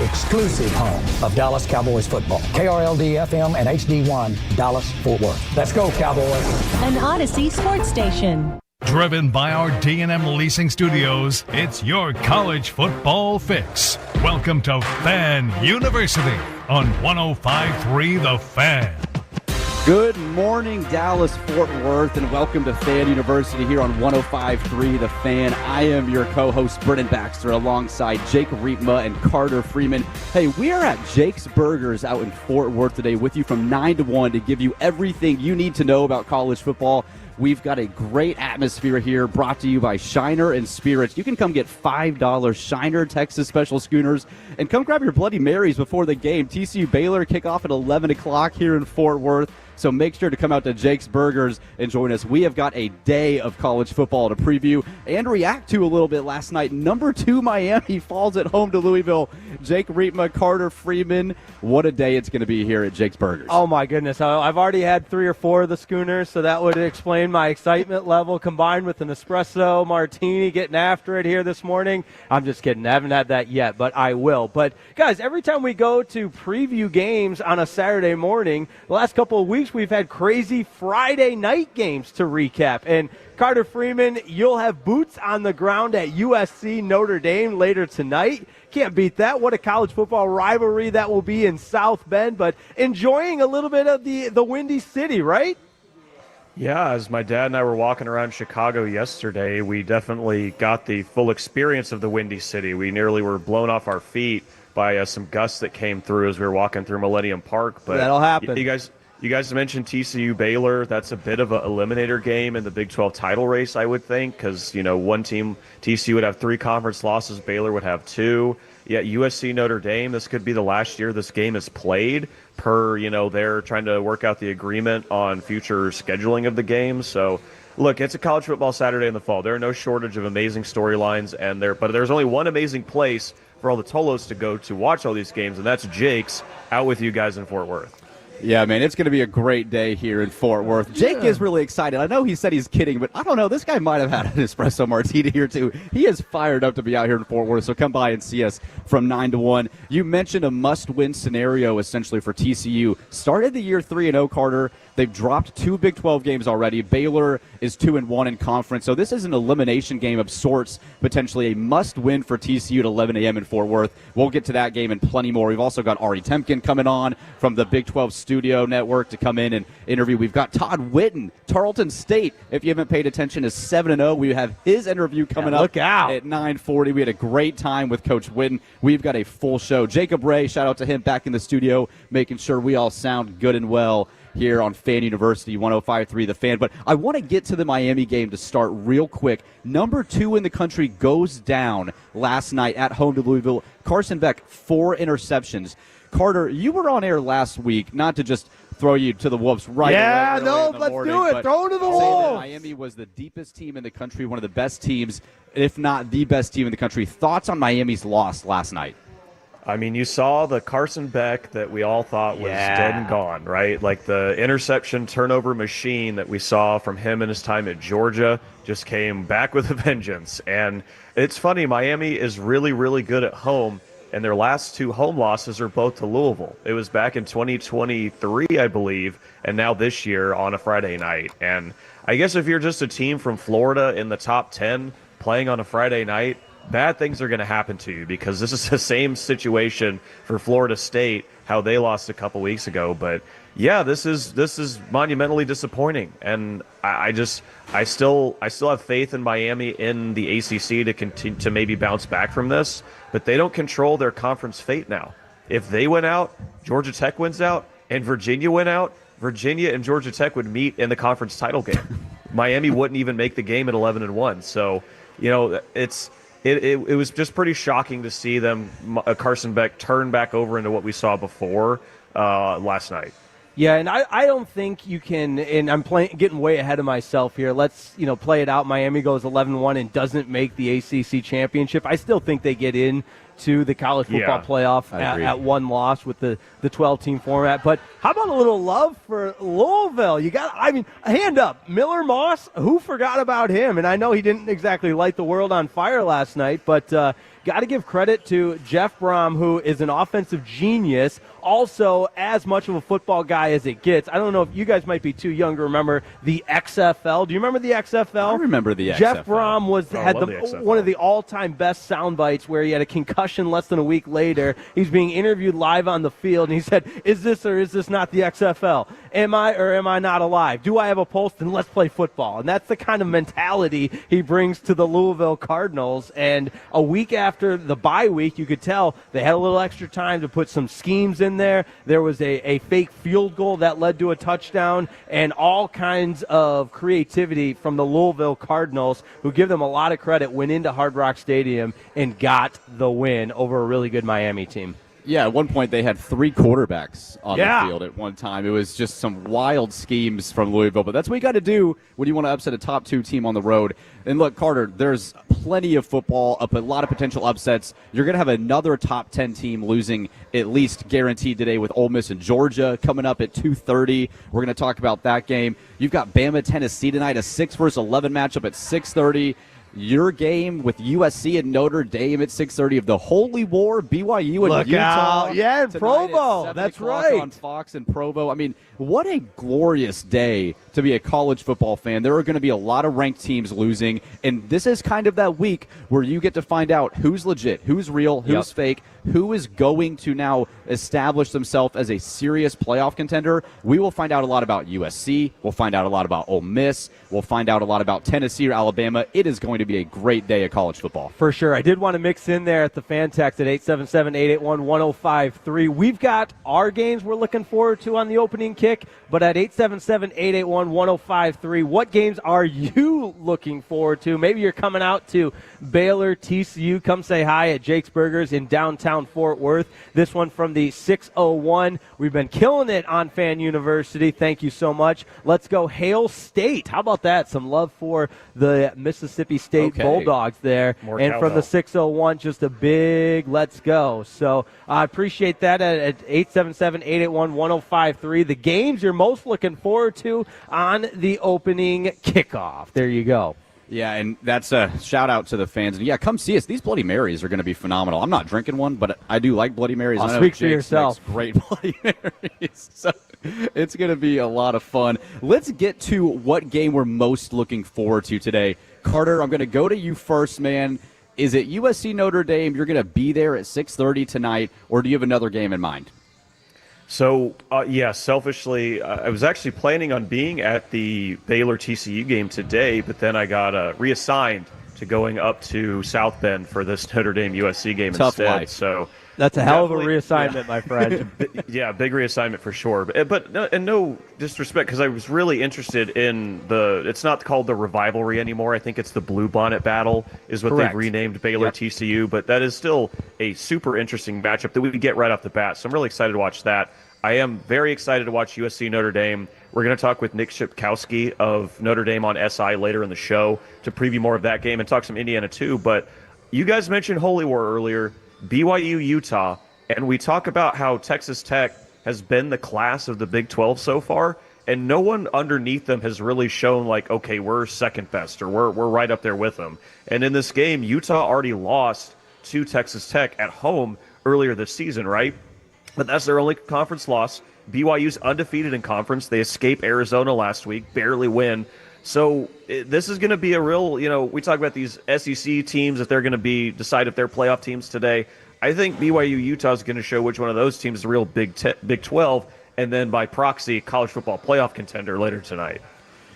Exclusive home of Dallas Cowboys football. KRLD-FM and HD1, Dallas, Fort Worth. Let's go, Cowboys. An Odyssey sports station. Driven by our D&M Leasing Studios, it's your college football fix. Welcome to Fan University on 105.3 The Fan. Good morning, Dallas, Fort Worth, and welcome to Fan University here on 105.3 The Fan. I am your co-host, Brennan Baxter, alongside Jake Riepma and Carter Freeman. Hey, we are at Jake's Burgers out in Fort Worth today with you from 9 to 1 to give you everything you need to know about college football. We've got a great atmosphere here, brought to you by Shiner and Spirits. You can come get $5 Shiner Texas Special Schooners and come grab your Bloody Marys before the game. TCU Baylor kickoff at 11 o'clock here in Fort Worth. So make sure to come out to Jake's Burgers and join us. We have got a day of college football to preview and react to a little bit last night. Number 2 Miami falls at home to Louisville. Jake Riepma, Carter Freeman. What a day it's going to be here at Jake's Burgers. Oh, my goodness. I've already had 3 or 4 of the Schooners, so that would explain my excitement level combined with an espresso martini getting after it here this morning. I'm just kidding. I haven't had that yet, but I will. But, guys, every time we go to preview games on a Saturday morning, the last couple of weeks we've had crazy Friday night games to recap. And Carter Freeman, you'll have boots on the ground at USC Notre Dame later tonight. Can't beat that. What a college football rivalry that will be in South Bend, but enjoying a little bit of the Windy City, right? Yeah, as my dad and I were walking around Chicago yesterday, we definitely got the full experience of the Windy City. We nearly were blown off our feet by some gusts that came through as we were walking through Millennium Park. But that'll happen. You guys mentioned TCU Baylor. That's a bit of an eliminator game in the Big 12 title race, I would think, because, one team, TCU would have 3 conference losses, Baylor would have 2. Yet USC Notre Dame, this could be the last year this game is played per, they're trying to work out the agreement on future scheduling of the game. So, look, it's a college football Saturday in the fall. There are no shortage of amazing storylines, but there's only one amazing place for all the Tolos to go to watch all these games, and that's Jake's out with you guys in Fort Worth. Yeah, man, it's going to be a great day here in Fort Worth. Jake is really excited. I know he said he's kidding, but I don't know. This guy might have had an espresso martini here, too. He is fired up to be out here in Fort Worth, so come by and see us from 9 to 1. You mentioned a must-win scenario, essentially, for TCU. Started the year 3-0, Carter. They've dropped 2 Big 12 games already. Baylor is 2-1 in conference. So this is an elimination game of sorts, potentially a must-win for TCU at 11 a.m. in Fort Worth. We'll get to that game and plenty more. We've also got Ari Temkin coming on from the Big 12 Studio Network to come in and interview. We've got Todd Whitten, Tarleton State. If you haven't paid attention, is 7-0. We have his interview coming up look out. At 9:40. We had a great time with Coach Whitten. We've got a full show. Jacob Ray, shout out to him back in the studio, making sure we all sound good and well here on Fan University 105.3 The Fan. But I want to get to the Miami game to start real quick. Number 2 in the country goes down last night at home to Louisville. Carson Beck, 4 interceptions. Carter, you were on air last week, not to just throw you to the wolves right away. Yeah, no, let's do it. Throw to the wolves. Miami was the deepest team in the country, one of the best teams, if not the best team in the country. Thoughts on Miami's loss last night? I mean, you saw the Carson Beck that we all thought was dead and gone, right? Like the interception turnover machine that we saw from him in his time at Georgia just came back with a vengeance. And it's funny, Miami is really, really good at home, and their last 2 home losses are both to Louisville. It was back in 2023, I believe, and now this year on a Friday night. And I guess if you're just a team from Florida in the top 10 playing on a Friday night, bad things are going to happen to you, because this is the same situation for Florida State, how they lost a couple weeks ago. But yeah, this is monumentally disappointing, and I still have faith in Miami in the ACC to continue to maybe bounce back from this, but they don't control their conference fate now. If they went out, Georgia Tech wins out, and Virginia went out, Virginia and Georgia Tech would meet in the conference title game. Miami wouldn't even make the game at 11-1. So, It was just pretty shocking to see them, Carson Beck, turn back over into what we saw before last night. Yeah, and I don't think you can, and I'm getting way ahead of myself here. Let's, play it out. Miami goes 11-1 and doesn't make the ACC championship. I still think they get in to the college football playoff at one loss with the 12-team format. But how about a little love for Louisville? Hand up. Miller Moss, who forgot about him? And I know he didn't exactly light the world on fire last night, but got to give credit to Jeff Brom, who is an offensive genius, also as much of a football guy as it gets. I don't know if you guys might be too young to remember the XFL. Do you remember the XFL? I remember the XFL. Jeff Brom had one of the all-time best sound bites where he had a concussion less than a week later. He's being interviewed live on the field, and he said, "Is this or is this not the XFL? Am I or am I not alive? Do I have a pulse? Then let's play football." And that's the kind of mentality he brings to the Louisville Cardinals. And a week after the bye week, you could tell they had a little extra time to put some schemes in there. There was a fake field goal that led to a touchdown, and all kinds of creativity from the Louisville Cardinals, who, give them a lot of credit, went into Hard Rock Stadium and got the win over a really good Miami team. Yeah, at one point they had 3 quarterbacks on the field at one time. It was just some wild schemes from Louisville, but that's what you got to do when you want to upset a top 2 team on the road. And look, Carter, there's plenty of football, a lot of potential upsets. You're going to have another top 10 team losing at least guaranteed today with Ole Miss and Georgia coming up at 2:30. We're going to talk about that game. You've got Bama, Tennessee tonight, a 6 versus 11 matchup at 6:30. Your game with USC and Notre Dame at 6:30 of the Holy War, BYU and Utah. Yeah, and Provo. That's right. On Fox and Provo. I mean, what a glorious day to be a college football fan. There are going to be a lot of ranked teams losing, and this is kind of that week where you get to find out who's legit, who's real, who's fake, who is going to now establish themselves as a serious playoff contender. We will find out a lot about USC. We'll find out a lot about Ole Miss. We'll find out a lot about Tennessee or Alabama. It is going to be a great day of college football. For sure. I did want to mix in there at the fan text at 877-881-1053. We've got our games we're looking forward to on the opening kick, but at 877-881-1053, what games are you looking forward to? Maybe you're coming out to Baylor, TCU. Come say hi at Jake's Burgers in downtown Fort Worth. This one from the 601. We've been killing it on Fan University. Thank you so much. Let's go Hail State. How about that? Some love for the Mississippi State Bulldogs there. More and cowbell. from the 601, just a big let's go. So I appreciate that at 877-881-1053. The games you're most looking forward to on the opening kickoff. There you go. Yeah, and that's a shout-out to the fans. And, yeah, come see us. These Bloody Marys are going to be phenomenal. I'm not drinking one, but I do like Bloody Marys. I'll speak for yourself. Great Bloody Marys. So it's going to be a lot of fun. Let's get to what game we're most looking forward to today. Carter, I'm going to go to you first, man. Is it USC Notre Dame? You're going to be there at 6:30 tonight, or do you have another game in mind? So, selfishly, I was actually planning on being at the Baylor-TCU game today, but then I got reassigned to going up to South Bend for this Notre Dame-USC game Tough instead. life. So that's a hell of a reassignment, my friend. Yeah, big reassignment for sure. But no disrespect, because I was really interested in it's not called the Revivalry anymore. I think it's the Blue Bonnet Battle is what Correct. they've renamed Baylor-TCU. But that is still a super interesting matchup that we could get right off the bat. So I'm really excited to watch that. I am very excited to watch USC Notre Dame. We're going to talk with Nick Shipkowski of Notre Dame on SI later in the show to preview more of that game and talk some Indiana too. But you guys mentioned Holy War earlier. BYU Utah. And we talk about how Texas Tech has been the class of the Big 12 so far, and no one underneath them has really shown like, okay, we're second best or we're right up there with them. And in this game, Utah already lost to Texas Tech at home earlier this season, right? But that's their only conference loss. BYU's undefeated in conference. They escape Arizona last week, barely win. So this is going to be a real, we talk about these SEC teams, if they're going to decide if they're playoff teams today. I think BYU Utah is going to show which one of those teams is the real Big 12, and then by proxy, college football playoff contender later tonight.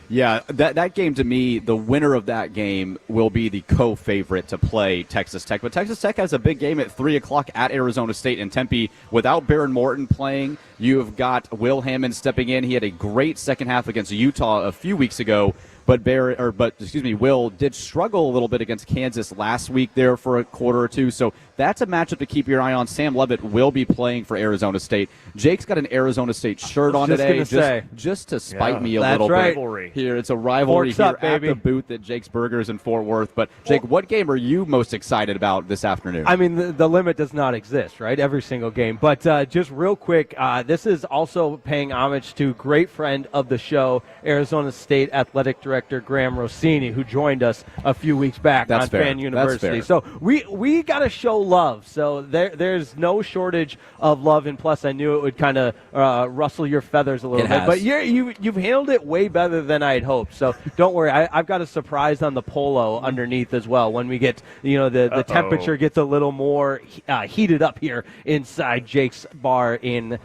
Yeah, that game to me, the winner of that game will be the co-favorite to play Texas Tech. But Texas Tech has a big game at 3 o'clock at Arizona State in Tempe. Without Baron Morton playing, you've got Will Hammond stepping in. He had a great second half against Utah a few weeks ago. But Will did struggle a little bit against Kansas last week there for a quarter or two. So that's a matchup to keep your eye on. Sam Levitt will be playing for Arizona State. Jake's got an Arizona State shirt on today, just to spite me a little bit here. It's a rivalry here at the booth at Jake's Burgers in Fort Worth. But Jake, what game are you most excited about this afternoon? I mean, the limit does not exist, right? Every single game. But just real quick, this is also paying homage to great friend of the show, Arizona State Athletic Director Graham Rossini, who joined us a few weeks back on Fan University. So we got to show love. So there's no shortage of love. And plus, I knew it would kind of rustle your feathers a little bit. But you've handled it way better than I had hoped. So don't worry. I've got a surprise on the polo underneath as well. When we get, the temperature gets a little more heated up here inside Jake's Bar in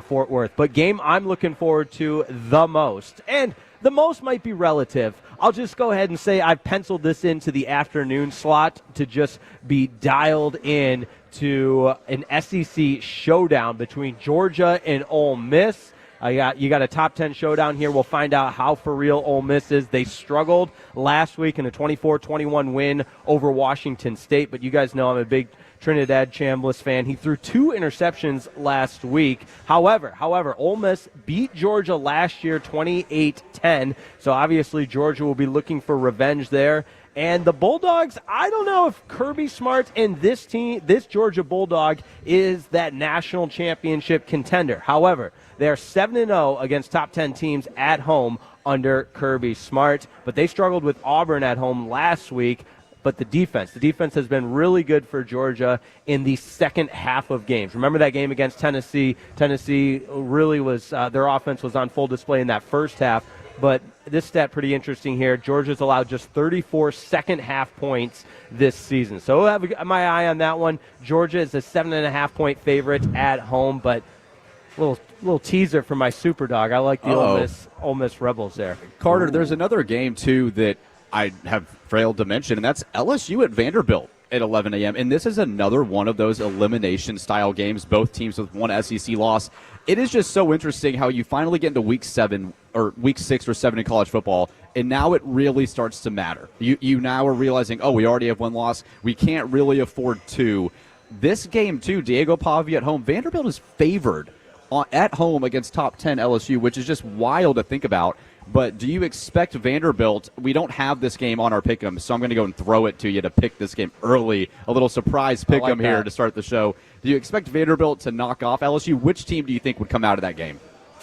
Fort Worth. But game I'm looking forward to the most, and the most might be relative. I'll just go ahead and say I've penciled this into the afternoon slot to just be dialed in to an SEC showdown between Georgia and Ole Miss. You got a top 10 showdown here. We'll find out how for real Ole Miss is. They struggled last week in a 24-21 win over Washington State, but you guys know I'm a big Trinidad Chambliss fan. He threw 2 interceptions last week. However, Ole Miss beat Georgia last year 28-10, so obviously Georgia will be looking for revenge there. And the Bulldogs, I don't know if Kirby Smart and this Georgia Bulldog is that national championship contender. However, they are 7-0 against top 10 teams at home under Kirby Smart, but they struggled with Auburn at home last week. But the defense has been really good for Georgia in the second half of games. Remember that game against Tennessee? Tennessee really was, their offense was on full display in that first half. But this stat pretty interesting here. Georgia's allowed just 34 second half points this season. So we'll have my eye on that one. Georgia is a 7.5-point favorite at home, but little teaser for my super dog. I like the Ole Miss Rebels there. Carter, there's another game too that I have failed to mention, and that's LSU at Vanderbilt at 11 a.m. And this is another one of those elimination-style games, both teams with one SEC loss. It is just so interesting how you finally get into week 6 or 7 in college football, and now it really starts to matter. You now are realizing, we already have one loss. We can't really afford 2. This game, too, Diego Pavia at home, Vanderbilt is favored at home against top 10 LSU, which is just wild to think about. But do you expect Vanderbilt? We don't have this game on our pick'em, so I'm going to go and throw it to you to pick this game early. A little surprise pick'em here to start the show. Do you expect Vanderbilt to knock off LSU? Which team do you think would come out of that game?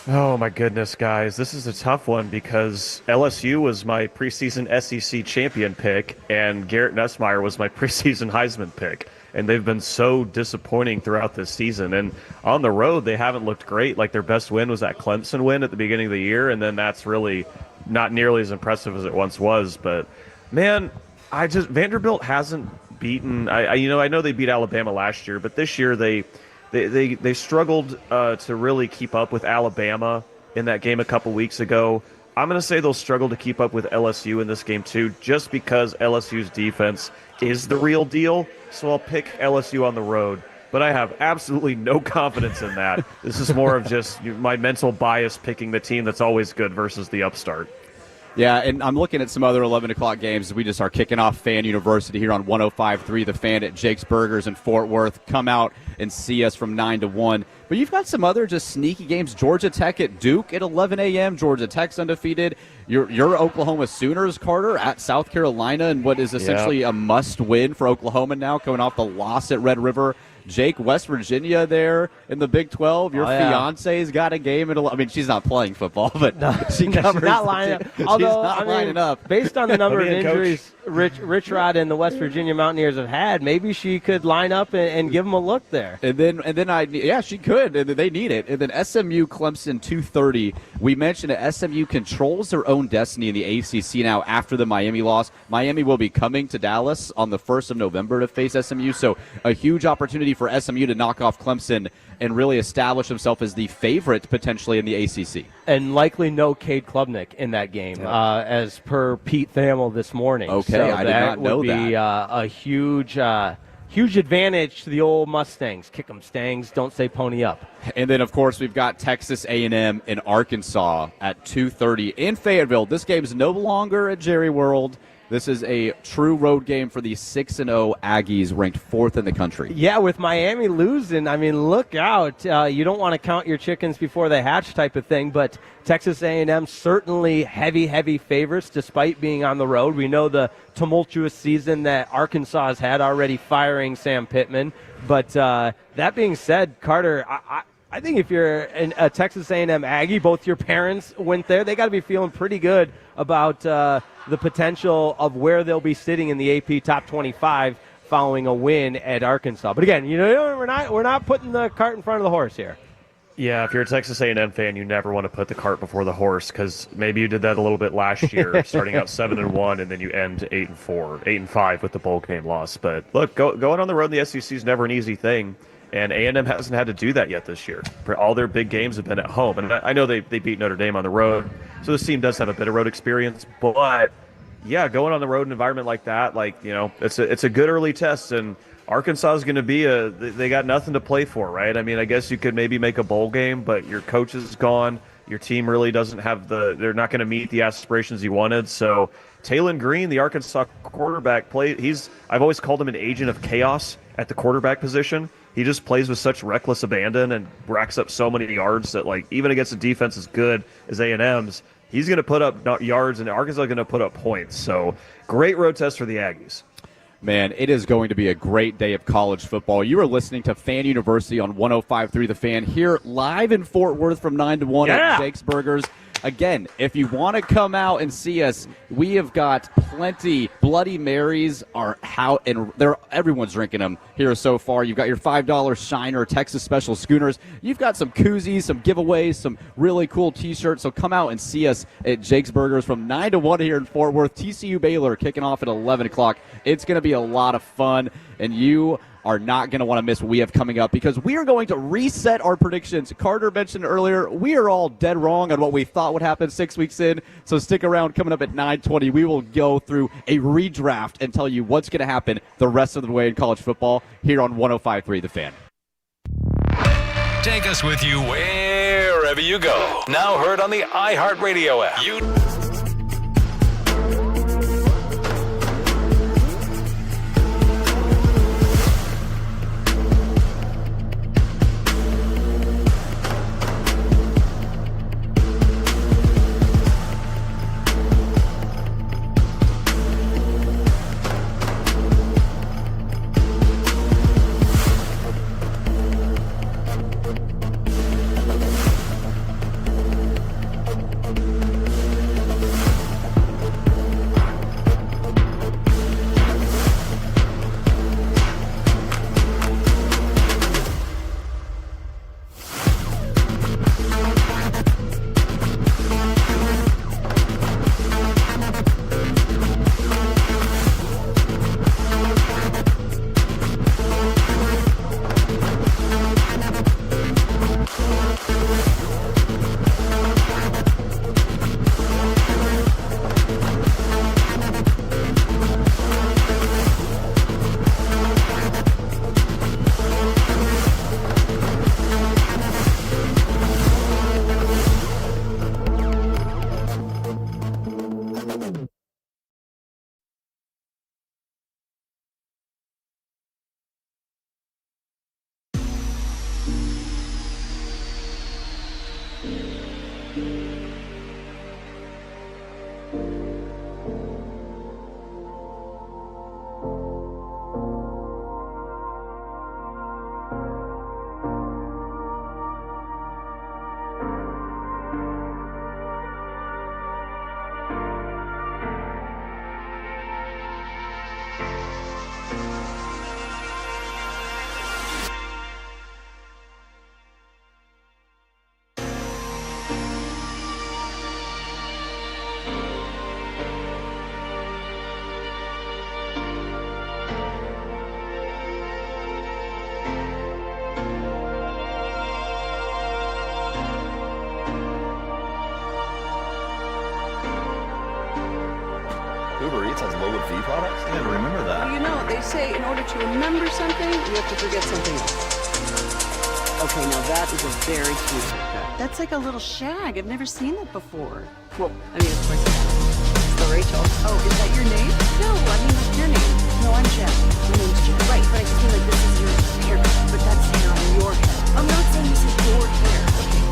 Oh, my goodness, guys. This is a tough one because LSU was my preseason SEC champion pick, and Garrett Nussmeier was my preseason Heisman pick. And they've been so disappointing throughout this season. And on the road, they haven't looked great. Like, their best win was that Clemson win at the beginning of the year, and then that's really not nearly as impressive as it once was. But, man, Vanderbilt hasn't beaten – I know they beat Alabama last year, but this year they struggled to really keep up with Alabama in that game a couple weeks ago. I'm going to say they'll struggle to keep up with LSU in this game, too, just because LSU's defense is the real deal. So I'll pick LSU on the road. But I have absolutely no confidence in that. This is more of just my mental bias picking the team that's always good versus the upstart. Yeah, and I'm looking at some other 11 o'clock games. We just are kicking off Fan University here on 105.3 The Fan at Jake's Burgers in Fort Worth. Come out and see us from 9 to 1. But you've got some other just sneaky games. Georgia Tech at Duke at 11 a.m. Georgia Tech's undefeated. Your Oklahoma Sooners, Carter, at South Carolina, and what is essentially a must-win for Oklahoma now, coming off the loss at Red River. Jake, West Virginia there in the Big 12. Your fiance's got a game at 11. I mean, she's not playing football, but she covers. She's not lining up. Although, lining up. Based on the number of injuries Rich Rod and the West Virginia Mountaineers have had, maybe she could line up and give them a look there. And then she could. And they need it. And then SMU Clemson 2:30. We mentioned that SMU controls their own destiny in the ACC now after the Miami loss. Miami will be coming to Dallas on the 1st of November to face SMU. So a huge opportunity for SMU to knock off Clemson and really establish himself as the favorite potentially in the ACC. And likely no Cade Klubnik in that game, as per Pete Thamel this morning. Okay, so I did not know that. That would be a huge advantage to the old Mustangs. Kick 'em, Stangs. Don't say pony up. And then, of course, we've got Texas A&M in Arkansas at 2:30 in Fayetteville. This game is no longer at Jerry World. This is a true road game for the 6-0 Aggies, ranked 4th in the country. Yeah, with Miami losing, I mean, look out. You don't want to count your chickens before they hatch type of thing, but Texas A&M certainly heavy favorites despite being on the road. We know the tumultuous season that Arkansas has had already firing Sam Pittman. But that being said, Carter, I think if you're a Texas A&M Aggie, both your parents went there, they got to be feeling pretty good about the potential of where they'll be sitting in the AP Top 25 following a win at Arkansas. But again, we're not putting the cart in front of the horse here. Yeah, if you're a Texas A&M fan, you never want to put the cart before the horse, because maybe you did that a little bit last year, starting out 7-1, and then you end 8-4, 8-5 with the bowl game loss. But look, going on the road in the SEC is never an easy thing. And A&M hasn't had to do that yet this year. All their big games have been at home. And I know they beat Notre Dame on the road, so this team does have a bit of road experience. But, yeah, going on the road in an environment like that, it's a good early test. And Arkansas is going to be they got nothing to play for, right? I mean, I guess you could maybe make a bowl game, but your coach is gone. Your team really doesn't have they're not going to meet the aspirations you wanted. So Taylon Green, the Arkansas quarterback, I've always called him an agent of chaos at the quarterback position. He just plays with such reckless abandon and racks up so many yards that, even against a defense as good as A&M's, he's going to put up yards, and Arkansas is going to put up points. So great road test for the Aggies. Man, it is going to be a great day of college football. You are listening to Fan University on 105.3 The Fan, here live in Fort Worth from 9 to 1 at Jake's Burgers. Again, if you want to come out and see us, we have got plenty. Bloody Marys are how, and everyone's drinking them here so far. You've got your $5 Shiner Texas Special Schooners. You've got some koozies, some giveaways, some really cool T-shirts. So come out and see us at Jake's Burgers from 9 to 1 here in Fort Worth. TCU Baylor kicking off at 11 o'clock. It's going to be a lot of fun, and you are not going to want to miss what we have coming up, because we are going to reset our predictions. Carter mentioned earlier, we are all dead wrong on what we thought would happen 6 weeks in, so stick around. Coming up at 9:20, we will go through a redraft and tell you what's going to happen the rest of the way in college football here on 105.3 The Fan. Take us with you wherever you go. Now heard on the iHeartRadio app. Uber Eats has low fee products? I gotta remember that. Well, you know, they say in order to remember something, you have to forget something else. Okay, now that is a very cute haircut. That's like a little shag. I've never seen that before. Well, I mean, of course, it's the Rachel. Oh, is that your name? No, I mean, like your name. No, I'm Jen. My name's Jen. Right, but I just feel like this is your haircut, but that's hair on your head. I'm not saying this is your hair. Okay.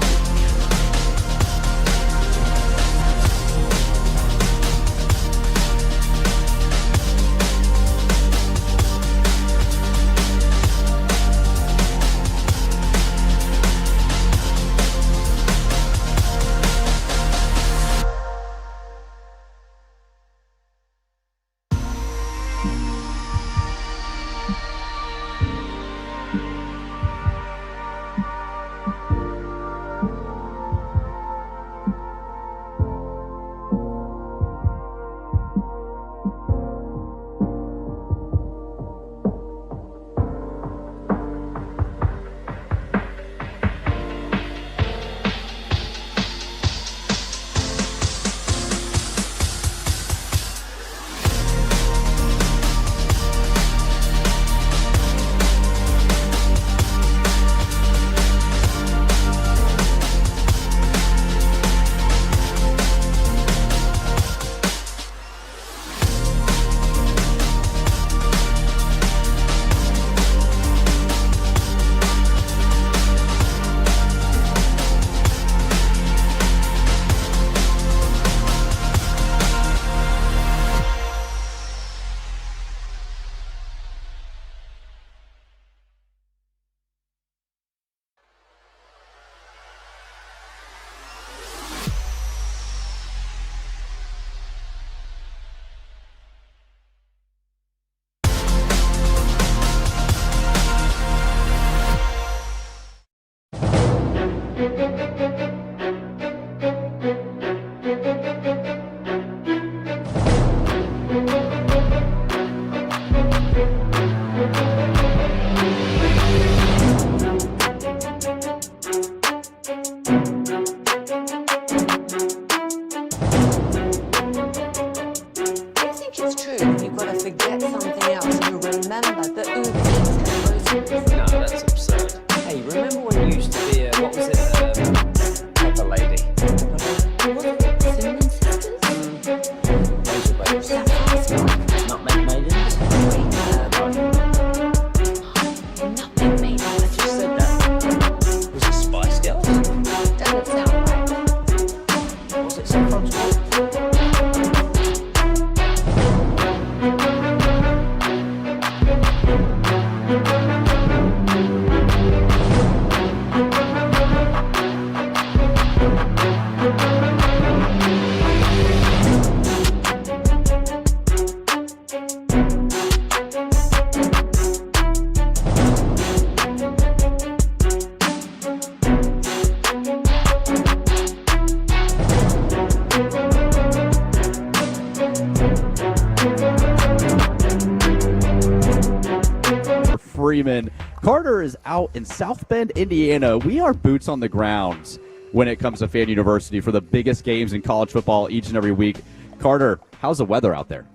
Freeman. Carter is out in South Bend, Indiana. We are boots on the ground when it comes to Fan University for the biggest games in college football each and every week. Carter, how's the weather out there?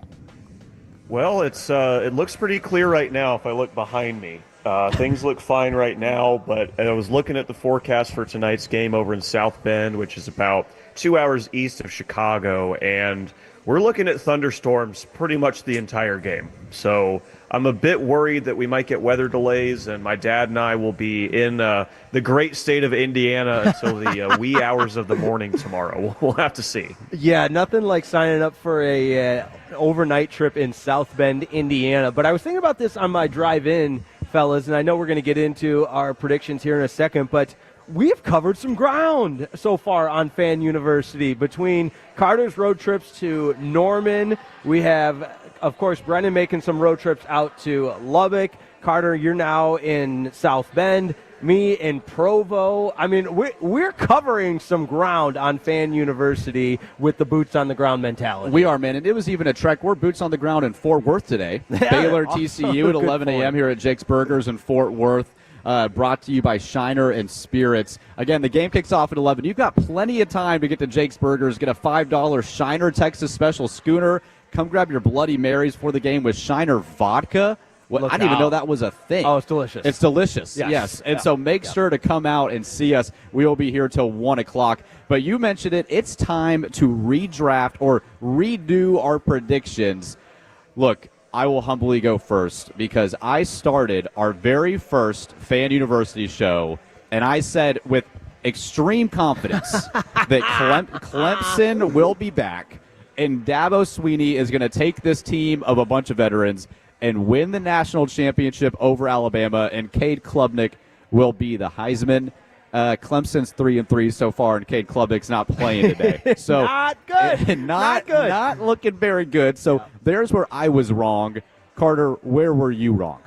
Well, it looks pretty clear right now if I look behind me. Things look fine right now, but I was looking at the forecast for tonight's game over in South Bend, which is about 2 hours east of Chicago, and we're looking at thunderstorms pretty much the entire game. So I'm a bit worried that we might get weather delays, and my dad and I will be in the great state of Indiana until the wee hours of the morning tomorrow. We'll have to see. Yeah, nothing like signing up for a overnight trip in South Bend, Indiana. But I was thinking about this on my drive in, fellas, and I know we're going to get into our predictions here in a second, but we've covered some ground so far on Fan University. Between Carter's road trips to Norman, we have, of course, Brennan making some road trips out to Lubbock. Carter, you're now in South Bend. Me in Provo. I mean, we're covering some ground on Fan University with the boots on the ground mentality. We are, man, and it was even a trek. We're boots on the ground in Fort Worth today. Baylor TCU at 11 a.m. here at Jake's Burgers in Fort Worth. Brought to you by Shiner and Spirits. Again, the game kicks off at 11. You've got plenty of time to get to Jake's Burgers. Get a $5 Shiner Texas Special Schooner. Come grab your Bloody Marys for the game with Shiner Vodka. Well, I didn't even know that was a thing. Oh, it's delicious. It's delicious, yes. And so make sure to come out and see us. We will be here till 1 o'clock. But you mentioned it. It's time to redraft or redo our predictions. Look, I will humbly go first because I started our very first Fan University show, and I said with extreme confidence that Clemson will be back, and Dabo Swinney is going to take this team of a bunch of veterans and win the national championship over Alabama, and Cade Klubnik will be the Heisman. Clemson's 3-3 so far, and Cade Klubnik's not playing today. So not good. Not good. Not looking very good. So there's where I was wrong. Carter, where were you wrong?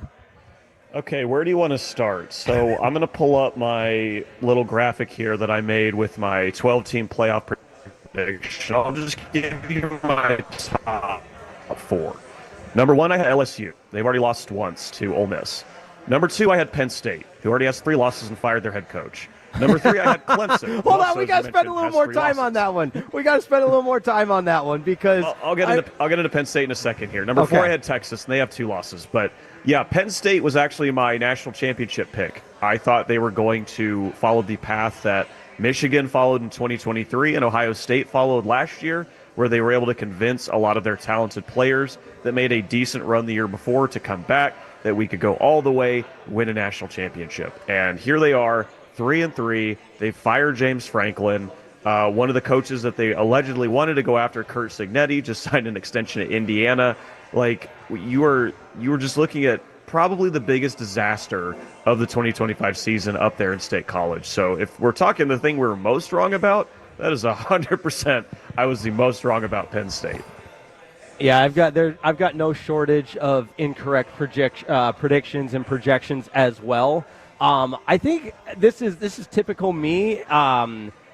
Okay, where do you want to start? So I'm going to pull up my little graphic here that I made with my 12-team playoff prediction. I'll just give you my top 4. Number 1, I had LSU. They've already lost once to Ole Miss. Number 2, I had Penn State, who already has 3 losses and fired their head coach. Number 3, I had Clemson. Hold on, we got to spend a little more time on that one. Because I'll get into Penn State in a second here. Number 4, I had Texas, and they have 2 losses. But yeah, Penn State was actually my national championship pick. I thought they were going to follow the path that Michigan followed in 2023 and Ohio State followed last year, where they were able to convince a lot of their talented players that made a decent run the year before to come back, that we could go all the way, win a national championship. And here they are, 3-3. They fired James Franklin. One of the coaches that they allegedly wanted to go after, Curt Cignetti, just signed an extension at Indiana. Like, you were just looking at probably the biggest disaster of the 2025 season up there in State College. So if we're talking the thing we're most wrong about, that is 100%. I was the most wrong about Penn State. Yeah, I've got no shortage of incorrect predictions and projections as well. I think this is typical me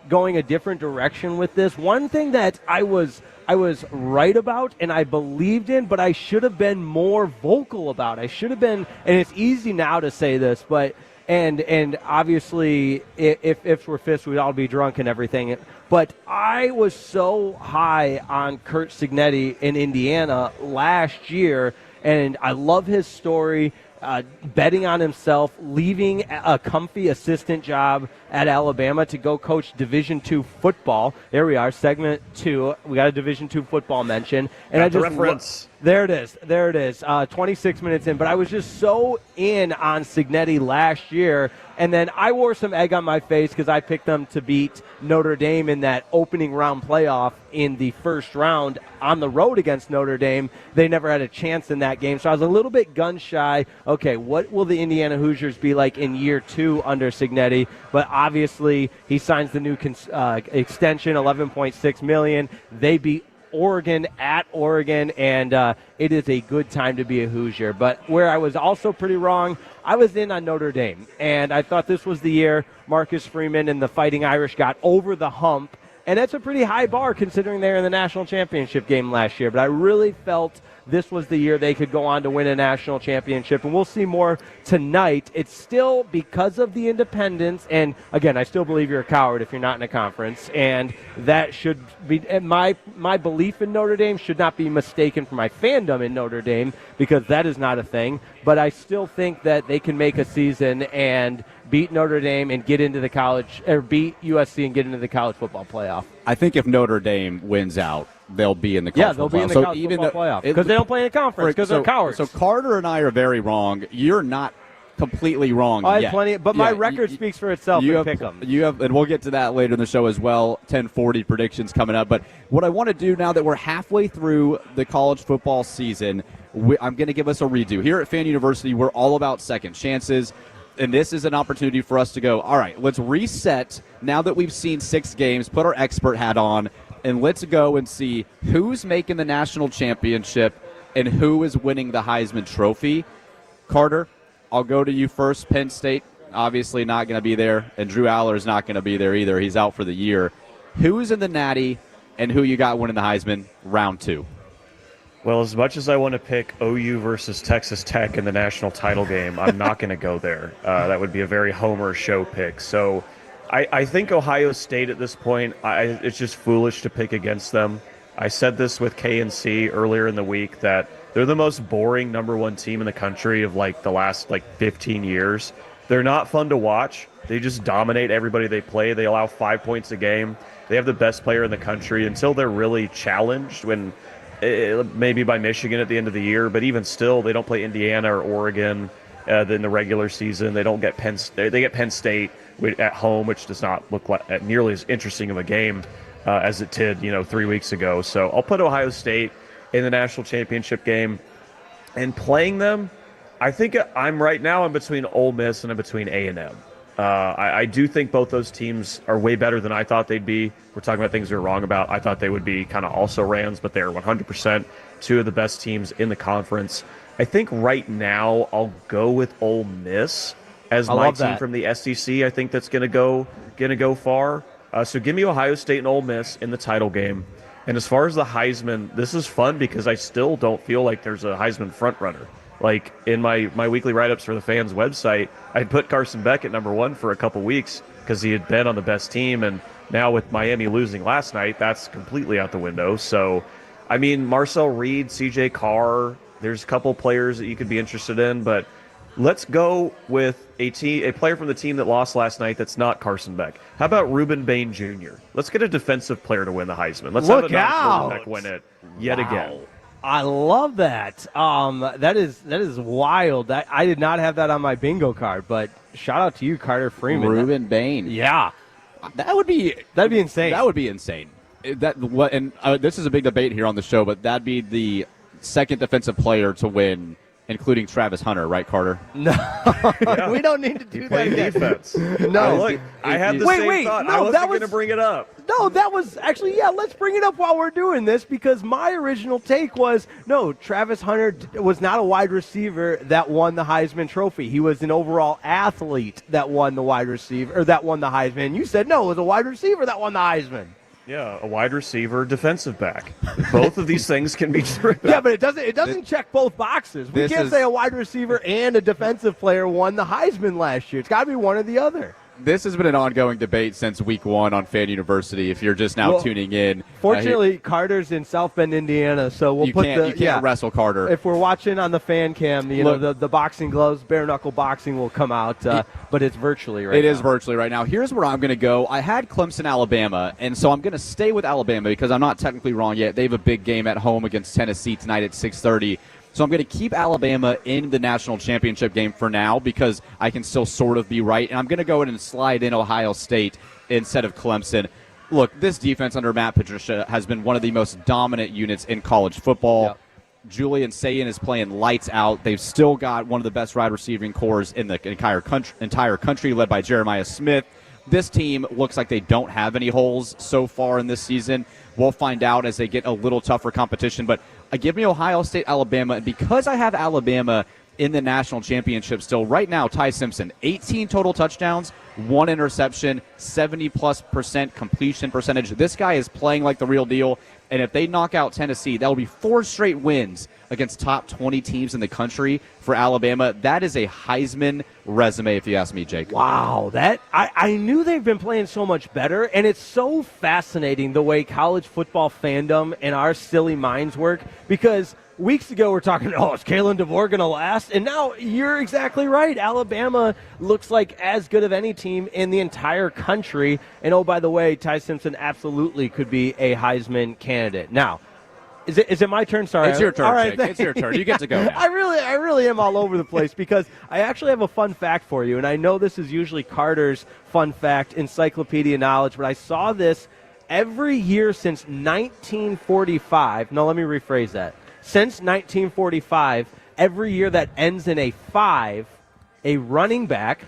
going a different direction with this. One thing that I was right about and I believed in, but I should have been more vocal about. I should have been, and it's easy now to say this, but and obviously if we're fists, we'd all be drunk and everything. But I was so high on Curt Cignetti in Indiana last year, and I love his story. Betting on himself, leaving a comfy assistant job at Alabama to go coach Division II football. There we are, segment 2. We got a Division II football mention. And got the reference. There it is. 26 minutes in. But I was just so in on Cignetti last year. And then I wore some egg on my face because I picked them to beat Notre Dame in that opening round playoff in the first round on the road against Notre Dame. They never had a chance in that game. So I was a little bit gun-shy. Okay, what will the Indiana Hoosiers be like in year 2 under Cignetti? But obviously he signs the new extension, $11.6 million. They beat Oregon at Oregon, and it is a good time to be a Hoosier. But where I was also pretty wrong, I was in on Notre Dame, and I thought this was the year Marcus Freeman and the Fighting Irish got over the hump, and that's a pretty high bar considering they were in the national championship game last year. But I really felt this was the year they could go on to win a national championship, and we'll see more tonight. It's still because of the independents, and again, I still believe you're a coward if you're not in a conference, and that should be, and my belief in Notre Dame should not be mistaken for my fandom in Notre Dame, because that is not a thing, but I still think that they can make a season and beat Notre Dame and get into the college, or beat USC and get into the college football playoff. I think if Notre Dame wins out, they'll be in the college they'll football be in the playoff. college football playoff because they don't play in a conference because they're cowards. So Carter and I are very wrong. You're not completely wrong. I yet. had plenty, but my record speaks for itself. You in have, Pick'em. you have, and we'll get to that later in the show as well. 10:40 predictions coming up. But what I want to do now that we're halfway through the college football season, I'm going to give us a redo here at Fan University. We're all about second chances. And this is an opportunity for us to go, all right, let's reset now that we've seen 6 games, put our expert hat on, and let's go and see who's making the national championship and who is winning the Heisman Trophy. Carter, I'll go to you first. Penn State, obviously not going to be there, and Drew Aller is not going to be there either. He's out for the year. Who's in the Natty and who you got winning the Heisman round 2? Well, as much as I want to pick OU versus Texas Tech in the national title game, I'm not going to go there. That would be a very Homer show pick. So I think Ohio State at this point, it's just foolish to pick against them. I said this with KNC earlier in the week that they're the most boring number 1 team in the country of the last 15 years. They're not fun to watch. They just dominate everybody they play. They allow 5 points a game. They have the best player in the country until they're really challenged maybe by Michigan at the end of the year, but even still, they don't play Indiana or Oregon in the regular season. They don't get They get Penn State at home, which does not look like nearly as interesting of a game as it did, 3 weeks ago. So I'll put Ohio State in the national championship game, and playing them, I think I'm between Ole Miss and I'm between A&M. I do think both those teams are way better than I thought they'd be. We're talking about things we were wrong about. I thought they would be kind of also Rams, but they're 100% 2 of the best teams in the conference. I think right now I'll go with Ole Miss as my team from the SEC. I think that's going to go far. So give me Ohio State and Ole Miss in the title game. And as far as the Heisman, this is fun because I still don't feel like there's a Heisman frontrunner. In my weekly write-ups for the fans website, I'd put Carson Beck at number 1 for a couple weeks because he had been on the best team, and now with Miami losing last night, that's completely out the window. So, I mean, Marcel Reed, CJ Carr, there's a couple players that you could be interested in, but let's go with a player from the team that lost last night that's not Carson Beck. How about Reuben Bain Jr.? Let's get a defensive player to win the Heisman. Let's have a non-quarterback win it yet again. I love that. That is wild. I did not have that on my bingo card, but shout out to you, Carter Freeman. Reuben Bain. Yeah, that'd be insane. That would be insane. This is a big debate here on the show, but that'd be the second defensive player to win, including Travis Hunter, right, Carter? No, we don't need to do that again. Defense. No, look, I had the same thought. No, I wasn't going to bring it up. No, that was actually, let's bring it up while we're doing this because my original take was, no, Travis Hunter was not a wide receiver that won the Heisman Trophy. He was an overall athlete that won the the Heisman. You said, no, it was a wide receiver that won the Heisman. Yeah, a wide receiver, defensive back. Both of these things can be true. Yeah, but it doesn't check both boxes. We can't say a wide receiver and a defensive player won the Heisman last year. It's got to be one or the other. This has been an ongoing debate since week 1 on Fan University. If you're just now tuning in, fortunately, Carter's in South Bend, Indiana, so you can't wrestle Carter. If we're watching on the fan cam, the boxing gloves, bare knuckle boxing will come out, but it's virtually right now. It is virtually right now. Here's where I'm going to go. I had Clemson, Alabama, and so I'm going to stay with Alabama because I'm not technically wrong yet. They have a big game at home against Tennessee tonight at 6:30. So I'm going to keep Alabama in the national championship game for now because I can still sort of be right. And I'm going to go in and slide in Ohio State instead of Clemson. Look, this defense under Matt Patricia has been one of the most dominant units in college football. Yep. Julian Sayin is playing lights out. They've still got one of the best wide receiving cores in the entire country, led by Jeremiah Smith. This team looks like they don't have any holes so far in this season. We'll find out as they get a little tougher competition. But give me Ohio State, Alabama. And because I have Alabama in the national championship still, right now, Ty Simpson, 18 total touchdowns, 1 interception, 70+% completion percentage. This guy is playing like the real deal. And if they knock out Tennessee, that will be 4 straight wins against top 20 teams in the country for Alabama. That is a Heisman resume, if you ask me, Jake. Wow, I knew they've been playing so much better, and it's so fascinating the way college football fandom and our silly minds work because weeks ago we're talking, is Kalen DeVore going to last? And now you're exactly right. Alabama looks like as good of any team in the entire country. And, oh, by the way, Ty Simpson absolutely could be a Heisman candidate. Now, is it my turn? Sorry. It's your turn, all right, Jake. It's your turn. You get to go now. I really am all over the place because I actually have a fun fact for you. And I know this is usually Carter's fun fact, encyclopedia knowledge, but I saw this every year since 1945. No, let me rephrase that. Since 1945, every year that ends in a 5, a running back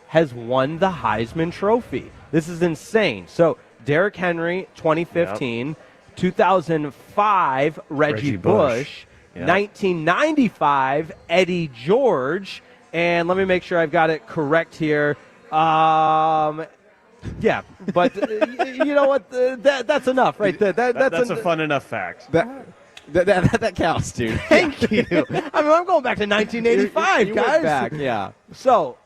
has won the Heisman Trophy. This is insane. So Derrick Henry, 2015. Yep. 2005, Reggie Bush. Yep. 1995, Eddie George. And let me make sure I've got it correct here. Yeah, but you know what? That's enough right there. That's a fun enough fact. That counts, dude. Thank you. I mean, I'm going back to 1985, you guys. went back, yeah. So,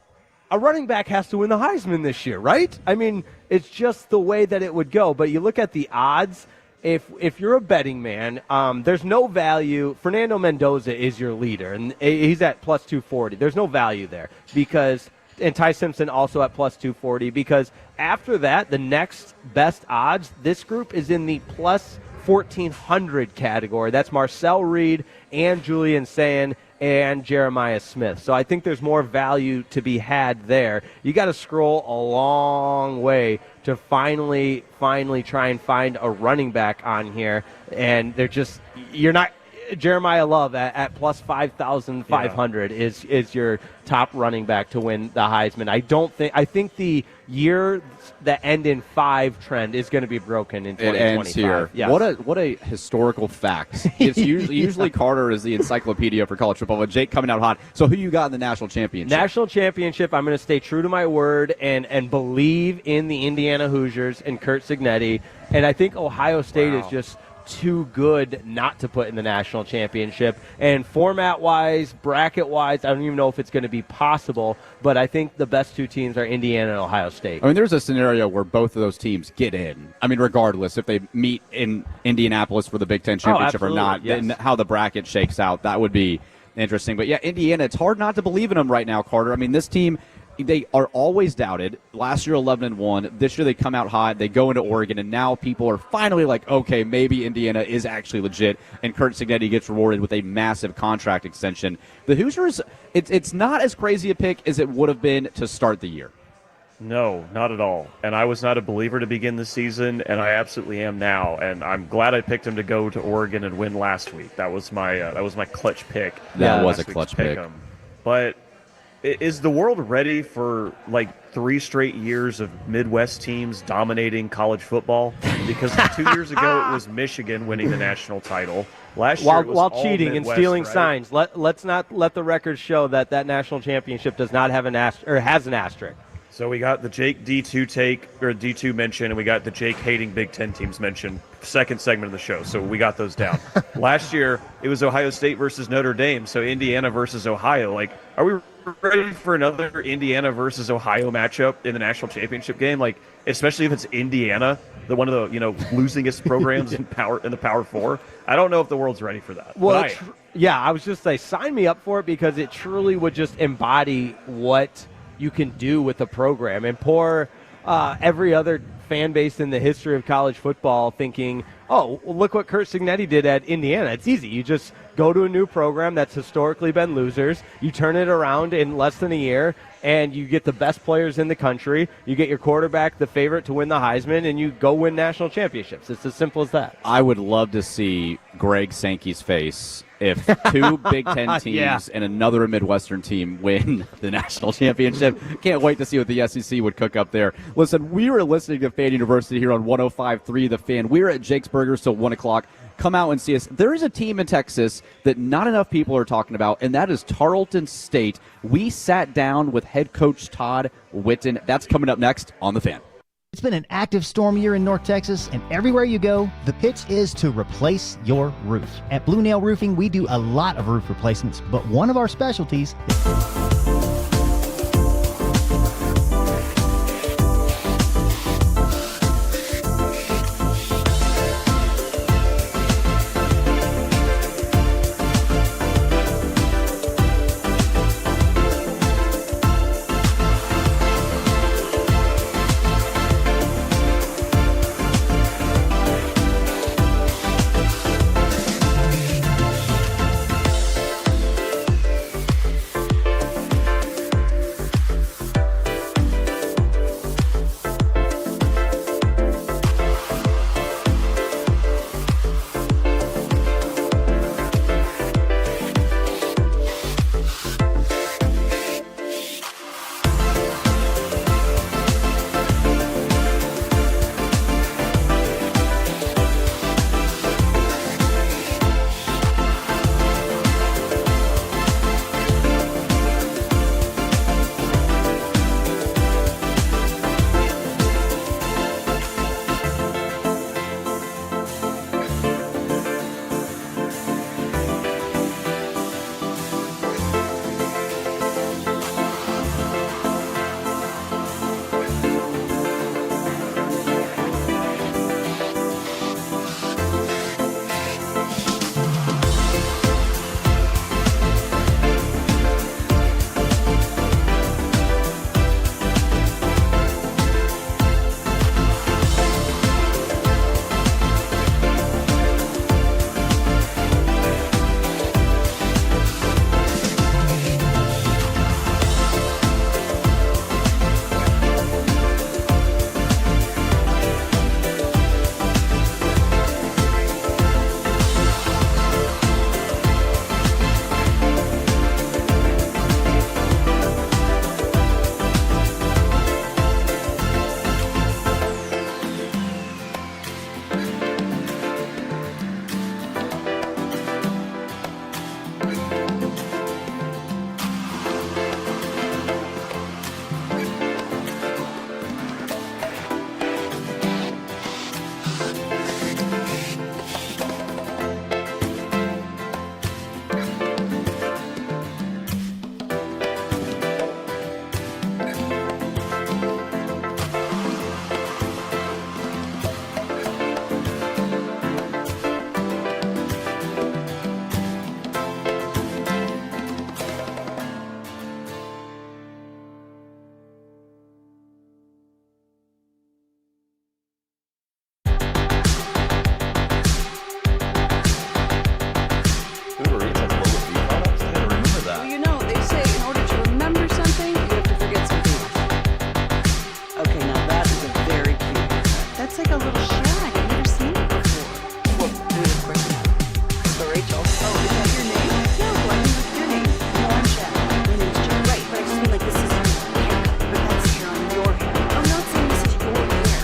a running back has to win the Heisman this year, right? I mean, it's just the way that it would go. But you look at the odds. If you're a betting man, there's no value. Fernando Mendoza is your leader, and he's at plus 240. There's no value there because, and Ty Simpson also at plus 240 because after that, the next best odds, this group is in the plus 1,400 category. That's Marcel Reed and Julian Sayin and Jeremiah Smith. So I think there's more value to be had there. You got to scroll a long way to finally try and find a running back on here. And you're not, Jeremiah Love at plus 5,500 is your top running back to win the Heisman. I think the year that end in 5 trend is going to be broken in 2025. It ends here. Yes. What a historical fact. It's usually Carter is the encyclopedia for college football, but Jake coming out hot. So who you got in the national championship? National championship, I'm going to stay true to my word and believe in the Indiana Hoosiers and Curt Cignetti. And I think Ohio State is just too good not to put in the national championship. And format-wise, bracket-wise, I don't even know if it's going to be possible, but I think the best 2 teams are Indiana and Ohio State. I mean, there's a scenario where both of those teams get in. I mean, regardless if they meet in Indianapolis for the Big Ten championship or not, and how the bracket shakes out, that would be interesting. But, yeah, Indiana, it's hard not to believe in them right now, Carter. I mean, this team, they are always doubted. Last year, 11-1. This year, they come out hot. They go into Oregon, and now people are finally like, okay, maybe Indiana is actually legit, and Curt Cignetti gets rewarded with a massive contract extension. The Hoosiers, it's not as crazy a pick as it would have been to start the year. No, not at all. And I was not a believer to begin the season, and I absolutely am now. And I'm glad I picked him to go to Oregon and win last week. That was my clutch pick. That was a clutch pick. But is the world ready for like 3 straight years of Midwest teams dominating college football? Because 2 years ago it was Michigan winning the national title. Last year it was while all cheating Midwest, and stealing right? signs. Let's not let the record show that national championship does not have has an asterisk. So we got the Jake D2 mention, and we got the Jake hating Big Ten teams mention, second segment of the show. So we got those down. Last year, it was Ohio State versus Notre Dame, so Indiana versus Ohio. Like, are we ready for another Indiana versus Ohio matchup in the national championship game? Like, especially if it's Indiana, one of the losingest programs in the Power 4. I don't know if the world's ready for that. Well, I was just like, sign me up for it because it truly would just embody what you can do with the program. And poor every other fan base in the history of college football thinking, oh, well, look what Curt Cignetti did at Indiana. It's easy. You just go to a new program that's historically been losers. You turn it around in less than a year, and you get the best players in the country. You get your quarterback the favorite to win the Heisman, and you go win national championships. It's as simple as that. I would love to see Greg Sankey's face if 2 Big Ten teams and another Midwestern team win the national championship. Can't wait to see what the SEC would cook up there. Listen, we were listening to Fan University here on 105.3 The Fan. We're at Jake's Burgers till 1 o'clock. Come out and see us. There is a team in Texas that not enough people are talking about, and that is Tarleton State. We sat down with head coach Todd Whitten. That's coming up next on The Fan. It's been an active storm year in North Texas, and everywhere you go, the pitch is to replace your roof. At Blue Nail Roofing, we do a lot of roof replacements, but one of our specialties Uber Eats has lower fee products. I gotta remember that. Well, you know, they say in order to remember something, you have to forget something else. Okay, now that is a very cute haircut. That's like a little shag. I've never seen it before. Well, of course, so Rachel. Oh, is that your name? No, I mean, what's your name? No, I'm Shag. My name's Jen. Right, but I just mean like this is your haircut, but that's hair on your head. I'm not saying this is your hair.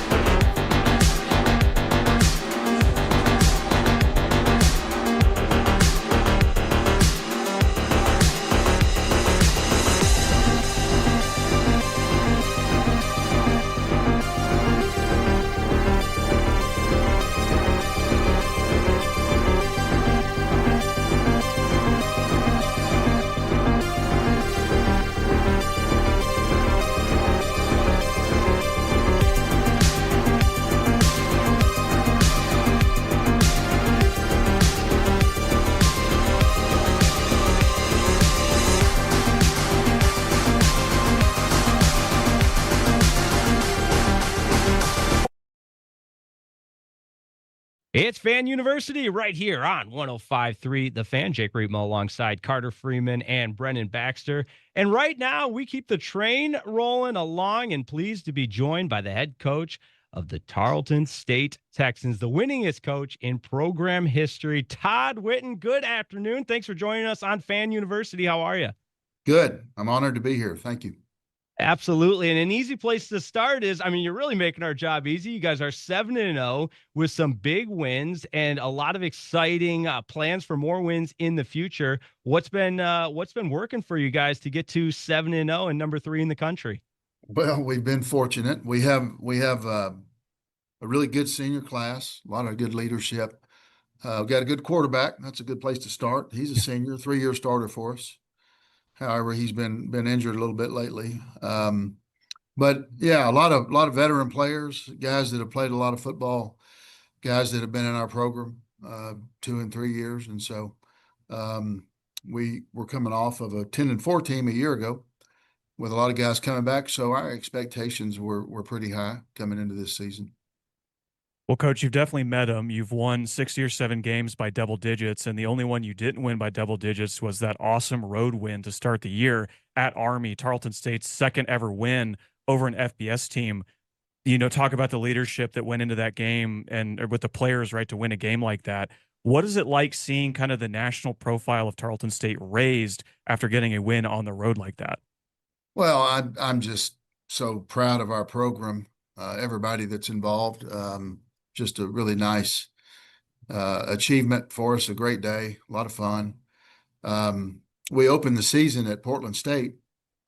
It's Fan University right here on 105.3 The Fan. Jake Reitmo alongside Carter Freeman and Brennan Baxter. And right now, we keep the train rolling along and pleased to be joined by the head coach of the Tarleton State Texans, the winningest coach in program history, Todd Whitten. Good afternoon. Thanks for joining us on Fan University. How are you? Good. I'm honored to be here. Thank you. Absolutely. And an easy place to start is, you're really making our job easy. You guys are 7-0 with some big wins and a lot of exciting plans for more wins in the future. What's been working for you guys to get to 7-0 and number 3 in the country? Well, we've been fortunate. We have a really good senior class, a lot of good leadership. We've got a good quarterback. That's a good place to start. He's a senior, 3-year starter for us. However, he's been injured a little bit lately. But yeah, a lot of veteran players, guys that have played a lot of football, guys that have been in our program 2 and 3 years, and so we were coming off of a 10-4 team a year ago, with a lot of guys coming back. So our expectations were pretty high coming into this season. Well, Coach, you've definitely met him. You've won 6 or 7 games by double digits, and the only one you didn't win by double digits was that awesome road win to start the year at Army, Tarleton State's second ever win over an FBS team. Talk about the leadership that went into that game and with the players, right, to win a game like that. What is it like seeing kind of the national profile of Tarleton State raised after getting a win on the road like that? Well, I'm just so proud of our program, everybody that's involved. Just a really nice achievement for us, a great day, a lot of fun. We opened the season at Portland State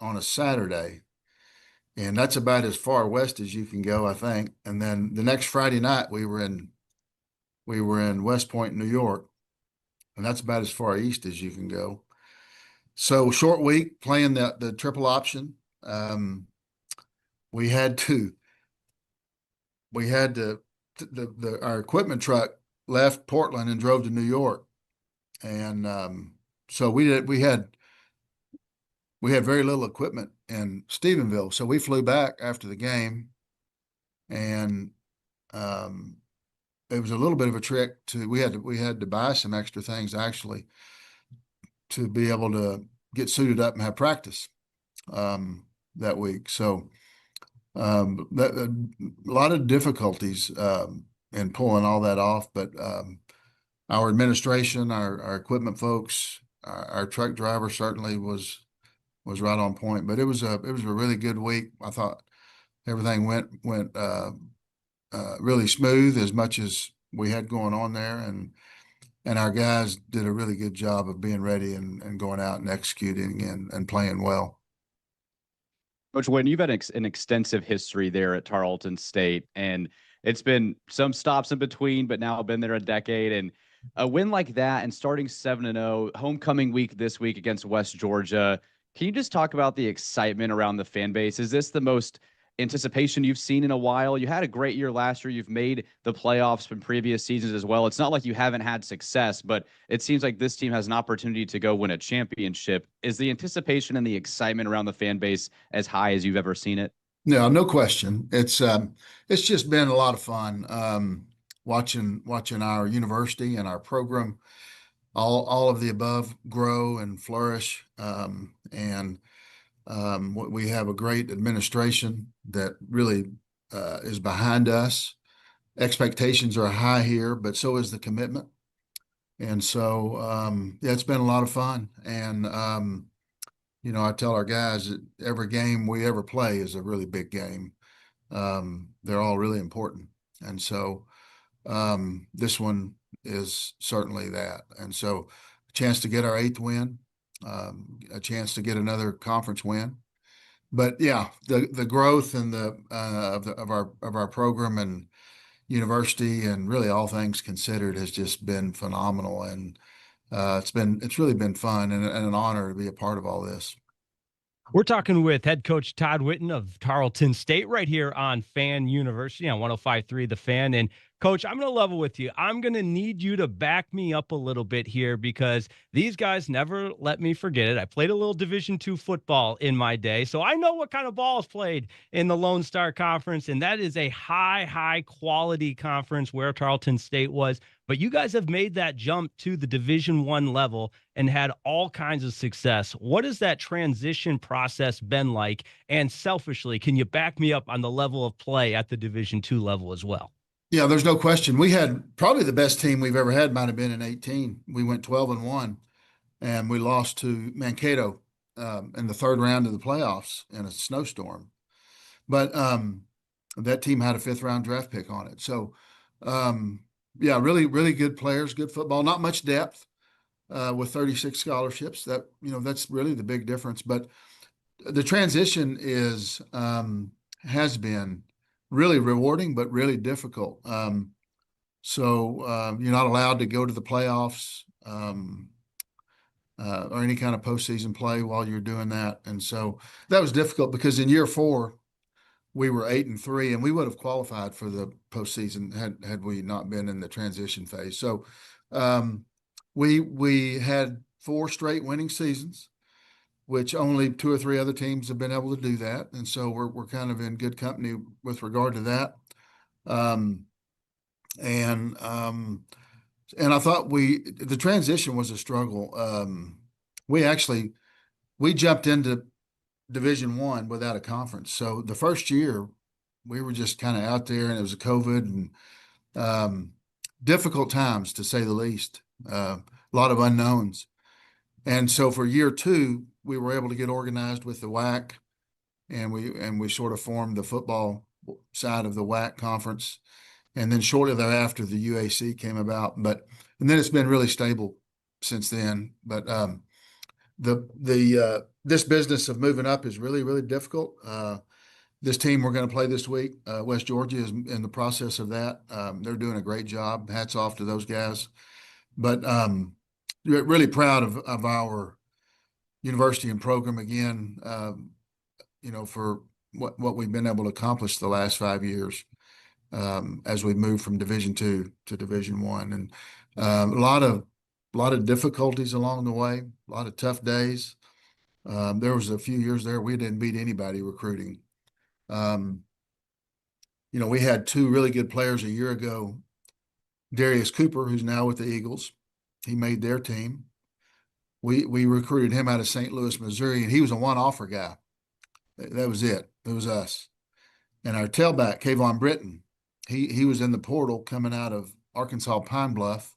on a Saturday, and that's about as far west as you can go, I think. And then the next Friday night, we were in West Point, New York, and that's about as far east as you can go. So short week, playing the triple option. We had our equipment truck left Portland and drove to New York, and so we had very little equipment in Stephenville. So we flew back after the game, and it was a little bit of a trick we had to buy some extra things actually to be able to get suited up and have practice that week. So a lot of difficulties in pulling all that off, but our administration, our equipment folks, our truck driver certainly was right on point. But it was a really good week. I thought everything went really smooth, as much as we had going on there, and our guys did a really good job of being ready and going out and executing and playing well. Coach Whitten, you've had an extensive history there at Tarleton State, and it's been some stops in between, but now I've been there a decade. And a win like that and starting 7-0, homecoming week this week against West Georgia, Can you just talk about the excitement around the fan base? Is this the most anticipation you've seen in a while? You had a great year last year. You've made the playoffs from previous seasons as well. It's not like you haven't had success, but it seems like this team has an opportunity to go win a championship. Is the anticipation and the excitement around the fan base as high as you've ever seen it? No, no question. It's just been a lot of fun watching our university and our program, all of the above grow and flourish. We have a great administration that really is behind us. Expectations are high here, but so is the commitment. And so, yeah, it's been a lot of fun. And, I tell our guys that every game we ever play is a really big game. They're all really important. And so, this one is certainly that. And so, a chance to get our 8th win, a chance to get another conference win. But yeah, the growth and the of our program and university and really all things considered has just been phenomenal. And it's really been fun and an honor to be a part of all this. We're talking with head coach Todd Whitten of Tarleton State right here on Fan University on 105.3 The Fan. And coach, I'm going to level with you. I'm going to need you to back me up a little bit here because these guys never let me forget it. I played a little Division II football in my day, so I know what kind of ball is played in the Lone Star Conference, and that is a high quality conference where Tarleton State was. But you guys have made that jump to the Division I level and had all kinds of success. What has that transition process been like? And selfishly, can you back me up on the level of play at the Division II level as well? Yeah, there's no question. We had probably the best team we've ever had, might have been in 18. We went 12-1, and we lost to Mankato in the 3rd round of the playoffs in a snowstorm. But that team had a 5th-round draft pick on it. So, yeah, really, really good players, good football. Not much depth with 36 scholarships. That's really the big difference. But the transition has been really rewarding, but really difficult. So you're not allowed to go to the playoffs or any kind of postseason play while you're doing that. And so that was difficult because in year 4, we were 8-3, and we would have qualified for the postseason had we not been in the transition phase. So we had 4 straight winning seasons, which only 2 or 3 other teams have been able to do that. And so we're kind of in good company with regard to that. And I thought the transition was a struggle. We jumped into Division I without a conference. So the first year we were just kind of out there, and it was a COVID and difficult times to say the least. A lot of unknowns. And so for year 2, we were able to get organized with the WAC, and we sort of formed the football side of the WAC conference. And then shortly thereafter, the UAC came about. And then it's been really stable since then. But this business of moving up is really, really difficult. This team we're going to play this week, West Georgia, is in the process of that. They're doing a great job. Hats off to those guys. But really proud of our university and program again, for what we've been able to accomplish the last 5 years as we move from Division II to Division I. And a lot of difficulties along the way, a lot of tough days. There was a few years there we didn't beat anybody recruiting. We had 2 really good players a year ago. Darius Cooper, who's now with the Eagles, he made their team. We recruited him out of St. Louis, Missouri, and he was a one-offer guy. That was it. It was us. And our tailback, Kayvon Britton, he was in the portal coming out of Arkansas Pine Bluff,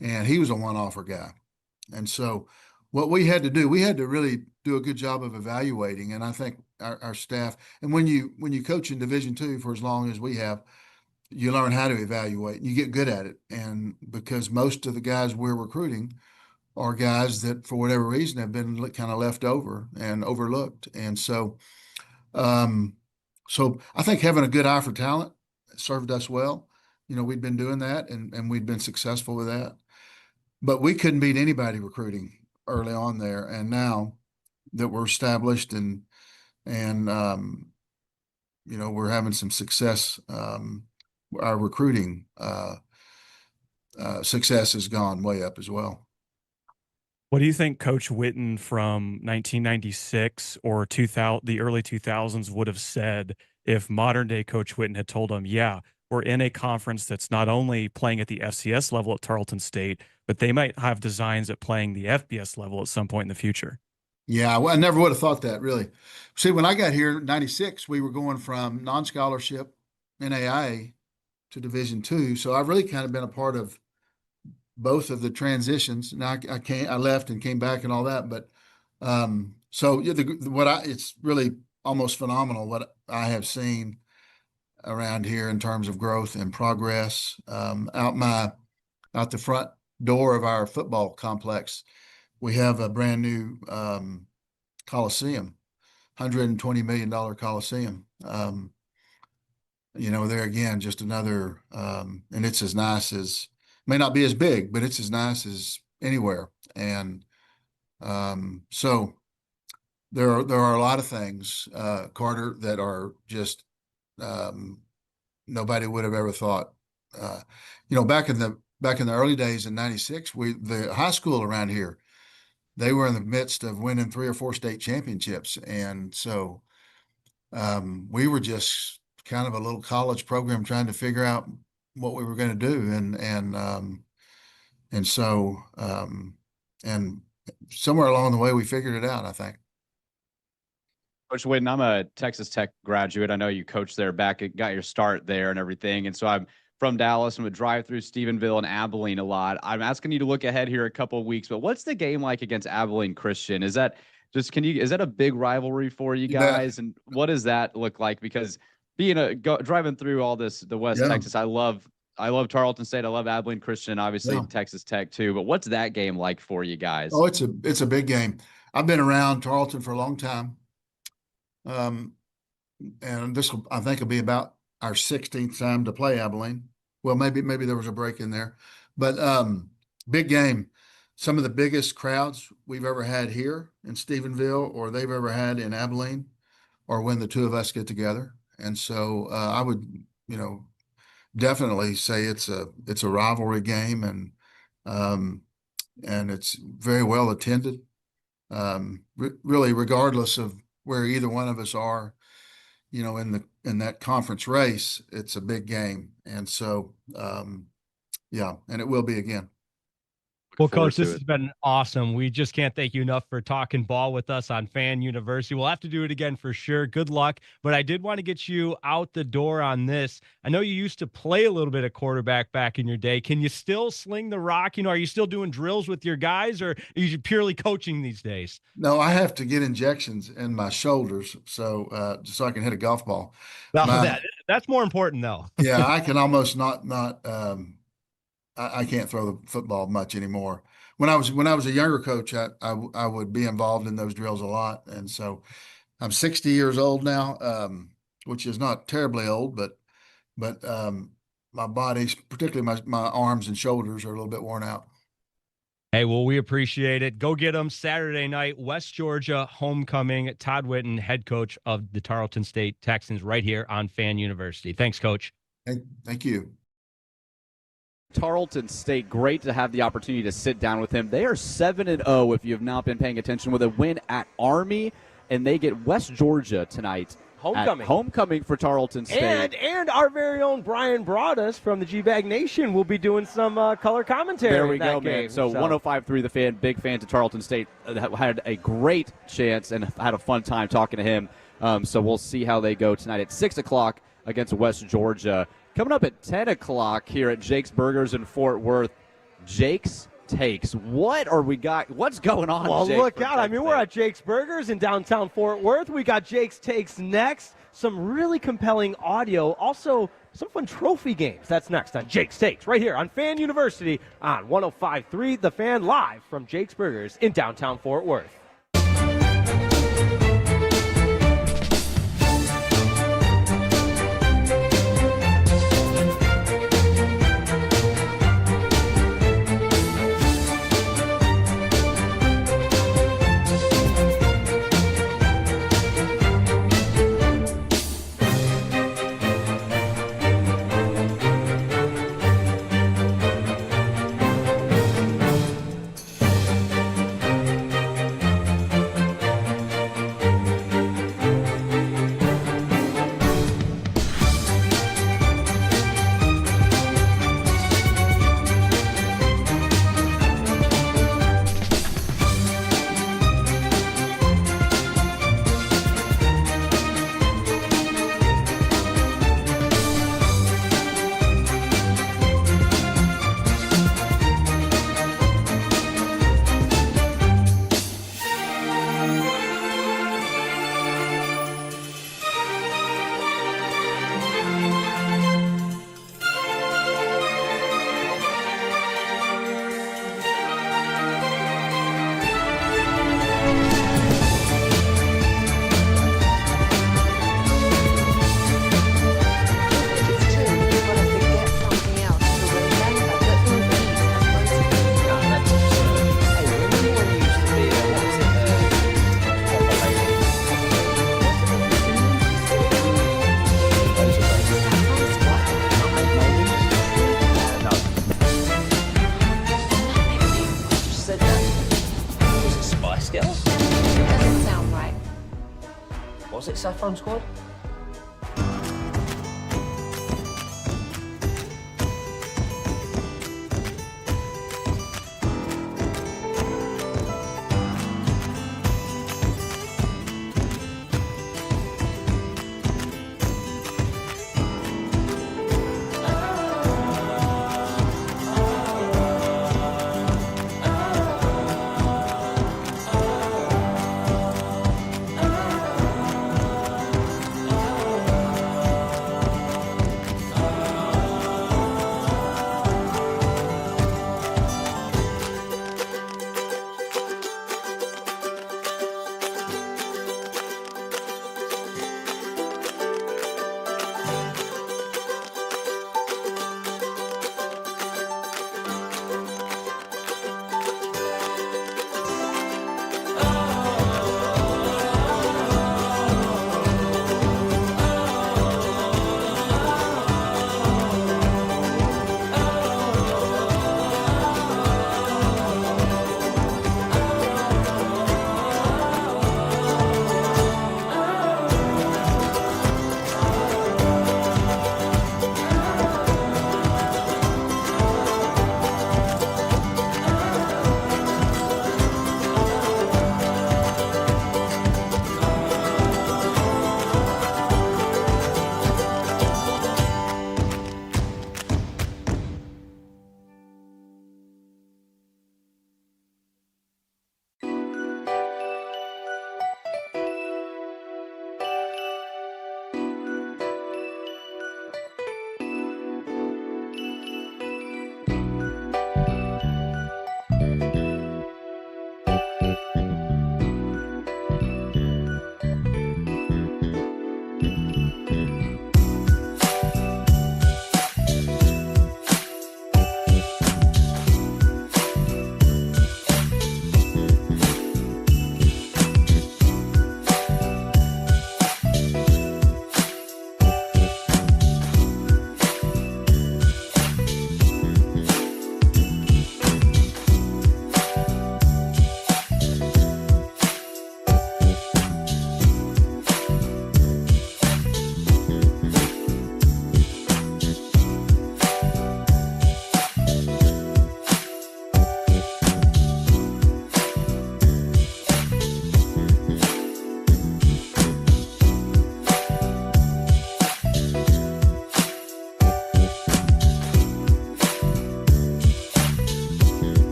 and he was a one-offer guy. And so what we had to do, we had to really do a good job of evaluating. And I think our staff, and when you coach in Division II for as long as we have, you learn how to evaluate and you get good at it. And because most of the guys we're recruiting are guys that for whatever reason have been kind of left over and overlooked. And so I think having a good eye for talent served us well. We'd been doing that and we'd been successful with that, but we couldn't beat anybody recruiting early on there. And now that were established, and we're having some success. Our recruiting success has gone way up as well. What do you think Coach Witten from 1996 or the early 2000s would have said if modern day Coach Witten had told him, yeah, we're in a conference that's not only playing at the FCS level at Tarleton State, but they might have designs at playing the FBS level at some point in the future? Yeah, well, I never would have thought that, really. See, when I got here in 96, we were going from non-scholarship NAIA to Division II. So I've really kind of been a part of both of the transitions. Now I left and came back and all that, but so yeah, it's really almost phenomenal what I have seen around here in terms of growth and progress. Out the front door of our football complex, we have a brand new Coliseum, $120 million Coliseum. There again, just another, and it's as nice as, may not be as big, but it's as nice as anywhere. And so there are a lot of things, Carter, that are just nobody would have ever thought. Back in the early days in '96, the high school around here, they were in the midst of winning 3 or 4 state championships, and so we were just kind of a little college program trying to figure out what we were going to do, and so somewhere along the way we figured it out, I think. Coach Witten, I'm a Texas Tech graduate. I know you coached there back, got your start there and everything. And so I'm from Dallas and would drive through Stephenville and Abilene a lot. I'm asking you to look ahead here a couple of weeks, but what's the game like against Abilene Christian? Is that a big rivalry for you guys? And what does that look like? Because driving through all the West Texas, I love Tarleton State. I love Abilene Christian, obviously Texas Tech too. But what's that game like for you guys? Oh, it's a big game. I've been around Tarleton for a long time. And this I think will be about our 16th time to play Abilene. Well, maybe there was a break in there, but big game. Some of the biggest crowds we've ever had here in Stephenville, or they've ever had in Abilene, or when the two of us get together. And so I would, definitely say it's a rivalry game, and it's very well attended. Really, regardless of where either one of us are, in that conference race, it's a big game. And so, and it will be again. Well, Coach, this has been awesome. We just can't thank you enough for talking ball with us on Fan University. We'll have to do it again for sure. Good luck. But I did want to get you out the door on this. I know you used to play a little bit of quarterback back in your day. Can you still sling the rock? Are you still doing drills with your guys, or are you purely coaching these days? No, I have to get injections in my shoulders so I can hit a golf ball. That's more important, though. Yeah, I can almost not I can't throw the football much anymore. When I was a younger coach, I would be involved in those drills a lot. And so I'm 60 years old now, which is not terribly old, but my body, particularly my arms and shoulders, are a little bit worn out. Hey, well, we appreciate it. Go get them Saturday night, West Georgia homecoming. Todd Witten, head coach of the Tarleton State Texans, right here on Fan University. Thanks, Coach. Thank you. Tarleton State, great to have the opportunity to sit down with him. They are 7-0 if you have not been paying attention, with a win at Army, and they get West Georgia tonight. Homecoming for Tarleton State. And our very own Brian Broaddus from the G-Bag Nation will be doing some color commentary. There we go, man. So 105.3 The Fan, big fans of Tarleton State, had a great chance and had a fun time talking to him. So we'll see how they go tonight at 6 o'clock against West Georgia. Coming up at 10 o'clock here at Jake's Burgers in Fort Worth, Jake's Takes. What's going on? Well, look out. We're at Jake's Burgers in downtown Fort Worth. We got Jake's Takes next. Some really compelling audio. Also, some fun trophy games. That's next on Jake's Takes, right here on Fan University on 105.3 The Fan, live from Jake's Burgers in downtown Fort Worth. krld-fm squad?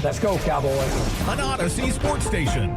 Let's go, Cowboys. An Odyssey sports station.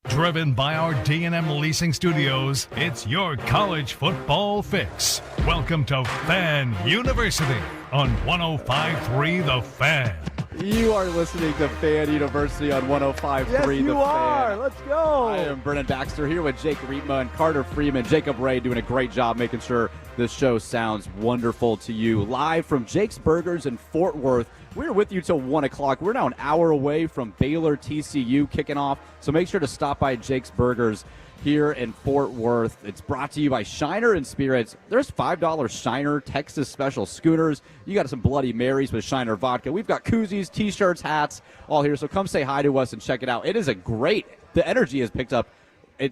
Driven by our D&M Leasing Studios, it's your college football fix. Welcome to Fan University on 105.3 The Fan. You are listening to Fan University on 105.3 Yes, you The are. Fan. Let's go. I am Brennan Baxter here with Jake Riepma and Carter Freeman. Jacob Ray doing a great job making sure this show sounds wonderful to you. Live from Jake's Burgers in Fort Worth. We're with you till 1 o'clock. We're now an hour away from Baylor TCU kicking off, so make sure to stop by Jake's Burgers here in Fort Worth. It's brought to you by Shiner and Spirits. There's $5 Shiner Texas Special Schooners. You got some Bloody Marys with Shiner Vodka. We've got koozies, T-shirts, hats, all here. So come say hi to us and check it out. It is the energy has picked up.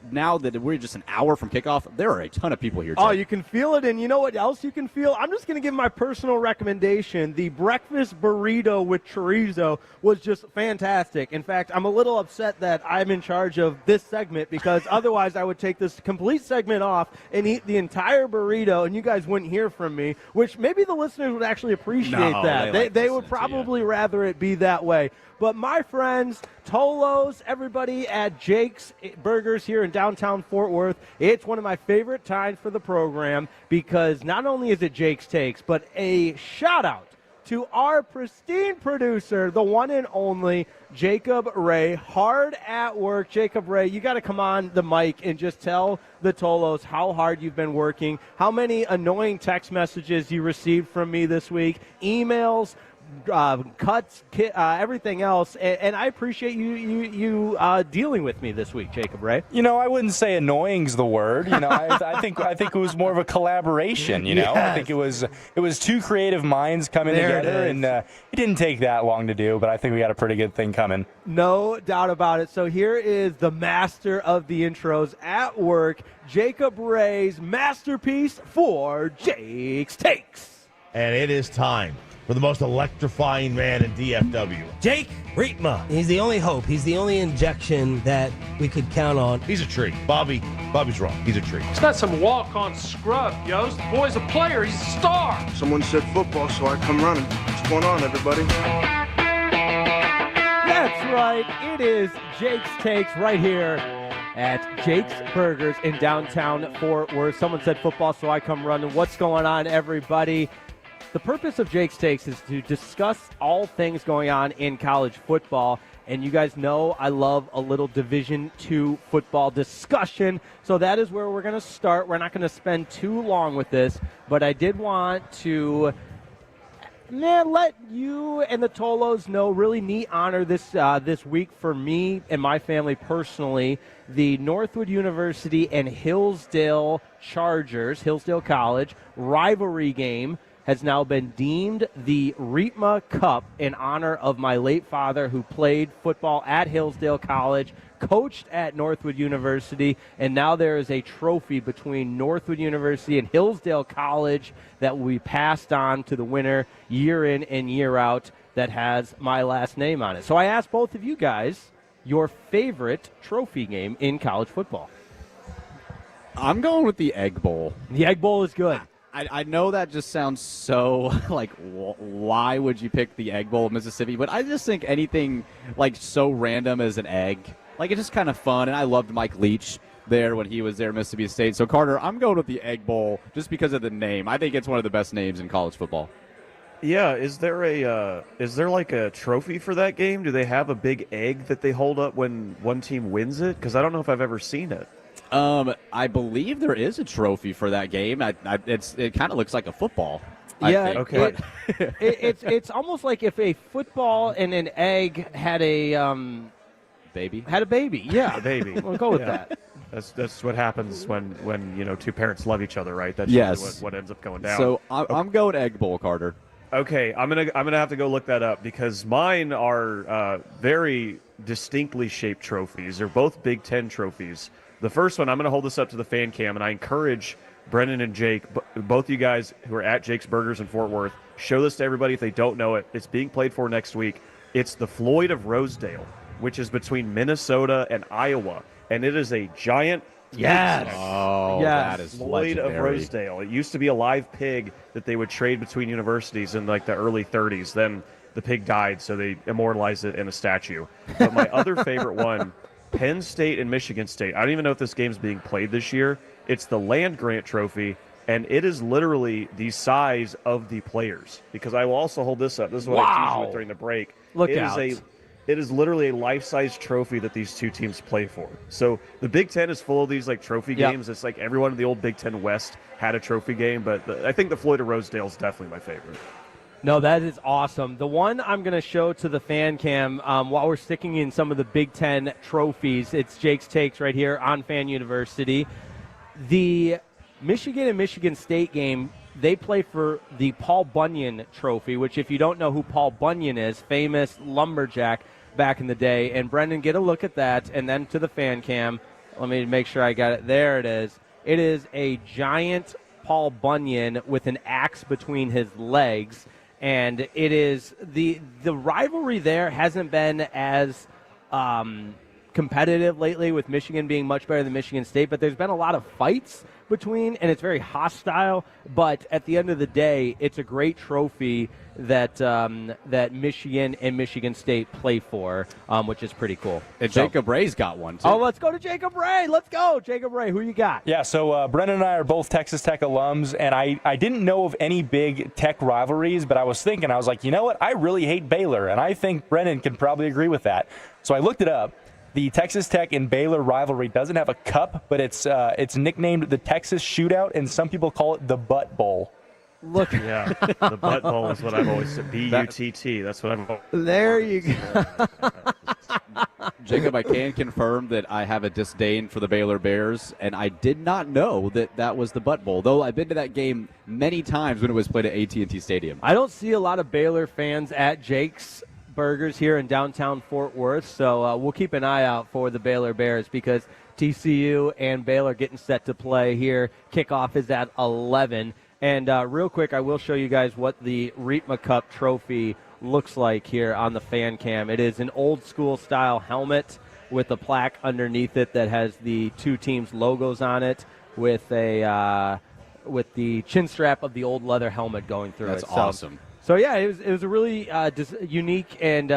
Now that we're just an hour from kickoff, there are a ton of people here. Oh, you can feel it, and you know what else you can feel? I'm just going to give my personal recommendation. The breakfast burrito with chorizo was just fantastic. In fact, I'm a little upset that I'm in charge of this segment because otherwise I would take this complete segment off and eat the entire burrito, and you guys wouldn't hear from me, which maybe the listeners would actually appreciate that. They would probably rather it be that way. But my friends, Tolos, everybody at Jake's Burgers here in downtown Fort Worth, it's one of my favorite times for the program because not only is it Jake's Takes, but a shout-out to our pristine producer, the one and only Jacob Ray, hard at work. Jacob Ray, you got to come on the mic and just tell the Tolos how hard you've been working, how many annoying text messages you received from me this week, emails, cuts, everything else. And I appreciate you dealing with me this week, Jacob Ray. I wouldn't say annoying's the word. I think it was more of a collaboration. Yes. I think it was two creative minds coming together, and it didn't take that long to do. But I think we got a pretty good thing coming. No doubt about it. So here is the master of the intros at work, Jacob Ray's masterpiece for Jake's Takes. And it is time for the most electrifying man in DFW. Jake Rietma. He's the only hope. He's the only injection that we could count on. He's a tree. Bobby's wrong. He's a tree. It's not some walk-on scrub, yo. The boy's a player. He's a star. Someone said football, so I come running. What's going on, everybody? That's right. It is Jake's Takes right here at Jake's Burgers in downtown Fort Worth. Someone said football, so I come running. What's going on, everybody? The purpose of Jake's Takes is to discuss all things going on in college football. And you guys know I love a little Division II football discussion. So that is where we're going to start. We're not going to spend too long with this, but I did want to let you and the Tolos know, really neat honor this week for me and my family personally. The Northwood University and Hillsdale Chargers, Hillsdale College, rivalry game has now been deemed the Rietma Cup in honor of my late father, who played football at Hillsdale College, coached at Northwood University, and now there is a trophy between Northwood University and Hillsdale College that will be passed on to the winner year in and year out that has my last name on it. So I asked both of you guys your favorite trophy game in college football. I'm going with the Egg Bowl. The Egg Bowl is good. I know that just sounds so, why would you pick the Egg Bowl of Mississippi? But I just think anything, so random as an egg, it's just kind of fun. And I loved Mike Leach there when he was there at Mississippi State. So, Carter, I'm going with the Egg Bowl just because of the name. I think it's one of the best names in college football. Yeah, is there a trophy for that game? Do they have a big egg that they hold up when one team wins it? Because I don't know if I've ever seen it. I believe there is a trophy for that game. It kind of looks like a football. Yeah, okay. It's almost like if a football and an egg had a baby. Had a baby. Yeah, a baby. We'll go with that. That's what happens when two parents love each other, right? That's yes. what ends up going down. So I'm going Egg Bowl, Carter. Okay, I'm gonna have to go look that up because mine are very distinctly shaped trophies. They're both Big Ten trophies. The first one, I'm going to hold this up to the fan cam, and I encourage Brendan and Jake, both you guys who are at Jake's Burgers in Fort Worth, show this to everybody if they don't know it. It's being played for next week. It's the Floyd of Rosedale, which is between Minnesota and Iowa, and it is a giant Yes. Oh, yes. That is Floyd legendary. of Rosedale. It used to be a live pig that they would trade between universities in the early 30s. Then the pig died, so they immortalized it in a statue. But my other favorite one, Penn State and Michigan State. I don't even know if this game's being played this year. It's the Land Grant Trophy, and it is literally the size of the players. Because I will also hold this up. This is what I teased you with during the break. Look out. It is literally a life-size trophy that these two teams play for. So the Big Ten is full of these trophy games. It's like everyone in the old Big Ten West had a trophy game, but I think the Floyd of Rosedale is definitely my favorite. No, that is awesome. The one I'm going to show to the fan cam while we're sticking in some of the Big Ten trophies, it's Jake's Takes right here on Fan University. The Michigan and Michigan State game, they play for the Paul Bunyan Trophy, which if you don't know who Paul Bunyan is, famous lumberjack back in the day. And Brendan, get a look at that, and then to the fan cam. Let me make sure I got it. There it is. It is a giant Paul Bunyan with an axe between his legs. And it is the rivalry there hasn't been as competitive lately, with Michigan being much better than Michigan State, but there's been a lot of fights between, and it's very hostile. But at the end of the day, it's a great trophy that that Michigan and Michigan State play for, which is pretty cool. And Jacob Ray's got one, too. Oh, let's go to Jacob Ray. Let's go, Jacob Ray. Who you got? Yeah, so Brendan and I are both Texas Tech alums, and I didn't know of any big Tech rivalries, but I was like, you know what? I really hate Baylor, and I think Brendan can probably agree with that. So I looked it up. The Texas Tech and Baylor rivalry doesn't have a cup, but it's nicknamed the Texas Shootout, and some people call it the Butt Bowl. Look. Yeah, the butt bowl is what I've always said. B-U-T-T. That's what I'm. There you go. Jacob, I can confirm that I have a disdain for the Baylor Bears, and I did not know that that was the butt bowl, though I've been to that game many times when it was played at AT&T Stadium. I don't see a lot of Baylor fans at Jake's Burgers here in downtown Fort Worth, so we'll keep an eye out for the Baylor Bears because TCU and Baylor getting set to play here. Kickoff is at 11. And real quick, I will show you guys what the Reitma Cup trophy looks like here on the fan cam. It is an old school style helmet with a plaque underneath it that has the two teams' logos on it with a with the chin strap of the old leather helmet going through That's it. awesome. So yeah, it was a really unique and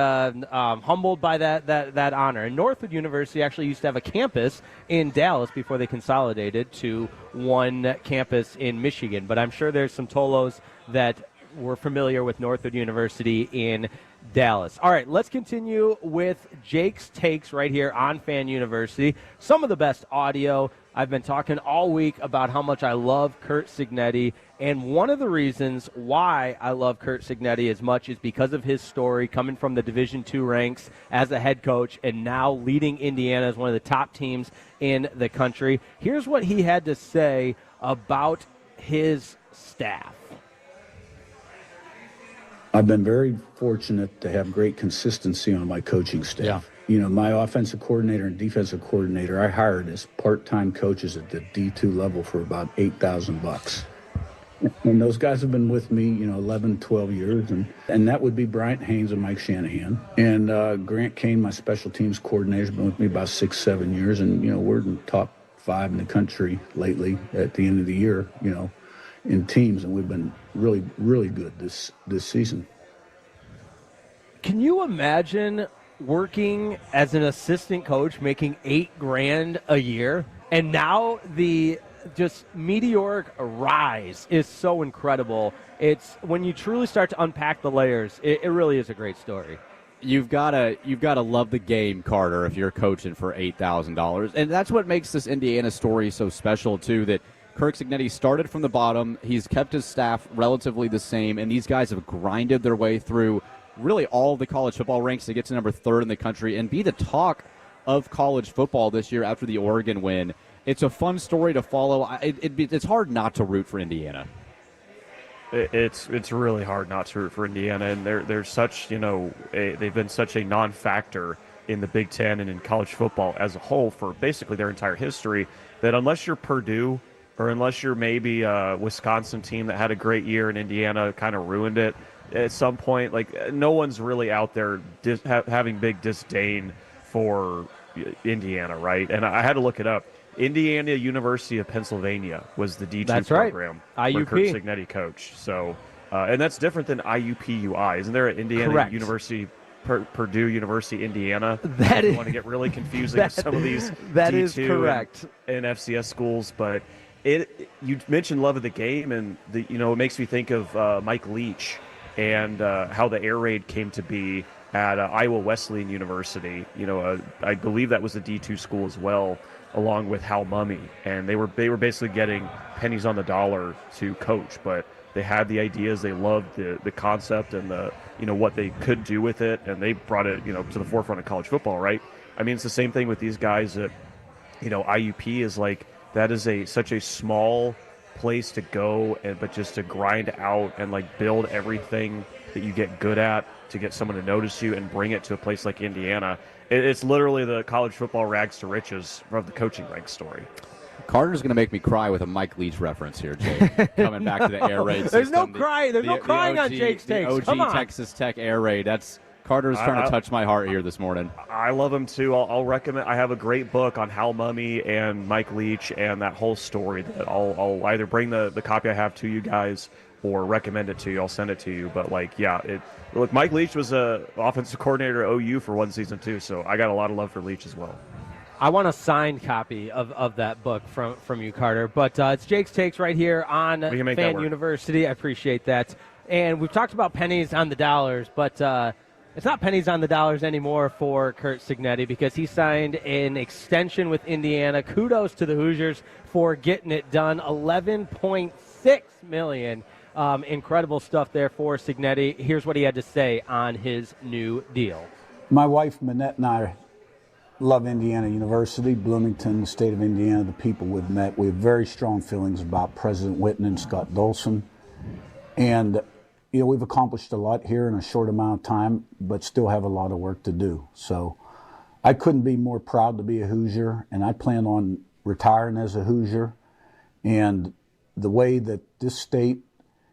humbled by that honor. And Northwood University actually used to have a campus in Dallas before they consolidated to one campus in Michigan. But I'm sure there's some Tolos that were familiar with Northwood University in Dallas. All right, let's continue with Jake's takes right here on Fan University. Some of the best audio. I've been talking all week about how much I love Curt Cignetti, and one of the reasons why I love Curt Cignetti as much is because of his story coming from the Division II ranks as a head coach and now leading Indiana as one of the top teams in the country. Here's what he had to say about his staff. I've been very fortunate to have great consistency on my coaching staff. Yeah. You know, my offensive coordinator and defensive coordinator, I hired as part-time coaches at the D2 level for about $8,000. And those guys have been with me, 11, 12 years. And that would be Bryant Haynes and Mike Shanahan. And Grant Kane, my special teams coordinator, has been with me about 6, 7 years. And, we're in the top 5 in the country lately at the end of the year, in teams. And we've been really, really good this season. Can you imagine working as an assistant coach making $8,000 a year, and now the just meteoric rise is so incredible. It's when you truly start to unpack the layers, it really is a great story. You've got to love the game, Carter, if you're coaching for $8,000. And that's what makes this Indiana story so special, too, that Curt Cignetti started from the bottom. He's kept his staff relatively the same, and these guys have grinded their way through really all the college football ranks to get to number 3rd in the country and be the talk of college football this year after the Oregon win. It's a fun story to follow. It's hard not to root for Indiana. It's really hard not to root for Indiana, and they're such, they've been such a non-factor in the Big Ten and in college football as a whole for basically their entire history, that unless you're Purdue or unless you're maybe a Wisconsin team that had a great year and Indiana kind of ruined it at some point, like no one's really out there having big disdain for Indiana, right? And I had to look it up. Indiana University of Pennsylvania was the D2 program where Curt Cignetti coached. So, and that's different than IUPUI. Isn't there an Indiana University, Purdue University, Indiana? That is, want to get really confusing with some of these that D2 is correct. and FCS schools, but you mentioned love of the game, and it makes me think of Mike Leach and how the air raid came to be at Iowa Wesleyan University. I believe that was a D2 school as well, along with Hal Mummy, and they were basically getting pennies on the dollar to coach, but they had the ideas, they loved the concept and the what they could do with it, and they brought it to the forefront of college football, right? I mean, it's the same thing with these guys that IUP is like, that is such a small place to go, but just to grind out and like build everything that you get good at to get someone to notice you and bring it to a place like Indiana. It's literally the college football rags to riches of the coaching rank story. Carter's going to make me cry with a Mike Leach reference here, Jake. Coming back to the air raid system. There's no crying. There's no crying on Jake's takes. The Come on. OG Texas Tech air raid. Carter's trying to touch my heart here this morning. I love him too. I'll recommend. I have a great book on Hal Mummy and Mike Leach and that whole story. That I'll either bring the copy I have to you guys or recommend it to you. I'll send it to you. But look, Mike Leach was a offensive coordinator at OU for one season too. So I got a lot of love for Leach as well. I want a signed copy of that book from you, Carter. But it's Jake's Takes right here on Fan University. I appreciate that. And we've talked about pennies on the dollars, but it's not pennies on the dollars anymore for Curt Cignetti because he signed an extension with Indiana. Kudos to the Hoosiers for getting it done. $11.6 million Incredible stuff there for Cignetti. Here's what he had to say on his new deal. My wife, Manette, and I love Indiana University, Bloomington, the state of Indiana, the people we've met. We have very strong feelings about President Whitten and Scott Dolson. And, we've accomplished a lot here in a short amount of time, but still have a lot of work to do. So I couldn't be more proud to be a Hoosier, and I plan on retiring as a Hoosier. And the way that this state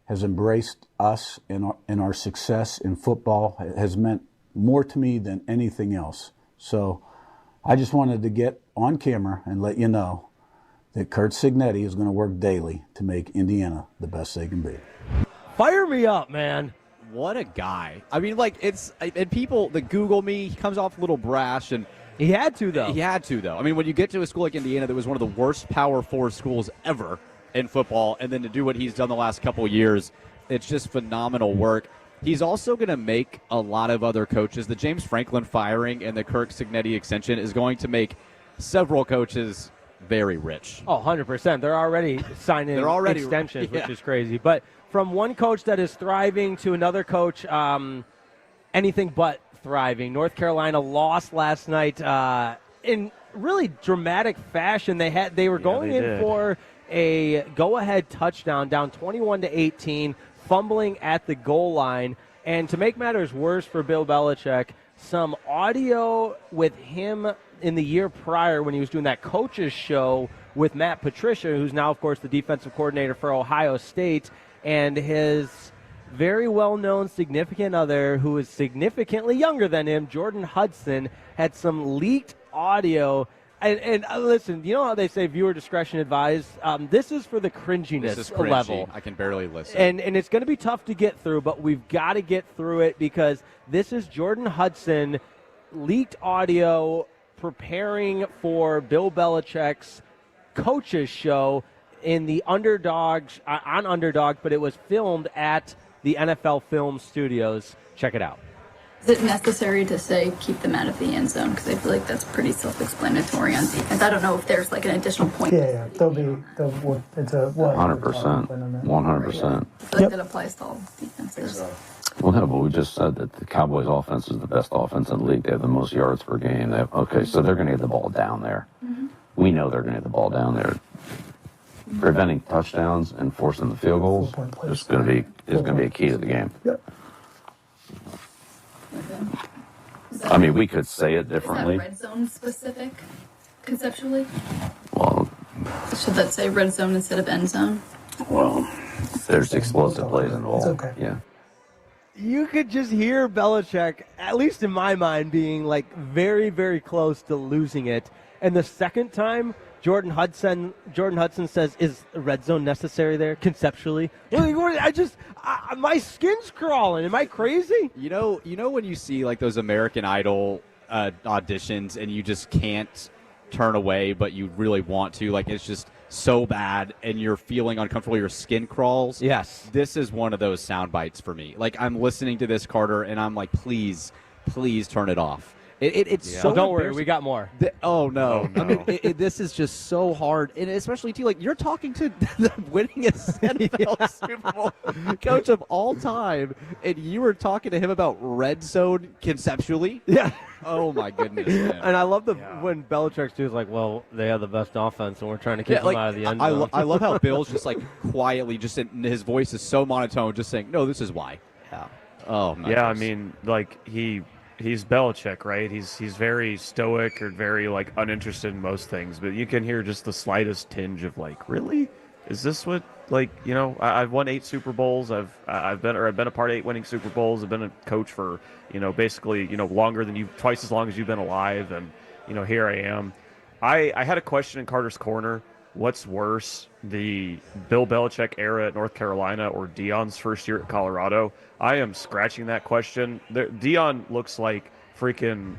has embraced us and our success in football has meant more to me than anything else. So I just wanted to get on camera and let you know that Curt Cignetti is going to work daily to make Indiana the best they can be. Fire me up, man. What a guy. I mean, and people that Google me, he comes off a little brash, and he had to, though. I mean, when you get to a school like Indiana that was one of the worst Power 4 schools ever in football, and then to do what he's done the last couple of years, it's just phenomenal work. He's also going to make a lot of other coaches. The James Franklin firing and the Curt Cignetti extension is going to make several coaches very rich. Oh, 100%. They're already signing extensions, which is crazy. But from one coach that is thriving to another coach, anything but thriving. North Carolina lost last night in really dramatic fashion. They were going in for a go-ahead touchdown, down 21-18, fumbling at the goal line. And to make matters worse for Bill Belichick, some audio with him in the year prior when he was doing that coaches show with Matt Patricia, who's now, of course, the defensive coordinator for Ohio State, and his very well-known significant other, who is significantly younger than him, Jordan Hudson, had some leaked audio. And listen, you know how they say viewer discretion advised? This is for the cringiness level. I can barely listen. And it's going to be tough to get through, but we've got to get through it because this is Jordan Hudson leaked audio preparing for Bill Belichick's coaches show in the Underdogs on Underdog, but it was filmed at the NFL Film Studios. Check it out. Is it necessary to say keep them out of the end zone? Because I feel like that's pretty self-explanatory on defense. I don't know if there's like an additional point. Yeah. It's a 100%. 100%. I feel like that applies to all defenses. Well, no, but we just said that the Cowboys' offense is the best offense in the league. They have the most yards per game. So they're going to get the ball down there. Mm-hmm. We know they're going to get the ball down there. Preventing touchdowns and forcing the field goals is going to be a key to the game. Yep. I mean, we could say it differently. Is that red zone specific, conceptually? Well, Should that say red zone instead of end zone? Well, there's explosive plays involved. It's okay. Yeah. You could just hear Belichick, at least in my mind, being like very, very close to losing it. And the second time, Jordan Hudson says, "Is red zone necessary there conceptually?" My skin's crawling. Am I crazy? You know when you see like those American Idol auditions and you just can't turn away, but you really want to. Like it's just so bad, and you're feeling uncomfortable. Your skin crawls. Yes. This is one of those sound bites for me. Like I'm listening to this, Carter, and I'm like, please turn it off. It's so. Don't worry, we got more. Oh no! I mean, this is just so hard, and especially too. Like you're talking to the winningest NFL Super Bowl coach of all time, and you were talking to him about red zone conceptually. Yeah. Oh my goodness! Man. And I love when Belichick's too is like, well, they have the best offense, and we're trying to keep them out of the end zone. I love how Bill's just like quietly, just his voice is so monotone, just saying, "No, this is why." Yeah. Oh my. Yeah, goodness. I mean, like he's Belichick, right? He's very stoic or very like uninterested in most things, but you can hear just the slightest tinge of like, really, is this what I've won 8 Super Bowls. I've been a part of 8 winning Super Bowls. I've been a coach for basically longer than twice as long as you've been alive, and here I am. I had a question in Carter's Corner. What's worse, the Bill Belichick era at North Carolina or Deion's first year at Colorado? I am scratching that question. Deion looks like freaking,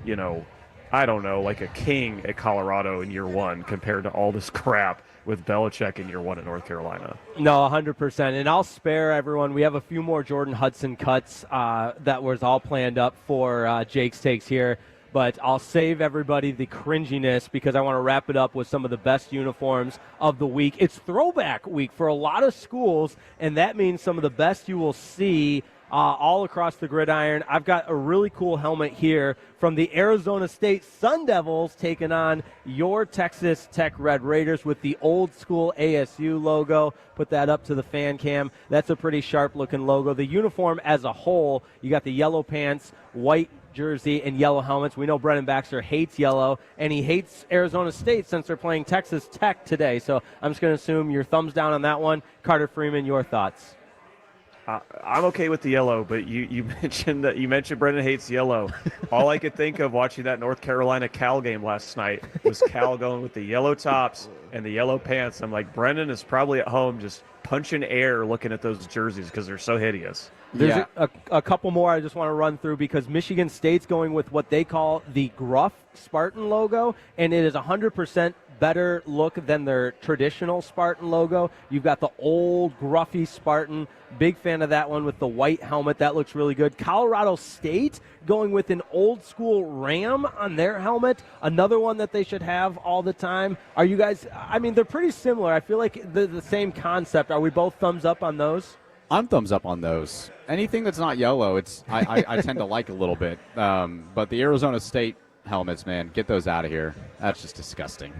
I don't know, like a king at Colorado in year 1 compared to all this crap with Belichick in year 1 at North Carolina. No, 100%. And I'll spare everyone. We have a few more Jordan Hudson cuts that was all planned up for Jake's Takes here. but I'll save everybody the cringiness because I want to wrap it up with some of the best uniforms of the week. It's throwback week for a lot of schools, and that means some of the best you will see all across the gridiron. I've got a really cool helmet here from the Arizona State Sun Devils taking on your Texas Tech Red Raiders with the old school ASU logo. Put that up to the fan cam. That's a pretty sharp looking logo. The uniform as a whole, you got the yellow pants, white jersey, and yellow helmets. We know Brennan Baxter hates yellow, and he hates Arizona State since they're playing Texas Tech today. So I'm just going to assume your thumbs down on that one. Carter Freeman, your thoughts? I'm okay with the yellow, but you mentioned Brendan hates yellow. All I could think of watching that North Carolina Cal game last night was Cal going with the yellow tops and the yellow pants. I'm like, Brendan is probably at home just punching air looking at those jerseys because they're so hideous. There's a couple more I just want to run through because Michigan State's going with what they call the Gruff Spartan logo, and it is 100% better look than their traditional Spartan logo. You've got the old gruffy Spartan. Big fan of that one with the white helmet. That looks really good. Colorado State going with an old school ram on their helmet. Another one that they should have all the time. Are you guys, I mean, they're pretty similar. I feel like they're the same concept. Are we both thumbs up on those? I'm thumbs up on those. Anything that's not yellow, I tend to like a little bit. But the Arizona State helmets, man, get those out of here. That's just disgusting.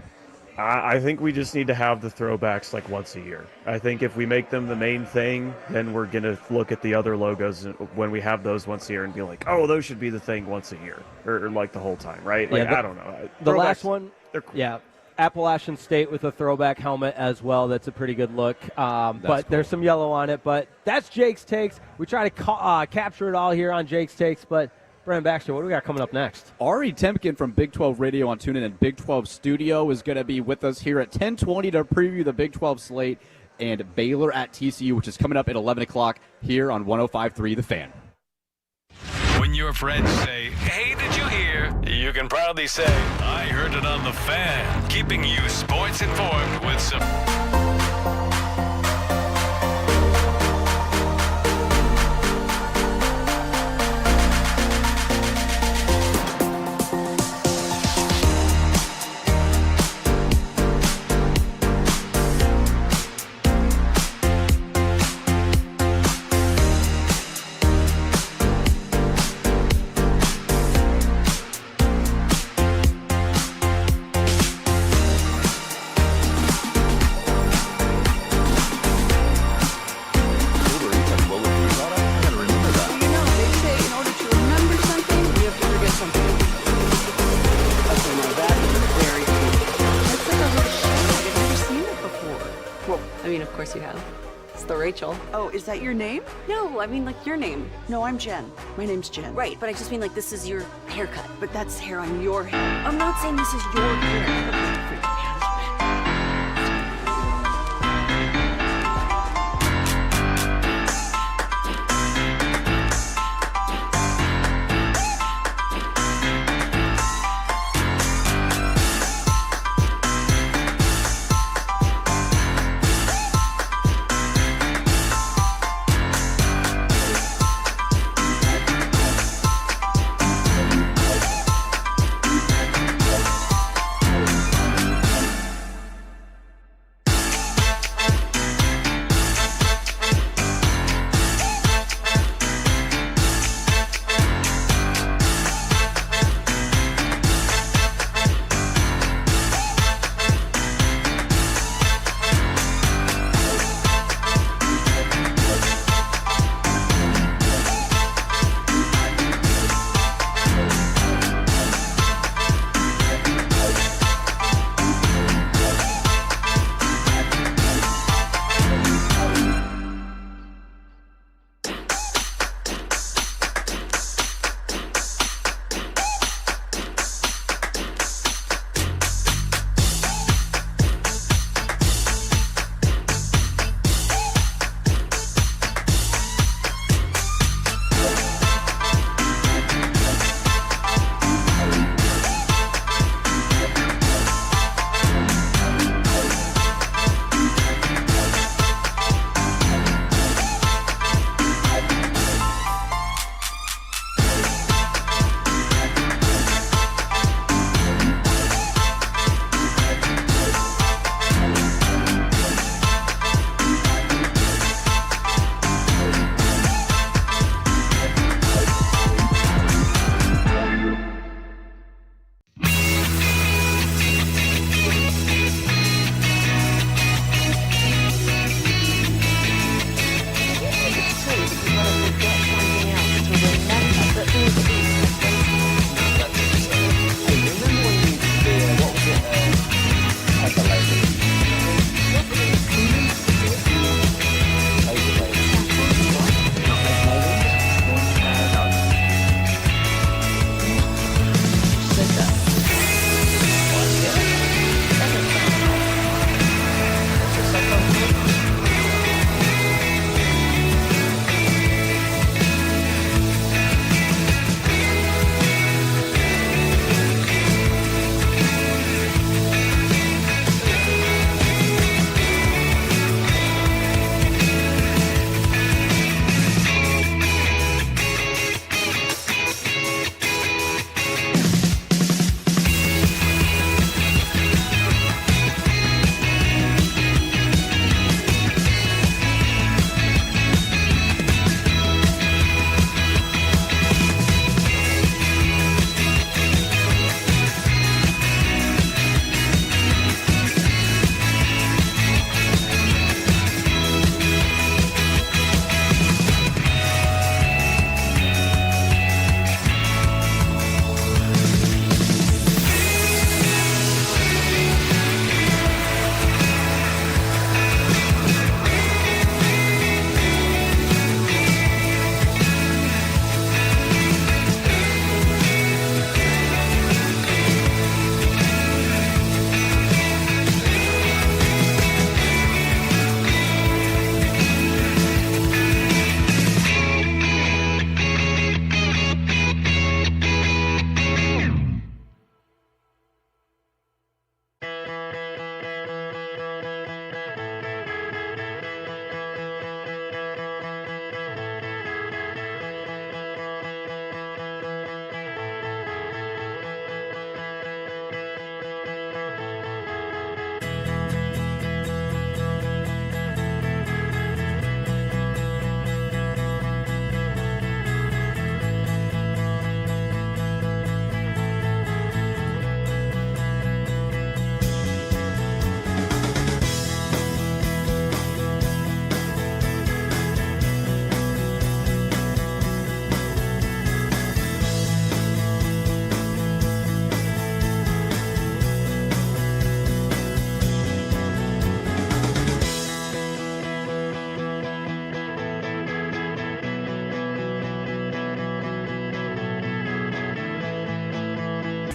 I think we just need to have the throwbacks like once a year. I think if we make them the main thing, then we're going to look at the other logos when we have those once a year and be like, oh, those should be the thing once a year or like the whole time, right? Like, I don't know. The last one, they're cool. Yeah. Appalachian State with a throwback helmet as well. That's a pretty good look. But cool. There's some yellow on it. But that's Jake's Takes. We try to capture it all here on Jake's Takes. But Brennan Baxter, what do we got coming up next? Ari Temkin from Big 12 Radio on TuneIn and Big 12 Studio is going to be with us here at 10:20 to preview the Big 12 slate and Baylor at TCU, which is coming up at 11 o'clock here on 105.3 The Fan. When your friends say, hey, did you hear? You can proudly say, I heard it on The Fan. Keeping you sports informed with some... Rachel. Oh, is that your name? No, I mean like your name. No, I'm Jen. My name's Jen. Right, but I just mean like this is your haircut. But that's hair on your head. I'm not saying this is your hair.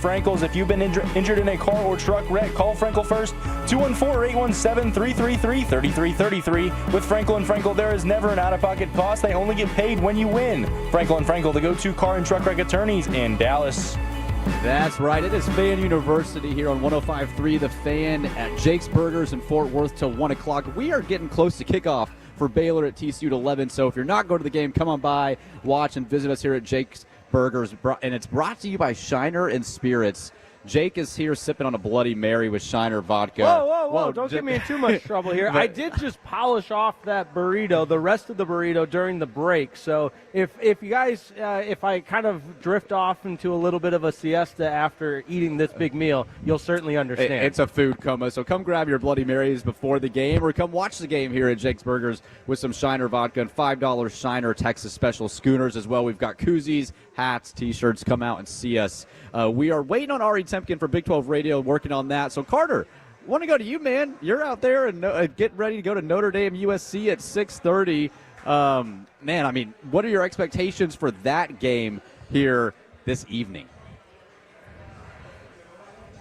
Frankel's. If you've been injured in a car or truck wreck, call Frankel first, 214-817-333-3333. With Frankel and Frankel, there is never an out-of-pocket cost. They only get paid when you win. Frankel and Frankel, the go-to car and truck wreck attorneys in Dallas. That's right. It is Fan University here on 105.3 The Fan at Jake's Burgers in Fort Worth till 1 o'clock. We are getting close to kickoff for Baylor at TCU at 11. So if you're not going to the game, come on by, watch, and visit us here at Jake's Burgers. And it's brought to you by Shiner and Spirits. Jake is here sipping on a Bloody Mary with Shiner vodka. Whoa. Don't get me in too much trouble here. I did just polish off that burrito, the rest of the burrito, during the break. So if you guys, if I kind of drift off into a little bit of a siesta after eating this big meal, you'll certainly understand. It's a food coma. So come grab your Bloody Marys before the game, or come watch the game here at Jake's Burgers with some Shiner vodka and $5 Shiner Texas Special Schooners as well. We've got koozies, hats, T-shirts. Come out and see us. We are waiting on Ari Temkin for Big 12 Radio, working on that. So, Carter, want to go to you, man. You're out there and get ready to go to Notre Dame USC at 6:30. Man, I mean, what are your expectations for that game here this evening?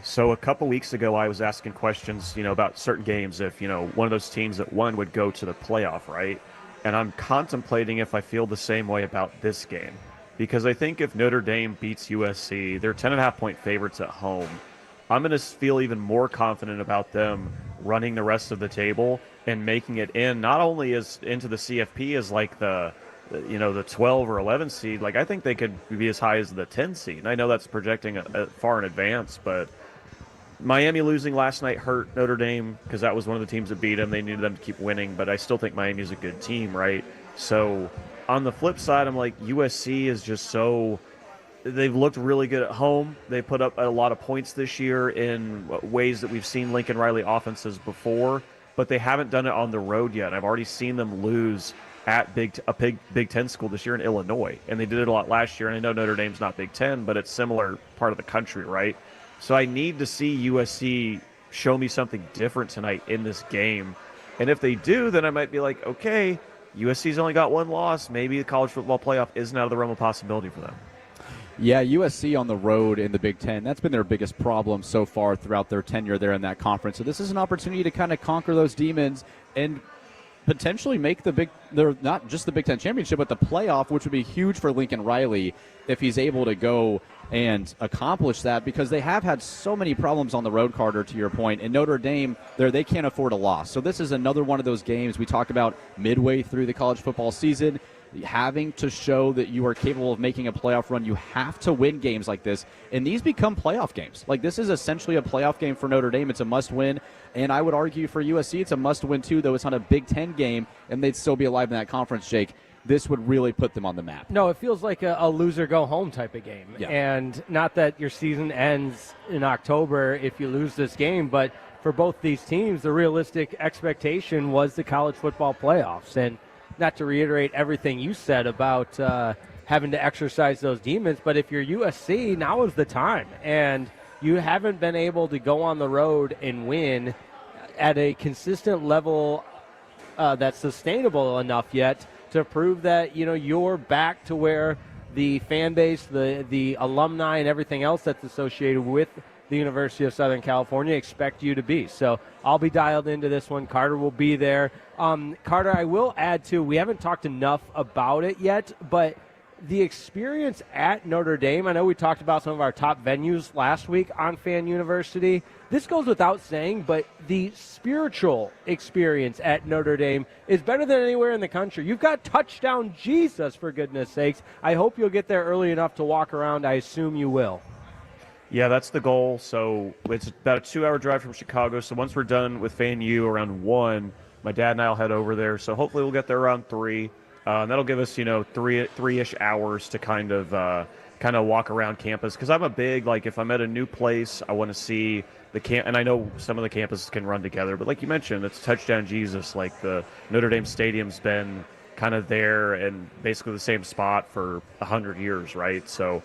So a couple weeks ago, I was asking questions, about certain games. If, one of those teams that won would go to the playoff, right? And I'm contemplating if I feel the same way about this game. Because I think if Notre Dame beats USC, they're 10.5-point favorites at home. I'm going to feel even more confident about them running the rest of the table and making it in, not only as into the CFP as like the 12 or 11 seed. Like, I think they could be as high as the 10 seed. And I know that's projecting far in advance, but Miami losing last night hurt Notre Dame because that was one of the teams that beat them. They needed them to keep winning, but I still think Miami's a good team, right? So on the flip side, I'm like, USC is just they've looked really good at home. They put up a lot of points this year in ways that we've seen Lincoln Riley offenses before, but they haven't done it on the road yet. I've already seen them lose at a Big Ten school this year in Illinois, and they did it a lot last year. And I know Notre Dame's not Big Ten, but it's similar part of the country, right? So I need to see USC show me something different tonight in this game. And if they do, then I might be like, okay, USC's only got one loss. Maybe the college football playoff isn't out of the realm of possibility for them. Yeah, USC on the road in the Big Ten, that's been their biggest problem so far throughout their tenure there in that conference. So this is an opportunity to kind of conquer those demons and potentially make they're not just the Big Ten championship, but the playoff, which would be huge for Lincoln Riley if he's able to go and accomplish that, because they have had so many problems on the road, Carter, to your point. And Notre Dame, they can't afford a loss. So this is another one of those games we talk about midway through the college football season, having to show that you are capable of making a playoff run. You have to win games like this, and these become playoff games. Like, this is essentially a playoff game for Notre Dame. It's a must-win, and I would argue for USC it's a must-win too, though it's not a Big Ten game, and they'd still be alive in that conference, Jake. This would really put them on the map. No, it feels like a loser-go-home type of game. Yeah. And not that your season ends in October if you lose this game, but for both these teams, the realistic expectation was the college football playoffs. And not to reiterate everything you said about having to exercise those demons, but if you're USC, now is the time. And you haven't been able to go on the road and win at a consistent level that's sustainable enough yet to prove that, you're back to where the fan base, the alumni, and everything else that's associated with the University of Southern California expect you to be. So I'll be dialed into this one. Carter will be there. Carter, I will add, too, we haven't talked enough about it yet, but the experience at Notre Dame, I know we talked about some of our top venues last week on Fan University. This goes without saying, but the spiritual experience at Notre Dame is better than anywhere in the country. You've got Touchdown Jesus, for goodness sakes. I hope you'll get there early enough to walk around. I assume you will. Yeah, that's the goal. So it's about a 2-hour drive from Chicago. So once we're done with Fan U around 1, my dad and I will head over there. So hopefully we'll get there around 3. That'll give us, three-ish hours to kind of walk around campus. Because I'm a big, if I'm at a new place, I want to see the camp. And I know some of the campuses can run together. But like you mentioned, it's Touchdown Jesus. Like, the Notre Dame Stadium's been kind of there and basically the same spot for 100 years, right? So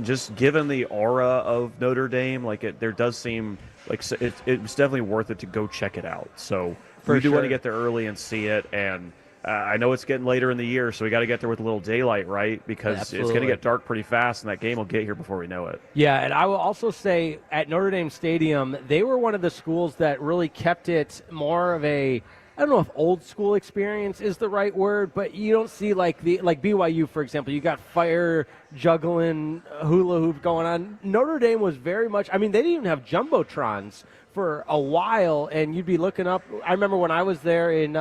just given the aura of Notre Dame, there does seem like it's definitely worth it to go check it out. So we do want to get there early and see it. And I know it's getting later in the year, so we got to get there with a little daylight, right? Because it's going to get dark pretty fast, and that game will get here before we know it. Yeah, and I will also say at Notre Dame Stadium, they were one of the schools that really kept it more of a, I don't know if old school experience is the right word, but you don't see like BYU, for example. You got fire juggling, hula hoop going on. Notre Dame was very much, I mean, they didn't even have jumbotrons for a while, and you'd be looking up. I remember when I was there in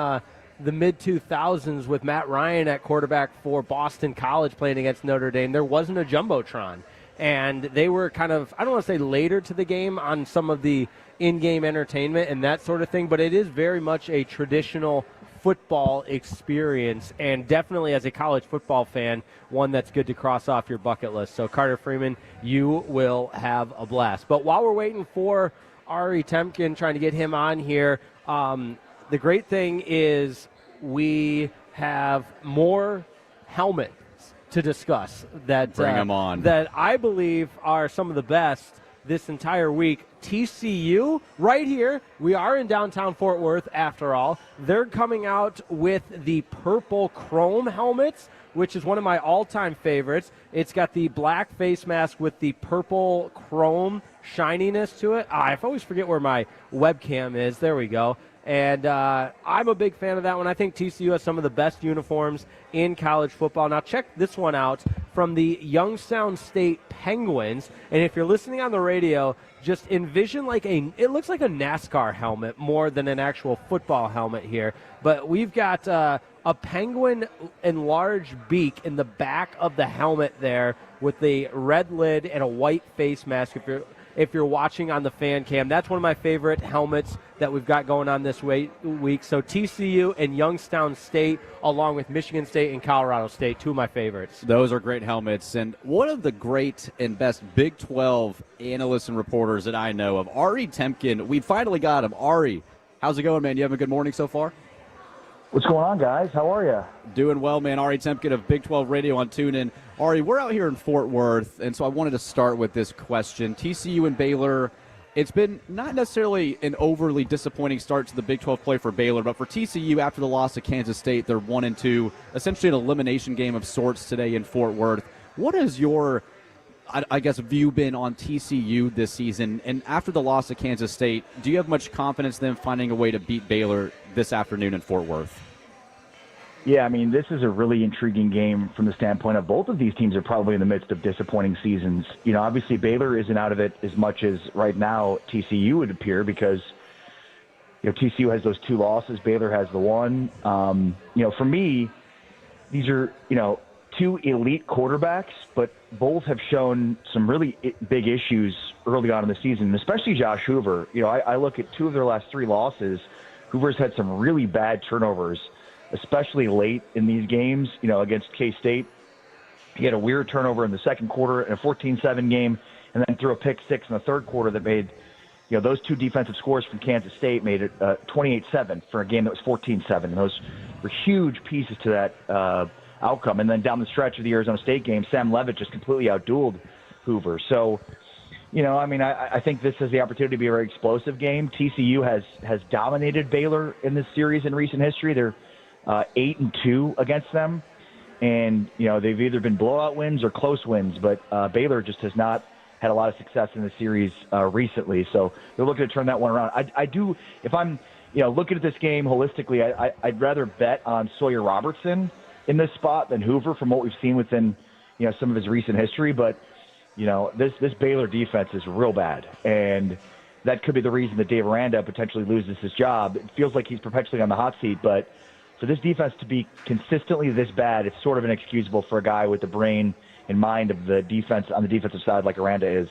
the mid-2000s with Matt Ryan at quarterback for Boston College playing against Notre Dame, there wasn't a jumbotron. And they were kind of, I don't want to say later to the game on some of the in-game entertainment and that sort of thing, but it is very much a traditional football experience, and definitely as a college football fan, one that's good to cross off your bucket list. So Carter Freeman, you will have a blast. But while we're waiting for Ari Temkin, trying to get him on here, the great thing is we have more helmets to discuss that Bring 'em on. that I believe are some of the best this entire week. TCU right here. We are in downtown Fort Worth after all. They're coming out with the purple chrome helmets, which is one of my all-time favorites. It's got the black face mask with the purple chrome shininess to it. I always forget where my webcam is. There we go. And I'm a big fan of that one. I think TCU has some of the best uniforms in college football. Now check this one out from the Youngstown State Penguins. And if you're listening on the radio, just envision it looks like a NASCAR helmet more than an actual football helmet here. But we've got a penguin enlarged beak in the back of the helmet there with the red lid and a white face mask. If you're watching on the fan cam, that's one of my favorite helmets that we've got going on this week. So TCU and Youngstown State, along with Michigan State and Colorado State, two of my favorites. Those are great helmets. And one of the great and best Big 12 analysts and reporters that I know of, Ari Temkin. We finally got him. Ari, how's it going, man? You having a good morning so far? What's going on, guys? How are you? Doing well, man. Ari Temkin of Big 12 Radio on TuneIn. Ari, we're out here in Fort Worth, and so I wanted to start with this question. TCU and Baylor, it's been not necessarily an overly disappointing start to the Big 12 play for Baylor, but for TCU after the loss to Kansas State, they're 1-2, essentially an elimination game of sorts today in Fort Worth. What has your, I guess, view been on TCU this season? And after the loss to Kansas State, do you have much confidence in them finding a way to beat Baylor this afternoon in Fort Worth? Yeah, I mean, this is a really intriguing game from the standpoint of both of these teams are probably in the midst of disappointing seasons. You know, obviously Baylor isn't out of it as much as right now TCU would appear because, you know, TCU has those two losses. Baylor has the one. You know, for me, these are, you know, two elite quarterbacks, but both have shown some really big issues early on in the season, especially Josh Hoover. You know, I look at two of their last three losses. Hoover's had some really bad turnovers, especially late in these games, you know, against K-State. He had a weird turnover in the second quarter in a 14-7 game, and then threw a pick six in the third quarter that made, you know, those two defensive scores from Kansas State made it 28-7 for a game that was 14-7. And those were huge pieces to that outcome. And then down the stretch of the Arizona State game, Sam Levitt just completely outdueled Hoover. So, you know, I mean, I think this has the opportunity to be a very explosive game. TCU has dominated Baylor in this series in recent history. They're 8-2 against them, and you know they've either been blowout wins or close wins. But Baylor just has not had a lot of success in the series recently, so they're looking to turn that one around. I do, if I'm looking at this game holistically, I'd rather bet on Sawyer Robertson in this spot than Hoover from what we've seen within some of his recent history. But this Baylor defense is real bad, and that could be the reason that Dave Aranda potentially loses his job. It feels like he's perpetually on the hot seat, but for this defense to be consistently this bad, it's sort of inexcusable for a guy with the brain and mind of the defense on the defensive side like Aranda is.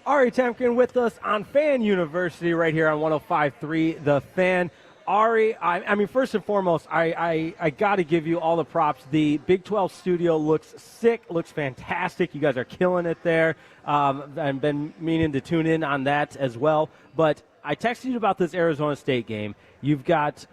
Ari Temkin with us on Fan University right here on 105.3 The Fan. Ari, I mean, first and foremost, I got to give you all the props. The Big 12 studio looks sick, looks fantastic. You guys are killing it there. I've been meaning to tune in on that as well. But I texted you about this Arizona State game. You've got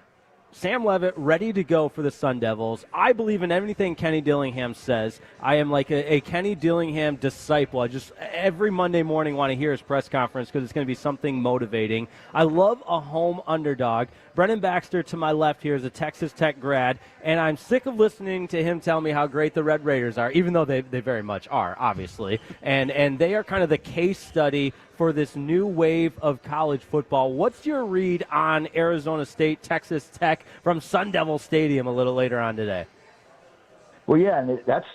Sam Levitt ready to go for the Sun Devils. I believe in everything Kenny Dillingham says. I am like a Kenny Dillingham disciple. I just every Monday morning want to hear his press conference because it's going to be something motivating. I love a home underdog. Brennan Baxter to my left here is a Texas Tech grad, and I'm sick of listening to him tell me how great the Red Raiders are, even though they very much are, obviously. And they are kind of the case study for this new wave of college football. What's your read on Arizona State, Texas Tech from Sun Devil Stadium a little later on today? Well, yeah, and that's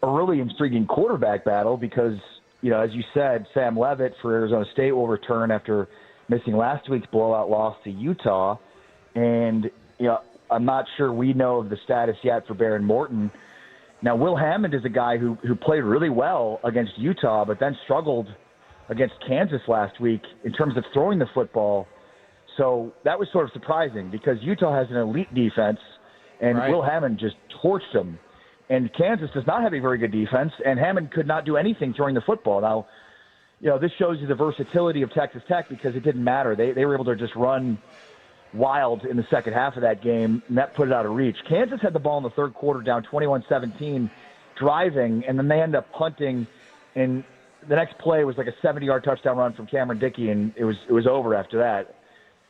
a really intriguing quarterback battle because, as you said, Sam Levitt for Arizona State will return after missing last week's blowout loss to Utah. And, I'm not sure we know of the status yet for Baron Morton. Now, Will Hammond is a guy who played really well against Utah, but then struggled against Kansas last week in terms of throwing the football. So that was sort of surprising because Utah has an elite defense, and Right. Will Hammond just torched them. And Kansas does not have a very good defense, and Hammond could not do anything throwing the football. Now, this shows you the versatility of Texas Tech because it didn't matter. They were able to just run wild in the second half of that game, and that put it out of reach. Kansas had the ball in the third quarter down 21-17, driving, and then they ended up punting, and the next play was like a 70-yard touchdown run from Cameron Dickey, and it was over after that.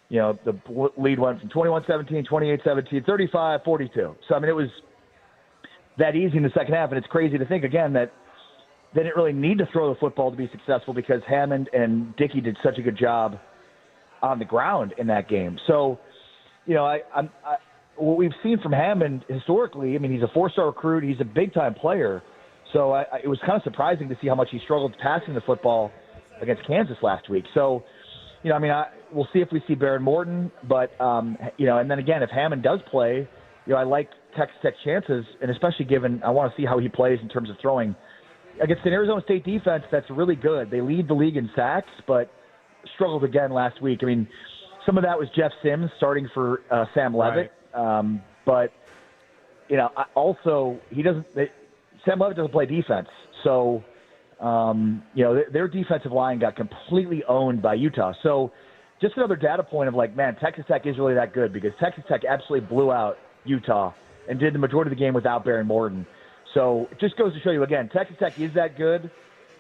The lead went from 21-17, 28-17, 35-42. So, it was that easy in the second half, and it's crazy to think, again, that they didn't really need to throw the football to be successful because Hammond and Dickey did such a good job on the ground in that game. So, what we've seen from Hammond historically, he's a four-star recruit. He's a big-time player. So it was kind of surprising to see how much he struggled passing the football against Kansas last week. So, we'll see if we see Baron Morton. But, and then again, if Hammond does play, I like Texas Tech chances, and especially given I want to see how he plays in terms of throwing against an Arizona State defense that's really good. They lead the league in sacks, but struggled again last week. Some of that was Jeff Sims starting for Sam Levitt. Right. But, also he doesn't – Sam Levitt doesn't play defense. So, their defensive line got completely owned by Utah. So just another data point of Texas Tech is really that good because Texas Tech absolutely blew out Utah and did the majority of the game without Baron Morton. So it just goes to show you, again, Texas Tech is that good.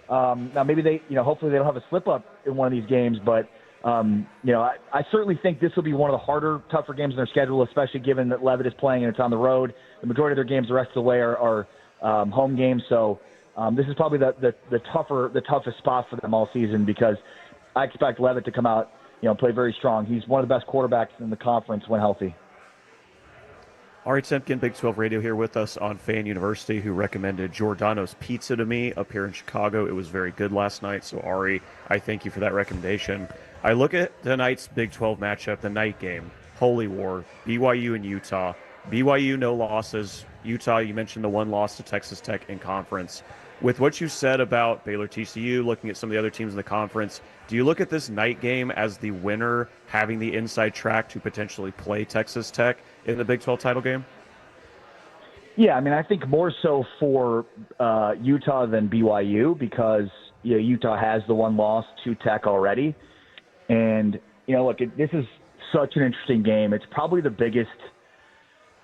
Now maybe they, hopefully they don't have a slip up in one of these games, but I certainly think this will be one of the harder, tougher games in their schedule, especially given that Levitt is playing and it's on the road. The majority of their games the rest of the way are home games. So this is probably the toughest spot for them all season because I expect Levitt to come out, play very strong. He's one of the best quarterbacks in the conference when healthy. Ari Temkin, Big 12 Radio here with us on Fan University, who recommended Giordano's Pizza to me up here in Chicago. It was very good last night. So, Ari, I thank you for that recommendation. I look at tonight's Big 12 matchup, the night game, Holy War, BYU and Utah. BYU, no losses. Utah, you mentioned the one loss to Texas Tech in conference. With what you said about Baylor TCU, looking at some of the other teams in the conference, do you look at this night game as the winner having the inside track to potentially play Texas Tech in the Big 12 title game? Yeah, I think more so for Utah than BYU because Utah has the one loss to Tech already. And, look, this is such an interesting game. It's probably the biggest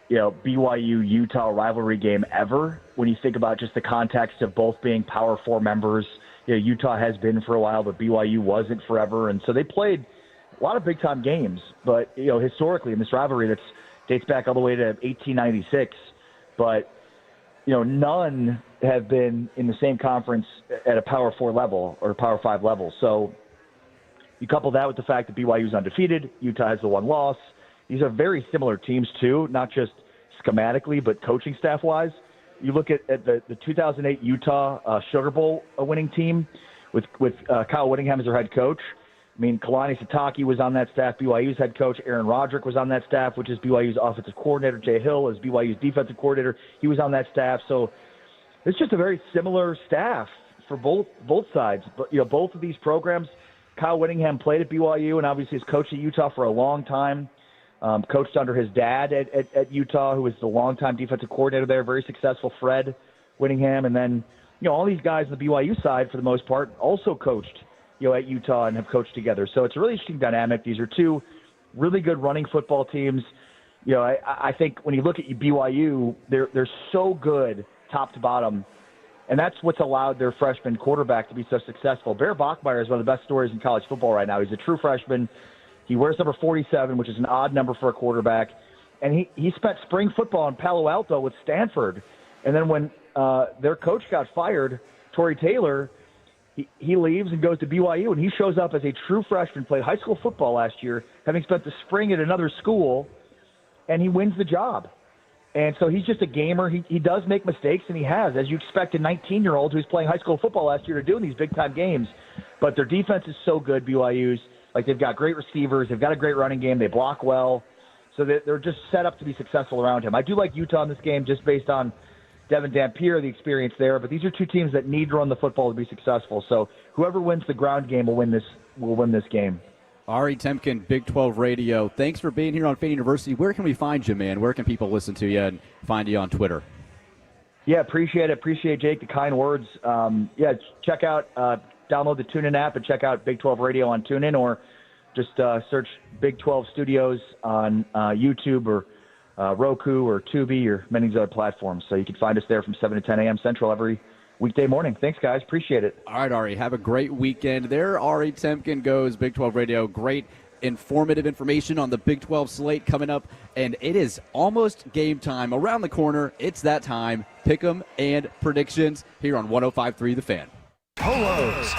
BYU-Utah rivalry game ever when you think about just the context of both being Power 4 members. Utah has been for a while, but BYU wasn't forever. And so they played a lot of big-time games. But, historically in this rivalry that dates back all the way to 1896, but, none have been in the same conference at a Power 4 level or Power 5 level. So you couple that with the fact that BYU is undefeated, Utah has the one loss. These are very similar teams, too, not just schematically, but coaching staff-wise. You look at the 2008 Utah Sugar Bowl winning team with Kyle Whittingham as their head coach. Kalani Sitake was on that staff, BYU's head coach. Aaron Roderick was on that staff, which is BYU's offensive coordinator. Jay Hill is BYU's defensive coordinator. He was on that staff. So it's just a very similar staff for both sides. But both of these programs, Kyle Whittingham played at BYU and obviously has coached at Utah for a long time. Coached under his dad at Utah, who was the longtime defensive coordinator there, very successful, Fred Whittingham. And then, all these guys on the BYU side, for the most part, also coached, at Utah and have coached together. So it's a really interesting dynamic. These are two really good running football teams. I think when you look at BYU, they're so good top to bottom, and that's what's allowed their freshman quarterback to be so successful. Bear Bachmeier is one of the best stories in college football right now. He's a true freshman. He wears number 47, which is an odd number for a quarterback, and he spent spring football in Palo Alto with Stanford, and then when their coach got fired, Torrey Taylor, he leaves and goes to BYU, and he shows up as a true freshman, played high school football last year, having spent the spring at another school, and he wins the job. And so he's just a gamer. He does make mistakes, and he has, as you expect a 19-year-old who's playing high school football last year to do in these big-time games. But their defense is so good, BYU's. Like, they've got great receivers. They've got a great running game. They block well. So they're just set up to be successful around him. I do like Utah in this game just based on Devin Dampier, the experience there. But these are two teams that need to run the football to be successful. So whoever wins the ground game will win this game. Ari Temkin, Big 12 Radio. Thanks for being here on Fane University. Where can we find you, man? Where can people listen to you and find you on Twitter? Yeah, appreciate it. Appreciate, Jake, the kind words. Check out, download the TuneIn app and check out Big 12 Radio on TuneIn, or just search Big 12 Studios on YouTube or Roku or Tubi or many of these other platforms. So you can find us there from 7 to 10 a.m. Central every weekday morning. Thanks, guys. Appreciate it. All right, Ari. Have a great weekend. There, Ari Temkin goes, Big 12 Radio. Great informative information on the Big 12 slate coming up, and it is almost game time. Around the corner, it's that time. Pick'em and predictions here on 105.3 The Fan. Polos.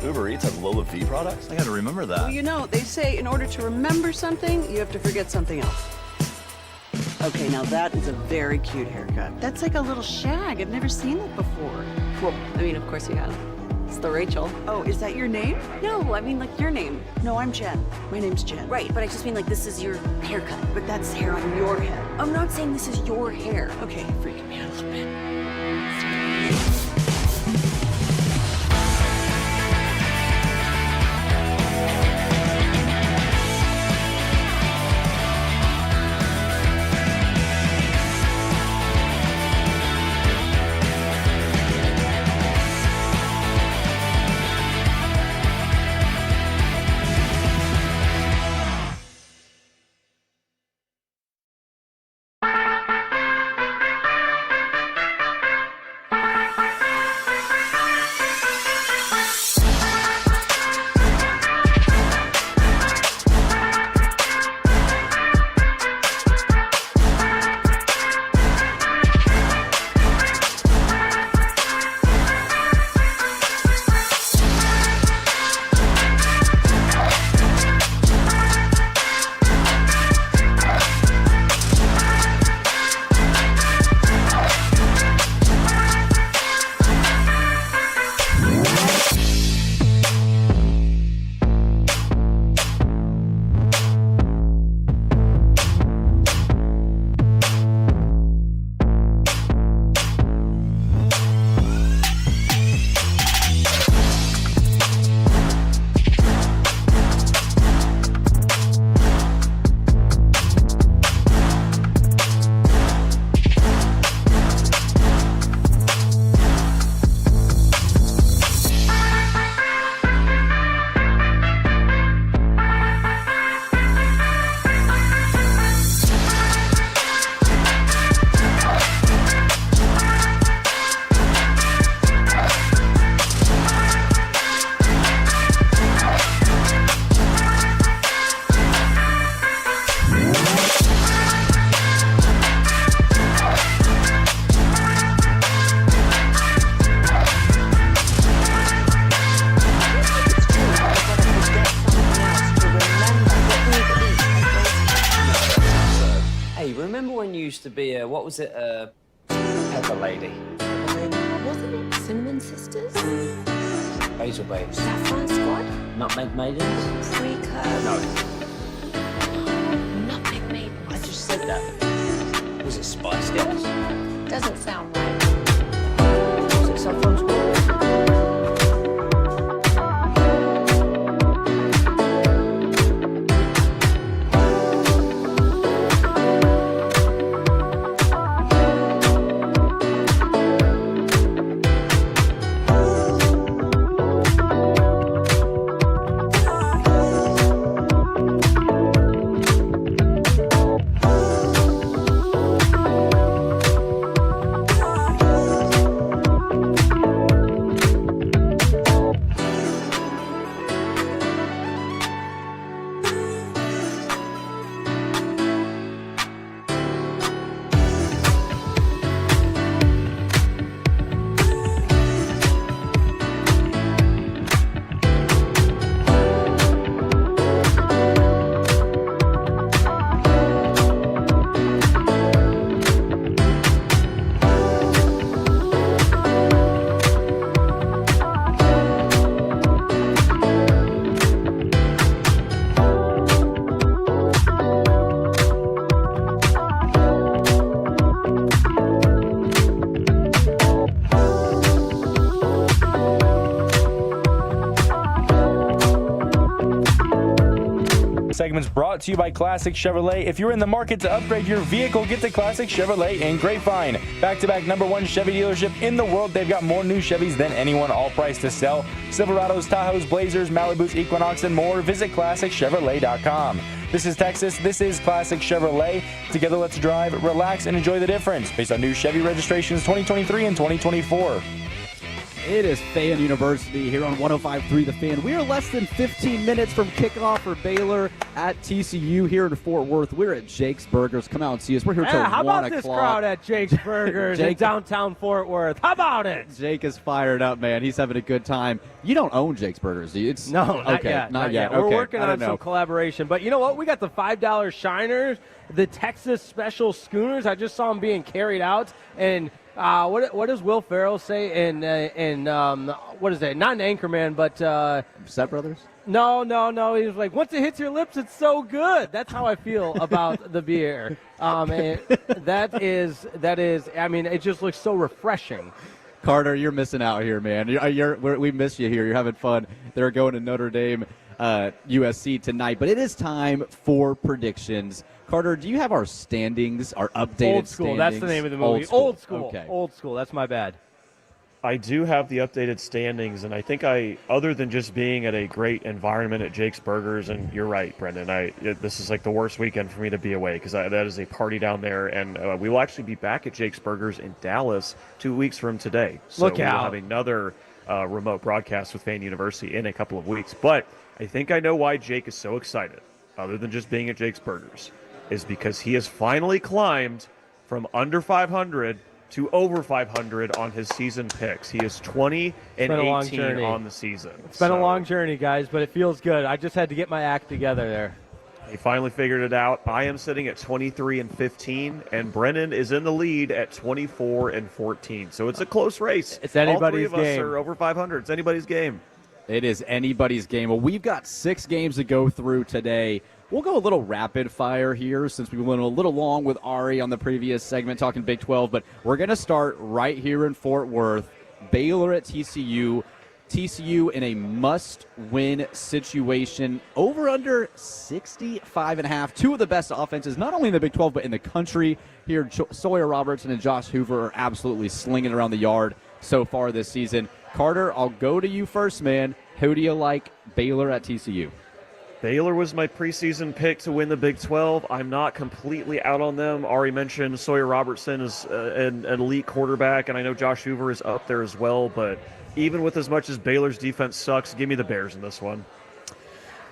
Uber Eats has low fee products? I gotta remember that. Well, they say in order to remember something, you have to forget something else. Okay, now that is a very cute haircut. That's like a little shag. I've never seen it before. Well, of course you have. It's the Rachel. Oh, is that your name? No, like your name. No, I'm Jen. My name's Jen. Right, but I just mean like this is your haircut. But that's hair on your head. I'm not saying this is your hair. Okay, freaking me out a little bit. remember when you used to be a, what was it, pepper lady? Wasn't it Cinnamon Sisters? Basil babes. Saffron Squad? Nutmeg maidens? Pre-curve? No. Nutmeg Maidens. I just said that. Was it Spice Girls? Doesn't sound right. Was it Saffron Squad? Segments brought to you by Classic Chevrolet. If you're in the market to upgrade your vehicle, get to Classic Chevrolet in Grapevine. Back-to-back #1 Chevy dealership in the world. They've got more new Chevys than anyone, all priced to sell. Silverados, Tahoes, Blazers, Malibus, Equinox, and more. Visit ClassicChevrolet.com. This is Texas. This is Classic Chevrolet. Together, let's drive, relax, and enjoy the difference based on new Chevy registrations 2023 and 2024. It is Fan University here on 105.3 The Fan. We are less than 15 minutes from kickoff for Baylor at TCU here in Fort Worth. We're at Jake's Burgers. Come out and see us. We're here till 1 how o'clock. about this crowd at Jake's Burgers in downtown Fort Worth? How about it? Jake is fired up, man. He's having a good time. You don't own Jake's Burgers, do you? No, not okay, yet. Not yet. We're Okay, working on some collaboration. But you know what? We got the $5 Shiners, the Texas Special Schooners. I just saw them being carried out. And what does Will Ferrell say in what is it? Not an Anchorman, but Step Brothers? No. He was like, once it hits your lips, it's so good. That's how I feel about the beer. And that is. I mean, it just looks so refreshing. Carter, you're missing out here, man. We miss you here. You're having fun. They're going to Notre Dame, USC tonight. But it is time for predictions. Carter, do you have our standings, our updated Old School, standings? that's the name of the movie. Old School. Okay. Old School, that's my bad. I do have the updated standings, and I think other than just being at a great environment at Jake's Burgers, and you're right, Brendan, this is like the worst weekend for me to be away because that is a party down there, and we will actually be back at Jake's Burgers in Dallas 2 weeks from today. So Look out. We'll have another remote broadcast with Fan University in a couple of weeks. But I think I know why Jake is so excited, other than just being at Jake's Burgers, is because he has finally climbed from under 500 to over 500 on his season picks. He is 20 and 18 on the season. It's been a long journey, guys, but it feels good. I just had to get my act together there. He finally figured it out. I am sitting at 23 and 15, and Brennan is in the lead at 24 and 14. So it's a close race. It's anybody's All three of game. us are over 500. It's anybody's game. It is anybody's game. Well, we've got 6 games to go through today. We'll go a little rapid fire here since we went a little long with Ari on the previous segment talking Big 12, but we're going to start right here in Fort Worth. Baylor at TCU. TCU in a must-win situation. Over under 65.5. 2 of the best offenses, not only in the Big 12, but in the country. Here, Sawyer Robertson and Josh Hoover are absolutely slinging around the yard so far this season. Carter, I'll go to you first, man. Who do you like, Baylor at TCU? Baylor was my preseason pick to win the Big 12. I'm not completely out on them. Ari mentioned Sawyer Robertson is an elite quarterback, and I know Josh Hoover is up there as well. But even with as much as Baylor's defense sucks, give me the Bears in this one.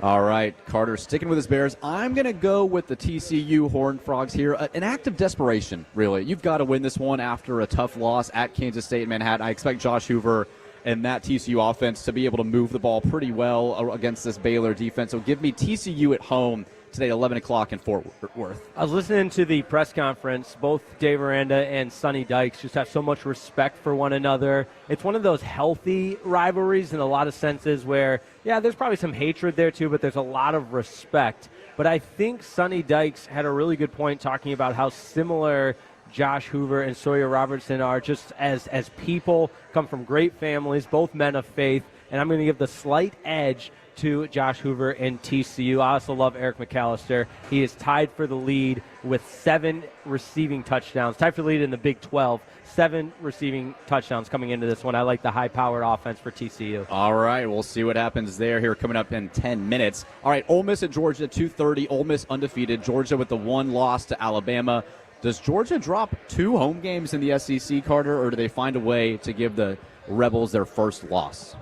All right, Carter sticking with his Bears. I'm going to go with the TCU Horned Frogs here. An act of desperation, really. You've got to win this one after a tough loss at Kansas State and Manhattan. I expect Josh Hoover and that TCU offense to be able to move the ball pretty well against this Baylor defense. So give me TCU at home today at 11 o'clock in Fort Worth. I was listening to the press conference. Both Dave Aranda and Sonny Dykes just have so much respect for one another. It's one of those healthy rivalries in a lot of senses where, yeah, there's probably some hatred there too, but there's a lot of respect. But I think Sonny Dykes had a really good point talking about how similar Josh Hoover and Sawyer Robertson are just as people, come from great families, both men of faith. And I'm going to give the slight edge to Josh Hoover and TCU. I also love Eric McAllister. He is tied for the lead with 7 receiving touchdowns. Tied for the lead in the Big 12. 7 receiving touchdowns coming into this one. I like the high-powered offense for TCU. All right, we'll see what happens there here coming up in 10 minutes. All right, Ole Miss at Georgia, 2:30. Ole Miss undefeated. Georgia with the 1 loss to Alabama. Does Georgia drop 2 home games in the SEC, Carter, or do they find a way to give the Rebels their first loss?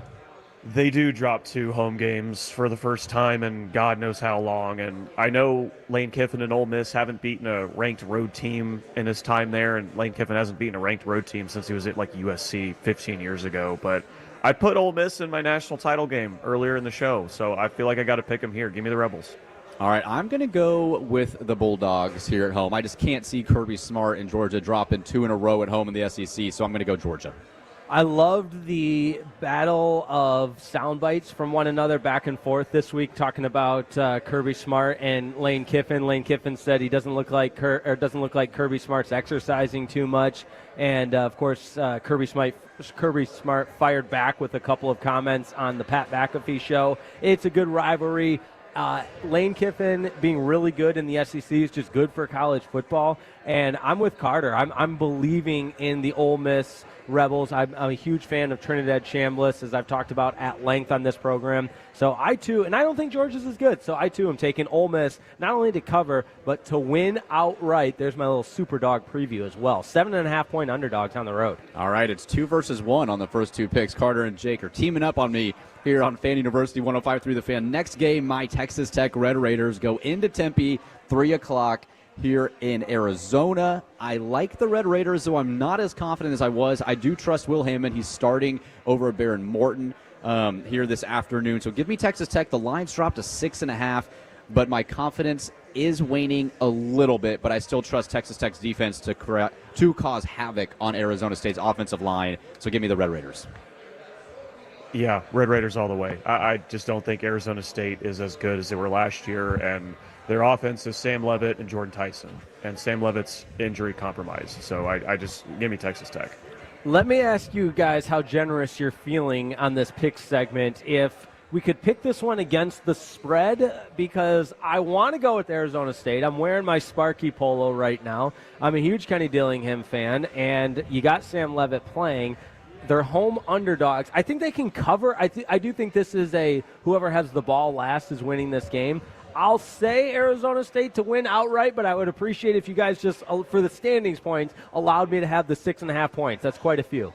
They do drop 2 home games for the first time in God knows how long. And I know Lane Kiffin and Ole Miss haven't beaten a ranked road team in his time there, and Lane Kiffin hasn't beaten a ranked road team since he was at like USC 15 years ago. But I put Ole Miss in my national title game earlier in the show, so I feel like I got to pick them here. Give me the Rebels. All right, I'm going to go with the Bulldogs here at home. I just can't see Kirby Smart and Georgia dropping 2 in a row at home in the SEC, so I'm going to go Georgia. I loved the battle of sound bites from one another back and forth this week, talking about Kirby Smart and Lane Kiffin. Lane Kiffin said he doesn't look like Kirby Smart's exercising too much, and of course Kirby Smart fired back with a couple of comments on the Pat McAfee show. It's a good rivalry. Lane Kiffin being really good in the SEC is just good for college football, and I'm with Carter. I'm believing in the Ole Miss Rebels. I'm a huge fan of Trinidad Chambliss, as I've talked about at length on this program. So I, too, and I don't think Georgia's is good, so I, too, am taking Ole Miss not only to cover, but to win outright. There's my little super dog preview as well. 7.5-point underdogs on the road. All right, it's 2 versus 1 on the first 2 picks. Carter and Jake are teaming up on me here on Fan University 105.3 The Fan. Next game, my Texas Tech Red Raiders go into Tempe, 3 o'clock. Here in Arizona. I like the Red Raiders, though I'm not as confident as I was. I do trust Will Hammond. He's starting over Baron Morton here this afternoon. So give me Texas Tech. The line's dropped to 6.5, but my confidence is waning a little bit, but I still trust Texas Tech's defense to cause havoc on Arizona State's offensive line. So give me the Red Raiders. Yeah, Red Raiders all the way. I just don't think Arizona State is as good as they were last year, and their offense is Sam Leavitt and Jordan Tyson, and Sam Leavitt's injury compromised. So I just give me Texas Tech. Let me ask you guys how generous you're feeling on this pick segment. If we could pick this one against the spread, because I want to go with Arizona State. I'm wearing my Sparky polo right now. I'm a huge Kenny Dillingham fan, and you got Sam Leavitt playing. They're home underdogs. I think they can cover. I do think this is whoever has the ball last is winning this game. I'll say Arizona State to win outright, but I would appreciate if you guys just, for the standings points, allowed me to have the 6.5 points. That's quite a few.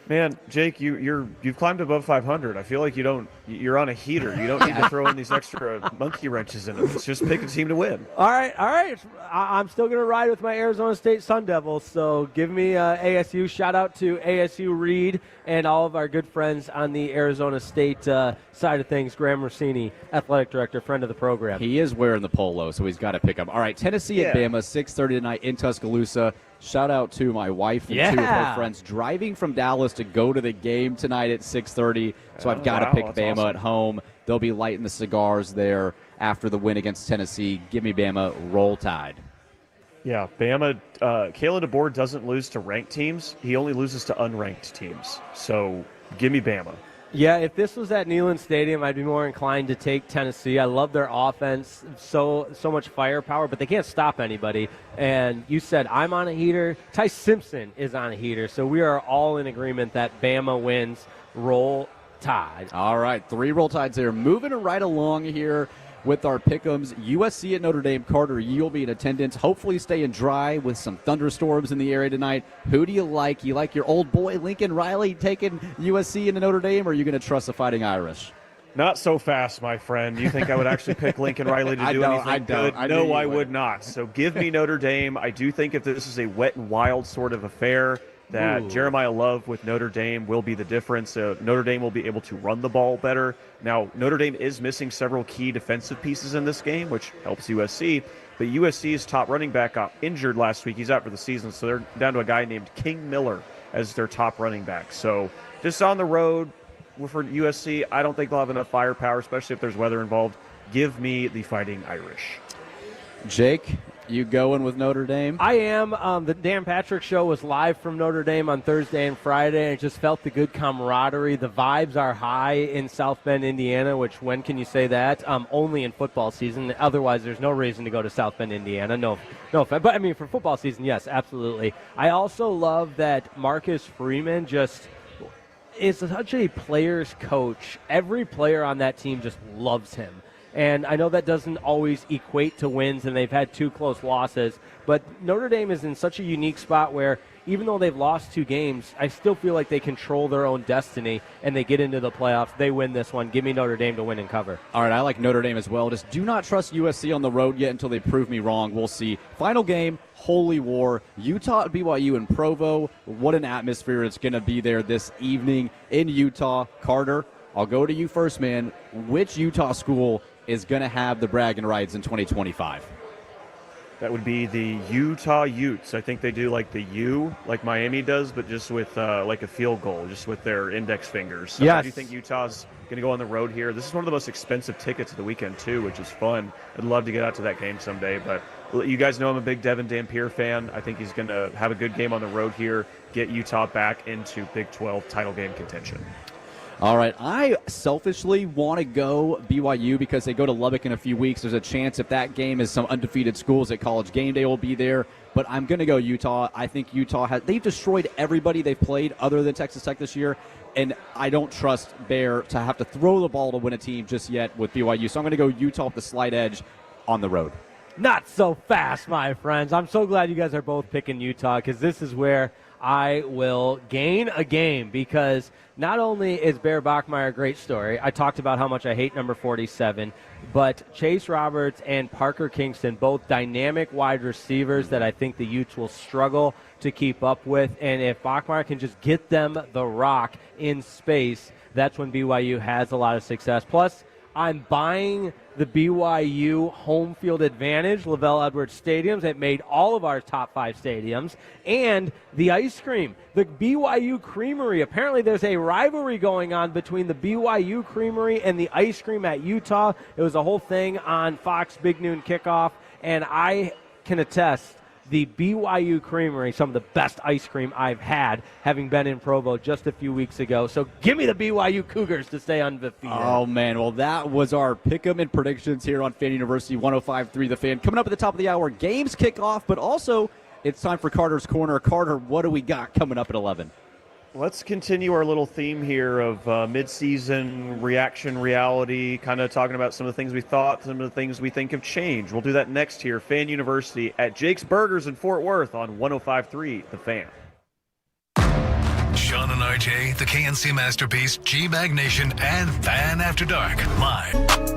Man, Jake, you've climbed above 500. I feel like you're on a heater. You don't need to throw in these extra monkey wrenches in it. It's just pick a team to win. All right. I'm still going to ride with my Arizona State Sun Devils, so give me ASU. Shout out to ASU Reed and all of our good friends on the Arizona State side of things. Graham Rossini, athletic director, friend of the program. He is wearing the polo, so he's got to pick him. All right, Tennessee at Bama, 6:30 tonight in Tuscaloosa. Shout out to my wife and 2 of her friends driving from Dallas to go to the game tonight at 6:30. So I've got to pick Bama awesome. At home. They'll be lighting the cigars there after the win against Tennessee. Give me Bama. Roll Tide. Yeah, Bama. Kalen DeBoer doesn't lose to ranked teams. He only loses to unranked teams. So give me Bama. Yeah, if this was at Neyland Stadium, I'd be more inclined to take Tennessee. I love their offense, so much firepower, but they can't stop anybody. And you said I'm on a heater. Ty Simpson is on a heater, so we are all in agreement that Bama wins. Roll Tide. All right, 3 Roll Tides there. Moving right along here with our pick'ems. USC at Notre Dame. Carter, you'll be in attendance. Hopefully staying dry with some thunderstorms in the area tonight. Who do you like? You like your old boy Lincoln Riley taking USC into Notre Dame, or are you going to trust the Fighting Irish? Not so fast, my friend. You think I would actually pick Lincoln Riley to do anything good? No, I would not. So give me Notre Dame. I do think if this is a wet and wild sort of affair, that Ooh. Jeremiah Love with Notre Dame will be the difference. Notre Dame will be able to run the ball better. Now, Notre Dame is missing several key defensive pieces in this game, which helps USC. But USC's top running back got injured last week. He's out for the season, so they're down to a guy named King Miller as their top running back. So just on the road for USC, I don't think they'll have enough firepower, especially if there's weather involved. Give me the Fighting Irish. Jake, you going with Notre Dame? I am. The Dan Patrick Show was live from Notre Dame on Thursday and Friday, and it just felt the good camaraderie. The vibes are high in South Bend, Indiana, which when can you say that? Only in football season. Otherwise, there's no reason to go to South Bend, Indiana. No offense. But, I mean, for football season, yes, absolutely. I also love that Marcus Freeman just is such a player's coach. Every player on that team just loves him. And I know that doesn't always equate to wins, and they've had 2 close losses. But Notre Dame is in such a unique spot where even though they've lost 2 games, I still feel like they control their own destiny, and they get into the playoffs. They win this one. Give me Notre Dame to win and cover. All right, I like Notre Dame as well. Just do not trust USC on the road yet until they prove me wrong. We'll see. Final game, Holy War, Utah at BYU in Provo. What an atmosphere it's going to be there this evening in Utah. Carter, I'll go to you first, man. Which Utah school is going to have the bragging rights in 2025? That would be the Utah Utes. I think they do like the U, like Miami does, but just with like a field goal, just with their index fingers. So yes. I do think Utah's going to go on the road here. This is one of the most expensive tickets of the weekend, too, which is fun. I'd love to get out to that game someday. But you guys know I'm a big Devin Dampier fan. I think he's going to have a good game on the road here, get Utah back into Big 12 title game contention. All right, I selfishly want to go BYU because they go to Lubbock in a few weeks. There's a chance if that game is some undefeated schools at College Game Day will be there. But I'm going to go Utah. I think Utah they've destroyed everybody they've played other than Texas Tech this year. And I don't trust Bear to have to throw the ball to win a team just yet with BYU. So I'm going to go Utah with the slight edge on the road. Not so fast, my friends. I'm so glad you guys are both picking Utah because this is where I will gain a game because not only is Bear Bachmeier a great story, I talked about how much I hate number 47, but Chase Roberts and Parker Kingston, both dynamic wide receivers that I think the Utes will struggle to keep up with. And if Bachmeier can just get them the rock in space, that's when BYU has a lot of success. Plus, I'm buying the BYU home field advantage, Lavelle Edwards Stadiums. It made all of our top 5 stadiums. And the ice cream, the BYU Creamery. Apparently there's a rivalry going on between the BYU Creamery and the ice cream at Utah. It was a whole thing on Fox Big Noon Kickoff. And I can attest, the BYU Creamery, some of the best ice cream I've had, having been in Provo just a few weeks ago. So give me the BYU Cougars to stay undefeated. Oh, man. Well, that was our pick'em and predictions here on Fan University 105.3 The Fan. Coming up at the top of the hour, games kick off, but also it's time for Carter's Corner. Carter, what do we got coming up at 11? Let's continue our little theme here of mid-season reaction reality, kind of talking about some of the things we thought, some of the things we think have changed. We'll do that next here, Fan University at Jake's Burgers in Fort Worth on 105.3 The Fan. Sean and RJ, the KNC Masterpiece, G-Bag Nation, and Fan After Dark, live.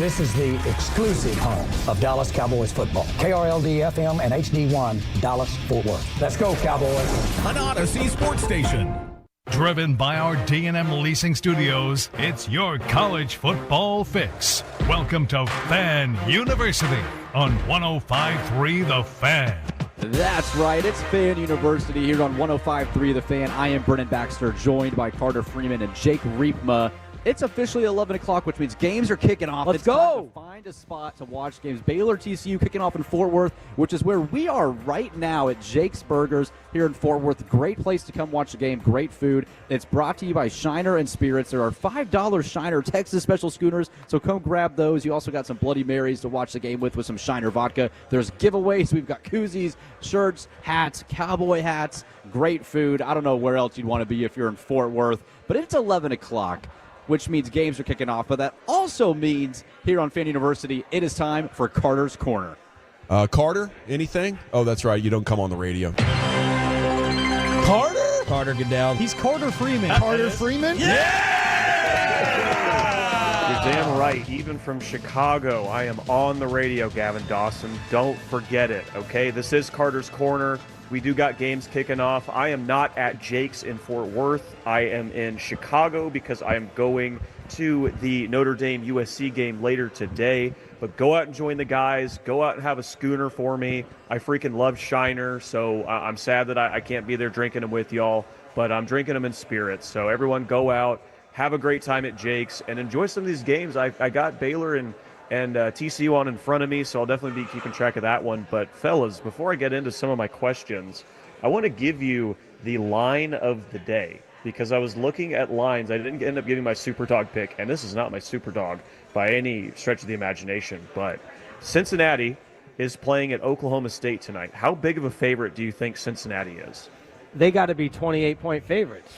This is the exclusive home of Dallas Cowboys football. KRLD-FM and HD1, Dallas, Fort Worth. Let's go, Cowboys. An Odyssey sports station. Driven by our D&M Leasing Studios, it's your college football fix. Welcome to Fan University on 105.3 The Fan. That's right. It's Fan University here on 105.3 The Fan. I am Brennan Baxter, joined by Carter Freeman and Jake Riepma. It's officially 11 o'clock, which means games are kicking off. Let's it's go! Time to find a spot to watch games. Baylor TCU kicking off in Fort Worth, which is where we are right now at Jake's Burgers here in Fort Worth. Great place to come watch the game. Great food. It's brought to you by Shiner and Spirits. There are $5 Shiner Texas Special Schooners, so come grab those. You also got some Bloody Marys to watch the game with some Shiner vodka. There's giveaways. We've got koozies, shirts, hats, cowboy hats. Great food. I don't know where else you'd want to be if you're in Fort Worth, but it's 11 o'clock. Which means games are kicking off. But that also means here on Fan University, it is time for Carter's Corner. Carter, anything? Oh, that's right. You don't come on the radio. Carter? Carter, get down. He's Carter Freeman. Carter Freeman? You're damn right. Even from Chicago, I am on the radio, Gavin Dawson. Don't forget it, okay? This is Carter's Corner. We do got games kicking off. I am not at Jake's in Fort Worth. I am in Chicago because I am going to the Notre Dame USC game later today. But go out and join the guys. Go out and have a schooner for me. I freaking love Shiner, so I'm sad that I can't be there drinking them with y'all. But I'm drinking them in spirit. So everyone go out, have a great time at Jake's, and enjoy some of these games. I got Baylor and TCU on in front of me, so I'll definitely be keeping track of that one. But, fellas, before I get into some of my questions, I want to give you the line of the day because I was looking at lines. I didn't end up getting my super dog pick, and this is not my super dog by any stretch of the imagination, but Cincinnati is playing at Oklahoma State tonight. How big of a favorite do you think Cincinnati is? They got to be 28-point favorites.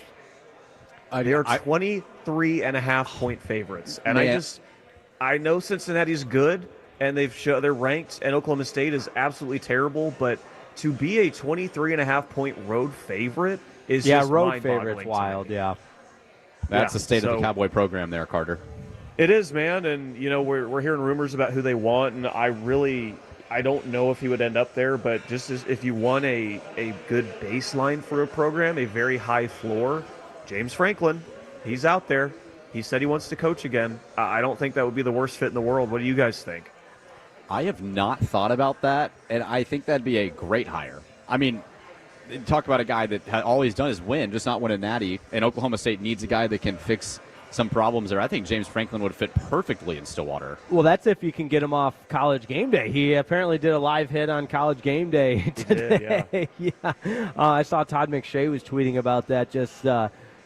They are 23.5-point favorites, and I know Cincinnati's good, and they're ranked, and Oklahoma State is absolutely terrible, but to be a 23.5-point road favorite is just road favorite's wild, That's the state of the Cowboy program there, Carter. It is, man, and, we're hearing rumors about who they want, and I don't know if he would end up there, but just as if you want a good baseline for a program, a very high floor, James Franklin, he's out there. He said he wants to coach again. I don't think that would be the worst fit in the world. What do you guys think? I have not thought about that, and I think that'd be a great hire. I mean, talk about a guy that all he's done is win, just not win a natty, and Oklahoma State needs a guy that can fix some problems there. I think James Franklin would fit perfectly in Stillwater. Well, that's if you can get him off College Game Day. He apparently did a live hit on College Game Day today. I saw Todd McShay was tweeting about that, just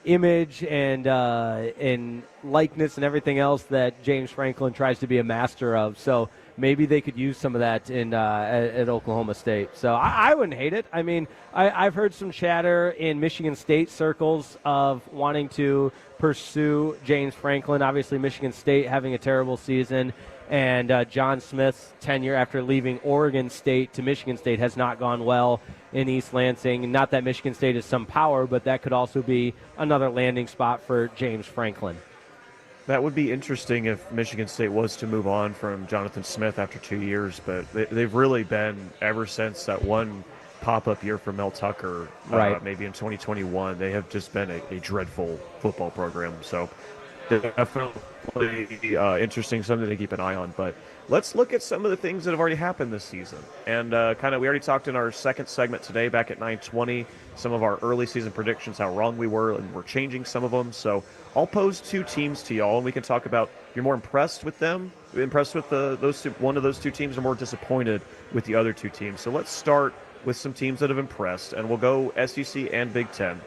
image and likeness and everything else that James Franklin tries to be a master of. So maybe they could use some of that at Oklahoma State. So I wouldn't hate it. I mean, I've heard some chatter in Michigan State circles of wanting to pursue James Franklin. Obviously, Michigan State having a terrible season, and John Smith's tenure after leaving Oregon State to Michigan State has not gone well in East Lansing. Not that Michigan State is some power, but that could also be another landing spot for James Franklin. That would be interesting if Michigan State was to move on from Jonathan Smith after 2 years, but they've really been, ever since that one pop-up year for Mel Tucker, maybe in 2021, they have just been a dreadful football program. So definitely interesting, something to keep an eye on. But let's look at some of the things that have already happened this season. And we already talked in our second segment today back at 9:20, some of our early season predictions, how wrong we were, and we're changing some of them. So I'll pose two teams to y'all, and we can talk about if you're more impressed with them, impressed with those two, one of those two teams, or more disappointed with the other two teams. So let's start with some teams that have impressed, and we'll go SEC and Big Ten.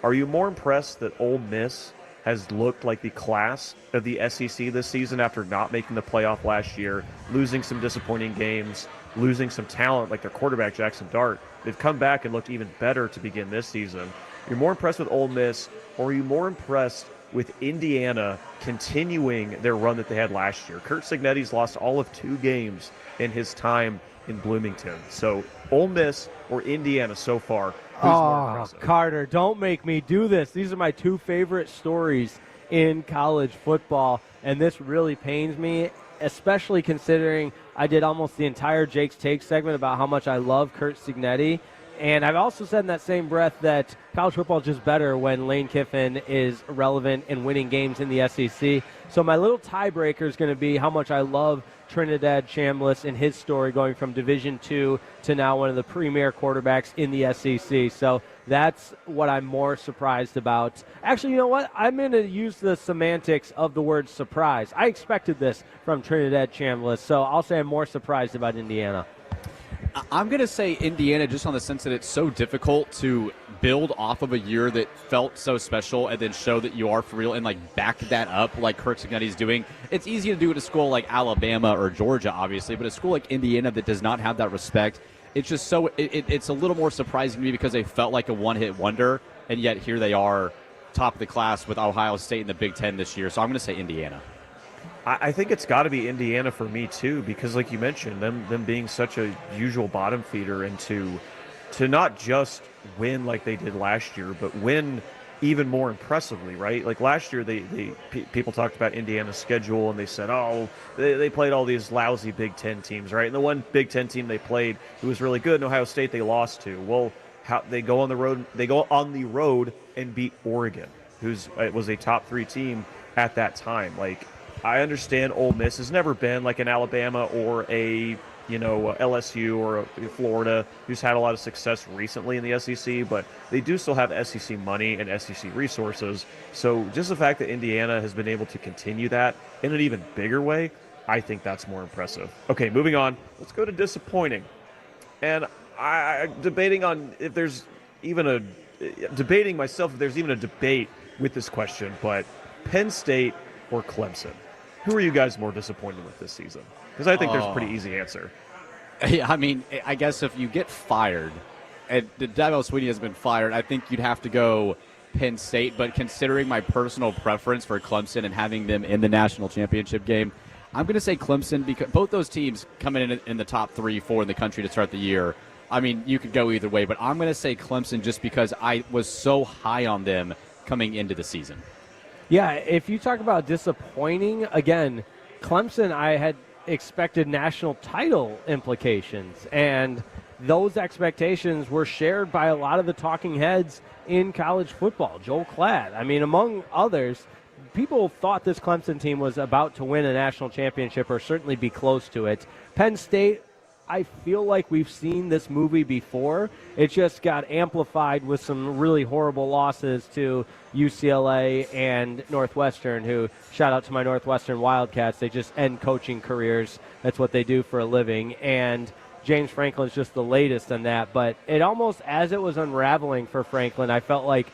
Are you more impressed that Ole Miss has looked like the class of the SEC this season after not making the playoff last year, losing some disappointing games, losing some talent like their quarterback, Jackson Dart? They've come back and looked even better to begin this season. You're more impressed with Ole Miss, or are you more impressed with Indiana continuing their run that they had last year? Curt Cignetti's lost all of 2 games in his time in Bloomington. So Ole Miss or Indiana so far? Oh, Carter, don't make me do this. These are my 2 favorite stories in college football, and this really pains me. especially considering I did almost the entire Jake's Take segment about how much I love Curt Cignetti. And I've also said in that same breath that college football is just better when Lane Kiffin is relevant and winning games in the SEC. So my little tiebreaker is going to be how much I love Trinidad Chambliss and his story going from Division II to now one of the premier quarterbacks in the SEC. So that's what I'm more surprised about. Actually, you know what? I'm going to use the semantics of the word surprise. I expected this from Trinidad Chambliss, so I'll say I'm more surprised about Indiana. I'm going to say Indiana just on the sense that it's so difficult to build off of a year that felt so special and then show that you are for real and, like, back that up like Curt Cignetti's doing. It's easy to do at a school like Alabama or Georgia, obviously, but a school like Indiana that does not have that respect, it's just so it's a little more surprising to me because they felt like a one-hit wonder, and yet here they are top of the class with Ohio State in the Big Ten this year. So I'm going to say Indiana. I think it's got to be Indiana for me too, because like you mentioned, them being such a usual bottom feeder, and to not just win like they did last year, but win even more impressively, right? Like last year, people talked about Indiana's schedule and they said, oh, they played all these lousy Big Ten teams, right? And the one Big Ten team they played who was really good in Ohio State, they lost to. Well, they go on the road and beat Oregon, was a top 3 team at that time. Like, I understand Ole Miss has never been like an Alabama or a LSU or a Florida who's had a lot of success recently in the SEC, but they do still have SEC money and SEC resources. So just the fact that Indiana has been able to continue that in an even bigger way, I think that's more impressive. Okay, moving on. Let's go to disappointing. And I'm debating myself if there's even a debate with this question, but Penn State or Clemson? Who are you guys more disappointed with this season? Because I think there's a pretty easy answer. Yeah, I mean, I guess if you get fired, and Dabo Swinney has been fired, I think you'd have to go Penn State. But considering my personal preference for Clemson and having them in the national championship game, I'm going to say Clemson because both those teams coming in the top 3, 4 in the country to start the year. I mean, you could go either way, but I'm going to say Clemson just because I was so high on them coming into the season. Yeah, if you talk about disappointing, again, Clemson, I had expected national title implications, and those expectations were shared by a lot of the talking heads in college football. Joel Klatt, I mean, among others, people thought this Clemson team was about to win a national championship or certainly be close to it. Penn State, I feel like we've seen this movie before. It just got amplified with some really horrible losses to UCLA and Northwestern, who, shout out to my Northwestern Wildcats, they just end coaching careers. That's what they do for a living. And James Franklin's just the latest on that. But it almost, as it was unraveling for Franklin, I felt like,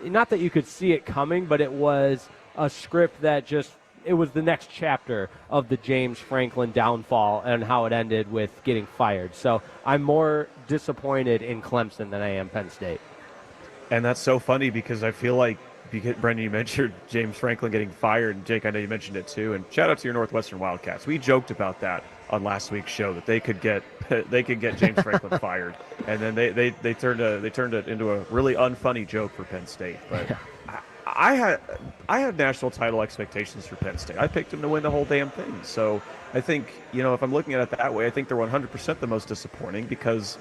not that you could see it coming, but it was a script that just, it was the next chapter of the James Franklin downfall and how it ended with getting fired. So I'm more disappointed in Clemson than I am Penn State. And that's so funny because I feel like, Brendan, you mentioned James Franklin getting fired, and Jake, I know you mentioned it too. And shout out to your Northwestern Wildcats. We joked about that on last week's show, that they could get James Franklin fired, and then they turned it into a really unfunny joke for Penn State. But I had national title expectations for Penn State. I picked them to win the whole damn thing. So I think, if I'm looking at it that way, I think they're 100% the most disappointing, because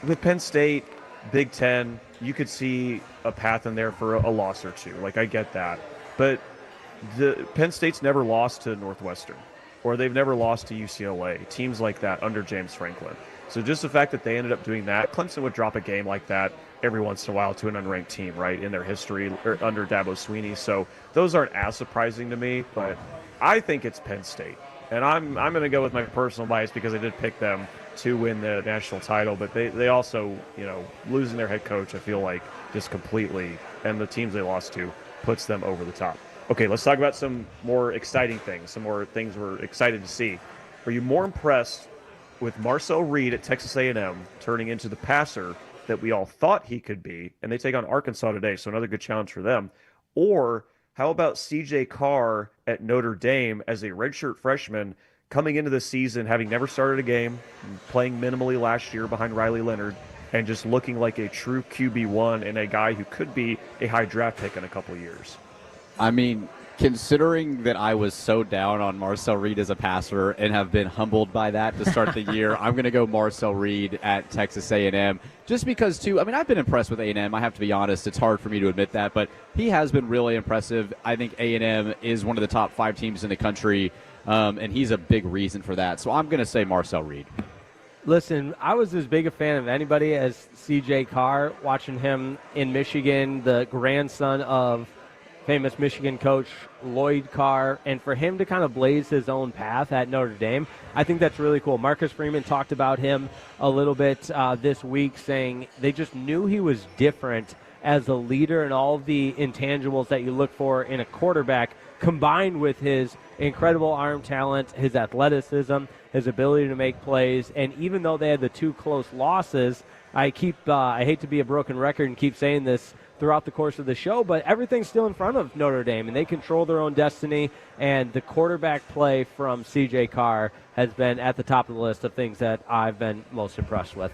with Penn State, Big Ten, you could see a path in there for a loss or two. Like, I get that. But the Penn State's never lost to Northwestern, or they've never lost to UCLA, teams like that under James Franklin. So just the fact that they ended up doing that, Clemson would drop a game like that every once in a while to an unranked team, right, in their history or under Dabo Swinney. So those aren't as surprising to me, but I think it's Penn State. And I'm going to go with my personal bias because I did pick them to win the national title, but they also, losing their head coach, I feel like, just completely, and the teams they lost to, puts them over the top. Okay, let's talk about some more exciting things, some more things we're excited to see. Are you more impressed with Marcel Reed at Texas A&M turning into the passer that we all thought he could be, and they take on Arkansas today, so another good challenge for them? Or how about C.J. Carr at Notre Dame as a redshirt freshman coming into the season, having never started a game, playing minimally last year behind Riley Leonard, and just looking like a true QB1 and a guy who could be a high draft pick in a couple of years? I mean, Considering that I was so down on Marcel Reed as a passer and have been humbled by that to start the year, I'm going to go Marcel Reed at Texas A&M. Just because, too, I mean, I've been impressed with A&M. I have to be honest. It's hard for me to admit that, but he has been really impressive. I think A&M is one of the top 5 teams in the country, and he's a big reason for that. So I'm going to say Marcel Reed. Listen, I was as big a fan of anybody as C.J. Carr, watching him in Michigan, the grandson of famous Michigan coach Lloyd Carr, and for him to kind of blaze his own path at Notre Dame, I think that's really cool. Marcus Freeman talked about him a little bit this week, saying they just knew he was different as a leader and all of the intangibles that you look for in a quarterback, combined with his incredible arm talent, his athleticism, his ability to make plays. And even though they had the 2 close losses, I hate to be a broken record and keep saying this throughout the course of the show, but everything's still in front of Notre Dame, and they control their own destiny, and the quarterback play from C.J. Carr has been at the top of the list of things that I've been most impressed with.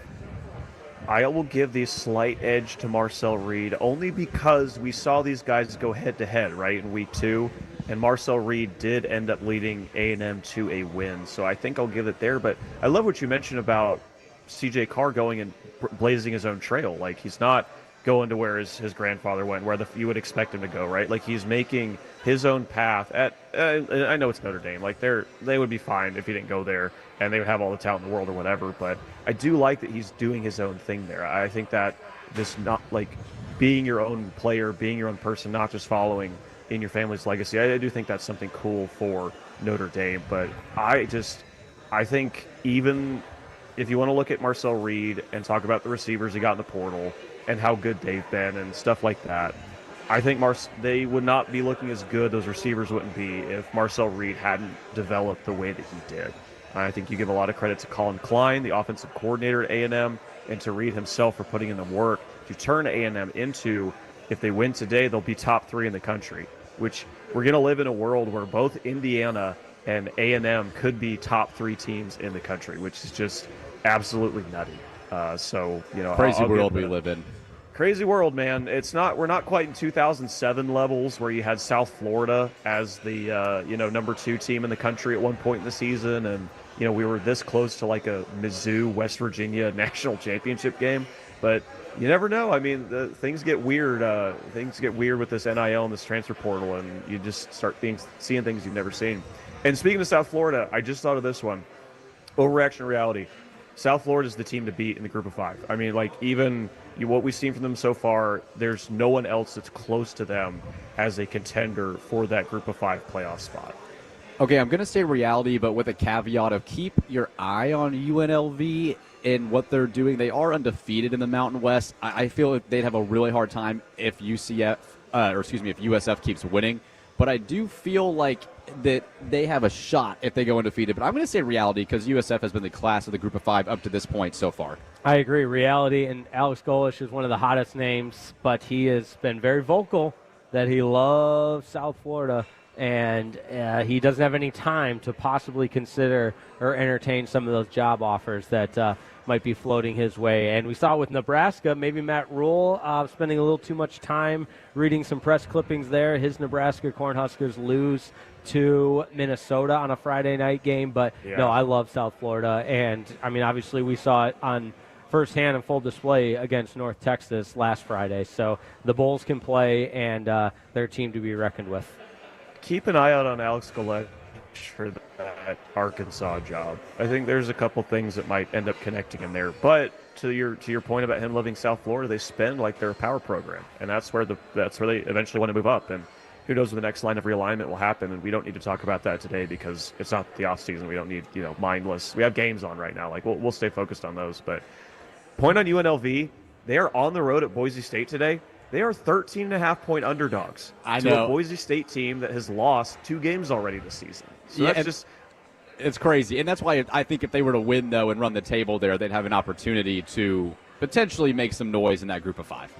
I will give the slight edge to Marcel Reed only because we saw these guys go head-to-head, right, in Week 2, and Marcel Reed did end up leading A&M to a win, so I think I'll give it there. But I love what you mentioned about C.J. Carr going and blazing his own trail. Like, he's not going to where his grandfather went, where you would expect him to go, right? Like, he's making his own path at I know it's Notre Dame. Like, they would be fine if he didn't go there, and they would have all the talent in the world or whatever. But I do like that he's doing his own thing there. I think that this, not like being your own player, being your own person, not just following in your family's legacy. I do think that's something cool for Notre Dame. But I think even if you want to look at Marcel Reed and talk about the receivers he got in the portal and how good they've been and stuff like that, I think they would not be looking as good, those receivers wouldn't be, if Marcel Reed hadn't developed the way that he did. I think you give a lot of credit to Colin Klein, the offensive coordinator at A&M, and to Reed himself for putting in the work to turn A&M into, if they win today, they'll be top 3 in the country, which we're going to live in a world where both Indiana and A&M could be top 3 teams in the country, which is just absolutely nutty. Crazy world we live in. Crazy world, man. We're not quite in 2007 levels where you had South Florida as the number 2 team in the country at one point in the season, and we were this close to like a Mizzou West Virginia national championship game. But you never know. I mean, things get weird. Things get weird with this NIL and this transfer portal, and you just start seeing things you've never seen. And speaking of South Florida, I just thought of this one. Overreaction reality. South Florida is the team to beat in the group of 5. I mean, like, even what we've seen from them so far, there's no one else that's close to them as a contender for that group of 5 playoff spot. Okay, I'm going to say reality, but with a caveat of keep your eye on UNLV and what they're doing. They are undefeated in the Mountain West. I feel like they'd have a really hard time if USF keeps winning. But I do feel like that they have a shot if they go undefeated. But I'm going to say reality because USF has been the class of the group of 5 up to this point so far. I agree, reality. And Alex Golish is one of the hottest names, but he has been very vocal that he loves South Florida, and he doesn't have any time to possibly consider or entertain some of those job offers that might be floating his way. And we saw with Nebraska, maybe Matt Rule spending a little too much time reading some press clippings there. His Nebraska Cornhuskers lose to Minnesota on a Friday night game. But, no, I love South Florida. And, I mean, obviously we saw it on firsthand and full display against North Texas last Friday. So the Bulls can play, and they're a team to be reckoned with. Keep an eye out on Alex Golish for that Arkansas job. I think there's a couple things that might end up connecting him there. But to your point about him loving South Florida, they spend like their power program, and that's where they eventually want to move up. And who knows when the next line of realignment will happen? And we don't need to talk about that today because it's not the off season. We don't need mindless. We have games on right now. Like we'll stay focused on those. But point on UNLV, they are on the road at Boise State today. They are 13.5-point underdogs to a Boise State team that has lost 2 games already this season. So it's crazy. And that's why I think if they were to win, though, and run the table there, they'd have an opportunity to potentially make some noise in that group of 5.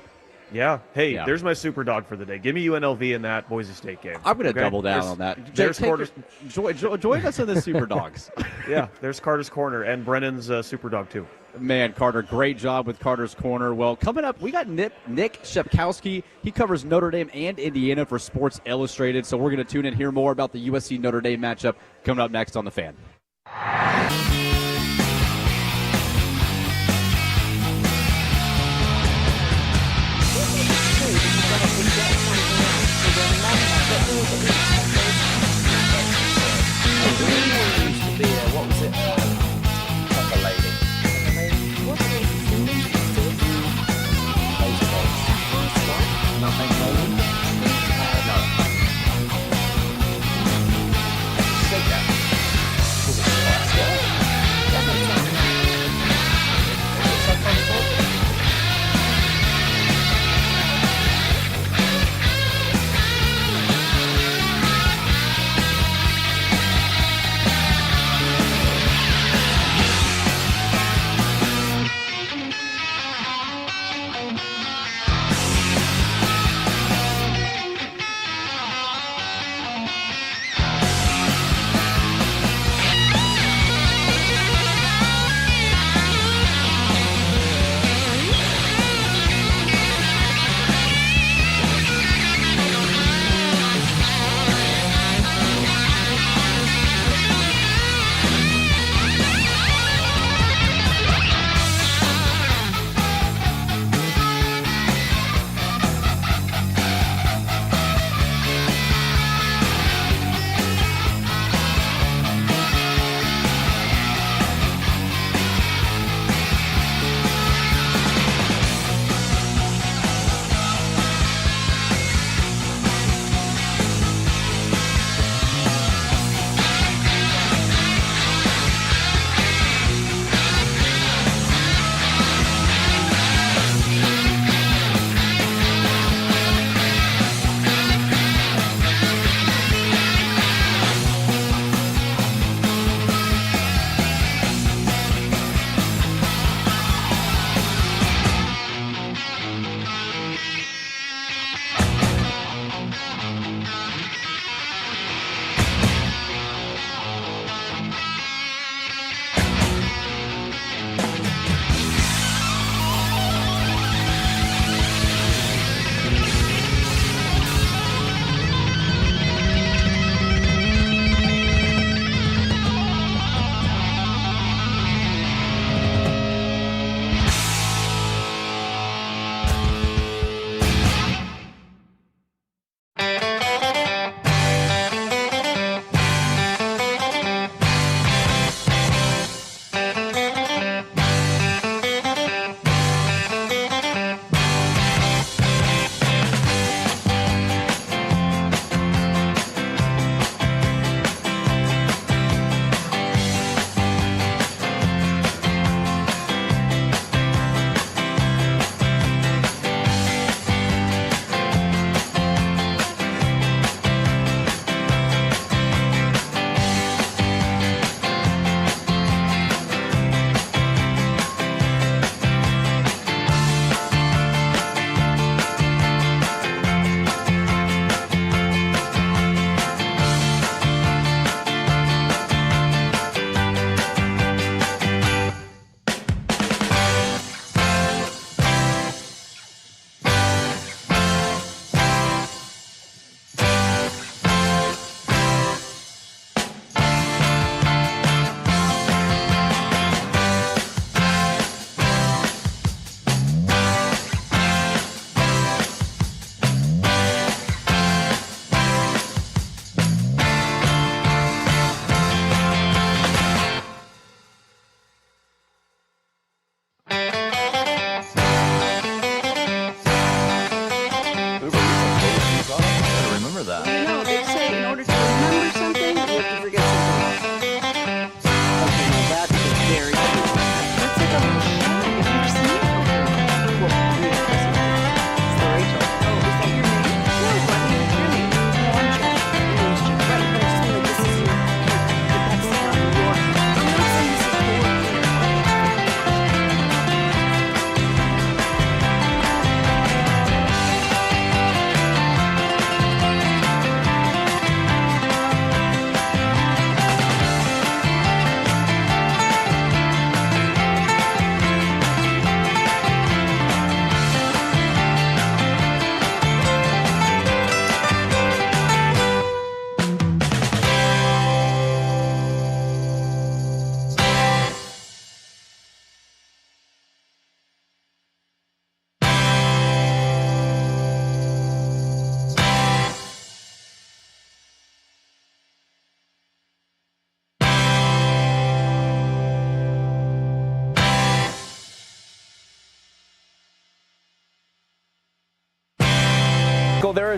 Yeah. Hey, Yeah. there's my super dog for the day. Give me UNLV in that Boise State game. I'm going to Okay? double down There's- on that. There's Jake, Carter's. join us in the Super Dogs. Yeah, there's Carter's Corner and Brennan's super dog too. Man, Carter, great job with Carter's Corner. Well, coming up, we got Nick Shepkowski. He covers Notre Dame and Indiana for Sports Illustrated, so we're going to tune in, hear more about the USC-Notre Dame matchup coming up next on The Fan. Used to be what was it? Like a lady. Nothing Nolan? No. Said that. Was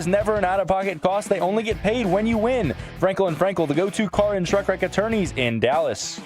is never an out-of-pocket cost. They only get paid when you win. Frankel & Frankel, the go-to car and truck wreck attorneys in Dallas.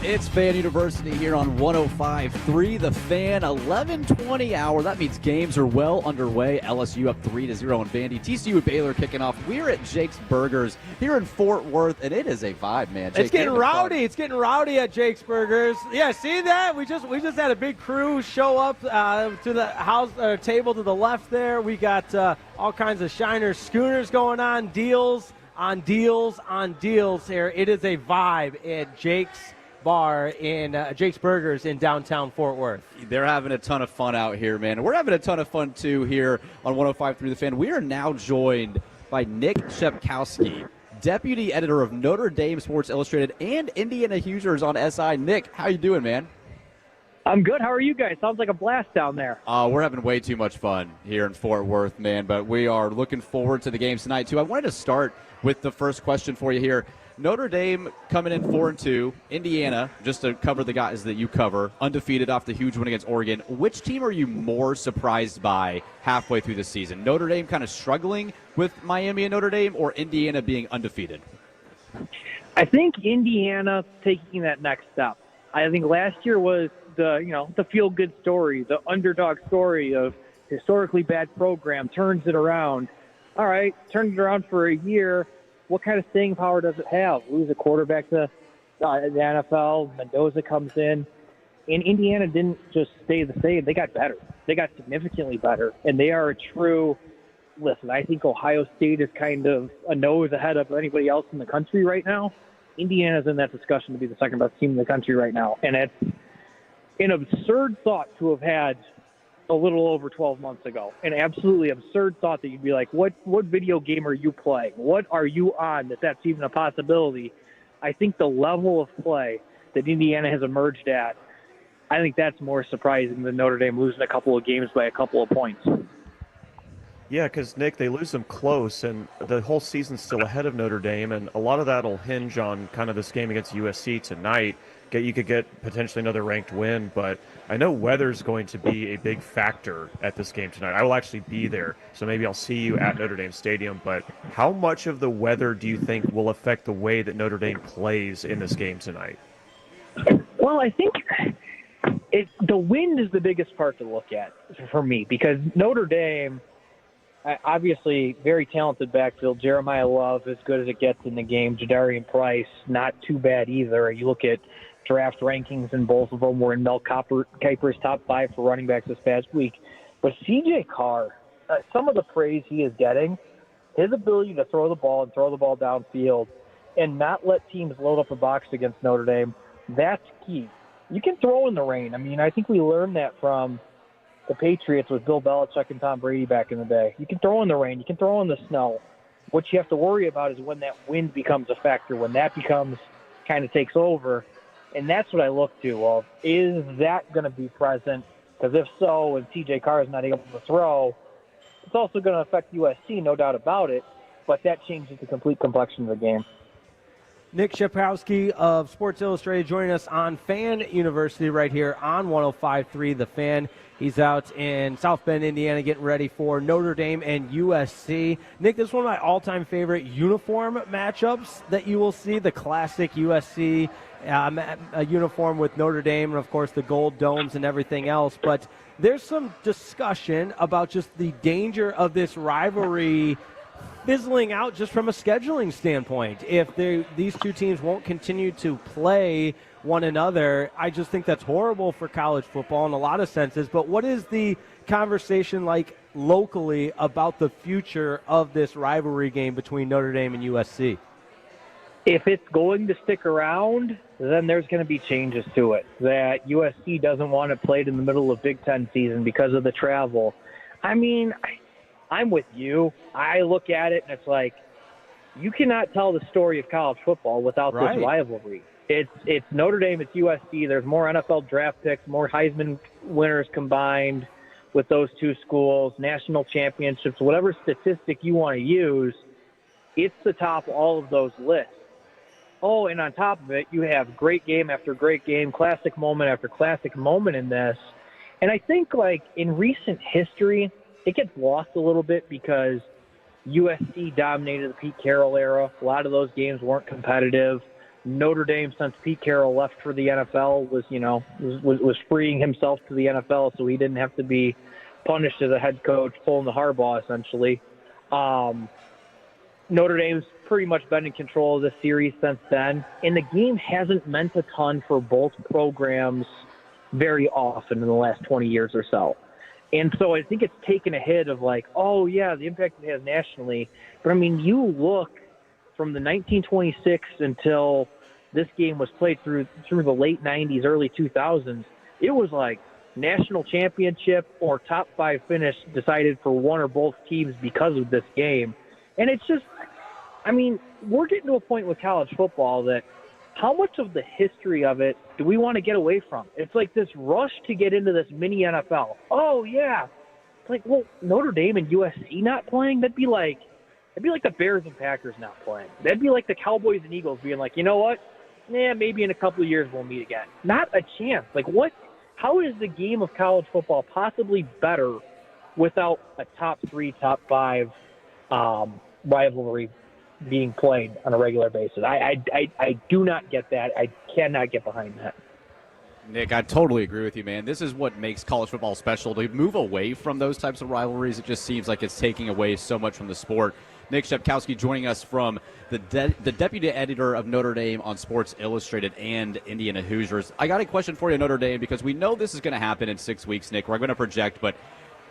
It's Fan University here on 105.3 The Fan, 11:20 hour. That means games are well underway. LSU up 3-0 in Vandy. TCU and Baylor kicking off. We're at Jake's Burgers here in Fort Worth, and it is a vibe, man. Jake, it's getting rowdy. It's getting rowdy at Jake's Burgers. Yeah, see that? We just had a big crew show up to the house table to the left there. We got all kinds of Shiner schooners going on, deals on deals on deals here. It is a vibe at Jake's Bar in Jake's Burgers in downtown Fort Worth. They're having a ton of fun out here, man. We're having a ton of fun, too, here on 105.3 The Fan. We are now joined by Nick Shepkowski, deputy editor of Notre Dame Sports Illustrated and Indiana Hoosiers on SI. Nick, how you doing, man? I'm good. How are you guys? Sounds like a blast down there. We're having way too much fun here in Fort Worth, man, but we are looking forward to the games tonight, too. I wanted to start with the first question for you here. Notre Dame coming in 4-2. Indiana, just to cover the guys that you cover, undefeated off the huge win against Oregon. Which team are you more surprised by halfway through the season? Notre Dame kind of struggling with Miami and Notre Dame, or Indiana being undefeated? I think Indiana taking that next step. I think last year was the feel-good story, the underdog story of historically bad program, turns it around. All right, turns it around for a year. What kind of staying power does it have? Lose a quarterback to the NFL, Mendoza comes in, and Indiana didn't just stay the same. They got better. They got significantly better, and they are a true – listen, I think Ohio State is kind of a nose ahead of anybody else in the country right now. Indiana's in that discussion to be the second-best team in the country right now, and it's an absurd thought to have had a little over 12 months ago. An absolutely absurd thought that you'd be like, what video game are you playing? What are you on that's even a possibility? I think the level of play that Indiana has emerged at, I think that's more surprising than Notre Dame losing a couple of games by a couple of points. Yeah, because, Nick, they lose them close, and the whole season's still ahead of Notre Dame, and a lot of that will hinge on kind of this game against USC tonight. You could get potentially another ranked win, but I know weather's going to be a big factor at this game tonight. I will actually be there, so maybe I'll see you at Notre Dame Stadium, but how much of the weather do you think will affect the way that Notre Dame plays in this game tonight? Well, I think the wind is the biggest part to look at for me, because Notre Dame, obviously very talented backfield. Jeremiah Love, as good as it gets in the game. Jadarian Price, not too bad either. You look at draft rankings, and both of them were in Mel Kiper's top 5 for running backs this past week. But C.J. Carr, some of the praise he is getting, his ability to throw the ball and throw the ball downfield and not let teams load up a box against Notre Dame, that's key. You can throw in the rain. I mean, I think we learned that from the Patriots with Bill Belichick and Tom Brady back in the day. You can throw in the rain. You can throw in the snow. What you have to worry about is when that wind becomes a factor, when that kind of takes over. And that's what I look to. Well, is that going to be present? Because if so, and TJ Carr is not able to throw, it's also going to affect USC, no doubt about it. But that changes the complete complexion of the game. Nick Shepkowski of Sports Illustrated joining us on Fan University right here on 105.3 The Fan. He's out in South Bend, Indiana, getting ready for Notre Dame and USC. Nick, this is one of my all-time favorite uniform matchups that you will see, the classic USC uniform with Notre Dame and, of course, the gold domes and everything else. But there's some discussion about just the danger of this rivalry fizzling out just from a scheduling standpoint. If these two teams won't continue to play one another, I just think that's horrible for college football in a lot of senses. But what is the conversation like locally about the future of this rivalry game between Notre Dame and USC? If it's going to stick around, then there's going to be changes to it. That USC doesn't want to play it in the middle of Big Ten season because of the travel. I mean, I'm with you. I look at it and it's like, you cannot tell the story of college football without this rivalry. It's Notre Dame, it's USC. There's more NFL draft picks, more Heisman winners combined with those two schools, national championships, whatever statistic you want to use, it's the top of all of those lists. Oh, and on top of it, you have great game after great game, classic moment after classic moment in this. And I think, like, in recent history, it gets lost a little bit because USC dominated the Pete Carroll era. A lot of those games weren't competitive. Notre Dame, since Pete Carroll left for the NFL, was freeing himself to the NFL, so he didn't have to be punished as a head coach, pulling the Harbaugh essentially. Notre Dame's pretty much been in control of this series since then, and the game hasn't meant a ton for both programs very often in the last 20 years or so. And so I think it's taken a hit of like, oh, yeah, the impact it has nationally. But, I mean, you look from the 1926 until this game was played through the late 90s, early 2000s, it was like national championship or top 5 finish decided for one or both teams because of this game. And it's just, I mean, we're getting to a point with college football that how much of the history of it do we want to get away from? It's like this rush to get into this mini NFL. Oh, yeah. It's like, well, Notre Dame and USC not playing, that'd be like the Bears and Packers not playing. That'd be like the Cowboys and Eagles being like, you know what? Yeah, maybe in a couple of years we'll meet again. Not a chance. Like, what? How is the game of college football possibly better without a top 3, top 5 rivalry being played on a regular basis? I do not get that. I cannot get behind that. Nick, I totally agree with you, man. This is what makes college football special. To move away from those types of rivalries, it just seems like it's taking away so much from the sport. Nick Shepkowski joining us from the deputy editor of Notre Dame on Sports Illustrated and Indiana Hoosiers. I got a question for you, Notre Dame, because we know this is going to happen in 6 weeks, Nick. We're going to project, but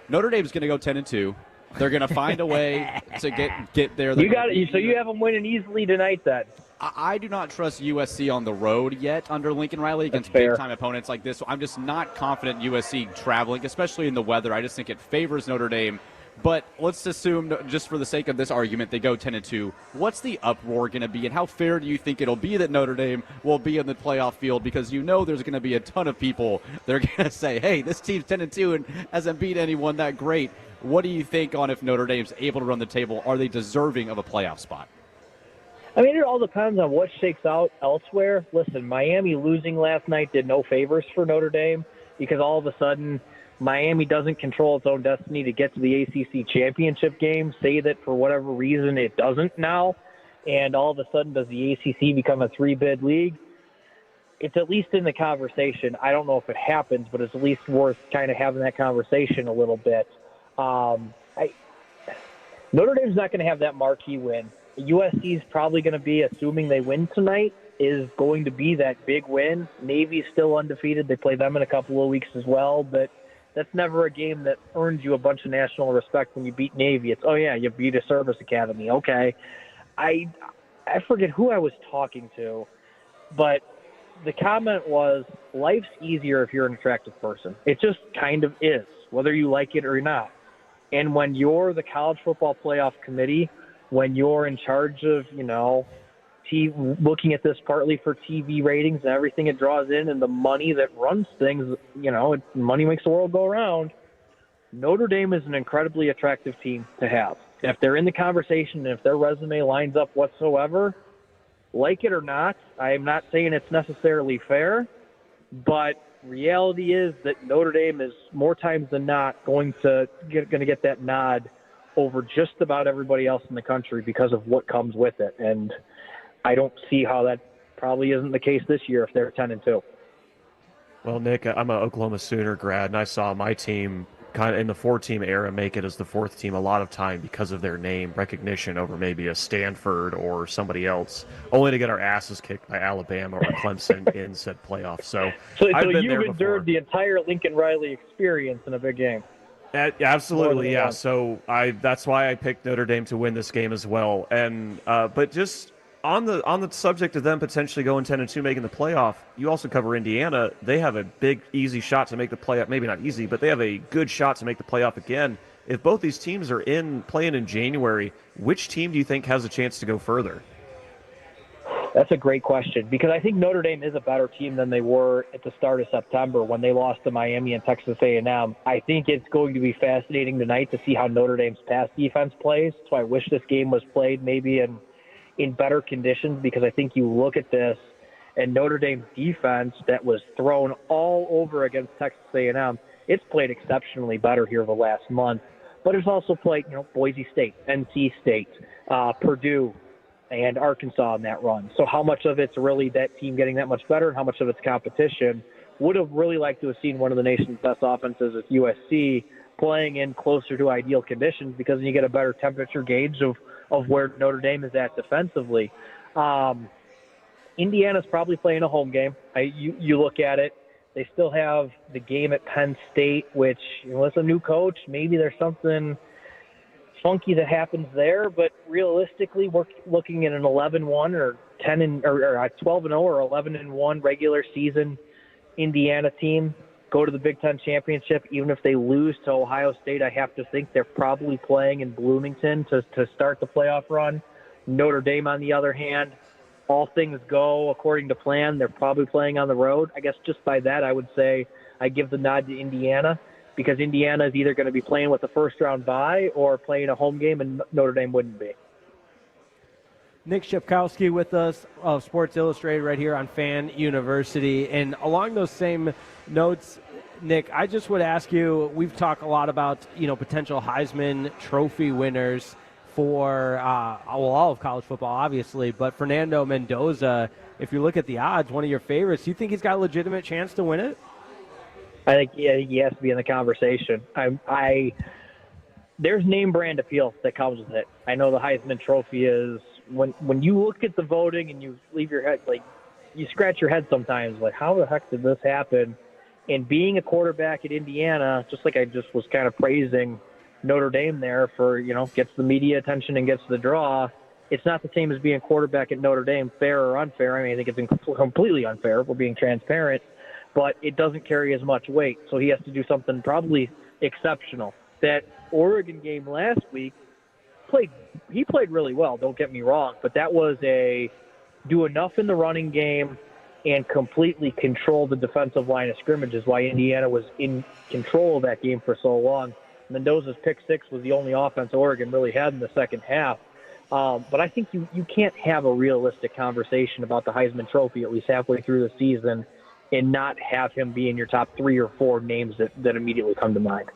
Notre Dame's going to go 10-2. They're going to find a way to get there. You got it. So you have them winning easily tonight, then. I do not trust USC on the road yet under Lincoln Riley against big-time opponents like this. So I'm just not confident USC traveling, especially in the weather. I just think it favors Notre Dame. But let's assume, just for the sake of this argument, they go 10-2. What's the uproar going to be, and how fair do you think it'll be that Notre Dame will be in the playoff field? Because you know there's going to be a ton of people that are going to say, hey, this team's 10-2 and hasn't beat anyone that great. What do you think on if Notre Dame's able to run the table? Are they deserving of a playoff spot? I mean, it all depends on what shakes out elsewhere. Listen, Miami losing last night did no favors for Notre Dame because all of a sudden Miami doesn't control its own destiny to get to the ACC championship game, say that for whatever reason it doesn't now, and all of a sudden does the ACC become a 3-bid league? It's at least in the conversation. I don't know if it happens, but it's at least worth kind of having that conversation a little bit. Notre Dame's not going to have that marquee win. USC's probably going to be, assuming they win tonight, is going to be that big win. Navy's still undefeated. They play them in a couple of weeks as well, but that's never a game that earns you a bunch of national respect when you beat Navy. It's, oh, yeah, you beat a service academy. Okay. I forget who I was talking to, but the comment was, life's easier if you're an attractive person. It just kind of is, whether you like it or not. And when you're the college football playoff committee, when you're in charge of, looking at this partly for TV ratings and everything it draws in and the money that runs things, money makes the world go around. Notre Dame is an incredibly attractive team to have. If they're in the conversation and if their resume lines up whatsoever, like it or not, I am not saying it's necessarily fair, but reality is that Notre Dame is more times than not going to get that nod over just about everybody else in the country because of what comes with it. And I don't see how that probably isn't the case this year if they're 10-2. Well, Nick, I'm an Oklahoma Sooner grad, and I saw my team kind of in the 4-team era make it as the 4th team a lot of time because of their name recognition over maybe a Stanford or somebody else, only to get our asses kicked by Alabama or Clemson in said playoffs. So you've endured the entire Lincoln Riley experience in a big game. Absolutely, yeah. So that's why I picked Notre Dame to win this game as well. And but just on the subject of them potentially going 10-2, making the playoff, you also cover Indiana. They have a big, easy shot to make the playoff. Maybe not easy, but they have a good shot to make the playoff again. If both these teams are playing in January, which team do you think has a chance to go further? That's a great question because I think Notre Dame is a better team than they were at the start of September when they lost to Miami and Texas A&M. I think it's going to be fascinating tonight to see how Notre Dame's pass defense plays. So I wish this game was played maybe in better conditions because I think you look at this and Notre Dame's defense that was thrown all over against Texas A&M, it's played exceptionally better here the last month. But it's also played, Boise State, NC State, Purdue, and Arkansas in that run. So how much of it's really that team getting that much better, and how much of it's competition? Would have really liked to have seen one of the nation's best offenses with USC playing in closer to ideal conditions, because then you get a better temperature gauge of where Notre Dame is at defensively. Indiana's probably playing a home game. You look at it, they still have the game at Penn State, which, with a new coach, maybe there's something funky that happens there. But realistically, we're looking at an 11-1 or 12-0 or 11-1 regular season Indiana team go to the Big Ten championship. Even if they lose to Ohio State, I have to think they're probably playing in Bloomington to start the playoff run. Notre Dame, on the other hand, all things go according to plan, they're probably playing on the road. I guess just by that, I would say I give the nod to Indiana, because Indiana is either going to be playing with a first-round bye or playing a home game, and Notre Dame wouldn't be. Nick Shepkowski with us of Sports Illustrated right here on Fan University. And along those same notes, Nick, I just would ask you, we've talked a lot about, potential Heisman Trophy winners for all of college football, obviously, but Fernando Mendoza, if you look at the odds, one of your favorites, do you think he's got a legitimate chance to win it? I think he has to be in the conversation. There's name brand appeal that comes with it. I know the Heisman Trophy is, when you look at the voting and you leave your head, you scratch your head sometimes, how the heck did this happen? And being a quarterback at Indiana, just like I just was kind of praising Notre Dame there for, gets the media attention and gets the draw, it's not the same as being a quarterback at Notre Dame, fair or unfair. I think it's completely unfair. We're being transparent, but it doesn't carry as much weight. So he has to do something probably exceptional. That Oregon game last week, he played really well, don't get me wrong, but that was do enough in the running game and completely control the defensive line of scrimmage is why Indiana was in control of that game for so long. Mendoza's pick six was the only offense Oregon really had in the second half. But I think you can't have a realistic conversation about the Heisman Trophy at least halfway through the season and not have him be in your top 3 or 4 names that immediately come to mind.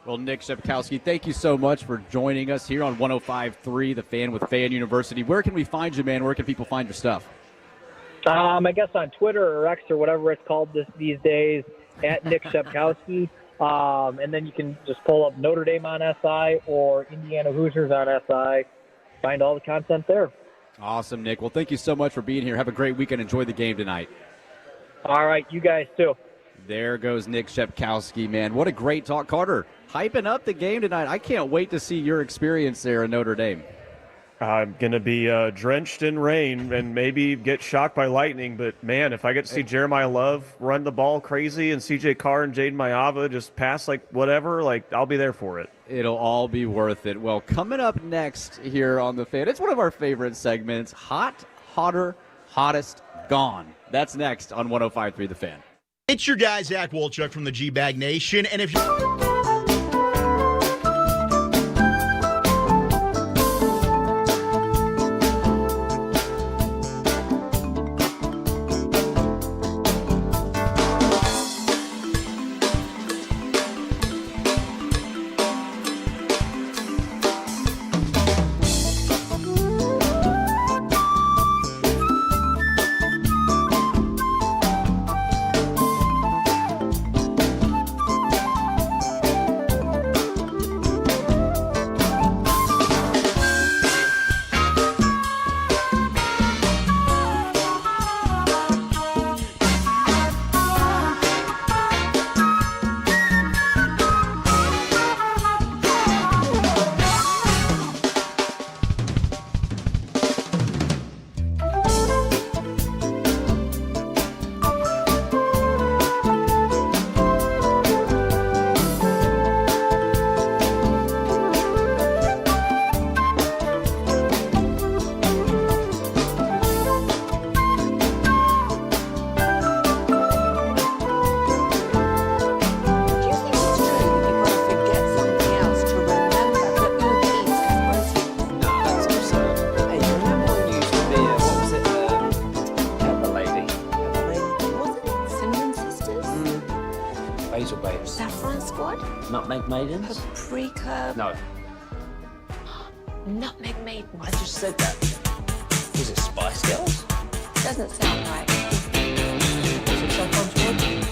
Well, Nick Shepkowski, thank you so much for joining us here on 105.3 The Fan with Fan University. Where can we find you, man? Where can people find your stuff? I guess on Twitter or X or whatever it's called these days, at Nick Shepkowski. And then you can just pull up Notre Dame on SI or Indiana Hoosiers on SI. Find all the content there. Awesome, Nick. Well, thank you so much for being here. Have a great weekend. Enjoy the game tonight. All right, you guys too. There goes Nick Shepkowski, man. What a great talk. Carter, hyping up the game tonight. I can't wait to see your experience there in Notre Dame. I'm going to be drenched in rain and maybe get shocked by lightning. But, man, if I get to see Jeremiah Love run the ball crazy and C.J. Carr and Jaden Mayava just pass whatever, I'll be there for it. It'll all be worth it. Well, coming up next here on The Fan, it's one of our favorite segments, Hot, Hotter, Hottest, Gone. That's next on 105.3 The Fan. It's your guy, Zach Wolchuk from the G-Bag Nation. And if you... Hazel Babes. Saffron Squad? Nutmeg Maidens? Paprika? No. Nutmeg Maiden. I just said that. Was it Spice Girls? Doesn't sound right. Was it Saffron Squad?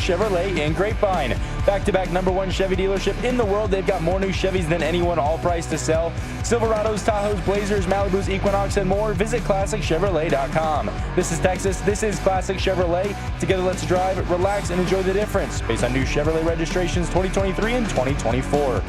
Chevrolet in Grapevine. Back-to-back #1 Chevy dealership in the world. They've got more new Chevys than anyone, all priced to sell. Silverados, Tahoes, Blazers, Malibus, Equinox, and more. Visit ClassicChevrolet.com. This is Texas. This is Classic Chevrolet. Together, let's drive, relax, and enjoy the difference based on new Chevrolet registrations 2023 and 2024.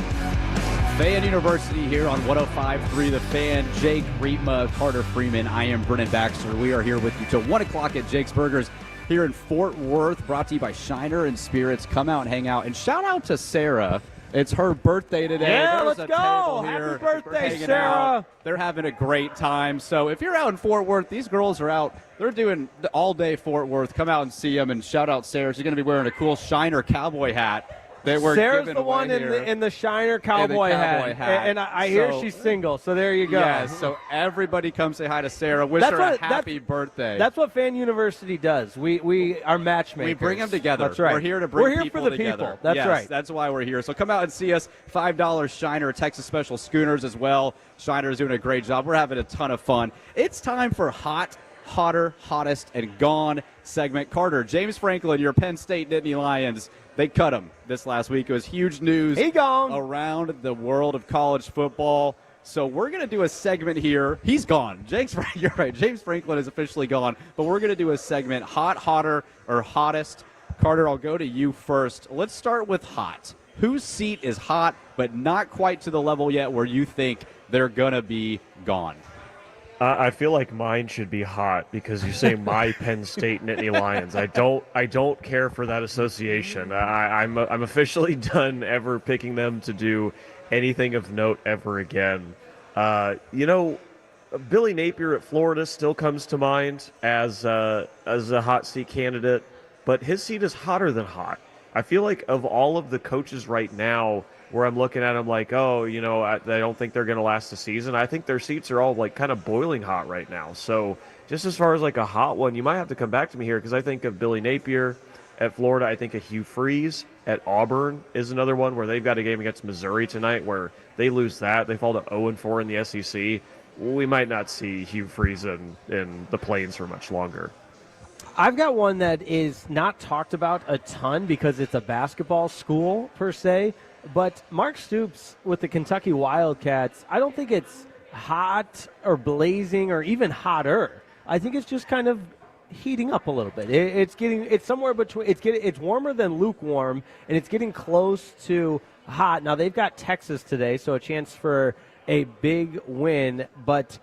Fan University here on 105.3 The Fan. Jake Rietma, Carter Freeman. I am Brennan Baxter. We are here with you till 1 o'clock at Jake's Burgers here in Fort Worth, brought to you by Shiner and Spirits. Come out and hang out. And shout out to Sarah. It's her birthday today. Yeah, There's let's a table go. here. Happy birthday, Hanging Sarah. out. They're having a great time. So if you're out in Fort Worth, these girls are out. They're doing all day Fort Worth. Come out and see them. And shout out Sarah. She's going to be wearing a cool Shiner cowboy hat. Sarah's the one in the Shiner cowboy hat. And I hear she's single, so there you go. Yes, so everybody come say hi to Sarah. Wish her a happy birthday. That's what Fan University does. We are matchmakers. We bring them together. That's right. We're here to bring people people for the together. people. That's yes, right. That's why we're here. So come out and see us. $5 Shiner, Texas Special Schooners as well. Shiner is doing a great job. We're having a ton of fun. It's time for Hot, Hotter, Hottest, and Gone segment. Carter, James Franklin, your Penn State Nittany Lions, they cut him this last week. It was huge news around the world of college football. So we're going to do a segment here. He's gone. You're right. James Franklin is officially gone. But we're going to do a segment, Hot, Hotter, or Hottest. Carter, I'll go to you first. Let's start with hot. Whose seat is hot, but not quite to the level yet where you think they're going to be gone? I feel like mine should be hot because you say my Penn State Nittany Lions. I don't care for that association. I'm officially done ever picking them to do anything of note ever again. Billy Napier at Florida still comes to mind as a hot seat candidate, but his seat is hotter than hot. I feel like of all of the coaches right now, where I'm looking at them like, I don't think they're going to last the season. I think their seats are all like kind of boiling hot right now. So just as far as like a hot one, you might have to come back to me here because I think of Billy Napier. At Florida, I think a Hugh Freeze. At Auburn is another one where they've got a game against Missouri tonight where they lose that. They fall to 0-4 in the SEC. We might not see Hugh Freeze in the Plains for much longer. I've got one that is not talked about a ton because it's a basketball school per se, but Mark Stoops with the Kentucky Wildcats, I don't think it's hot or blazing or even hotter. I think it's just kind of heating up a little bit. It's somewhere between. It's warmer than lukewarm, and it's getting close to hot. Now they've got Texas today, so a chance for a big win, but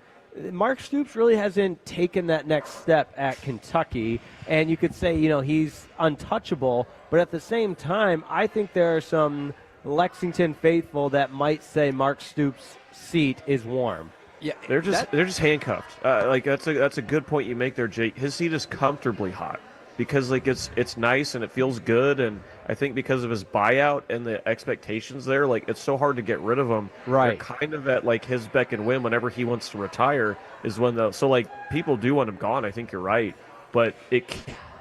Mark Stoops really hasn't taken that next step at Kentucky, and you could say, he's untouchable, but at the same time, I think there are some Lexington faithful that might say Mark Stoops' seat is warm. Yeah, they're just handcuffed. That's a good point you make there, Jake. His seat is comfortably hot because it's nice and it feels good, and I think because of his buyout and the expectations there, it's so hard to get rid of him. Right. They're kind of at his beck and whim whenever he wants to retire is when people do want him gone. I think you're right, but it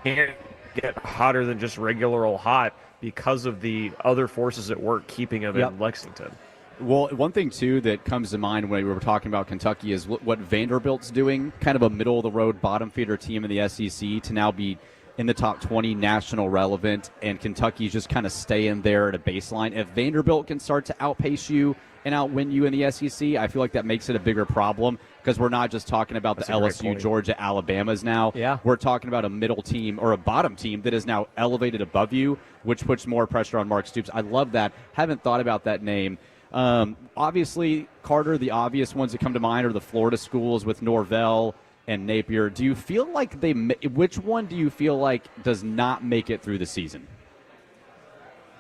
can't get hotter than just regular old hot because of the other forces at work keeping him in Lexington. Well, one thing, too, that comes to mind when we were talking about Kentucky is what Vanderbilt's doing, kind of a middle-of-the-road bottom-feeder team in the SEC to now be in the top 20 national relevant, and Kentucky's just kind of staying there at a baseline. If Vanderbilt can start to outpace you and outwin you in the SEC, I feel like that makes it a bigger problem because we're not just talking about the LSU, Georgia, Alabamas now. Yeah. We're talking about a middle team or a bottom team that is now elevated above you, which puts more pressure on Mark Stoops. I love that. Haven't thought about that name. Obviously, Carter, the obvious ones that come to mind are the Florida schools with Norvell and Napier. Do you feel like which one do you feel like does not make it through the season?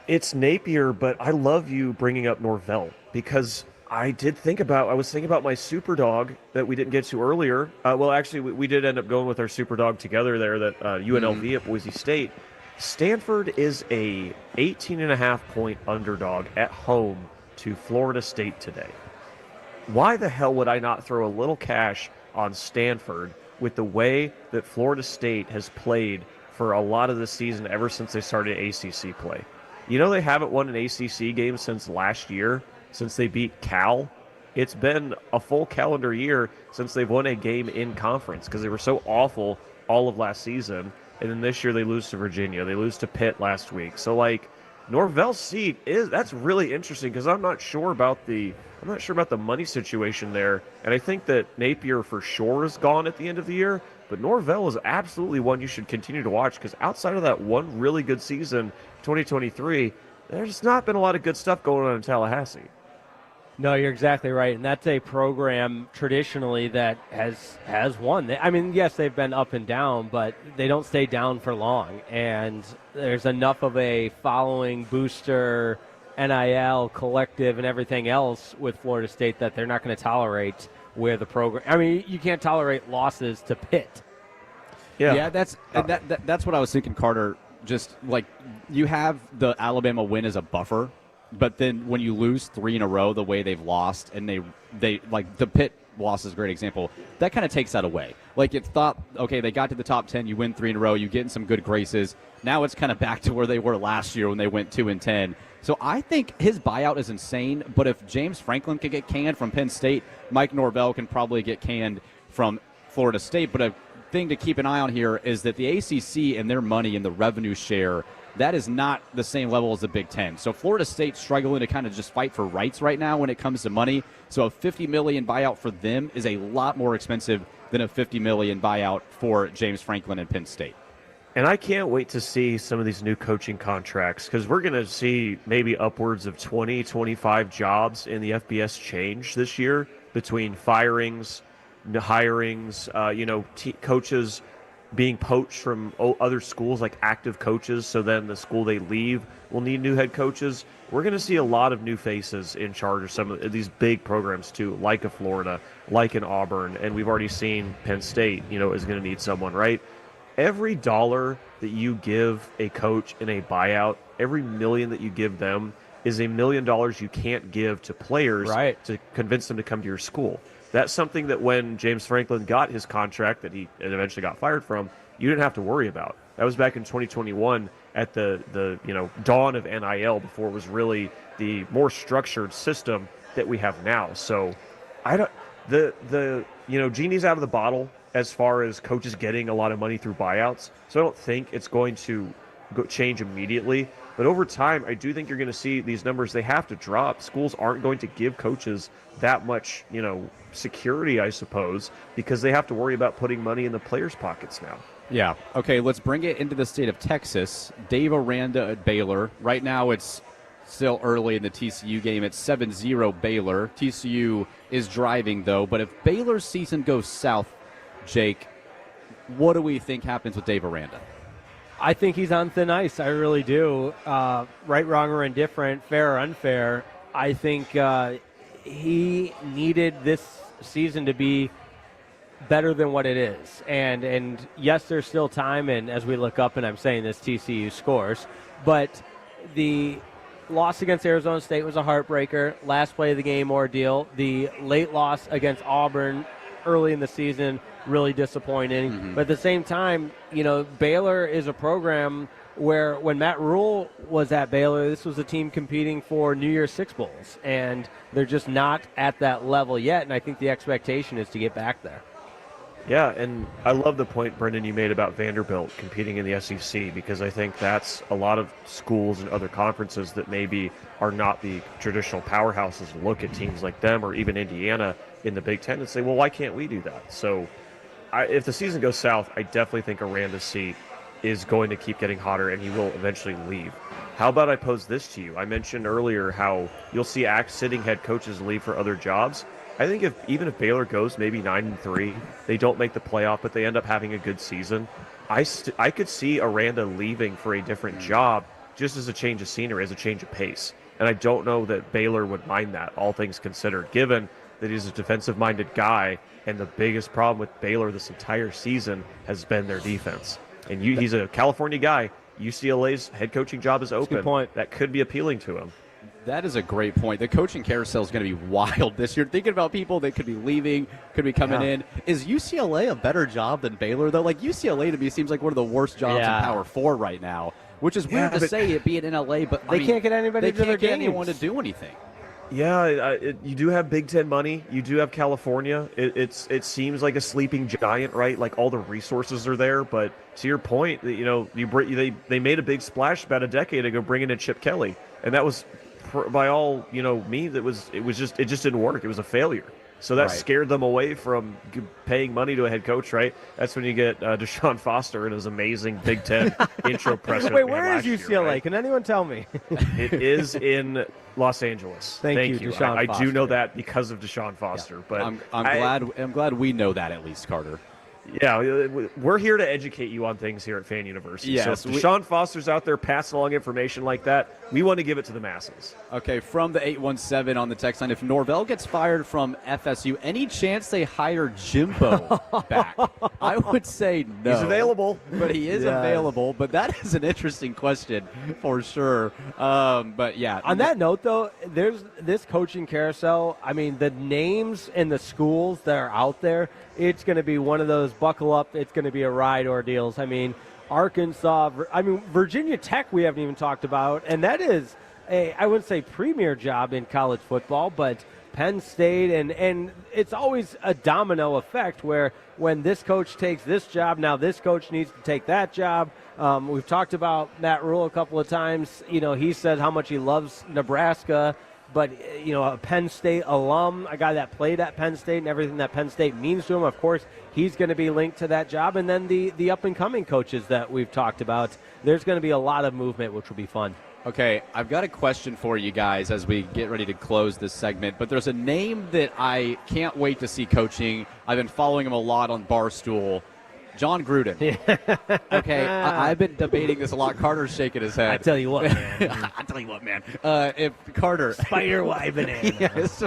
It's Napier, but I love you bringing up Norvell because I was thinking about my super dog that we didn't get to earlier. Actually, we did end up going with our super dog together there, that UNLV at Boise State. Stanford is a 18.5-point underdog at home to Florida State today. Why the hell would I not throw a little cash on Stanford with the way that Florida State has played for a lot of the season ever since they started ACC play? They haven't won an ACC game since last year, since they beat Cal. It's been a full calendar year since they've won a game in conference because they were so awful all of last season. And then this year they lose to Virginia. They lose to Pitt last week. So, Norvell's seat that's really interesting because I'm not sure about the money situation there, and I think that Napier for sure is gone at the end of the year. But Norvell is absolutely one you should continue to watch because outside of that one really good season, 2023, there's not been a lot of good stuff going on in Tallahassee. No, you're exactly right, and that's a program traditionally that has won. I mean, yes, they've been up and down, but they don't stay down for long, and there's enough of a following booster, NIL, collective, and everything else with Florida State that they're not going to tolerate where the program. I mean, you can't tolerate losses to Pitt. Yeah, that's what I was thinking, Carter. Just you have the Alabama win as a buffer. But then when you lose 3 in a row the way they've lost, and they the Pitt loss is a great example, that kind of takes that away. It's thought, okay, they got to the top 10, you win 3 in a row, you get in some good graces. Now it's kind of back to where they were last year when they went 2-10. So I think his buyout is insane, but if James Franklin could get canned from Penn State, Mike Norvell can probably get canned from Florida State. But a thing to keep an eye on here is that the ACC and their money and the revenue share, that is not the same level as the Big Ten. So Florida State's struggling to kind of just fight for rights right now when it comes to money. So a $50 million buyout for them is a lot more expensive than a $50 million buyout for James Franklin and Penn State. And I can't wait to see some of these new coaching contracts because we're going to see maybe upwards of 20, 25 jobs in the FBS change this year between firings, hirings, coaches being poached from other schools like active coaches, so then the school they leave will need new head coaches. We're going to see a lot of new faces in charge of some of these big programs too, like a Florida, like an Auburn, and we've already seen Penn State, is going to need someone, right? Every dollar that you give a coach in a buyout, every million that you give them is $1 million you can't give to players to convince them to come to your school. That's something that when James Franklin got his contract that he eventually got fired from, you didn't have to worry about. That was back in 2021. at the dawn of NIL before it was really the more structured system that we have now. So I don't genie's out of the bottle as far as coaches getting a lot of money through buyouts. So I don't think it's going to change immediately. But over time, I do think you're going to see these numbers. They have to drop. Schools aren't going to give coaches that much, security, I suppose, because they have to worry about putting money in the players' pockets now. Yeah. Okay, let's bring it into the state of Texas. Dave Aranda at Baylor. Right now it's still early in the TCU game. It's 7-0 Baylor. TCU is driving, though. But if Baylor's season goes south, Jake, what do we think happens with Dave Aranda? I think he's on thin ice. I really do. Right, wrong, or indifferent, fair or unfair. I think he needed this season to be better than what it is. And yes, there's still time, and as we look up, and I'm saying this, TCU scores, but the loss against Arizona State was a heartbreaker. Last play of the game ordeal. The late loss against Auburn early in the season, really disappointing. Mm-hmm. But at the same time, Baylor is a program where when Matt Rule was at Baylor, this was a team competing for New Year's Six Bowls, and they're just not at that level yet, and I think the expectation is to get back there. Yeah, and I love the point, Brendan, you made about Vanderbilt competing in the SEC, because I think that's a lot of schools and other conferences that maybe are not the traditional powerhouses look at teams like them, or even Indiana in the Big Ten, and say, well, why can't we do that? So if the season goes south, I definitely think Aranda's seat is going to keep getting hotter, and he will eventually leave. How about I pose this to you? I mentioned earlier how you'll see sitting head coaches leave for other jobs. I think even if Baylor goes maybe 9-3, they don't make the playoff, but they end up having a good season, I could see Aranda leaving for a different job just as a change of scenery, as a change of pace. And I don't know that Baylor would mind that, all things considered, given that he's a defensive-minded guy, and the biggest problem with Baylor this entire season has been their defense. And he's a California guy. UCLA's head coaching job is open. Good point. That could be appealing to him. That is a great point. The coaching carousel is going to be wild this year. Thinking about people that could be leaving, could be coming in. Is UCLA a better job than Baylor, though? Like, UCLA to me seems like one of the worst jobs in Power 4 right now, which is weird to say it being in LA, but they can't get anybody to their games. Anyone to do anything. Yeah, you do have Big Ten money. You do have California. It seems like a sleeping giant, right? Like all the resources are there. But to your point, they made a big splash about a decade ago bringing in Chip Kelly, and that was, by all means, it just didn't work. It was a failure. So that scared them away from paying money to a head coach, right? That's when you get Deshaun Foster and his amazing Big Ten intro presser. Wait, where is UCLA? Year, right? Can anyone tell me? It is in Los Angeles. Thank you, Deshaun Foster. I do know that because of Deshaun Foster. Yeah. But I'm glad we know that at least, Carter. Yeah, we're here to educate you on things here at Fan University. Yes, so if Deshaun Foster's out there passing along information like that, we want to give it to the masses. Okay, from the 817 on the text line, if Norvell gets fired from FSU, any chance they hire Jimbo back? I would say no. He's available. But he is available. But that is an interesting question for sure. But yeah. On that note, though, there's this coaching carousel. I mean, the names and the schools that are out there, it's going to be one of those buckle up, it's going to be a ride ordeals. I mean, Arkansas, Virginia Tech we haven't even talked about, and that is I wouldn't say premier job in college football, but Penn State, and it's always a domino effect where when this coach takes this job, now this coach needs to take that job. We've talked about Matt Rule a couple of times. He said how much he loves Nebraska, but, a Penn State alum, a guy that played at Penn State and everything that Penn State means to him, of course, he's going to be linked to that job. And then the up-and-coming coaches that we've talked about, there's going to be a lot of movement, which will be fun. Okay, I've got a question for you guys as we get ready to close this segment, but there's a name that I can't wait to see coaching. I've been following him a lot on Barstool. John Gruden. Okay, I've been debating this a lot. Carter's shaking his head. I tell you what, man. If Carter, Spider-Why banana. Yes.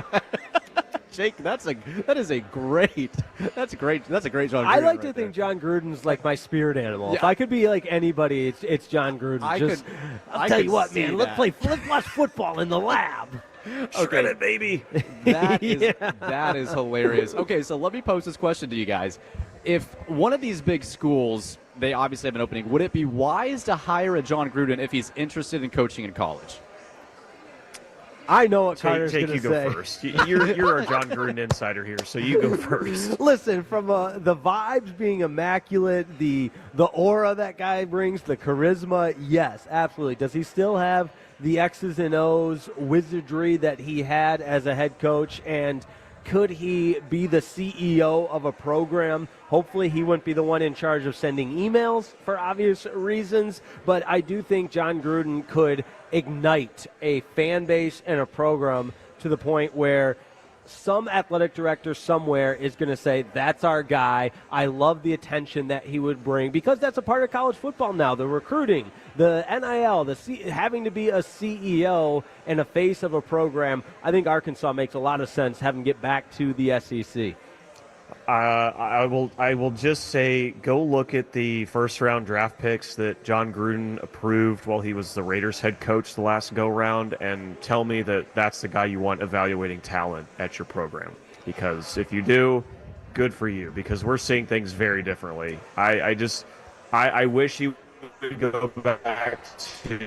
Jake, that's a great John Gruden. I like to think John Gruden's like my spirit animal. Yeah. If I could be like anybody, it's John Gruden. I'll tell you what, man. Let's watch football in the lab. Shred it, baby. That is hilarious. Okay, so let me pose this question to you guys. If one of these big schools they obviously have an opening. Would it be wise to hire a John Gruden if he's interested in coaching in college? I know what Carter's going to say. You go first. You're our John Gruden insider here, so you go first. Listen, from the vibes being immaculate, the aura that guy brings, the charisma, yes, absolutely. Does he still have the X's and O's wizardry that he had as a head coach? And could he be the CEO of a program? Hopefully he wouldn't be the one in charge of sending emails for obvious reasons, but I do think John Gruden could ignite a fan base and a program to the point where some athletic director somewhere is going to say, that's our guy. I love the attention that he would bring, because that's a part of college football now, the recruiting, the NIL, having to be a CEO and a face of a program. I think Arkansas makes a lot of sense having get back to the SEC. I will just say, go look at the first-round draft picks that John Gruden approved while he was the Raiders head coach the last go-round, and tell me that that's the guy you want evaluating talent at your program. Because if you do, good for you, because we're seeing things very differently. I wish he would go back to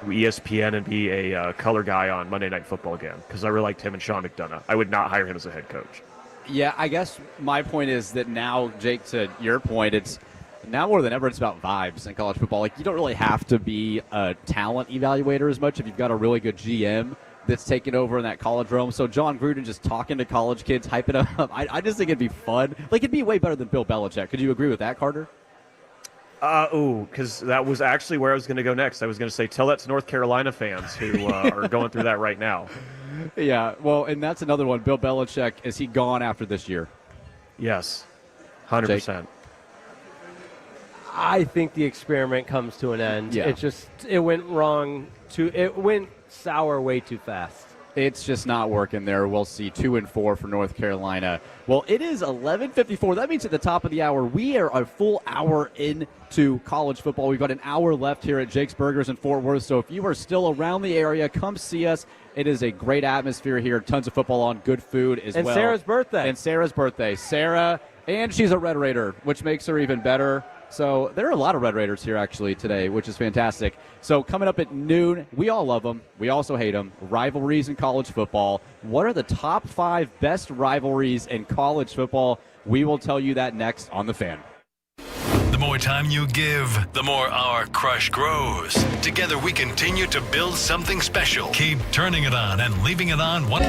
ESPN and be a color guy on Monday Night Football again, because I really liked him and Sean McDonough. I would not hire him as a head coach. Yeah, I guess my point is that now, Jake, to your point, it's now more than ever it's about vibes in college football. Like, you don't really have to be a talent evaluator as much if you've got a really good GM that's taken over in that college realm. So John Gruden just talking to college kids, hyping them up, I just think it'd be fun. Like, it'd be way better than Bill Belichick. Could you agree with that, Carter? Because that was actually where I was going to go next. I was going to say, tell that to North Carolina fans who are going through that right now. Yeah, well, and that's another one. Bill Belichick, is he gone after this year? Yes, 100%. Jake? I think the experiment comes to an end. Yeah. It went wrong. It went sour way too fast. It's just not working there. We'll see 2-4 for North Carolina. Well, it is 11:54. That means at the top of the hour, we are a full hour into college football. We've got an hour left here at Jake's Burgers in Fort Worth. So if you are still around the area, come see us. It is a great atmosphere here. Tons of football on, good food as well. And Sarah's birthday. And Sarah's birthday. Sarah, and she's a Red Raider, which makes her even better. So there are a lot of Red Raiders here actually today, which is fantastic. So coming up at noon, we all love them. We also hate them. Rivalries in college football. What are the top 5 best rivalries in college football? We will tell you that next on The Fan. The more time you give, the more our crush grows. Together we continue to build something special. Keep turning it on and leaving it on one.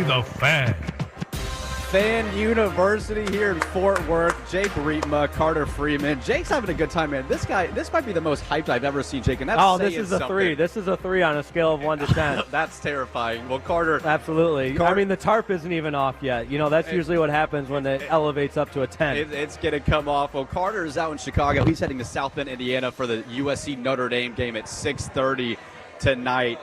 The Fan. Fan University here in Fort Worth. Jake Riepma, Carter Freeman. Jake's having a good time, man. This might be the most hyped I've ever seen Jake. And that's this is a 3. This is a 3 on a scale of 1 to 10. That's terrifying. Well, Carter. Absolutely. I mean, the tarp isn't even off yet. You know, that's usually what happens when it elevates up to a 10. It's going to come off. Well, Carter is out in Chicago. He's heading to South Bend, Indiana for the USC Notre Dame game at 6:30 tonight.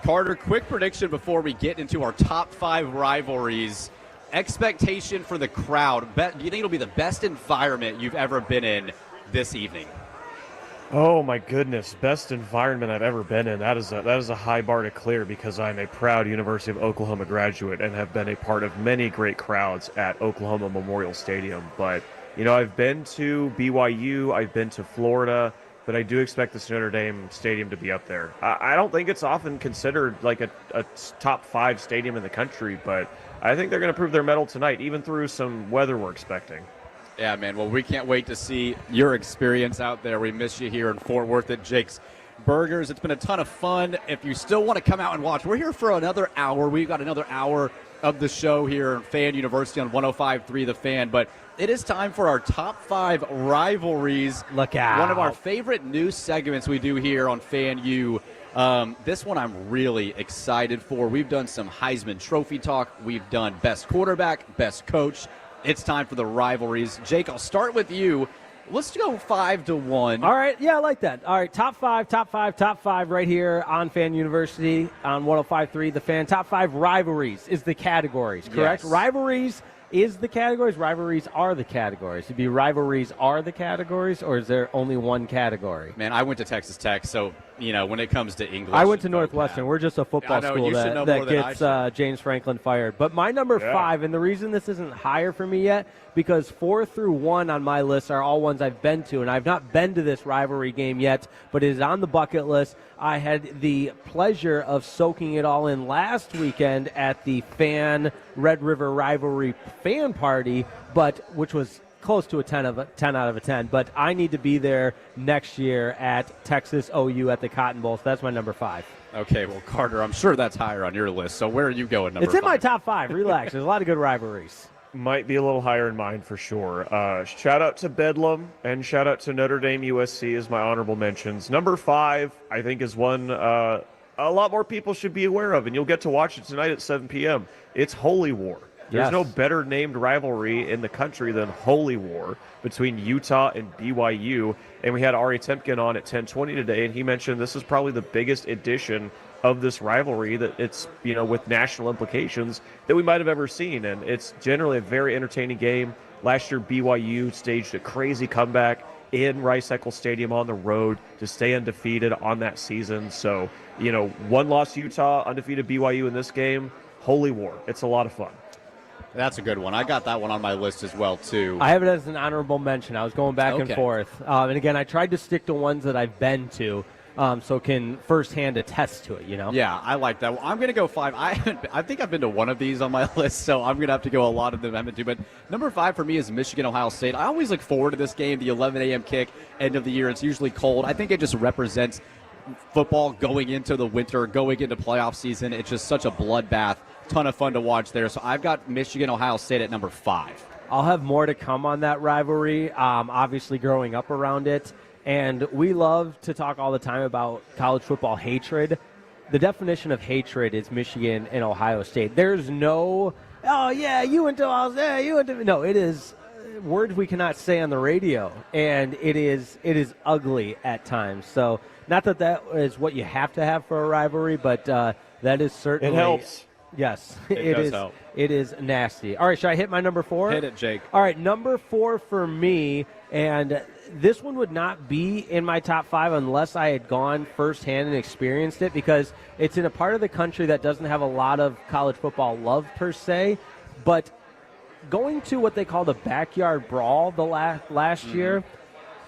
Carter, quick prediction before we get into our top 5 rivalries. Expectation for the crowd. Do you think it'll be the best environment you've ever been in this evening? Oh my goodness, best environment I've ever been in. That is a high bar to clear because I'm a proud University of Oklahoma graduate and have been a part of many great crowds at Oklahoma Memorial Stadium. But, you know, I've been to BYU, I've been to Florida, but I do expect this Notre Dame stadium to be up there. I don't think it's often considered like a top 5 stadium in the country, but I think they're going to prove their mettle tonight, even through some weather we're expecting. Yeah, man. Well, we can't wait to see your experience out there. We miss you here in Fort Worth at Jake's Burgers. It's been a ton of fun. If you still want to come out and watch, we're here for another hour. We've got another hour of the show here in Fan University on 105.3 The Fan. But it is time for our top 5 rivalries. Look out. One of our favorite news segments we do here on Fan U. This one I'm really excited for. We've done some Heisman Trophy talk. We've done best quarterback, best coach. It's time for the rivalries. Jake, I'll start with you. Let's go 5-1. All right. Yeah, I like that. All right. Top five right here on Fan University on 105.3 The Fan. Top 5 rivalries is the categories, correct? Yes. Rivalries is the categories. Rivalries are the categories. It'd be rivalries are the categories, or is there only one category? Man, I went to Texas Tech, so, you know, when it comes to English. I went to Northwestern. We're just a football school that gets James Franklin fired. But my number 5, and the reason this isn't higher for me yet, because 4 through 1 on my list are all ones I've been to, and I've not been to this rivalry game yet, but it is on the bucket list. I had the pleasure of soaking it all in last weekend at the Fan Red River Rivalry fan party, which was close to a 10 out of a 10. But I need to be there next year at Texas OU at the Cotton Bowl. So that's my number 5. Okay, well, Carter, I'm sure that's higher on your list. So where are you going, number 5? It's in my top 5. Relax. There's a lot of good rivalries. Might be a little higher in mine for sure. Shout out to Bedlam and shout out to Notre Dame USC as my honorable mentions. Number 5, I think, is one a lot more people should be aware of, and you'll get to watch it tonight at 7 p.m. It's Holy War. There's no better named rivalry in the country than Holy War between Utah and BYU. And we had Ari Temkin on at 10:20 today, and he mentioned this is probably the biggest edition of this rivalry that it's, you know, with national implications that we might have ever seen. And it's generally a very entertaining game. Last year, BYU staged a crazy comeback in Rice-Eccles Stadium on the road to stay undefeated on that season. So, you know, 1-loss Utah, undefeated BYU in this game. Holy War. It's a lot of fun. That's a good one. I got that one on my list as well, too. I have it as an honorable mention. I was going back and forth. And again, I tried to stick to ones that I've been to. So can firsthand attest to it, you know? Yeah, I like that. Well, I'm going to go 5. I think I've been to one of these on my list, so I'm going to have to go a lot of them I haven't been to. But number 5 for me is Michigan-Ohio State. I always look forward to this game, the 11 a.m. kick, end of the year. It's usually cold. I think it just represents football going into the winter, going into playoff season. It's just such a bloodbath. Ton of fun to watch there. So I've got Michigan-Ohio State at number 5. I'll have more to come on that rivalry, obviously growing up around it. And we love to talk all the time about college football hatred. The definition of hatred is Michigan and Ohio State. There's no, oh, yeah, you went to Ohio State, you went to... No, it is words we cannot say on the radio. And it is ugly at times. So not that is what you have to have for a rivalry, but that is certainly... It helps. Yes, it does help. It is nasty. All right, should I hit my number 4? Hit it, Jake. All right, number 4 for me, and this one would not be in my top 5 unless I had gone firsthand and experienced it, because it's in a part of the country that doesn't have a lot of college football love per se, but going to what they call the backyard brawl the last year,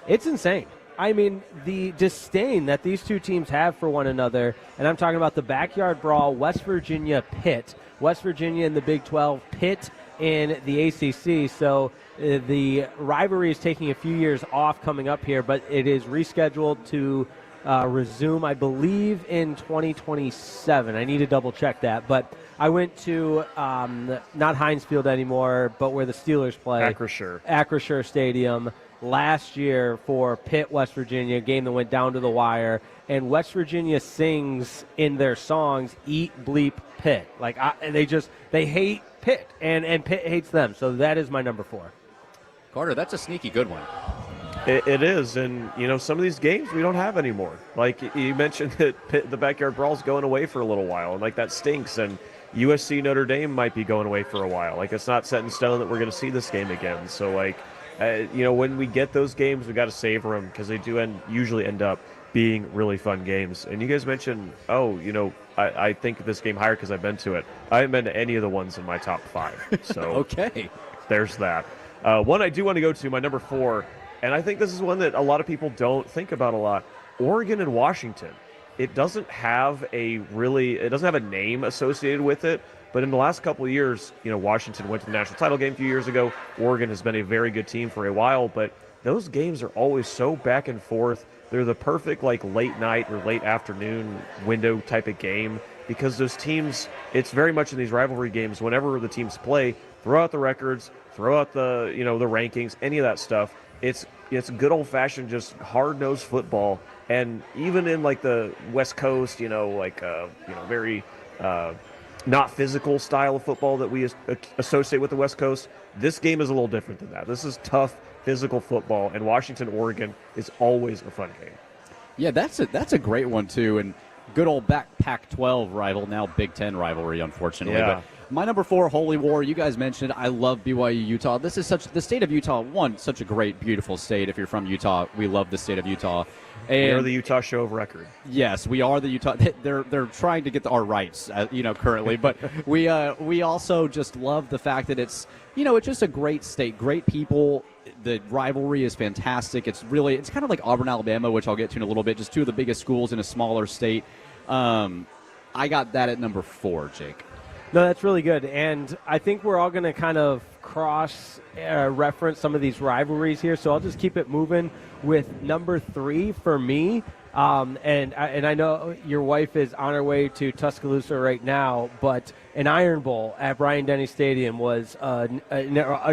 it's insane. I mean, the disdain that these two teams have for one another, and I'm talking about the backyard brawl, West Virginia, Pitt. West Virginia in the Big 12, Pitt in the ACC. So the rivalry is taking a few years off coming up here, but it is rescheduled to resume, I believe, in 2027. I need to double check that. But I went to not Heinz Field anymore, but where the Steelers play. Acrisure Stadium last year for Pitt, West Virginia, a game that went down to the wire. And West Virginia sings in their songs, "Eat Bleep Pitt." Like they hate Pitt, and Pitt hates them. So that is my number 4. Carter, that's a sneaky good one. It is, and some of these games we don't have anymore. Like you mentioned that the Backyard Brawl's going away for a little while, and like that stinks. And USC Notre Dame might be going away for a while. Like it's not set in stone that we're going to see this game again. So when we get those games, we got to savor them because they do usually end up being really fun games. And you guys mentioned, I think this game higher because I've been to it. I haven't been to any of the ones in my top 5. So okay, there's that. One I do want to go to, my number 4. And I think this is one that a lot of people don't think about a lot. Oregon and Washington. It doesn't have a name associated with it, but in the last couple of years, Washington went to the national title game a few years ago. Oregon has been a very good team for a while, but those games are always so back and forth. They're the perfect late night or late afternoon window type of game because those teams, it's very much in these rivalry games, whenever the teams play, throw out the records, throw out the rankings, any of that stuff. It's good old-fashioned, just hard-nosed football, and even in the West Coast, very not physical style of football that we associate with the West Coast. This game is a little different than that. This is tough, physical football, and Washington, Oregon is always a fun game. Yeah, that's a great one too, and good old Pac-12 rival, now Big Ten rivalry, unfortunately. Yeah. But my number 4, Holy War. You guys mentioned I love BYU Utah. This is the state of Utah. Such a great, beautiful state. If you're from Utah, we love the state of Utah. And we are the Utah show of record. Yes, we are the Utah. They're trying to get our rights, currently. But we also just love the fact that it's just a great state, great people. The rivalry is fantastic. It's kind of like Auburn, Alabama, which I'll get to in a little bit. Just two of the biggest schools in a smaller state. I got that at number 4, Jake. No, that's really good. And I think we're all going to kind of cross-reference some of these rivalries here, so I'll just keep it moving with number 3 for me. And I know your wife is on her way to Tuscaloosa right now, but an Iron Bowl at Bryant-Denny Stadium was an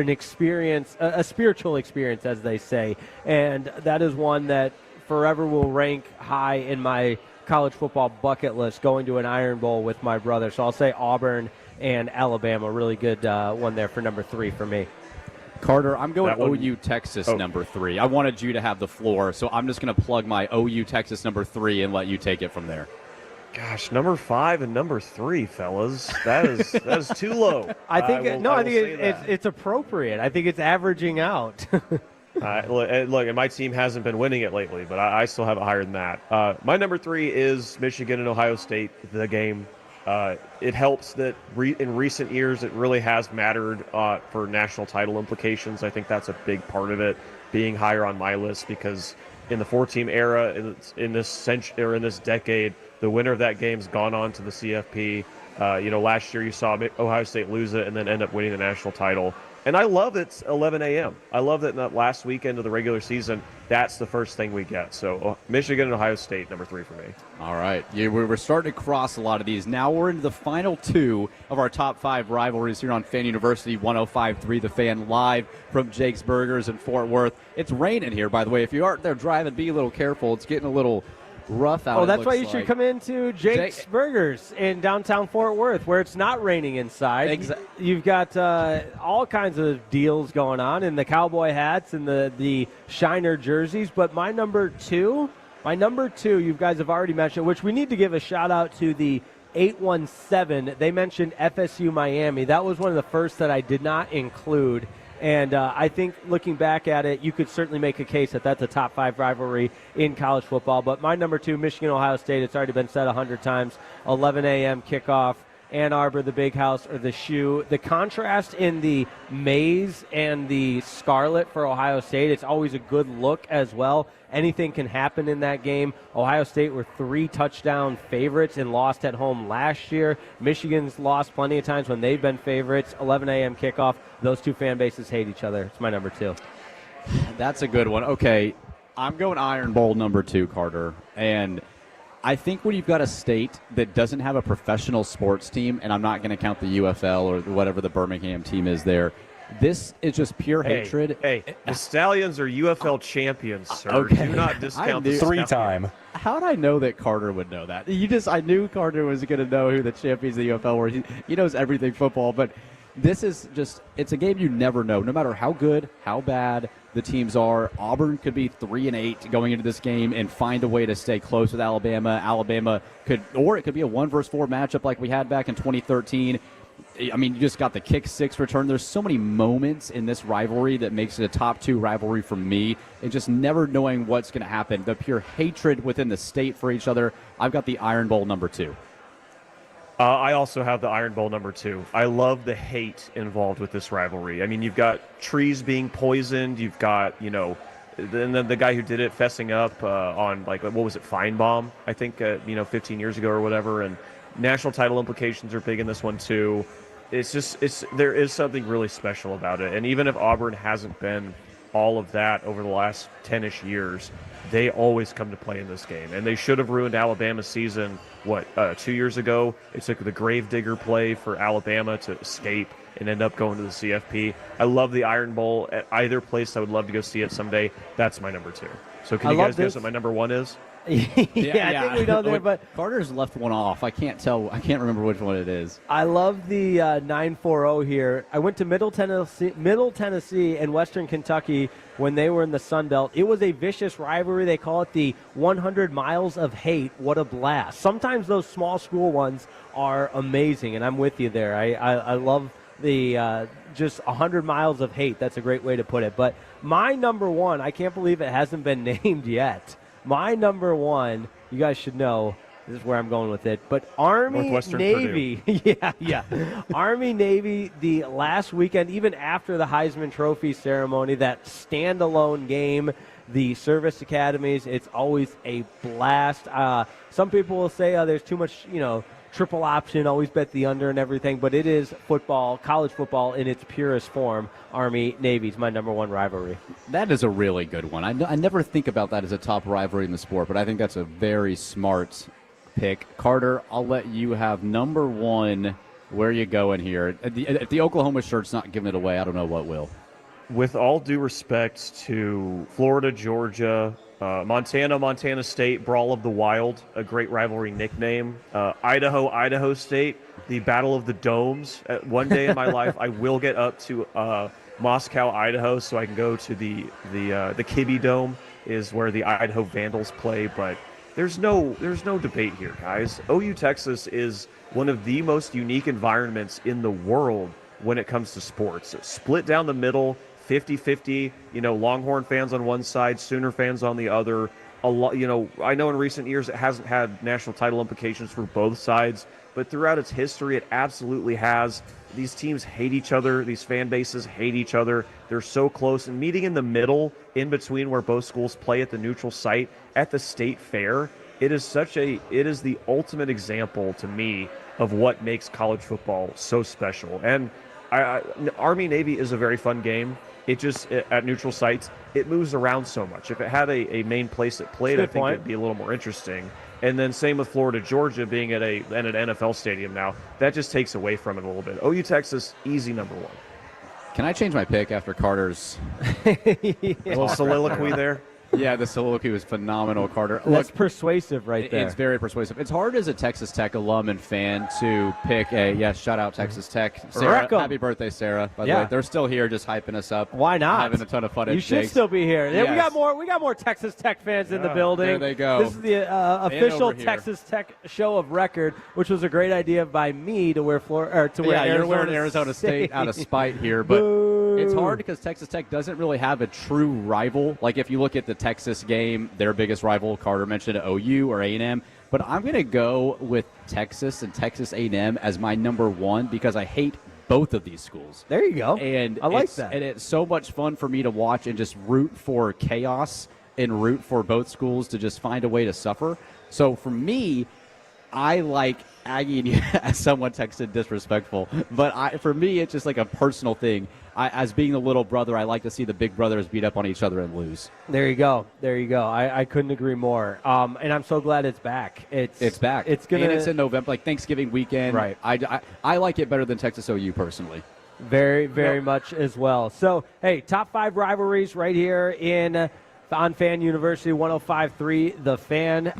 experience, a spiritual experience, as they say. And that is one that forever will rank high in my college football bucket list, going to an Iron Bowl with my brother. So I'll say Auburn and Alabama. Really good one there for number 3 for me. Carter, I'm going OU Texas number 3. I wanted you to have the floor, so I'm just going to plug my OU Texas number 3 and let you take it from there. Gosh, number 5 and number 3, fellas. That is too low. I think it's appropriate. I think it's averaging out. Look, and my team hasn't been winning it lately, but I still have it higher than that. My number 3 is Michigan and Ohio State, the game. It helps that in recent years it really has mattered for national title implications. I think that's a big part of it, being higher on my list, because in the 4-team era, in this century or in this decade, the winner of that game's gone on to the CFP. Last year you saw Ohio State lose it and then end up winning the national title. And I love it's 11 a.m. I love that in that last weekend of the regular season, that's the first thing we get. So Michigan and Ohio State, number 3 for me. All right. Yeah, we're starting to cross a lot of these. Now we're into the final 2 of our top 5 rivalries here on Fan University 105.3 The Fan, live from Jake's Burgers in Fort Worth. It's raining here, by the way. If you aren't there driving, be a little careful. It's getting a little rough out. Oh, that's why you should come into Jake's Burgers in downtown Fort Worth, where it's not raining inside. You've got all kinds of deals going on, and the cowboy hats and the Shiner jerseys. But my number two, you guys have already mentioned, which we need to give a shout out to the 817. They mentioned FSU Miami. That was one of the first that I did not include. And I think looking back at it, you could certainly make a case that that's a top 5 rivalry in college football. But my number 2, Michigan-Ohio State, it's already been said 100 times, 11 a.m. kickoff, Ann Arbor, the Big House, or the Shoe. The contrast in the maize and the scarlet for Ohio State, it's always a good look as well. Anything can happen in that game. Ohio State were 3-touchdown favorites and lost at home last year. Michigan's lost plenty of times when they've been favorites. 11 a.m. kickoff. Those two fan bases hate each other. It's my number 2. That's a good one. Okay. I'm going Iron Bowl number 2, Carter. And I think when you've got a state that doesn't have a professional sports team, and I'm not going to count the UFL or whatever the Birmingham team is there, this is just pure hatred. Hey, the Stallions are UFL champions, sir. Okay. Do not discount the 3-time. How did I know that Carter would know that? I knew Carter was going to know who the champions of the UFL were. He knows everything football, but this is just, it's a game you never know. No matter how good, how bad the teams are, Auburn could be 3-8 going into this game and find a way to stay close with Alabama. Alabama could, or it could be a 1-4 matchup like we had back in 2013. I mean, you just got the kick 6 return. There's so many moments in this rivalry that makes it a top 2 rivalry for me, and just never knowing what's going to happen. The pure hatred within the state for each other. I've got the Iron Bowl number 2. I also have the Iron Bowl number 2. I love the hate involved with this rivalry. I mean, you've got trees being poisoned. You've got, the guy who did it fessing up on, like, what was it, Feinbaum, I think, 15 years ago or whatever. And national title implications are big in this one, too. There is something really special about it. And even if Auburn hasn't been all of that over the last 10-ish years, they always come to play in this game. And they should have ruined Alabama's season, 2 years ago. It took the Gravedigger play for Alabama to escape and end up going to the CFP. I love the Iron Bowl. At either place, I would love to go see it someday. That's my number 2. So can you guys guess what my number 1 is? Yeah, I think we know there, but Carter's left one off. I can't remember which one it is. I love the 940 here. I went to Middle Tennessee and Western Kentucky when they were in the Sun Belt. It was a vicious rivalry. They call it the 100 miles of hate. What a blast. Sometimes those small school ones are amazing, and I'm with you there. I love the just 100 miles of hate. That's a great way to put it. But my number 1, I can't believe it hasn't been named yet. My number 1, you guys should know, this is where I'm going with it, but Army Navy. yeah. Army Navy, the last weekend, even after the Heisman Trophy ceremony, that standalone game, the service academies, it's always a blast. Some people will say there's too much, triple option, always bet the under and everything, but it is football, college football in its purest form. Army-Navy's my number 1 rivalry. That is a really good one. I never think about that as a top rivalry in the sport, but I think that's a very smart pick. Carter, I'll let you have number 1. Where are you going here? If the Oklahoma shirt's not giving it away, I don't know what will. With all due respect to Florida, Georgia, Montana State, Brawl of the Wild, a great rivalry nickname. Idaho State, the Battle of the Domes. One day in my life, I will get up to Moscow, Idaho, so I can go to the Kibbe Dome, is where the Idaho Vandals play. But there's no debate here, guys. OU Texas is one of the most unique environments in the world when it comes to sports. Split down the middle. 50-50, Longhorn fans on one side, Sooner fans on the other. A lot, I know in recent years it hasn't had national title implications for both sides, but throughout its history, it absolutely has. These teams hate each other. These fan bases hate each other. They're so close. And meeting in the middle, in between where both schools play at the neutral site at the state fair, it is the ultimate example to me of what makes college football so special. And Army-Navy is a very fun game. It just, at neutral sites, it moves around so much. If it had a main place it played, I think it'd be a little more interesting. And then same with Florida, Georgia being at an NFL stadium now. That just takes away from it a little bit. OU Texas, easy number 1. Can I change my pick after Carter's little soliloquy there? Yeah, the soliloquy was phenomenal, Carter. That's persuasive right there. It's very persuasive. It's hard as a Texas Tech alum and fan to pick shout out Texas Tech. Sarah, happy birthday, Sarah, by the way. They're still here just hyping us up. Why not? Having a ton of fun at You should Jake's. still be here. Yes. We got more Texas Tech fans in the building. There they go. This is the official Texas Tech show of record, which was a great idea by me to wear you're wearing Arizona State out of spite here, but it's hard because Texas Tech doesn't really have a true rival. Like if you look at the Texas game, their biggest rival, Carter mentioned OU or A&M, but I'm going to go with Texas and Texas A&M as my number 1 because I hate both of these schools. There you go. And I like that. And it's so much fun for me to watch and just root for chaos and root for both schools to just find a way to suffer. So for me, I like Aggie, as someone texted disrespectful, but for me, it's just like a personal thing. As being the little brother, I like to see the big brothers beat up on each other and lose. There you go. I couldn't agree more. And I'm so glad it's back. It's back. It's gonna. And it's in November, like Thanksgiving weekend. Right. I like it better than Texas OU personally. Very, very much as well. So, hey, top 5 rivalries right here on Fan University 105.3 The Fan.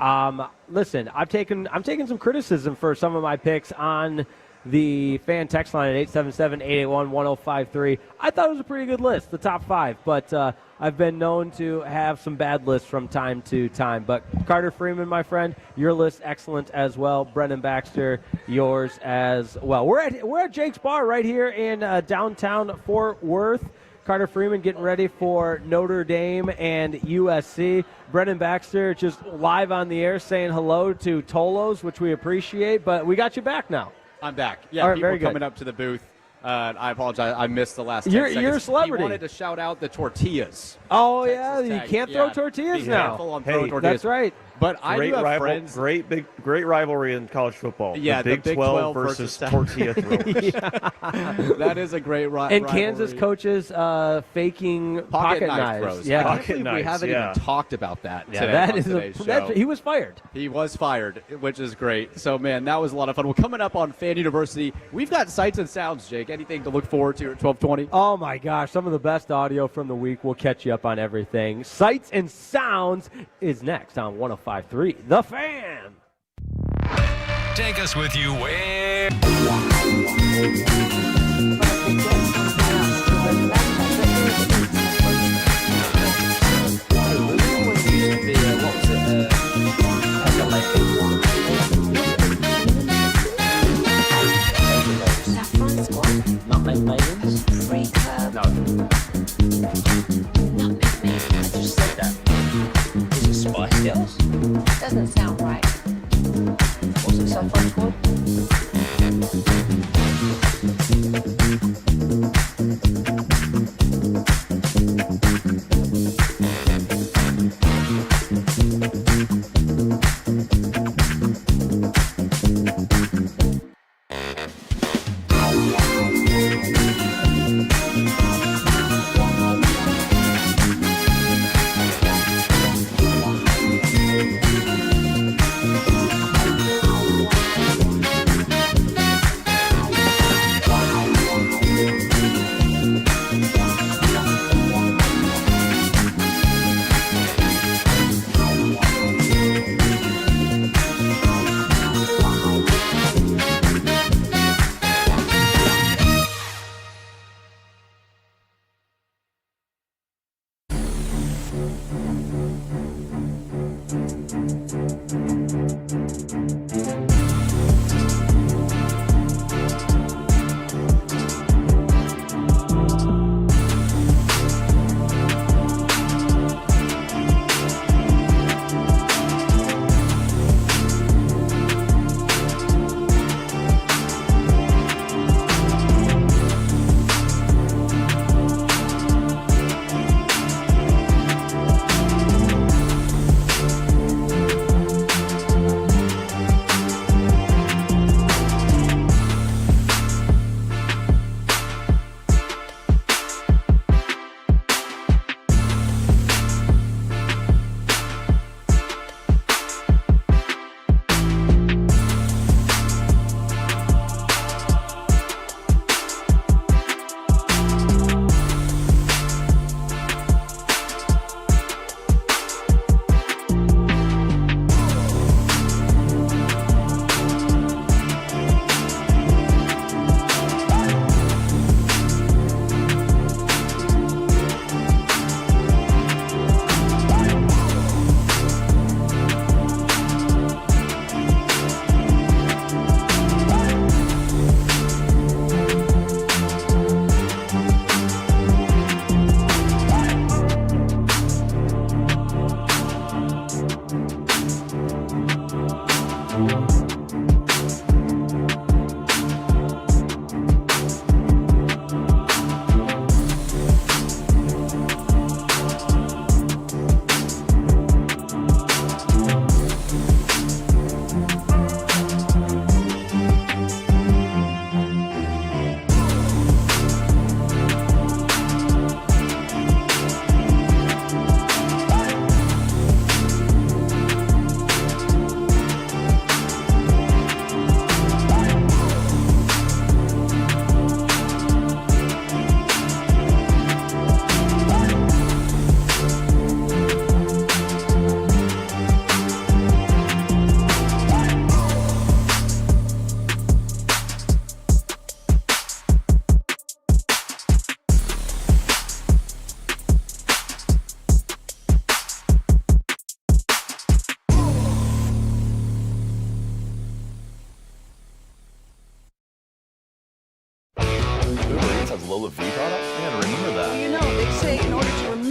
Listen, I'm taking some criticism for some of my picks on the fan text line at 877-881-1053. I thought it was a pretty good list, the top 5, but I've been known to have some bad lists from time to time. But Carter Freeman, my friend, your list excellent as well. Brendan Baxter, yours as well. We're at Jake's Bar right here in downtown Fort Worth. Carter Freeman getting ready for Notre Dame and USC. Brendan Baxter just live on the air saying hello to Tolos, which we appreciate, but we got you back now. I'm back. Yeah, all right, people very good. Coming up to the booth. I apologize. I missed the last 10 You're seconds. a celebrity. He wanted to shout out the tortillas. Oh, Texas yeah, you Tech. can't throw tortillas Be now. careful on throwing tortillas. That's right. But I do have friends. Great rivalry in college football. Yeah, the Big 12 versus tortilla throwers. That is a great rivalry. And Kansas coaches faking pocket knives. Throws. Yeah, pocket knives. We haven't even talked about that. Yeah, today that on is today's show. he was fired. He was fired, which is great. So, man, that was a lot of fun. Well, coming up on Fan University, we've got Sights and Sounds, Jake. Anything to look forward to at 12:20? Oh, my gosh. Some of the best audio from the week. We'll catch you up on everything. Sights and Sounds is next on 105.3 The Fan. Take us with you where. Saffron squad. Nutmeg maidens? Free club. No. Nutmeg maidens. I just said that. Is it Spice Girls? Doesn't sound right. Was it Saffron Squad?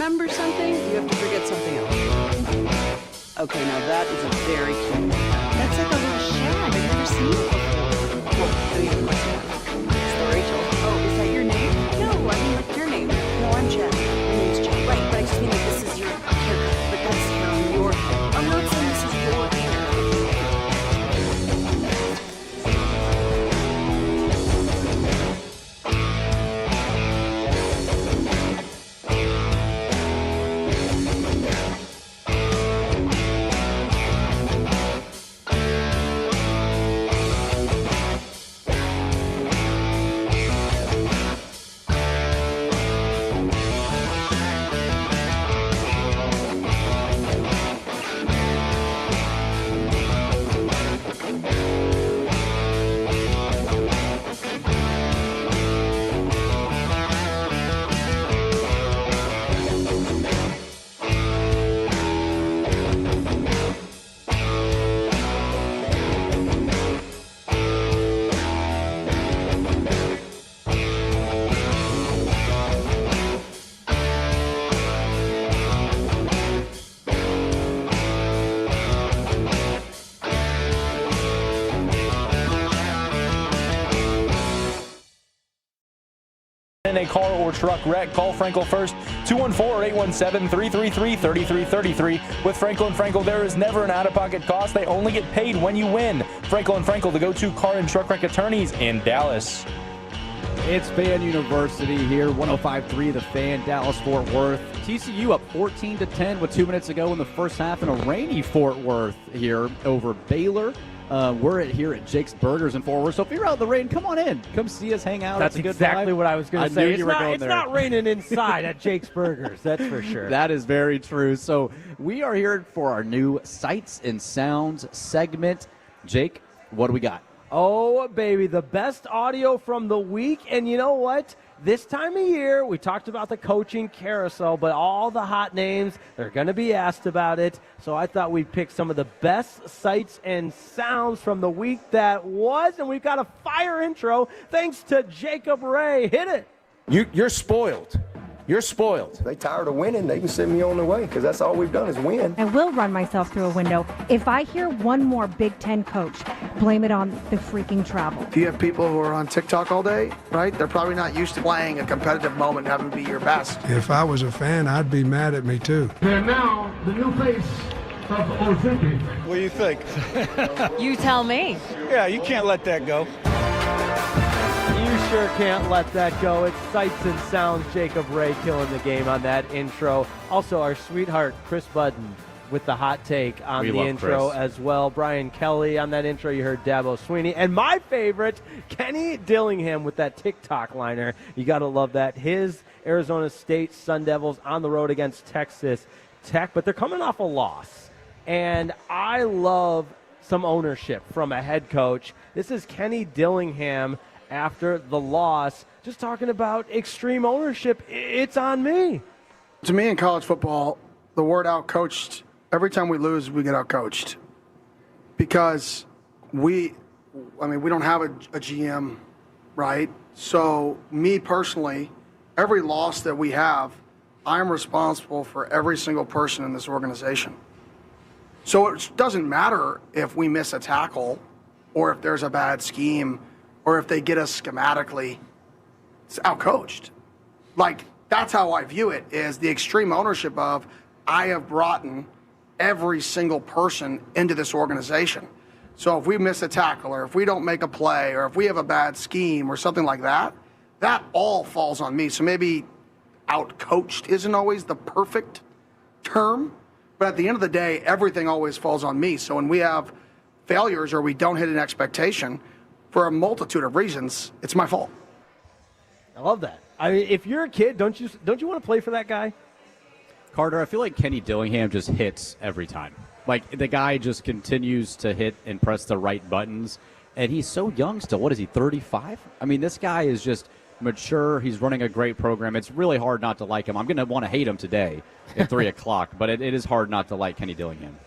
remember something, you have to forget something else. Okay, now that is a very cute pickup. That's like a little shag. I've never seen it before. Well, I mean, of course I have. It's the Rachel. Oh, is that your name? No, I mean like your name. No, I'm Jen. My name's Jen. Right, but I just mean like this is your haircut. But that's hair on your head. I'm not saying this is your hair. In a car or truck wreck, call Frankel first, 214-817-333-3333. With Frankel & Frankel, there is never an out-of-pocket cost. They only get paid when you win. Frankel & Frankel, the go-to car and truck wreck attorneys in Dallas. It's Fan University here, 105.3 The Fan, Dallas-Fort Worth. TCU up 14-10 with 2 minutes to go in the first half in a rainy Fort Worth here over Baylor. We're here at Jake's Burgers in Fort Worth, so if you're out in the rain, come on in. Come see us, hang out. That's it's a good exactly vibe. what I was going to say. It's not raining inside at Jake's Burgers, that's for sure. That is very true. So we are here for our new Sights and Sounds segment. Jake, what do we got? Oh, baby, the best audio from the week. And you know what? This time of year, we talked about the coaching carousel, but all the hot names, they're going to be asked about it. So I thought we'd pick some of the best sights and sounds from the week that was. And we've got a fire intro thanks to Jacob Ray. Hit it. You're spoiled. You're spoiled. They tired of winning. They can send me on the way because that's all we've done is win. I will run myself through a window. If I hear one more Big Ten coach, blame it on the freaking travel. If you have people who are on TikTok all day, right, they're probably not used to playing a competitive moment and having to be your best. If I was a fan, I'd be mad at me too. And now, the new face of Ozempic. What do you think? You tell me. Yeah, you can't let that go. You sure can't let that go. It's Sights and Sounds. Jacob Ray killing the game on that intro. Also, our sweetheart, Chris Budden, with the hot take on the intro as well. Brian Kelly on that intro. You heard Dabo Sweeney. And my favorite, Kenny Dillingham with that TikTok liner. You got to love that. His Arizona State Sun Devils on the road against Texas Tech, but they're coming off a loss. And I love some ownership from a head coach. This is Kenny Dillingham after the loss, just talking about extreme ownership. It's on me. To me in college football, the word out-coached, every time we lose, we get out-coached. Because we don't have a GM, right? So me personally, every loss that we have, I'm responsible for every single person in this organization. So it doesn't matter if we miss a tackle or if there's a bad scheme or if they get us schematically, it's outcoached. Like, that's how I view it, is the extreme ownership of I have brought in every single person into this organization. So if we miss a tackle or if we don't make a play or if we have a bad scheme or something like that, that all falls on me. So maybe outcoached isn't always the perfect term, but at the end of the day, everything always falls on me. So when we have failures or we don't hit an expectation, for a multitude of reasons, it's my fault. I love that. I mean, if you're a kid, don't you want to play for that guy? Carter, I feel like Kenny Dillingham just hits every time. Like, the guy just continues to hit and press the right buttons, and he's so young still. What is he, 35? I mean, this guy is just mature. He's running a great program. It's really hard not to like him. I'm going to want to hate him today at 3 o'clock, but it is hard not to like Kenny Dillingham.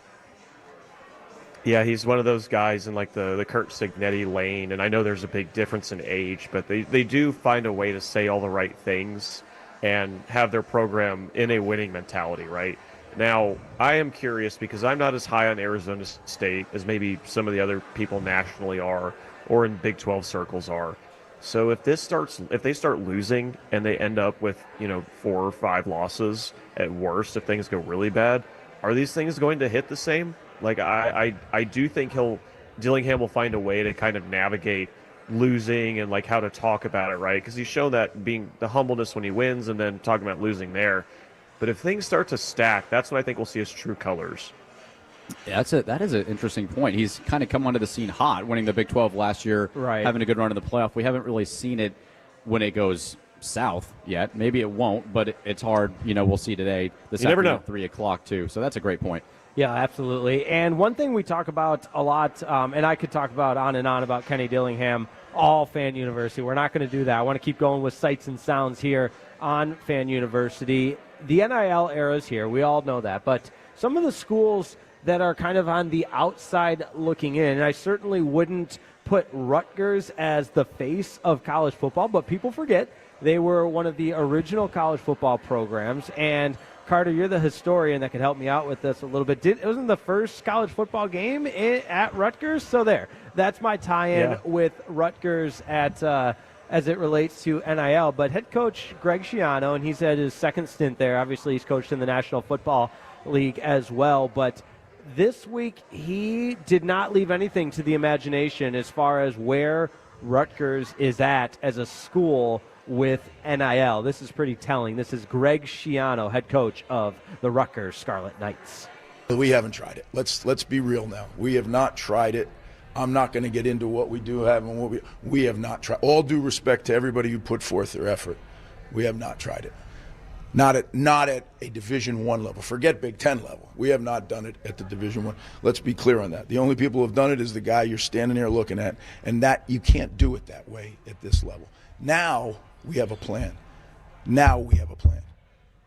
Yeah, he's one of those guys in like the Kurt Signetti lane, and I know there's a big difference in age, but they do find a way to say all the right things. and have their program in a winning mentality, right? Now, I am curious because I'm not as high on Arizona State as maybe some of the other people nationally are or in Big 12 circles are. So if they start losing and they end up with, 4 or 5 losses at worst, if things go really bad, are these things going to hit the same? Like I do think Dillingham will find a way to kind of navigate losing and like how to talk about it, right? Because he's shown that being the humbleness when he wins and then talking about losing there. But if things start to stack, that's when I think we'll see his true colors. Yeah, that is an interesting point. He's kind of come onto the scene hot, winning the Big 12 last year, right, having a good run in the playoff. We haven't really seen it when it goes south yet. Maybe it won't, but it's hard. We'll see today. This never know. At 3 o'clock, too. So that's a great point. Yeah, absolutely. And one thing we talk about a lot, and I could talk about on and on about Kenny Dillingham, all Fan University. We're not going to do that. I want to keep going with sights and sounds here on Fan University. The NIL era is here. We all know that. But some of the schools that are kind of on the outside looking in, and I certainly wouldn't put Rutgers as the face of college football, but people forget they were one of the original college football programs. And Carter, you're the historian that could help me out with this a little bit. It wasn't the first college football game at Rutgers, so that's my tie-in with Rutgers as it relates to NIL. But head coach Greg Schiano, and he's had his second stint there. Obviously, he's coached in the National Football League as well. But this week, he did not leave anything to the imagination as far as where Rutgers is at as a school with NIL. This is pretty telling. This is Greg Schiano, head coach of the Rutgers Scarlet Knights. We haven't tried it. Let's be real now. We have not tried it. I'm not going to get into what we do have and what we have not tried. All due respect to everybody who put forth their effort, we have not tried it. Not at a Division I level. Forget Big Ten level. We have not done it at the Division I. Let's be clear on that. The only people who have done it is the guy you're standing there looking at, and that you can't do it that way at this level. Now we have a plan.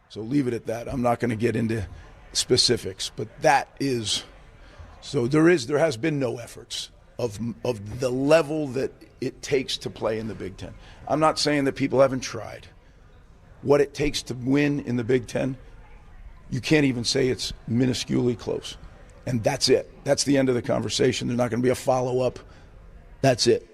So leave it at that. I'm not going to get into specifics, but that is so. There has been no efforts of the level that it takes to play in the Big Ten. I'm not saying that people haven't tried. What it takes to win in the Big Ten, you can't even say it's minusculely close. And that's it. That's the end of the conversation. There's not going to be a follow-up. That's it.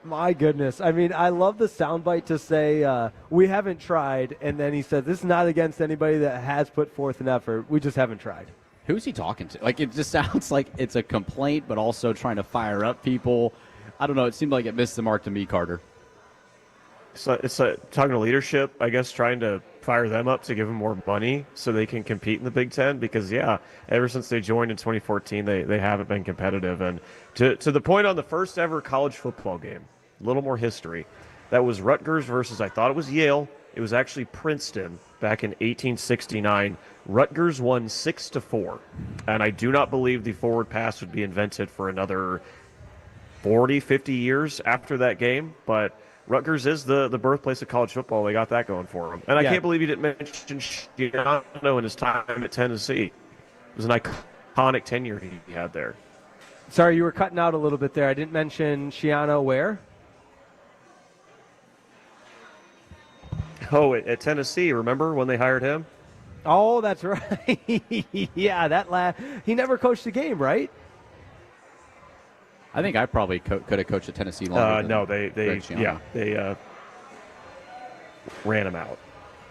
My goodness. I mean, I love the soundbite to say we haven't tried, and then he said this is not against anybody that has put forth an effort. We just haven't tried. Who's he talking to? Like, it just sounds like it's a complaint, but also trying to fire up people. I don't know. It seemed like it missed the mark to me, Carter. So it's talking to leadership, I guess, trying to fire them up to give them more money so they can compete in the Big Ten. Because, ever since they joined in 2014, they haven't been competitive. And to the point on the first ever college football game, a little more history, that was Rutgers versus, I thought it was Yale. It was actually Princeton back in 1869. Rutgers won 6-4. And I do not believe the forward pass would be invented for another 40, 50 years after that game. But Rutgers is the birthplace of college football. They got that going for them. And I can't believe you didn't mention Schiano in his time at Tennessee. It was an iconic tenure he had there. Sorry, you were cutting out a little bit there. I didn't mention Schiano where? Oh, at Tennessee, remember when they hired him? Oh, that's right. Yeah, he never coached a game, right? I think I probably could have coached at Tennessee longer. No, they ran him out.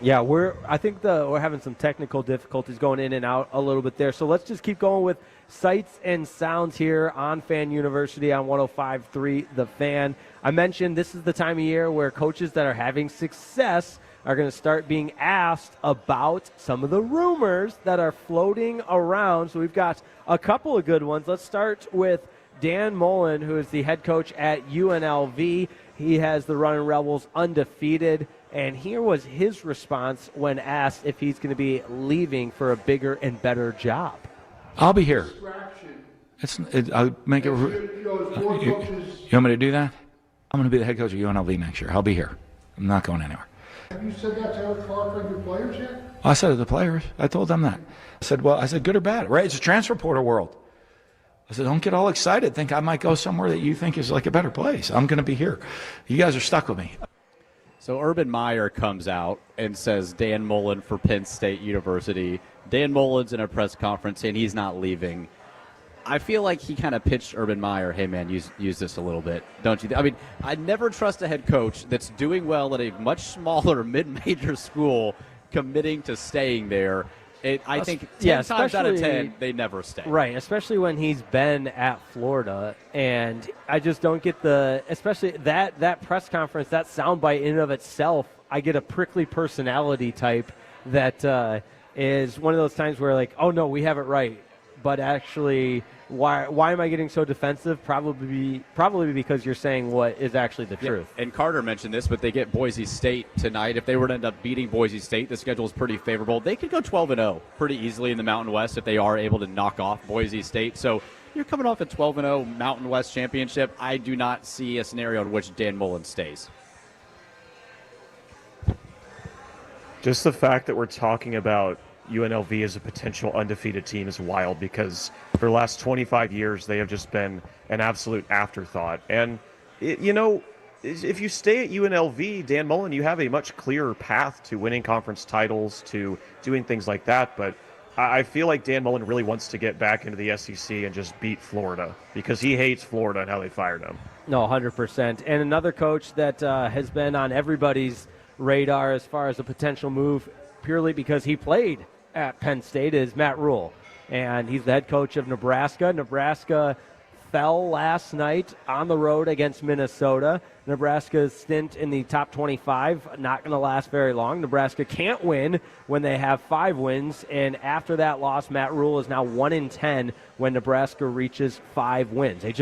Yeah, I think we're having some technical difficulties going in and out a little bit there. So let's just keep going with sights and sounds here on Fan University on 105.3 The Fan. I mentioned this is the time of year where coaches that are having success are going to start being asked about some of the rumors that are floating around. So we've got a couple of good ones. Let's start with Dan Mullen, who is the head coach at UNLV. He has the Running Rebels undefeated, and here was his response when asked if he's going to be leaving for a bigger and better job. I'll be here. I'll make it. You want me to do that? I'm going to be the head coach of UNLV next year. I'll be here. I'm not going anywhere. Have you said that to Eric Clark and your players yet? I said to the players. I told them that. I said, good or bad, right? It's a transfer portal world. I said, don't get all excited. Think I might go somewhere that you think is like a better place. I'm going to be here. You guys are stuck with me. So Urban Meyer comes out and says Dan Mullen for Penn State University. Dan Mullen's in a press conference saying he's not leaving. I feel like he kind of pitched Urban Meyer, hey, man, use this a little bit, don't you? I mean, I never trust a head coach that's doing well at a much smaller mid-major school committing to staying there. I think 10 times out of 10, they never stay. Right, especially when he's been at Florida. And I just don't get especially that press conference, that soundbite in and of itself, I get a prickly personality type that is one of those times where like, oh, no, we have it right. But actually, why am I getting so defensive? Probably because you're saying what is actually the truth. And Carter mentioned this, but they get Boise State tonight. If they were to end up beating Boise State, the schedule is pretty favorable. They could go 12-0 pretty easily in the Mountain West if they are able to knock off Boise State. So you're coming off a 12-0 Mountain West championship. I do not see a scenario in which Dan Mullen stays. Just the fact that we're talking about UNLV as a potential undefeated team is wild because for the last 25 years, they have just been an absolute afterthought. And, if you stay at UNLV, Dan Mullen, you have a much clearer path to winning conference titles, to doing things like that. But I feel like Dan Mullen really wants to get back into the SEC and just beat Florida because he hates Florida and how they fired him. No, 100%. And another coach that has been on everybody's radar as far as a potential move purely because he played at Penn State is Matt Rule, and he's the head coach of Nebraska. Nebraska fell last night on the road against Minnesota. Nebraska's stint in the top 25 not going to last very long. Nebraska can't win when they have 5 wins, and after that loss, Matt Rule is now 1-10 when Nebraska reaches 5 wins. They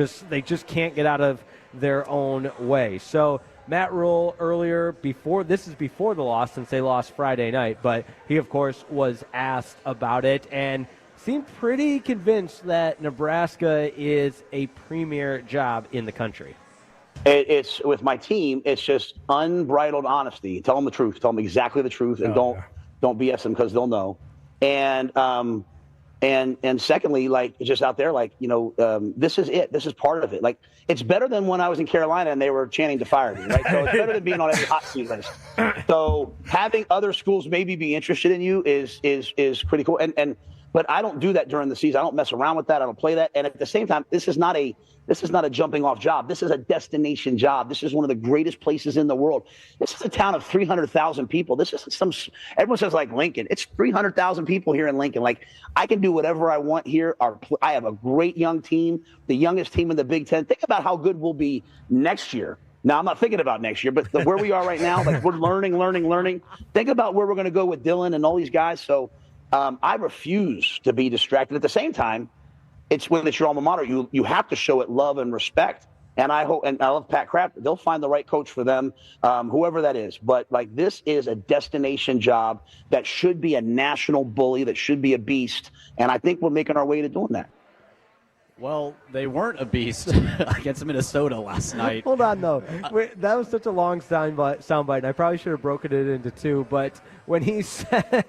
just can't get out of their own way. So Matt Rule earlier, before the loss since they lost Friday night, but he, of course, was asked about it and seemed pretty convinced that Nebraska is a premier job in the country. It's with my team, it's just unbridled honesty. Tell them the truth. Tell them exactly the truth, and don't BS them because they'll know. And secondly, like just out there, like this is it. This is part of it. Like it's better than when I was in Carolina and they were chanting to fire me, right? So it's better than being on every hot seat list. So having other schools maybe be interested in you is pretty cool. But I don't do that during the season. I don't mess around with that. I don't play that. And at the same time, this is not a jumping off job. This is a destination job. This is one of the greatest places in the world. This is a town of 300,000 people. This isn't everyone says like Lincoln. It's 300,000 people here in Lincoln. Like I can do whatever I want here. I have a great young team, the youngest team in the Big Ten. Think about how good we'll be next year. Now, I'm not thinking about next year, but where we are right now, like we're learning. Think about where we're going to go with Dylan and all these guys. So I refuse to be distracted. At the same time, it's when it's your alma mater, you have to show it love and respect. And I hope, and I love Pat Kraft. They'll find the right coach for them, whoever that is. But like this is a destination job that should be a national bully, that should be a beast. And I think we're making our way to doing that. Well, they weren't a beast against Minnesota last night. Hold on, though. That was such a long soundbite, and I probably should have broken it into 2. But when he said,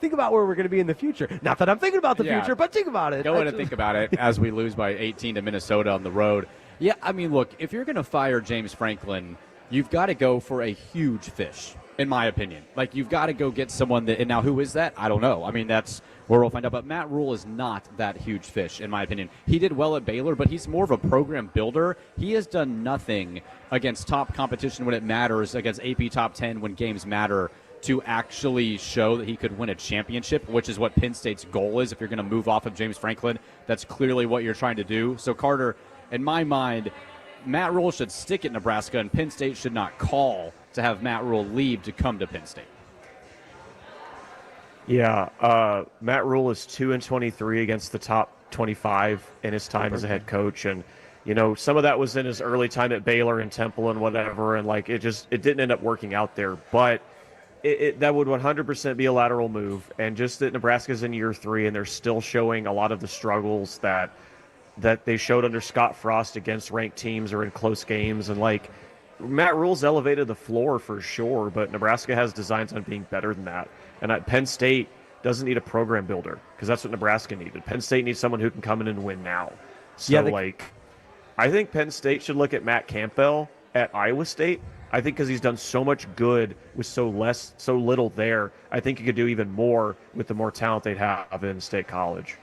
think about where we're going to be in the future. Not that I'm thinking about the future, but think about it. Go ahead and think about it as we lose by 18 to Minnesota on the road. Yeah, I mean, look, if you're going to fire James Franklin, you've got to go for a huge fish, in my opinion. Like, you've got to go get someone that – and now who is that? I don't know. I mean, that's – where we'll find out. But Matt Rule is not that huge fish, in my opinion. He did well at Baylor, but he's more of a program builder. He has done nothing against top competition when it matters, against AP top 10 when games matter, to actually show that he could win a championship, which is what Penn State's goal is. If you're going to move off of James Franklin, that's clearly what you're trying to do. So, Carter, in my mind, Matt Rule should stick at Nebraska, and Penn State should not call to have Matt Rule leave to come to Penn State. Yeah, Matt Rule is 2-23 against the top 25 in his time as a head coach, and some of that was in his early time at Baylor and Temple and whatever, and like it didn't end up working out there. But that would 100% be a lateral move, and just that Nebraska's in year 3 and they're still showing a lot of the struggles that they showed under Scott Frost against ranked teams or in close games, and like Matt Rule's elevated the floor for sure, but Nebraska has designs on being better than that. And Penn State doesn't need a program builder because that's what Nebraska needed. Penn State needs someone who can come in and win now. So, I think Penn State should look at Matt Campbell at Iowa State. I think because he's done so much good with so little there, I think he could do even more with the more talent they'd have in State College.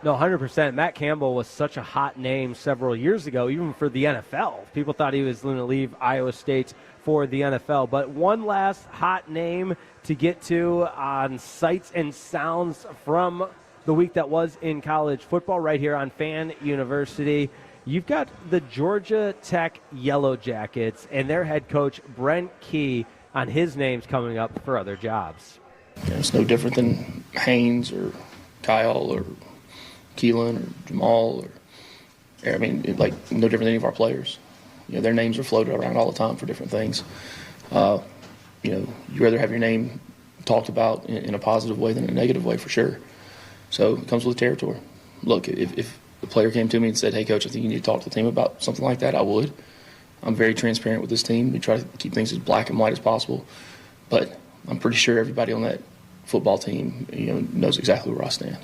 No, 100%. Matt Campbell was such a hot name several years ago, even for the NFL. People thought he was going to leave Iowa State for the NFL. But one last hot name to get to on sights and sounds from the week that was in college football right here on Fan University. You've got the Georgia Tech Yellow Jackets and their head coach, Brent Key, on his names coming up for other jobs. It's no different than Haynes or Kyle or Keelan or Jamal or, no different than any of our players. Their names are floated around all the time for different things. You'd rather have your name talked about in a positive way than a negative way for sure. So it comes with the territory. Look, if the player came to me and said, hey, Coach, I think you need to talk to the team about something like that, I would. I'm very transparent with this team. We try to keep things as black and white as possible. But I'm pretty sure everybody on that football team knows exactly where I stand.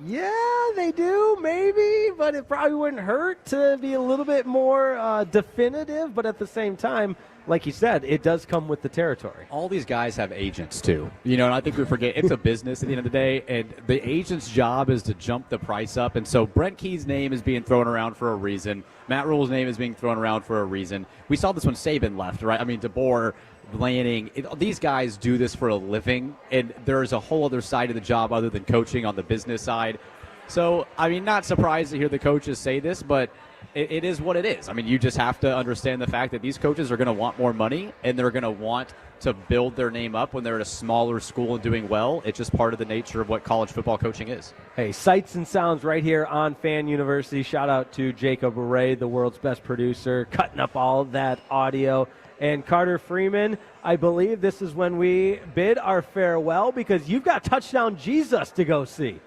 Yeah, they do, maybe, but it probably wouldn't hurt to be a little bit more definitive. But at the same time, like you said, it does come with the territory. All these guys have agents, too. And I think we forget it's a business at the end of the day, and the agent's job is to jump the price up. And so Brent Key's name is being thrown around for a reason. Matt Rule's name is being thrown around for a reason. We saw this when Saban left, right? I mean, DeBoer, Lanning, these guys do this for a living, and there's a whole other side of the job other than coaching on the business side. So, not surprised to hear the coaches say this, but it is what it is. You just have to understand the fact that these coaches are going to want more money, and they're going to want to build their name up when they're at a smaller school and doing well. It's just part of the nature of what college football coaching is. Hey, sights and sounds right here on Fan University. Shout out to Jacob Ray, the world's best producer, cutting up all that audio. And Carter Freeman, I believe this is when we bid our farewell because you've got Touchdown Jesus to go see.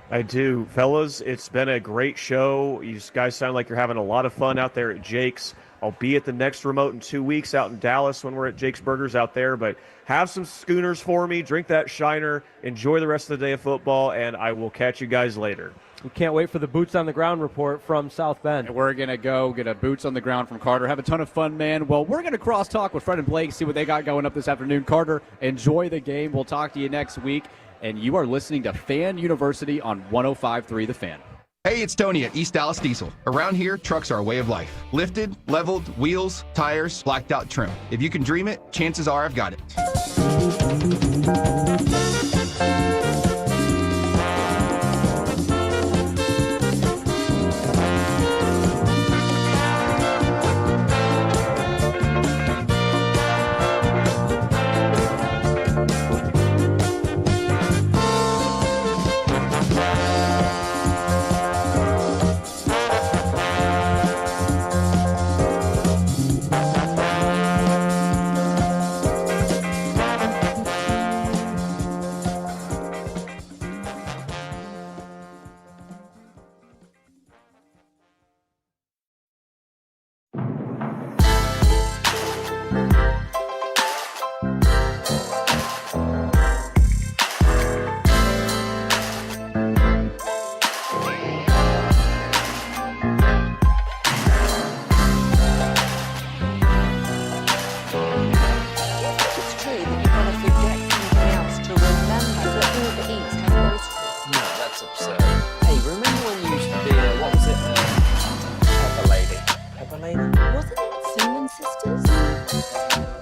I do. Fellas, it's been a great show. You guys sound like you're having a lot of fun out there at Jake's. I'll be at the next remote in 2 weeks out in Dallas when we're at Jake's Burgers out there. But have some schooners for me, drink that Shiner, enjoy the rest of the day of football, and I will catch you guys later. We can't wait for the Boots on the Ground report from South Bend. And we're going to go get a Boots on the Ground from Carter. Have a ton of fun, man. Well, we're going to cross-talk with Fred and Blake, see what they got going up this afternoon. Carter, enjoy the game. We'll talk to you next week. And you are listening to Fan University on 105.3 The Fan. Hey, it's Tony at East Dallas Diesel. Around here, trucks are a way of life. Lifted, leveled, wheels, tires, blacked out trim. If you can dream it, chances are I've got it.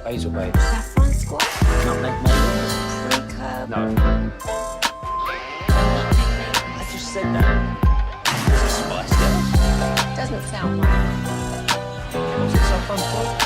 Hazel Babes. Saffron Squad? Nutmeg Maybes. Pre-curb? No. I just said that. Is it Spice Girls? Doesn't sound right. Was it Saffron Squad?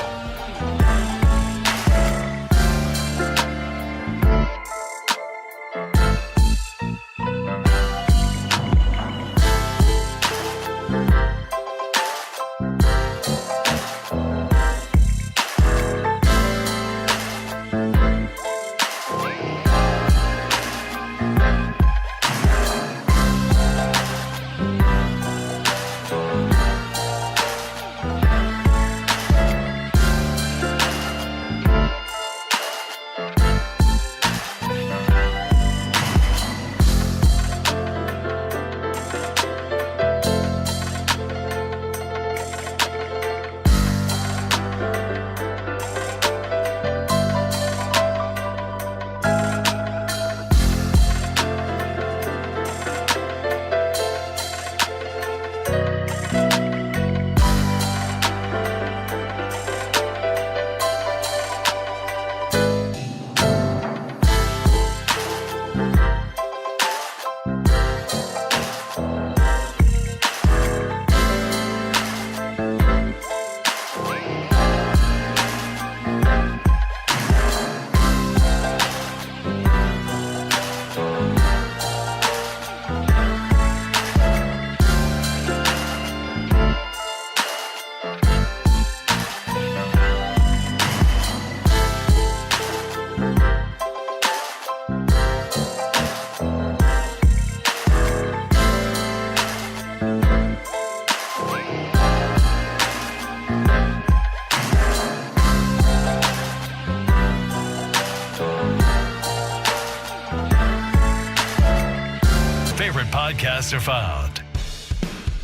podcasts are found.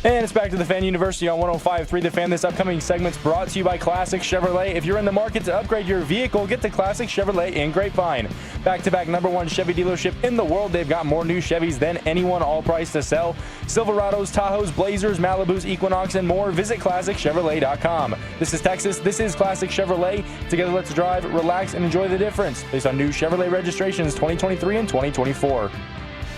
And it's back to the Fan University on 105.3 The Fan. This upcoming segment's brought to you by Classic Chevrolet. If you're in the market to upgrade your vehicle, get to Classic Chevrolet in Grapevine. Back-to-back #1 Chevy dealership in the world. They've got more new Chevys than anyone, all priced to sell. Silverados, Tahoes, Blazers, Malibus, Equinox, and more. Visit ClassicChevrolet.com. This is Texas. This is Classic Chevrolet. Together, let's drive, relax, and enjoy the difference based on new Chevrolet registrations 2023 and 2024.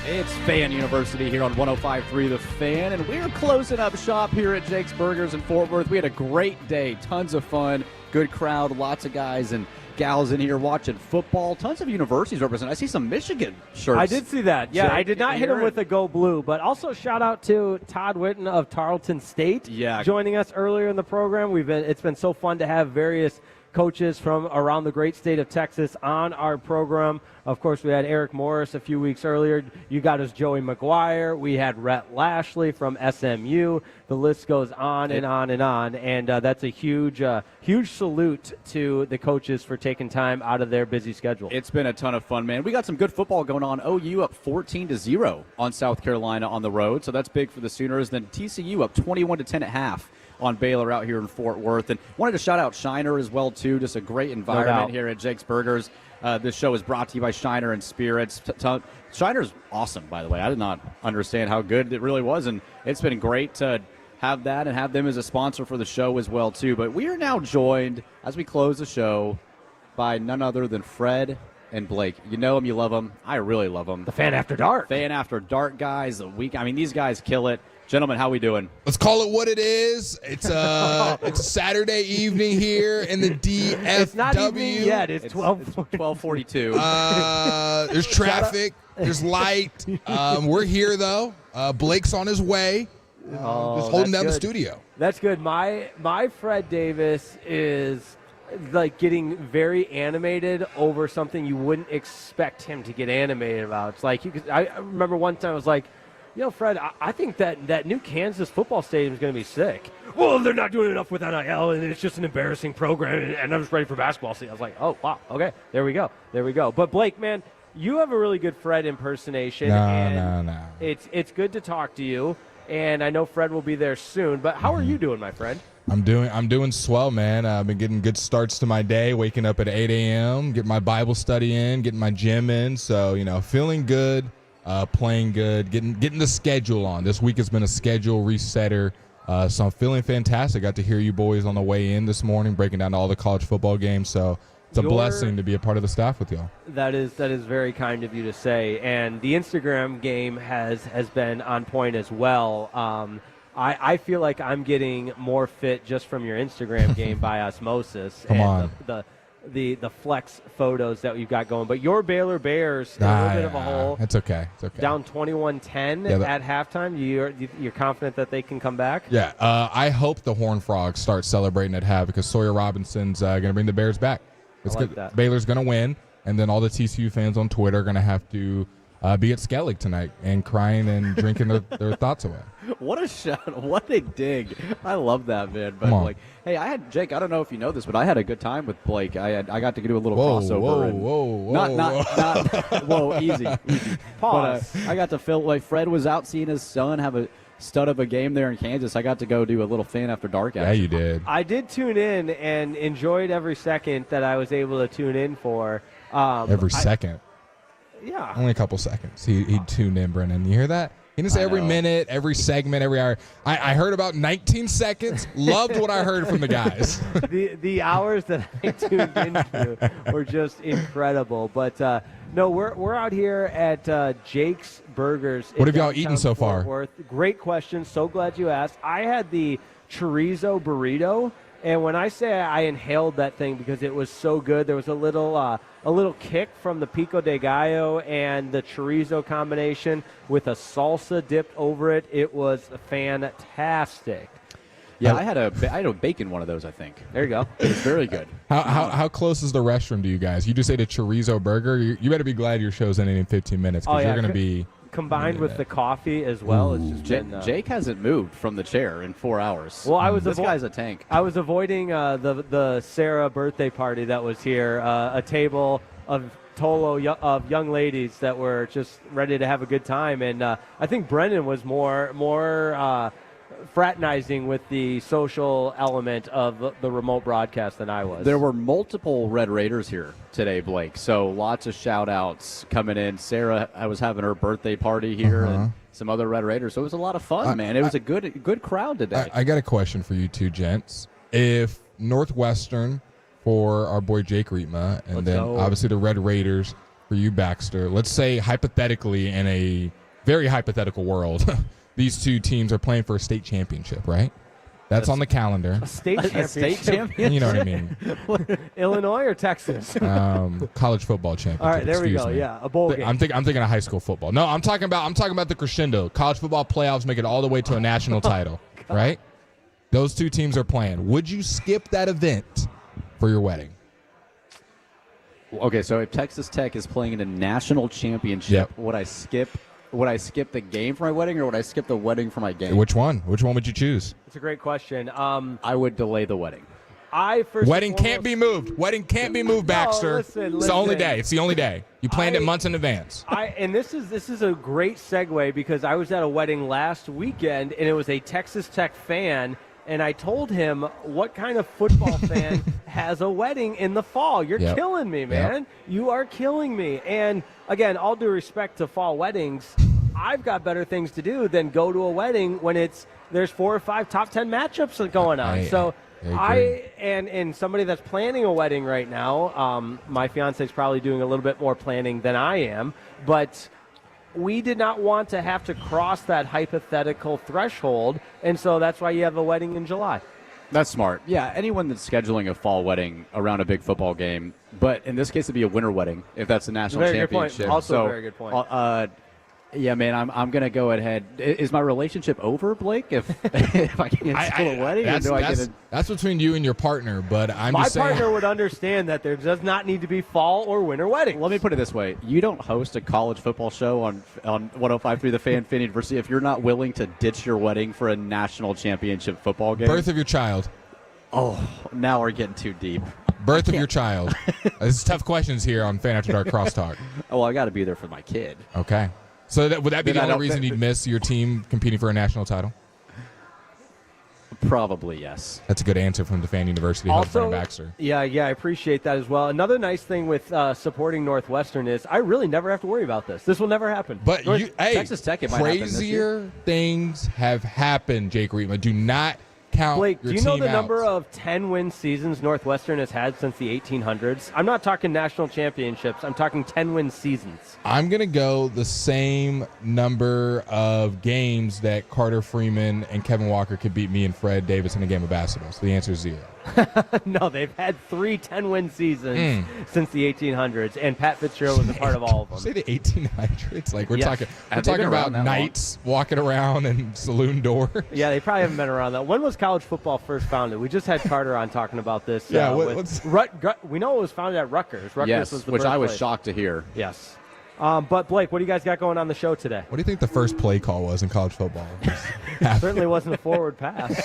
It's Fan University here on 105.3 The Fan, and we're closing up shop here at Jake's Burgers in Fort Worth. We had a great day, tons of fun, good crowd, lots of guys and gals in here watching football, tons of universities represented. I see some Michigan shirts. I did see that. Yeah, Jake, I did not hit him with a Go Blue, but also shout out to Todd Witten of Tarleton State joining us earlier in the program. It's been so fun to have various coaches from around the great state of Texas on our program. Of course, we had Eric Morris a few weeks earlier. You got us Joey McGuire. We had Rhett Lashley from SMU. The list goes on and on and on. And that's a huge salute to the coaches for taking time out of their busy schedule. It's been a ton of fun, man. We got some good football going on. OU up 14-0 on South Carolina on the road, so that's big for the Sooners. Then TCU up 21-10 at half on Baylor out here in Fort Worth. And wanted to shout out Shiner as well, too. Just a great environment here at Jake's Burgers. This show is brought to you by Shiner and Spirits. Shiner's awesome, by the way. I did not understand how good it really was, and it's been great to have that and have them as a sponsor for the show as well, too. But we are now joined, as we close the show, by none other than Fred and Blake. You know them, you love them. I really love them. The Fan After Dark. Fan After Dark guys. These guys kill it. Gentlemen, how we doing? Let's call it what it is. It's it's a Saturday evening here in the DFW. It's not evening yet. It's 12:42. There's traffic. There's light. We're here, though. Blake's on his way. Just holding down the studio. That's good. My Fred Davis is like getting very animated over something you wouldn't expect him to get animated about. It's like I remember one time I was like, Fred, I think that new Kansas football stadium is going to be sick. Well, they're not doing enough with NIL, and it's just an embarrassing program, and I'm just ready for basketball season. I was like, oh, wow, okay, there we go. But, Blake, man, you have a really good Fred impersonation. No. It's good to talk to you, and I know Fred will be there soon. But how are you doing, my friend? I'm doing swell, man. I've been getting good starts to my day, waking up at 8 a.m., getting my Bible study in, getting my gym in. So, feeling good. Playing good, getting the schedule on. This week has been a schedule resetter, so I'm feeling fantastic. Got to hear you boys on the way in this morning, breaking down all the college football games. So it's a blessing to be a part of the staff with y'all. That is very kind of you to say. And the Instagram game has been on point as well. I feel like I'm getting more fit just from your Instagram game by osmosis. Come on. The flex photos that you've got going. But your Baylor Bears in a little bit of a hole. It's okay. Down 21-10 at halftime. You're confident that they can come back? Yeah. I hope the Horned Frogs start celebrating at half because Sawyer Robinson's going to bring the Bears back. It's I like good. That. Baylor's going to win, and then all the TCU fans on Twitter are going to have to be at Skellig tonight and crying and drinking their thoughts away. What a shot. What a dig. I love that, man. But like, hey, Jake, I don't know if you know this, but I had a good time with Blake. I got to do a little crossover. Whoa, easy. Pause. But, I got to feel like Fred was out seeing his son have a stud of a game there in Kansas. I got to go do a little Fan After Dark action. Yeah, you did. I did tune in and enjoyed every second that I was able to tune in for. Every second? Yeah. Only a couple seconds. He tuned in, Brennan. You hear that? He didn't say every minute, every segment, every hour. I heard about 19 seconds. Loved what I heard from the guys. The hours that I tuned into were just incredible. But, no, we're out here at Jake's Burgers. What have y'all eaten so far? Worth. Great question. So glad you asked. I had the chorizo burrito. And when I say I inhaled that thing because it was so good, there was a little kick from the pico de gallo and the chorizo combination with a salsa dipped over it. It was fantastic. Yeah, I had a bacon one of those, I think. There you go. It was very good. How close is the restroom to you guys? You just ate a chorizo burger. You better be glad your show's ending in 15 minutes because you're going to be... Combined with the coffee as well. It's just Jake hasn't moved from the chair in 4 hours. Well, this guy's a tank. I was avoiding the Sarah birthday party that was here. A table of young ladies that were just ready to have a good time. And I think Brendan was more fraternizing with the social element of the remote broadcast than I was. There were multiple Red Raiders here today, Blake, so lots of shout-outs coming in. Sarah, I was having her birthday party here, and some other Red Raiders, so it was a lot of fun, man. It was a good crowd today. I got a question for you two gents. If Northwestern for our boy Jake Rietma, and then obviously the Red Raiders for you, Baxter, let's say hypothetically, in a very hypothetical world, these two teams are playing for a state championship, right? That's on the calendar. A state championship? You know what I mean. Illinois or Texas? College football championship. All right, there we go. Me. Yeah, a bowl game. I'm thinking of high school football. No, I'm talking about the crescendo. College football playoffs make it all the way to a national title, right? Those two teams are playing. Would you skip that event for your wedding? Okay, so if Texas Tech is playing in a national championship, would I skip the game for my wedding, or would I skip the wedding for my game? Which one? Which one would you choose? It's a great question. I would delay the wedding. Wedding can't be moved. Wedding can't be moved, Baxter. Listen. It's the only day. It's the only day. You planned it months in advance. And this is a great segue, because I was at a wedding last weekend, and it was a Texas Tech fan. And I told him, what kind of football fan has a wedding in the fall? You're killing me, man. You are killing me. And, again, all due respect to fall weddings, I've got better things to do than go to a wedding when there's 4 or 5 top 10 matchups going on. And somebody that's planning a wedding right now, my fiance is probably doing a little bit more planning than I am, but we did not want to have to cross that hypothetical threshold, and so that's why you have a wedding in July. That's smart. Yeah, anyone that's scheduling a fall wedding around a big football game, but in this case it'd be a winter wedding if that's a national championship. Good point. Also a very good point. Yeah, man, I'm going to go ahead. Is my relationship over, Blake, if I can't schedule a wedding? That's between you and your partner, but my partner would understand that there does not need to be fall or winter weddings. Let me put it this way. You don't host a college football show on 105.3 The Fan University if you're not willing to ditch your wedding for a national championship football game. Birth of your child. Oh, now we're getting too deep. Birth of your child. This is tough questions here on Fan After Dark Crosstalk. Oh, I got to be there for my kid. Okay. So would that be the only reason you'd miss your team competing for a national title? Probably, yes. That's a good answer from the Fan University. Also, Baxter. Yeah, I appreciate that as well. Another nice thing with supporting Northwestern is I really never have to worry about this. This will never happen. But Texas Tech, it might happen this year. Crazier things have happened, Jake Rietma. Do not count Blake, your do you know the out. number of 10-win seasons Northwestern has had since the 1800s? I'm not talking national championships. I'm talking 10-win seasons. I'm going to go the same number of games that Carter Freeman and Kevin Walker could beat me and Fred Davis in a game of basketball. So the answer is 0. No, they've had 3 10-win seasons since the 1800s, and Pat Fitzgerald was a part of all of them. Say the 1800s? Like we're talking about knights walking around and saloon doors. Yeah, they probably haven't been around that. When was college football first founded? We just had Carter on talking about this. Yeah, we know it was founded at Rutgers. Yes, was the which I was birthplace. shocked to hear. Yes. But, Blake, what do you guys got going on the show today? What do you think the first play call was in college football? Certainly wasn't a forward pass.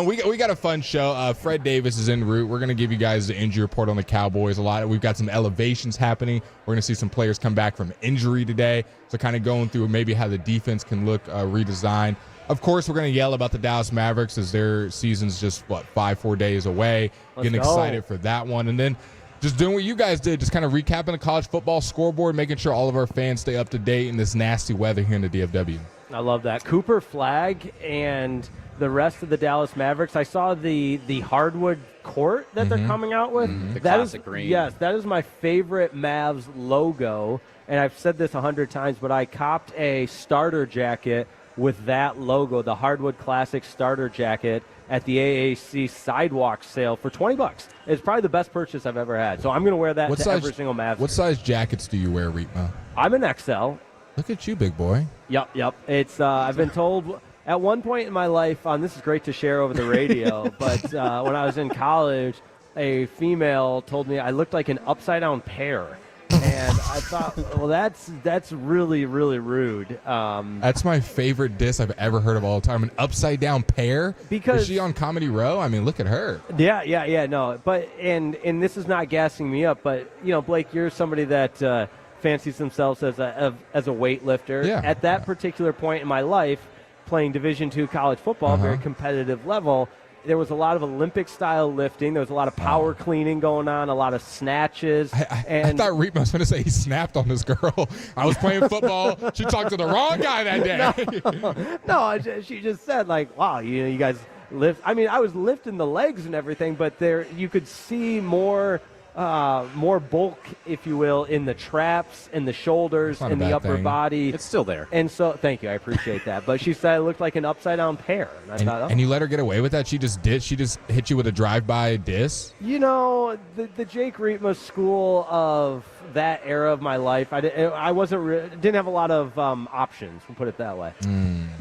We got a fun show. Fred Davis is en route. We're going to give you guys the injury report on the Cowboys. We've got some elevations happening. We're going to see some players come back from injury today. So kind of going through maybe how the defense can look redesigned. Of course, we're going to yell about the Dallas Mavericks as their season's just, 4 days away. Getting excited for that one. And then just doing what you guys did, just kind of recapping the college football scoreboard, making sure all of our fans stay up to date in this nasty weather here in the DFW. I love that. Cooper Flagg and the rest of the Dallas Mavericks. I saw the hardwood court that they're coming out with. The classic green. Yes, that is my favorite Mavs logo. And I've said this 100 times, but I copped a starter jacket with that logo, the Hardwood Classic starter jacket, at the AAC sidewalk sale for $20. It's probably the best purchase I've ever had. So I'm going to wear that every single Mavs. What size jackets do you wear, Rietma? I'm an XL. Look at you, big boy. Yep. It's I've been told at one point in my life, this is great to share over the radio, but when I was in college, a female told me I looked like an upside-down pear. And I thought, well, that's really, really rude. That's my favorite diss I've ever heard of all time. An upside down pear? Because is she on Comedy Row? I mean, look at her. Yeah, no. But and this is not gassing me up, but Blake, you're somebody that fancies themselves as a weightlifter. Yeah. At that particular point in my life, playing Division II college football, very competitive level, there was a lot of Olympic-style lifting. There was a lot of power cleaning going on, a lot of snatches. I thought Reed was going to say he snapped on this girl. I was playing football. She talked to the wrong guy that day. No, she just said, like, wow, you guys lift. I mean, I was lifting the legs and everything, but there you could see more bulk, if you will, in the traps, in the shoulders, in the upper body. It's still there. And so, thank you, I appreciate that. But she said it looked like an upside-down pear. And I thought, and you let her get away with that? She just hit you with a drive-by diss? The Jake Riepma school of that era of my life, I didn't have a lot of options, we'll put it that way.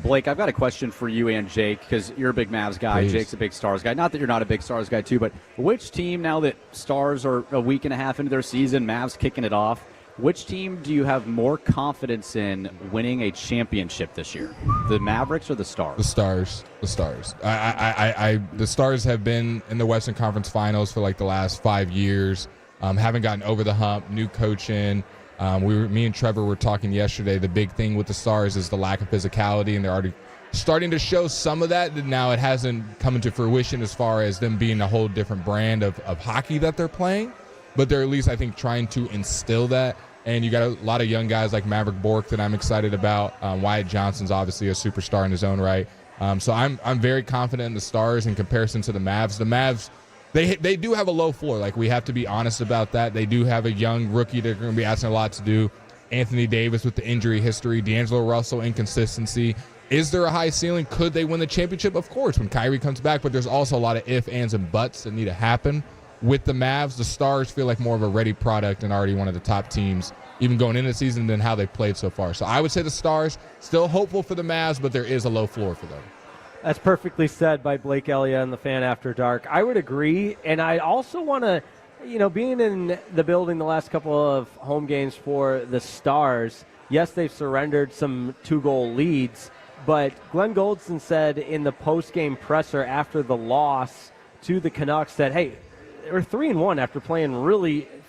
Blake, I've got a question for you and Jake, because you're a big Mavs guy. Please. Jake's a big Stars guy. Not that you're not a big Stars guy, too, but which team, now that Stars are a week and a half into their season, Mavs kicking it off, which team do you have more confidence in winning a championship this year? The Mavericks or the Stars? The Stars. The Stars. The Stars have been in the Western Conference Finals for like the last 5 years. Haven't gotten over the hump. New coaching. Me and Trevor were talking yesterday. The big thing with the Stars is the lack of physicality, and they're already starting to show some of that. Now it hasn't come into fruition as far as them being a whole different brand of hockey that they're playing, but they're at least, I think, trying to instill that. And you got a lot of young guys like Maverick Bork that I'm excited about. Wyatt Johnson's obviously a superstar in his own right. So I'm very confident in the Stars in comparison to the Mavs. The Mavs, they do have a low floor. Like, we have to be honest about that. They do have a young rookie they're going to be asking a lot to do. Anthony Davis with the injury history. D'Angelo Russell, inconsistency. Is there a high ceiling? Could they win the championship? Of course, when Kyrie comes back. But there's also a lot of ifs, ands, and buts that need to happen. With the Mavs, the Stars feel like more of a ready product and already one of the top teams, even going into the season, than how they've played so far. So I would say the Stars, still hopeful for the Mavs, but there is a low floor for them. That's perfectly said by Blake Elliott and the Fan After Dark. I would agree, and I also want to, being in the building the last couple of home games for the Stars, yes, they've surrendered some 2-goal leads, but Glenn Goldson said in the post-game presser after the loss to the Canucks that, hey, they were 3-1 after playing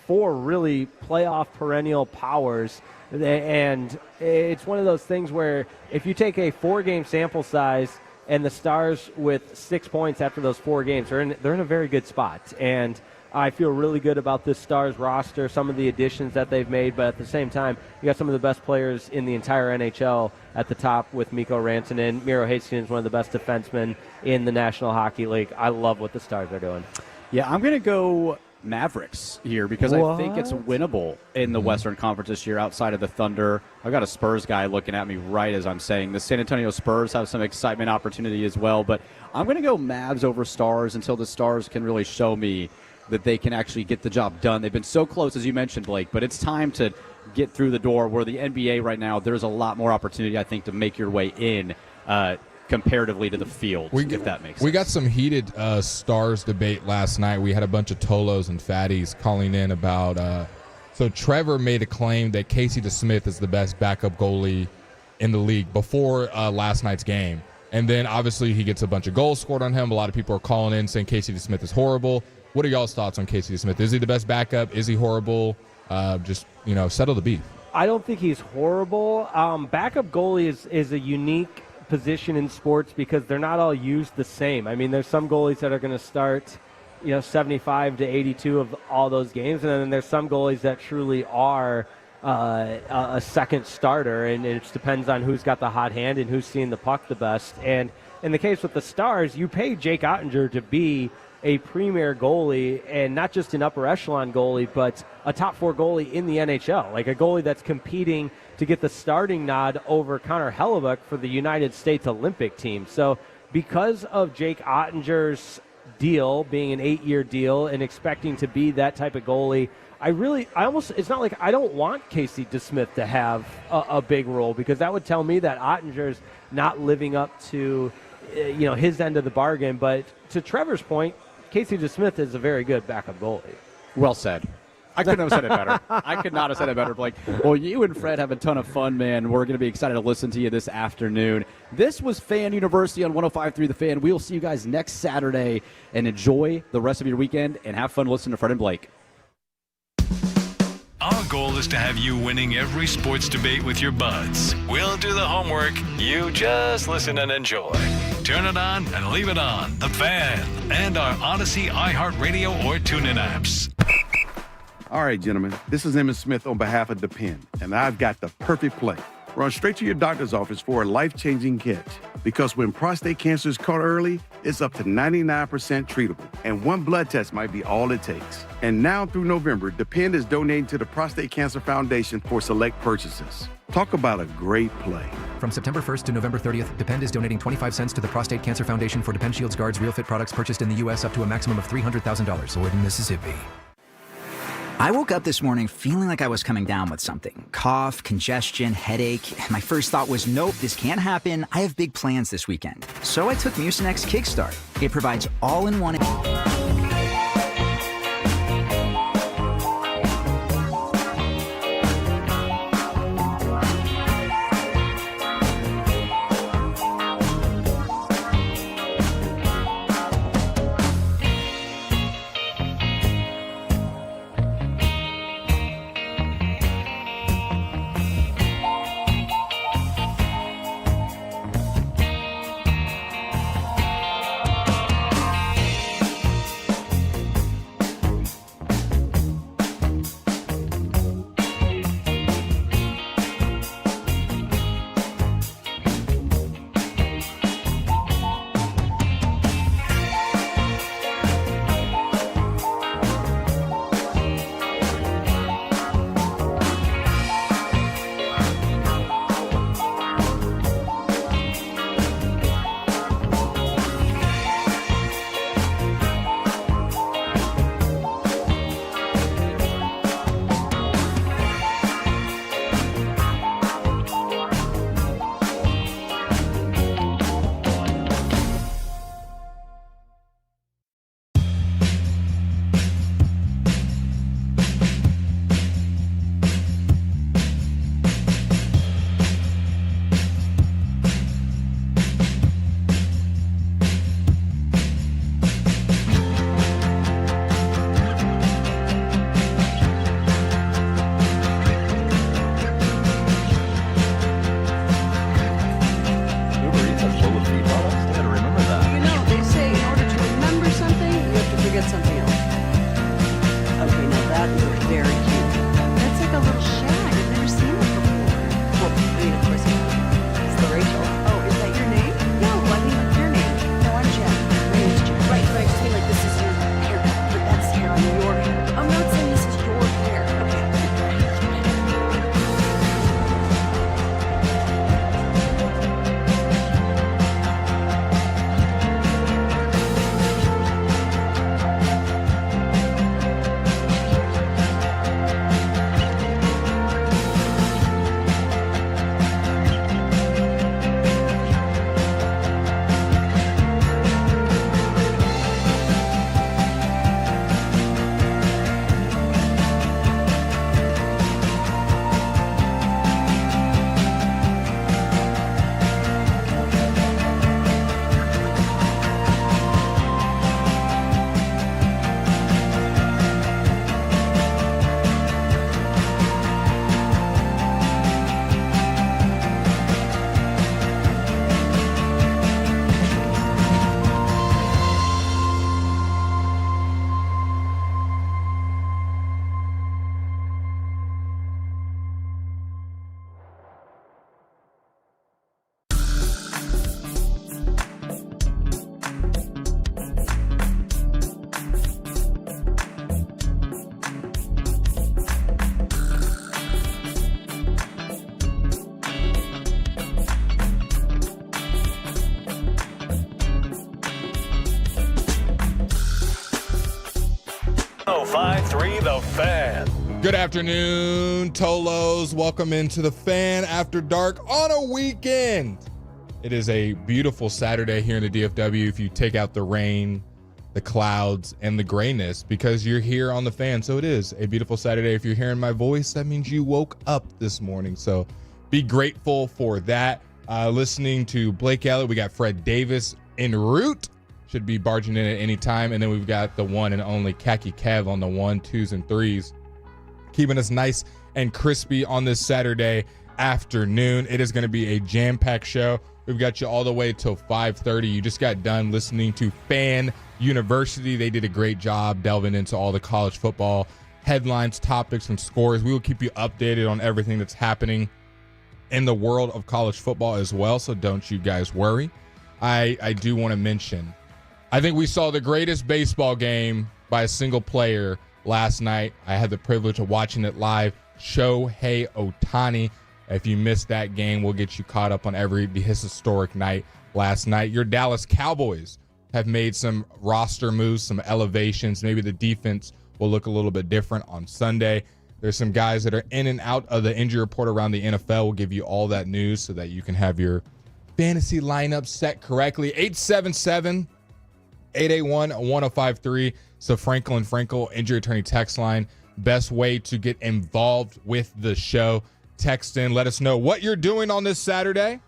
four really playoff perennial powers. And it's one of those things where if you take a 4-game sample size and the Stars with 6 points after those 4 games, they're in a very good spot. And I feel really good about this Stars roster, some of the additions that they've made, but at the same time, you got some of the best players in the entire NHL at the top with Mikko Rantanen. Miro Heiskanen is one of the best defensemen in the National Hockey League. I love what the Stars are doing. Yeah, I'm going to go Mavericks here because I think it's winnable in the Western Conference this year outside of the Thunder. I've got a Spurs guy looking at me right as I'm saying. The San Antonio Spurs have some excitement opportunity as well, but I'm going to go Mavs over Stars until the Stars can really show me that they can actually get the job done. They've been so close, as you mentioned, Blake, but it's time to get through the door where the NBA right now, there's a lot more opportunity, I think, to make your way in comparatively to the field, if that makes sense. We got some heated Stars debate last night. We had a bunch of Tolos and Fatties calling in about so Trevor made a claim that Casey DeSmith is the best backup goalie in the league before last night's game. And then, obviously, he gets a bunch of goals scored on him. A lot of people are calling in saying Casey DeSmith is horrible. What are y'all's thoughts on Casey DeSmith? Is he the best backup? Is he horrible? Just settle the beef. I don't think he's horrible. Backup goalie is a unique position in sports because they're not all used the same. I mean, there's some goalies that are going to start, 75 to 82 of all those games, and then there's some goalies that truly are a second starter, and it just depends on who's got the hot hand and who's seeing the puck the best. And in the case with the Stars, you pay Jake Ottinger to be a premier goalie, and not just an upper echelon goalie, but a top 4 goalie in the NHL, like a goalie that's competing to get the starting nod over Connor Hellebuyck for the United States Olympic team. So because of Jake Ottinger's deal being an 8-year deal and expecting to be that type of goalie, it's not like I don't want Casey DeSmith to have a big role, because that would tell me that Ottinger's not living up to his end of the bargain. But to Trevor's point, Casey DeSmith is a very good backup goalie. Well said. I couldn't have said it better. I could not have said it better, Blake. Well, you and Fred have a ton of fun, man. We're going to be excited to listen to you this afternoon. This was Fan University on 105.3 The Fan. We'll see you guys next Saturday, and enjoy the rest of your weekend, and have fun listening to Fred and Blake. Our goal is to have you winning every sports debate with your buds. We'll do the homework. You just listen and enjoy. Turn it on and leave it on. The Fan and our Odyssey, iHeartRadio, or TuneIn apps. All right, gentlemen, this is Emmett Smith on behalf of Depend, and I've got the perfect play. Run straight to your doctor's office for a life-changing catch. Because when prostate cancer is caught early, it's up to 99% treatable, and one blood test might be all it takes. And now through November, Depend is donating to the Prostate Cancer Foundation for select purchases. Talk about a great play. From September 1st to November 30th, Depend is donating 25 cents to the Prostate Cancer Foundation for Depend Shields Guards Real Fit products purchased in the U.S. up to a maximum of $300,000, sold in Mississippi. I woke up this morning feeling like I was coming down with something. Cough, congestion, headache. My first thought was, nope, this can't happen. I have big plans this weekend. So I took Mucinex Kickstart. It provides all-in-one... The Fan. Good afternoon, Tolos. Welcome into The Fan After Dark on a weekend. It is a beautiful Saturday here in the DFW if you take out the rain the clouds, and the grayness because you're here on the Fan. So it is a beautiful Saturday. If you're hearing my voice, that means you woke up this morning. So be grateful for that. Listening to Blake Elliott, we got Fred Davis en route. Should be barging in at any time. And then we've got the one and only Khaki Kev on the 1, 2s, and 3s, keeping us nice and crispy on this Saturday afternoon. It is going to be a jam-packed show. We've got you all the way till 5:30. You just got done listening to Fan University. They did a great job delving into all the college football headlines, topics, and scores. We will keep you updated on everything that's happening in the world of college football as well, so don't you guys worry. I do want to mention, I think we saw the greatest baseball game by a single player last night. I had the privilege of watching it live. Shohei Ohtani. If you missed that game, we'll get you caught up on his historic night last night. Your Dallas Cowboys have made some roster moves, some elevations. Maybe the defense will look a little bit different on Sunday. There's some guys that are in and out of the injury report around the NFL. We'll give you all that news so that you can have your fantasy lineup set correctly. 877-881-1053. So Franklin Frankel, injury attorney text line. Best way to get involved with the show. Text in, let us know what you're doing on this Saturday,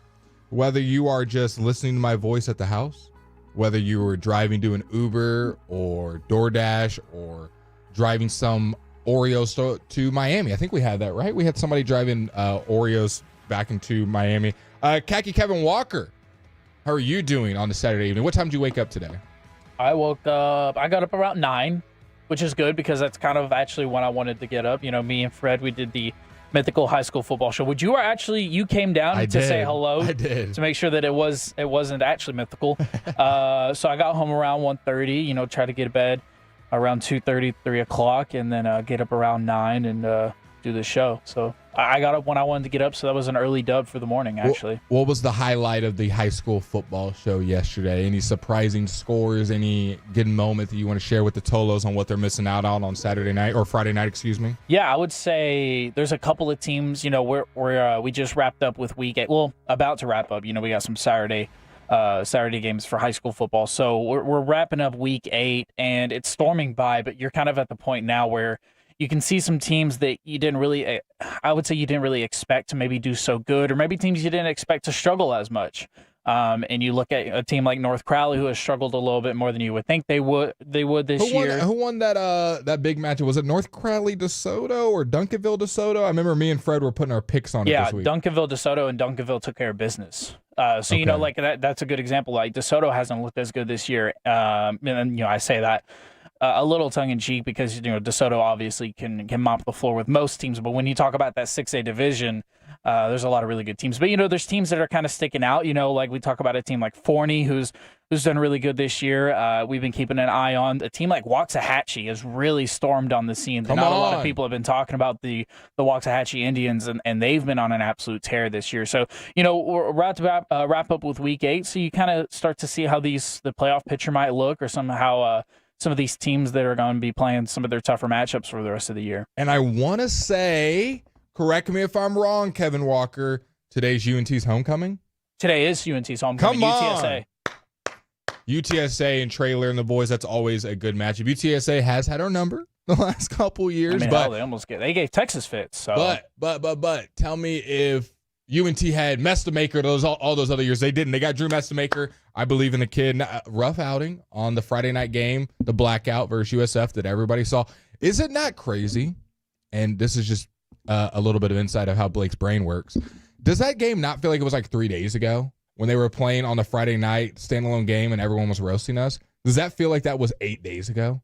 whether you are just listening to my voice at the house, whether you were driving to an Uber or DoorDash or driving some Oreos to Miami. I think we had that, right? We had somebody driving Oreos back into Miami. Khaki Kevin Walker, how are you doing on the Saturday evening? What time did you wake up today? I got up around 9, which is good because that's kind of actually when I wanted to get up. You know, me and Fred, we did the Mythical High School Football Show. You came down to say hello. I did. To make sure that it wasn't actually mythical. So I got home around 1:30, try to get to bed around 2:30, 3 o'clock, and then get up around 9 and do the show. So I got up when I wanted to get up, so that was an early dub for the morning, actually. What was the highlight of the high school football show yesterday? Any surprising scores, any good moment that you want to share with the Tolos on what they're missing out on Saturday night, or Friday night, excuse me? Yeah, I would say there's a couple of teams, we just wrapped up with week 8. Well, about to wrap up. We got some Saturday games for high school football. So we're wrapping up week 8, and it's storming by, but you're kind of at the point now where you can see some teams that you didn't really expect to maybe do so good, or maybe teams you didn't expect to struggle as much. And you look at a team like North Crowley, who has struggled a little bit more than you would think they would this year. Who won that big match? Was it North Crowley DeSoto or Duncanville DeSoto? I remember me and Fred were putting our picks on it this week. Yeah, Duncanville DeSoto, and Duncanville took care of business. Okay. That's a good example. Like DeSoto hasn't looked as good this year. And I say that a little tongue-in-cheek because DeSoto obviously can mop the floor with most teams, but when you talk about that 6A division, there's a lot of really good teams. But there's teams that are kind of sticking out. Like we talk about a team like Forney, who's done really good this year. We've been keeping an eye on a team like Waxahachie has really stormed on the scene. A lot of people have been talking about the Waxahachie Indians, and they've been on an absolute tear this year. So we're about to wrap up with week 8, so you kind of start to see how the playoff picture might look, or somehow. Some of these teams that are going to be playing some of their tougher matchups for the rest of the year. And I want to say, correct me if I'm wrong, Kevin Walker, today's UNT's homecoming? Today is UNT's homecoming. Come on. UTSA. UTSA and Traylor and the boys, that's always a good matchup. UTSA has had our number the last couple years. But they gave Texas fits. So. But tell me if UNT had Mestamaker all those other years. They didn't. They got Drew Mestamaker. I believe in the kid. Rough outing on the Friday night game, the blackout versus USF that everybody saw. Is it not crazy? And this is just a little bit of insight of how Blake's brain works. Does that game not feel like it was like 3 days ago when they were playing on the Friday night standalone game and everyone was roasting us? Does that feel like that was 8 days ago?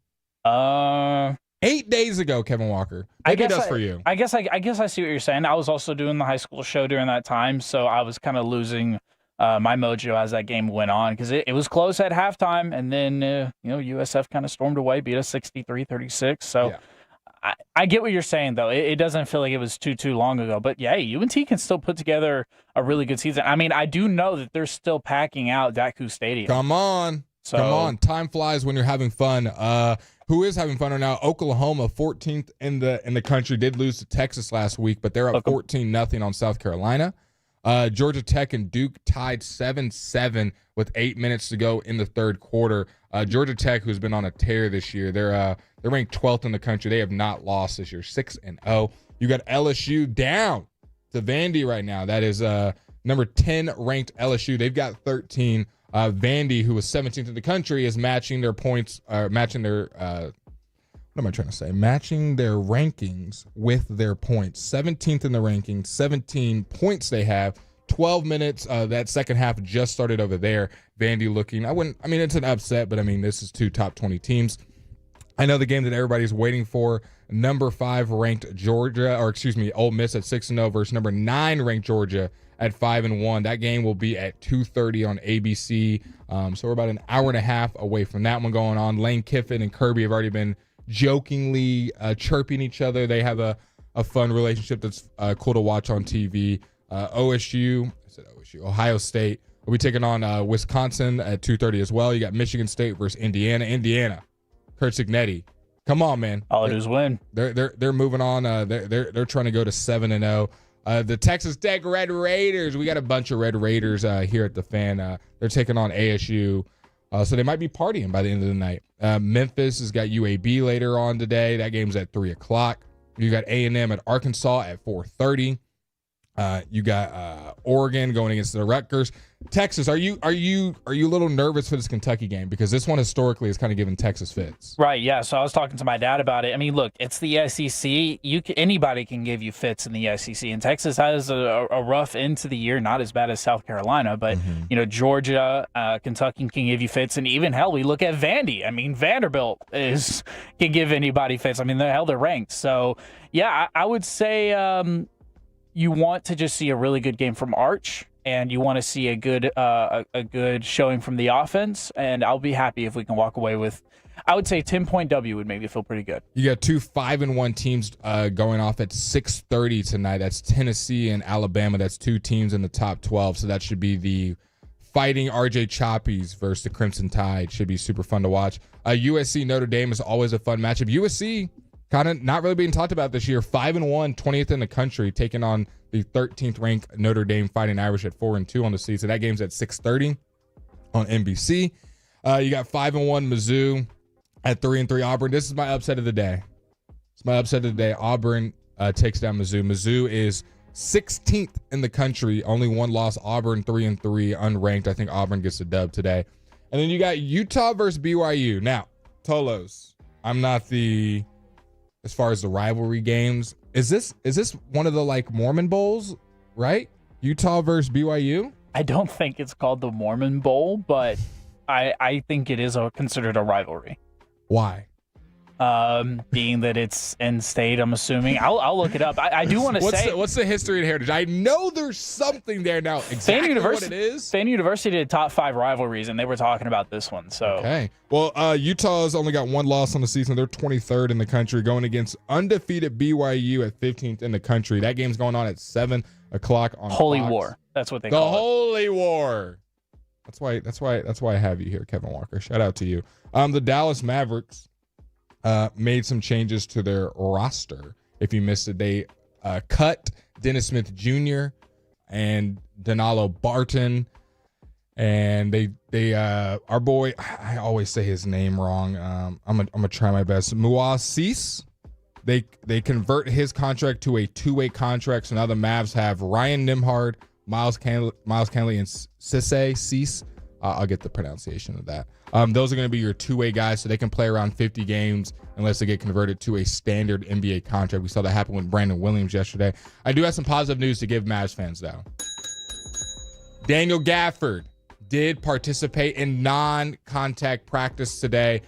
8 days ago, Kevin Walker. Maybe it does for you. I guess I see what you're saying. I was also doing the high school show during that time, so I was kind of losing my mojo as that game went on because it was close at halftime, and then USF kind of stormed away, beat us 63-36. So yeah. I get what you're saying, though. It doesn't feel like it was too long ago, but yeah, UNT can still put together a really good season. I mean, I do know that they're still packing out Daku Stadium. Come on. Time flies when you're having fun. Who is having fun right now? Oklahoma, 14th in the country, did lose to Texas last week, but they're up 14-0 on South Carolina. Georgia Tech and Duke tied 7-7 with 8 minutes to go in the third quarter. Georgia Tech, who's been on a tear this year, they're ranked 12th in the country. They have not lost this year, 6-0. You got LSU down to Vandy right now. That is number 10 ranked LSU. They've got 13. Vandy, who was 17th in the country, is matching their points, matching their matching their rankings with their points. 17th in the rankings, 17 points they have. 12 minutes. That second half just started over there. Vandy looking, it's an upset, but this is two top 20 teams. I know the game that everybody's waiting for, number 5 ranked Ole Miss at 6-0 versus number 9 ranked Georgia at 5-1. That game will be at 2:30 on ABC. So we're about an hour and a half away from that one going on. Lane Kiffin and Kirby have already been jokingly chirping each other. They have a fun relationship that's cool to watch on TV. Ohio State will be taking on Wisconsin at 2:30 as well. You got Michigan State versus Indiana. Kurt Signetti, come on, man! All it is win. They're moving on. They're trying to go to 7-0. The Texas Tech Red Raiders. We got a bunch of Red Raiders here at the Fan. They're taking on ASU. So they might be partying by the end of the night. Memphis has got UAB later on today. That game's at 3 o'clock. You got A&M at Arkansas at 4:30. You got Oregon going against the Rutgers. Texas, are you a little nervous for this Kentucky game? Because this one historically has kind of given Texas fits. Right, yeah. So I was talking to my dad about it. Look, it's the SEC. Anybody can give you fits in the SEC. And Texas has a rough end to the year, not as bad as South Carolina. But, Georgia, Kentucky can give you fits. And even, hell, we look at Vandy. Vanderbilt can give anybody fits. They're ranked. So, yeah, I would say you want to just see a really good game from Arch, and you want to see a good showing from the offense, and I'll be happy if we can walk away with, I would say, 10-point W would make me feel pretty good. You got 2 5-1 teams going off at 6:30 tonight. That's Tennessee and Alabama. That's 2 teams in the top 12, so that should be the Fighting RJ Choppies versus the Crimson Tide. Should be super fun to watch. USC Notre Dame is always a fun matchup. USC kind of not really being talked about this year. 5-1, 20th in the country, taking on the 13th ranked Notre Dame Fighting Irish at 4-2 on the season. That game's at 6:30 on NBC. You got 5-1 Mizzou at 3-3 Auburn. This is my upset of the day. Auburn takes down Mizzou. Mizzou is 16th in the country, only one loss. Auburn 3-3, unranked. I think Auburn gets a dub today. And then you got Utah versus BYU. Now, Tolos, I'm not as far as the rivalry games, is this one of the Mormon Bowls, right? Utah versus BYU? I don't think it's called the Mormon Bowl, but I think it is considered a rivalry. Why? Being that it's in state, I'm assuming. I'll look it up. I do want to say, what's the history and heritage? I know there's something there now. Exactly what it is. Fan University did top 5 rivalries, and they were talking about this one. So okay. Well, Utah's only got 1 loss on the season. They're 23rd in the country, going against undefeated BYU at 15th in the country. That game's going on at 7 o'clock on Holy Fox. War. That's what they call it. The Holy War. That's why I have you here, Kevin Walker. Shout out to you. The Dallas Mavericks made some changes to their roster. If you missed it, they cut Dennis Smith Jr. and Danilo Barton, and they our boy, I always say his name wrong. I'm gonna try my best. Muasis. They convert his contract to a 2-way contract. So now the Mavs have Ryan Nembhard, Miles Canley, and Cease. I'll get the pronunciation of that. Those are going to be your 2-way guys, so they can play around 50 games unless they get converted to a standard NBA contract. We saw that happen with Brandon Williams yesterday. I do have some positive news to give Mavs fans, though. Daniel Gafford did participate in non-contact practice today.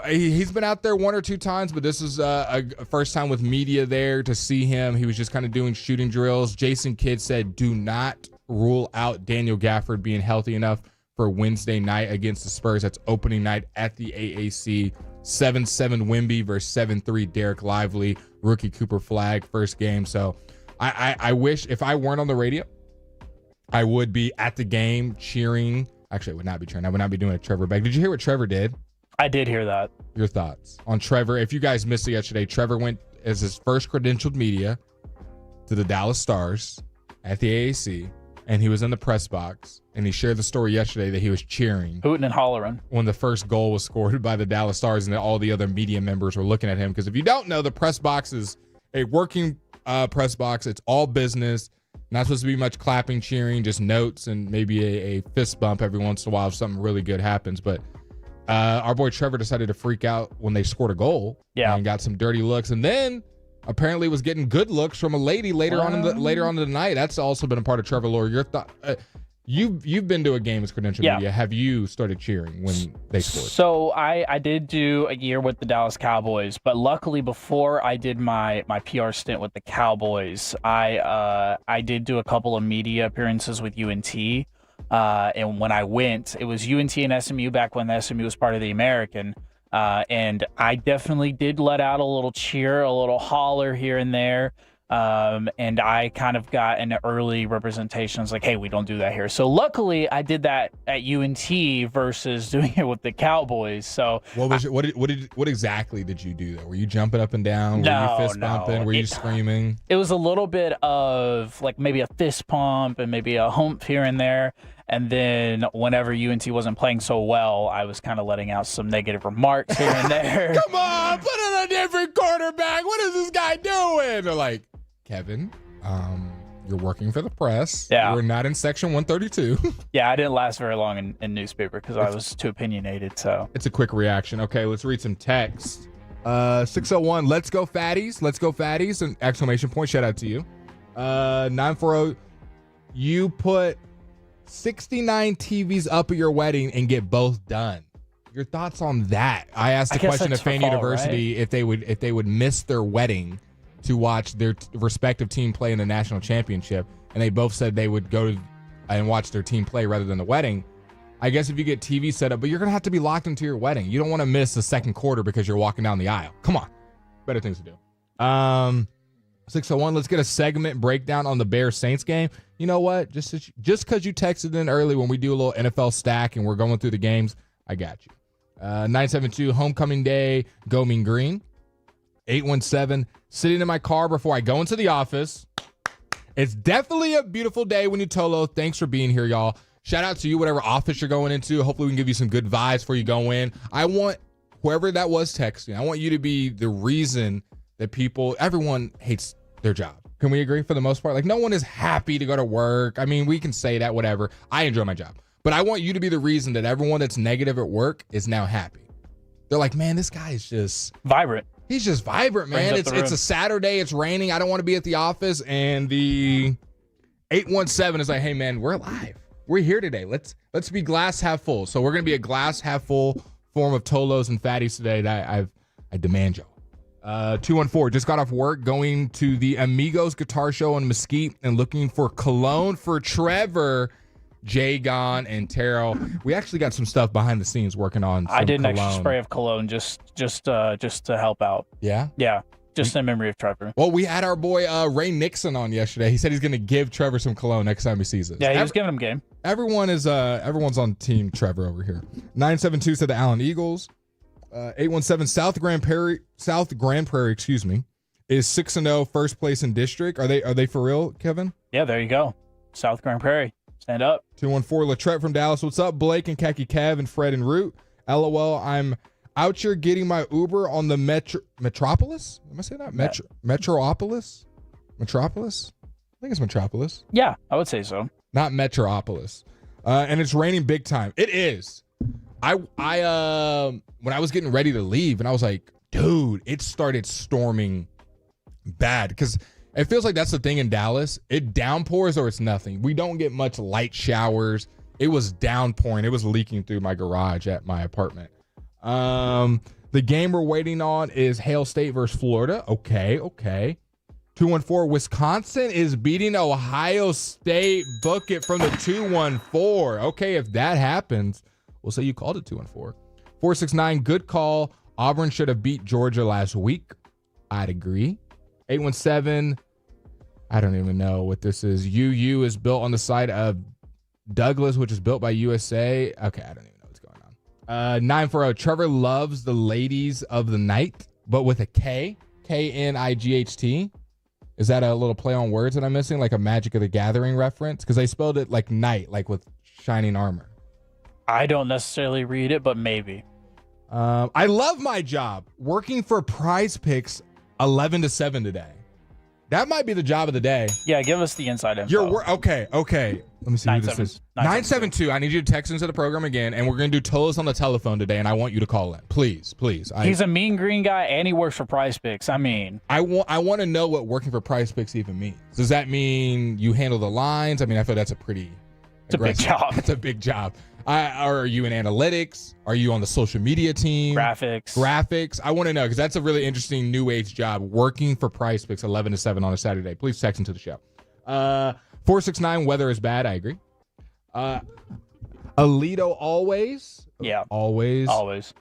He's been out there 1 or 2 times, but this is a first time with media there to see him. He was just kind of doing shooting drills. Jason Kidd said, do not rule out Daniel Gafford being healthy enough for Wednesday night against the Spurs. That's opening night at the AAC. 7-7 Wemby versus 7-3 Derek Lively. Rookie Cooper Flag, first game. So I wish if I weren't on the radio, I would be at the game cheering. Actually, I would not be cheering. I would not be doing a Trevor Beck. Did you hear what Trevor did? I did hear that. Your thoughts on Trevor? If you guys missed it yesterday, Trevor went as his first credentialed media to the Dallas Stars at the AAC, and he was in the press box, and he shared the story yesterday that he was cheering, hooting and hollering when the first goal was scored by the Dallas Stars, and that all the other media members were looking at him. Because if you don't know, the press box is a working press box. It's all business. Not supposed to be much clapping, cheering, just notes and maybe a fist bump every once in a while if something really good happens. But our boy Trevor decided to freak out when they scored a goal, and got some dirty looks, and then apparently was getting good looks from a lady later on in the night. That's also been a part of Trevor lore. Your thought? You've been to a game as credential media. Have you started cheering when they scored? So I did do a year with the Dallas Cowboys, but luckily before I did my PR stint with the Cowboys, I did do a couple of media appearances with UNT. And when I went, it was UNT and SMU back when the SMU was part of the American. And I definitely did let out a little cheer, a little holler here and there. And I kind of got an early representation. It's like, hey, we don't do that here. So luckily I did that at UNT versus doing it with the Cowboys. So what exactly did you do though? Were you jumping up and down? Were you fist bumping? Were you screaming? It was a little bit of like maybe a fist pump and maybe a hump here and there. And then whenever UNT wasn't playing so well, I was kind of letting out some negative remarks here and there. Come on, put in a different quarterback. What is this guy doing? They're like, Kevin, you're working for the press. Yeah. We're not in section 132. Yeah, I didn't last very long in newspaper because I was too opinionated. So it's a quick reaction. Okay, let's read some text. 601, let's go fatties. Let's go fatties. An exclamation point. Shout out to you. 940, you put 69 TVs up at your wedding and get both done. Your thoughts on that? I asked the question at Fan University, right? if they would miss their wedding to watch their respective team play in the national championship, and they both said they would go and watch their team play rather than the wedding. I guess if you get TV set up, but you're gonna have to be locked into your wedding. You don't want to miss the second quarter because you're walking down the aisle. Come on, better things to do. 601, let's get a segment breakdown on the Bears Saints game. You know what? Just because you texted in early when we do a little NFL stack and we're going through the games, I got you. 972, homecoming day, go Mean Green. 817, sitting in my car before I go into the office. It's definitely a beautiful day when you Tolo. Thanks for being here, y'all. Shout out to you, whatever office you're going into. Hopefully we can give you some good vibes before you go in. I want whoever that was texting, I want you to be the reason that everyone hates their job. Can we agree for the most part? Like, no one is happy to go to work. I mean, we can say that, whatever. I enjoy my job. But I want you to be the reason that everyone that's negative at work is now happy. They're like, man, this guy is just vibrant. He's just vibrant, man. It's a Saturday. It's raining. I don't want to be at the office. And the 817 is like, hey, man, we're alive. We're here today. Let's be glass half full. So we're going to be a glass half full form of Tolos and Fatties today that I demand y'all. 214, just got off work going to the Amigos guitar show in Mesquite and looking for cologne for Trevor, Jagon, and Terrell. We actually got some stuff behind the scenes working on some I did an cologne. extra spray of cologne just to help out. Yeah? Yeah, just in memory of Trevor. Well, we had our boy Ray Nixon on yesterday. He said he's going to give Trevor some cologne next time he sees us. Yeah, he was giving him game. Everyone's on team Trevor over here. 972 said the Allen Eagles. 817 South Grand Prairie, is 6-0, first place in district. Are they for real, Kevin? Yeah, there you go. South Grand Prairie. Stand up. 214 Latrette from Dallas. What's up, Blake and Khaki Kev and Fred and Root? LOL, I'm out here getting my Uber on the Metropolis. Am I saying that? Metropolis? Metropolis? I think it's Metropolis. Yeah, I would say so. Not Metropolis. And it's raining big time. It is. I when I was getting ready to leave, and I was like, dude, it started storming bad, because it feels like that's the thing in Dallas. It downpours or it's nothing. We don't get much light showers. It was downpouring. It was leaking through my garage at my apartment. The game we're waiting on is Hail State versus Florida. Okay. 214, Wisconsin is beating Ohio State. Book it from the 214. Okay, if that happens, we'll say you called it 214. 469, good call. Auburn should have beat Georgia last week. I'd agree. 817, I don't even know what this is. UU is built on the side of Douglas, which is built by USA. Okay, I don't even know what's going on. 940, Trevor loves the ladies of the night, but with a K. Knight. Is that a little play on words that I'm missing, like a Magic of the Gathering reference? Because they spelled it like knight, like with shining armor. I don't necessarily read it, but maybe. I love my job. Working for Prize Picks 11 to 7 today. That might be the job of the day. Yeah, give us the inside info. Okay. Let me see who this is. 972. I need you to text into the program again, and we're going to do Tolas on the telephone today, and I want you to call in. Please. He's a mean green guy, and he works for Prize Picks. I mean. I want to know what working for Prize Picks even means. Does that mean you handle the lines? I mean, I feel that's a pretty aggressive. Big job. It's a big job. Are you in analytics? Are you on the social media team? Graphics. I want to know because that's a really interesting new age job. Working for Prize Picks 11 to 7 on a Saturday. Please text into the show. 469 weather is bad. I agree. Alito always. Yeah. Always.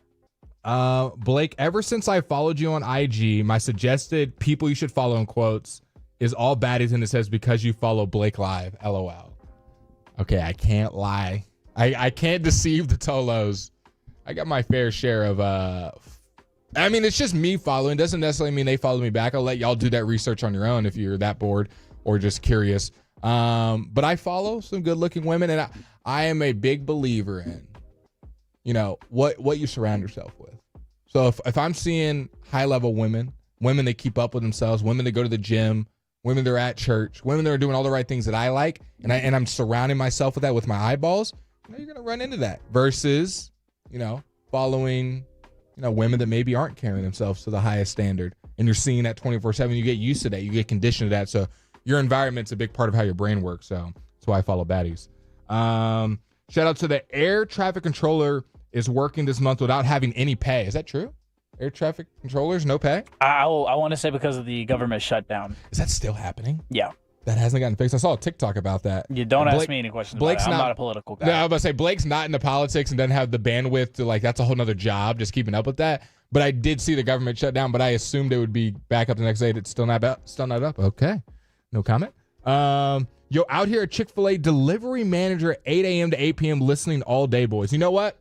Blake, ever since I followed you on IG, my suggested people you should follow in quotes is all baddies, and it says because you follow Blake Live. LOL. Okay, I can't lie. I can't deceive the Tolos. I got my fair share of I mean, it's just me following. Doesn't necessarily mean they follow me back. I'll let y'all do that research on your own if you're that bored or just curious. But I follow some good looking women, and I am a big believer in, what you surround yourself with. So if I'm seeing high level women that keep up with themselves, women that go to the gym, women that are at church, women that are doing all the right things that I like, and I'm surrounding myself with that with my eyeballs, you're going to run into that versus, following, women that maybe aren't carrying themselves to the highest standard. And you're seeing that 24/7. You get used to that. You get conditioned to that. So your environment's a big part of how your brain works. So that's why I follow baddies. Shout out to the air traffic controller is working this month without having any pay. Is that true? Air traffic controllers, no pay? I want to say because of the government shutdown. Is that still happening? Yeah. That hasn't gotten fixed. I saw a TikTok about that. You don't ask me any questions about it. I'm not a political guy. No, I was about to say, Blake's not into politics and doesn't have the bandwidth to, that's a whole nother job, just keeping up with that. But I did see the government shut down, but I assumed it would be back up the next day. It's still not up. Okay. No comment. Out here at Chick-fil-A, delivery manager, 8 a.m. to 8 p.m., listening all day, boys. You know what?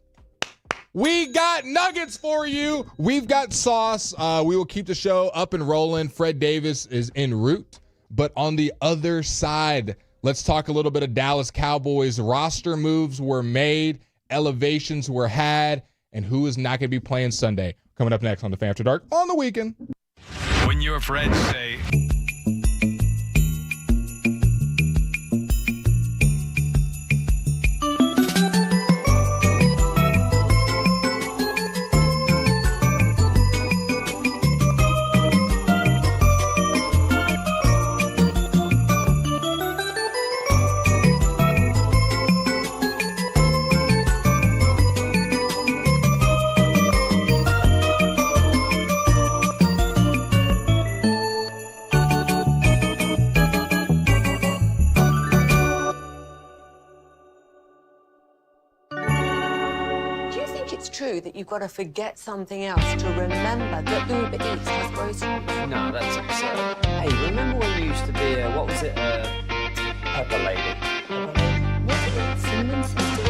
We got nuggets for you. We've got sauce. We will keep the show up and rolling. Fred Davis is en route. But on the other side, let's talk a little bit of Dallas Cowboys. Roster moves were made, elevations were had, and who is not going to be playing Sunday. Coming up next on the Fan After Dark on the weekend. When your friends say... that you've got to forget something else to remember that Uber Eats has groceries? No, that's absurd. Hey, remember when you used to be what was it, Pepper Lady? Cinnamon Sisters?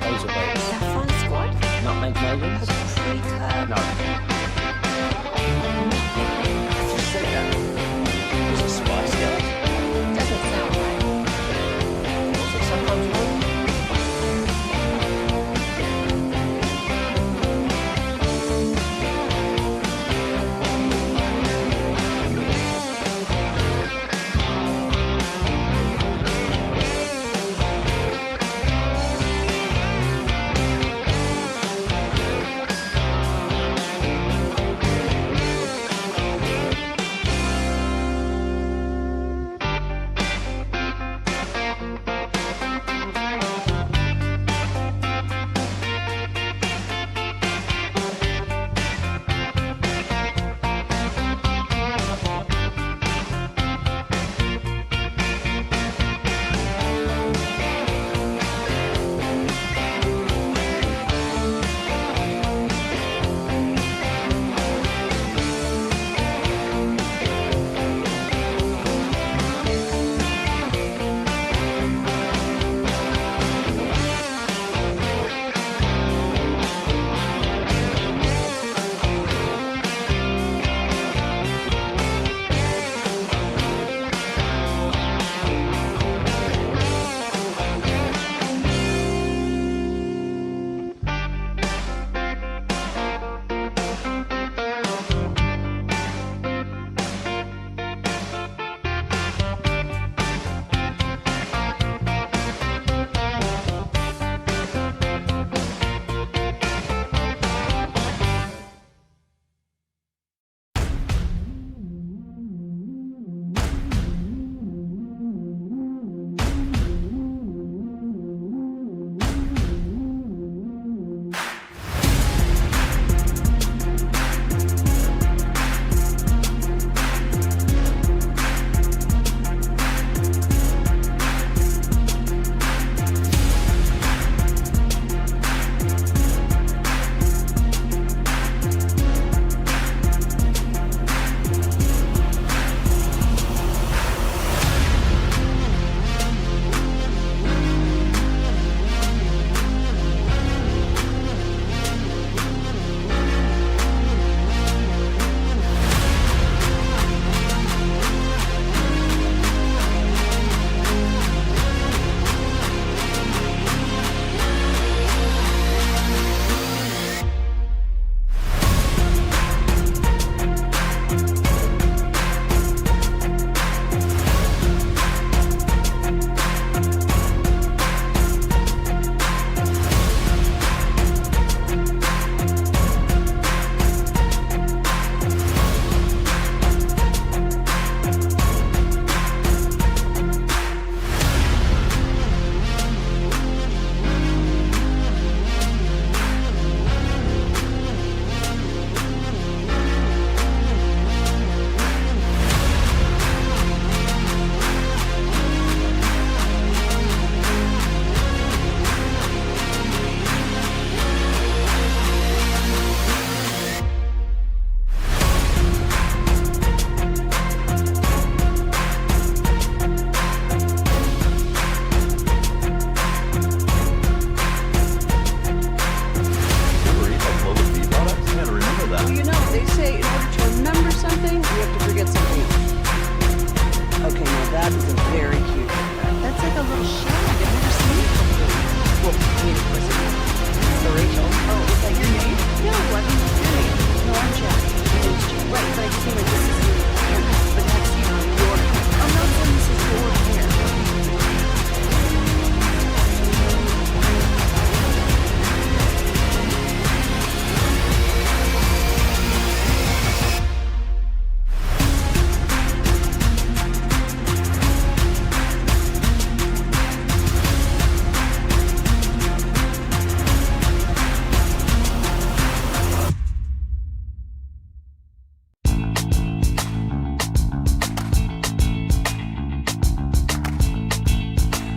Those are babies. Saffron Squad? Nutmeg Maidens? Paprika? No. You said that. Was it Spice Girls? Doesn't sound right. Was it sometimes wrong?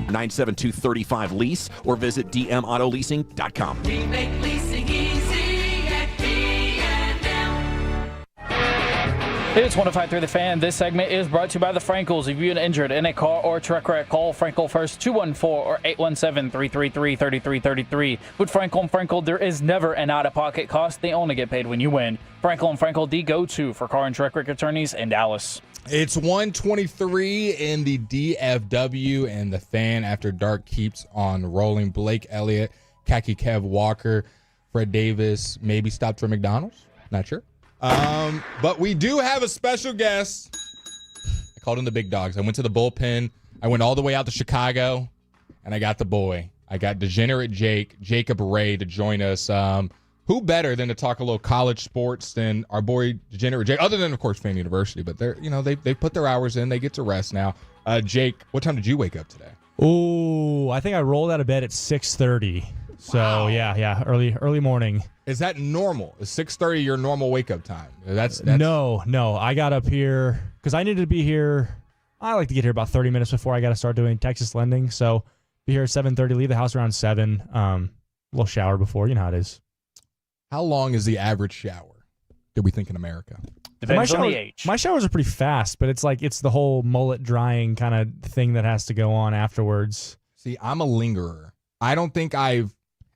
972-35-LEASE or visit dmautoleasing.com. We make leasing easy at B&M. It's 105.3 The Fan. This segment is brought to you by the Frankels. If you've been injured in a car or truck wreck, call Frankel first, 214 or 817-333-3333. With Frankel and Frankel, there is never an out-of-pocket cost. They only get paid when you win. Frankel and Frankel, the go-to for car and truck wreck attorneys in Dallas. It's 1:23 in the DFW, and the Fan After Dark keeps on rolling. Blake Elliott, Khaki Kev Walker, Fred Davis, maybe stopped for McDonald's. Not sure. But we do have a special guest. I called in the big dogs. I went to the bullpen. I went all the way out to Chicago, and I got the boy. I got Degenerate Jacob Ray, to join us. Who better than to talk a little college sports than our boy Degenerate Jake? Other than, of course, Fan University, but they put their hours in. They get to rest now. Jake, what time did you wake up today? Oh, I think I rolled out of bed at 6:30. So Wow. yeah, early morning. Is that normal? Is 6:30 your normal wake up time? That's No. I got up here because I needed to be here. I like to get here about 30 minutes before I got to start doing Texas lending. So be here at 7:30. Leave the house around 7. Little shower before. You know how it is. How long is the average shower, do we think, in America? Depends on the age. My showers are pretty fast, but it's the whole mullet drying kind of thing that has to go on afterwards. See, I'm a lingerer. I don't think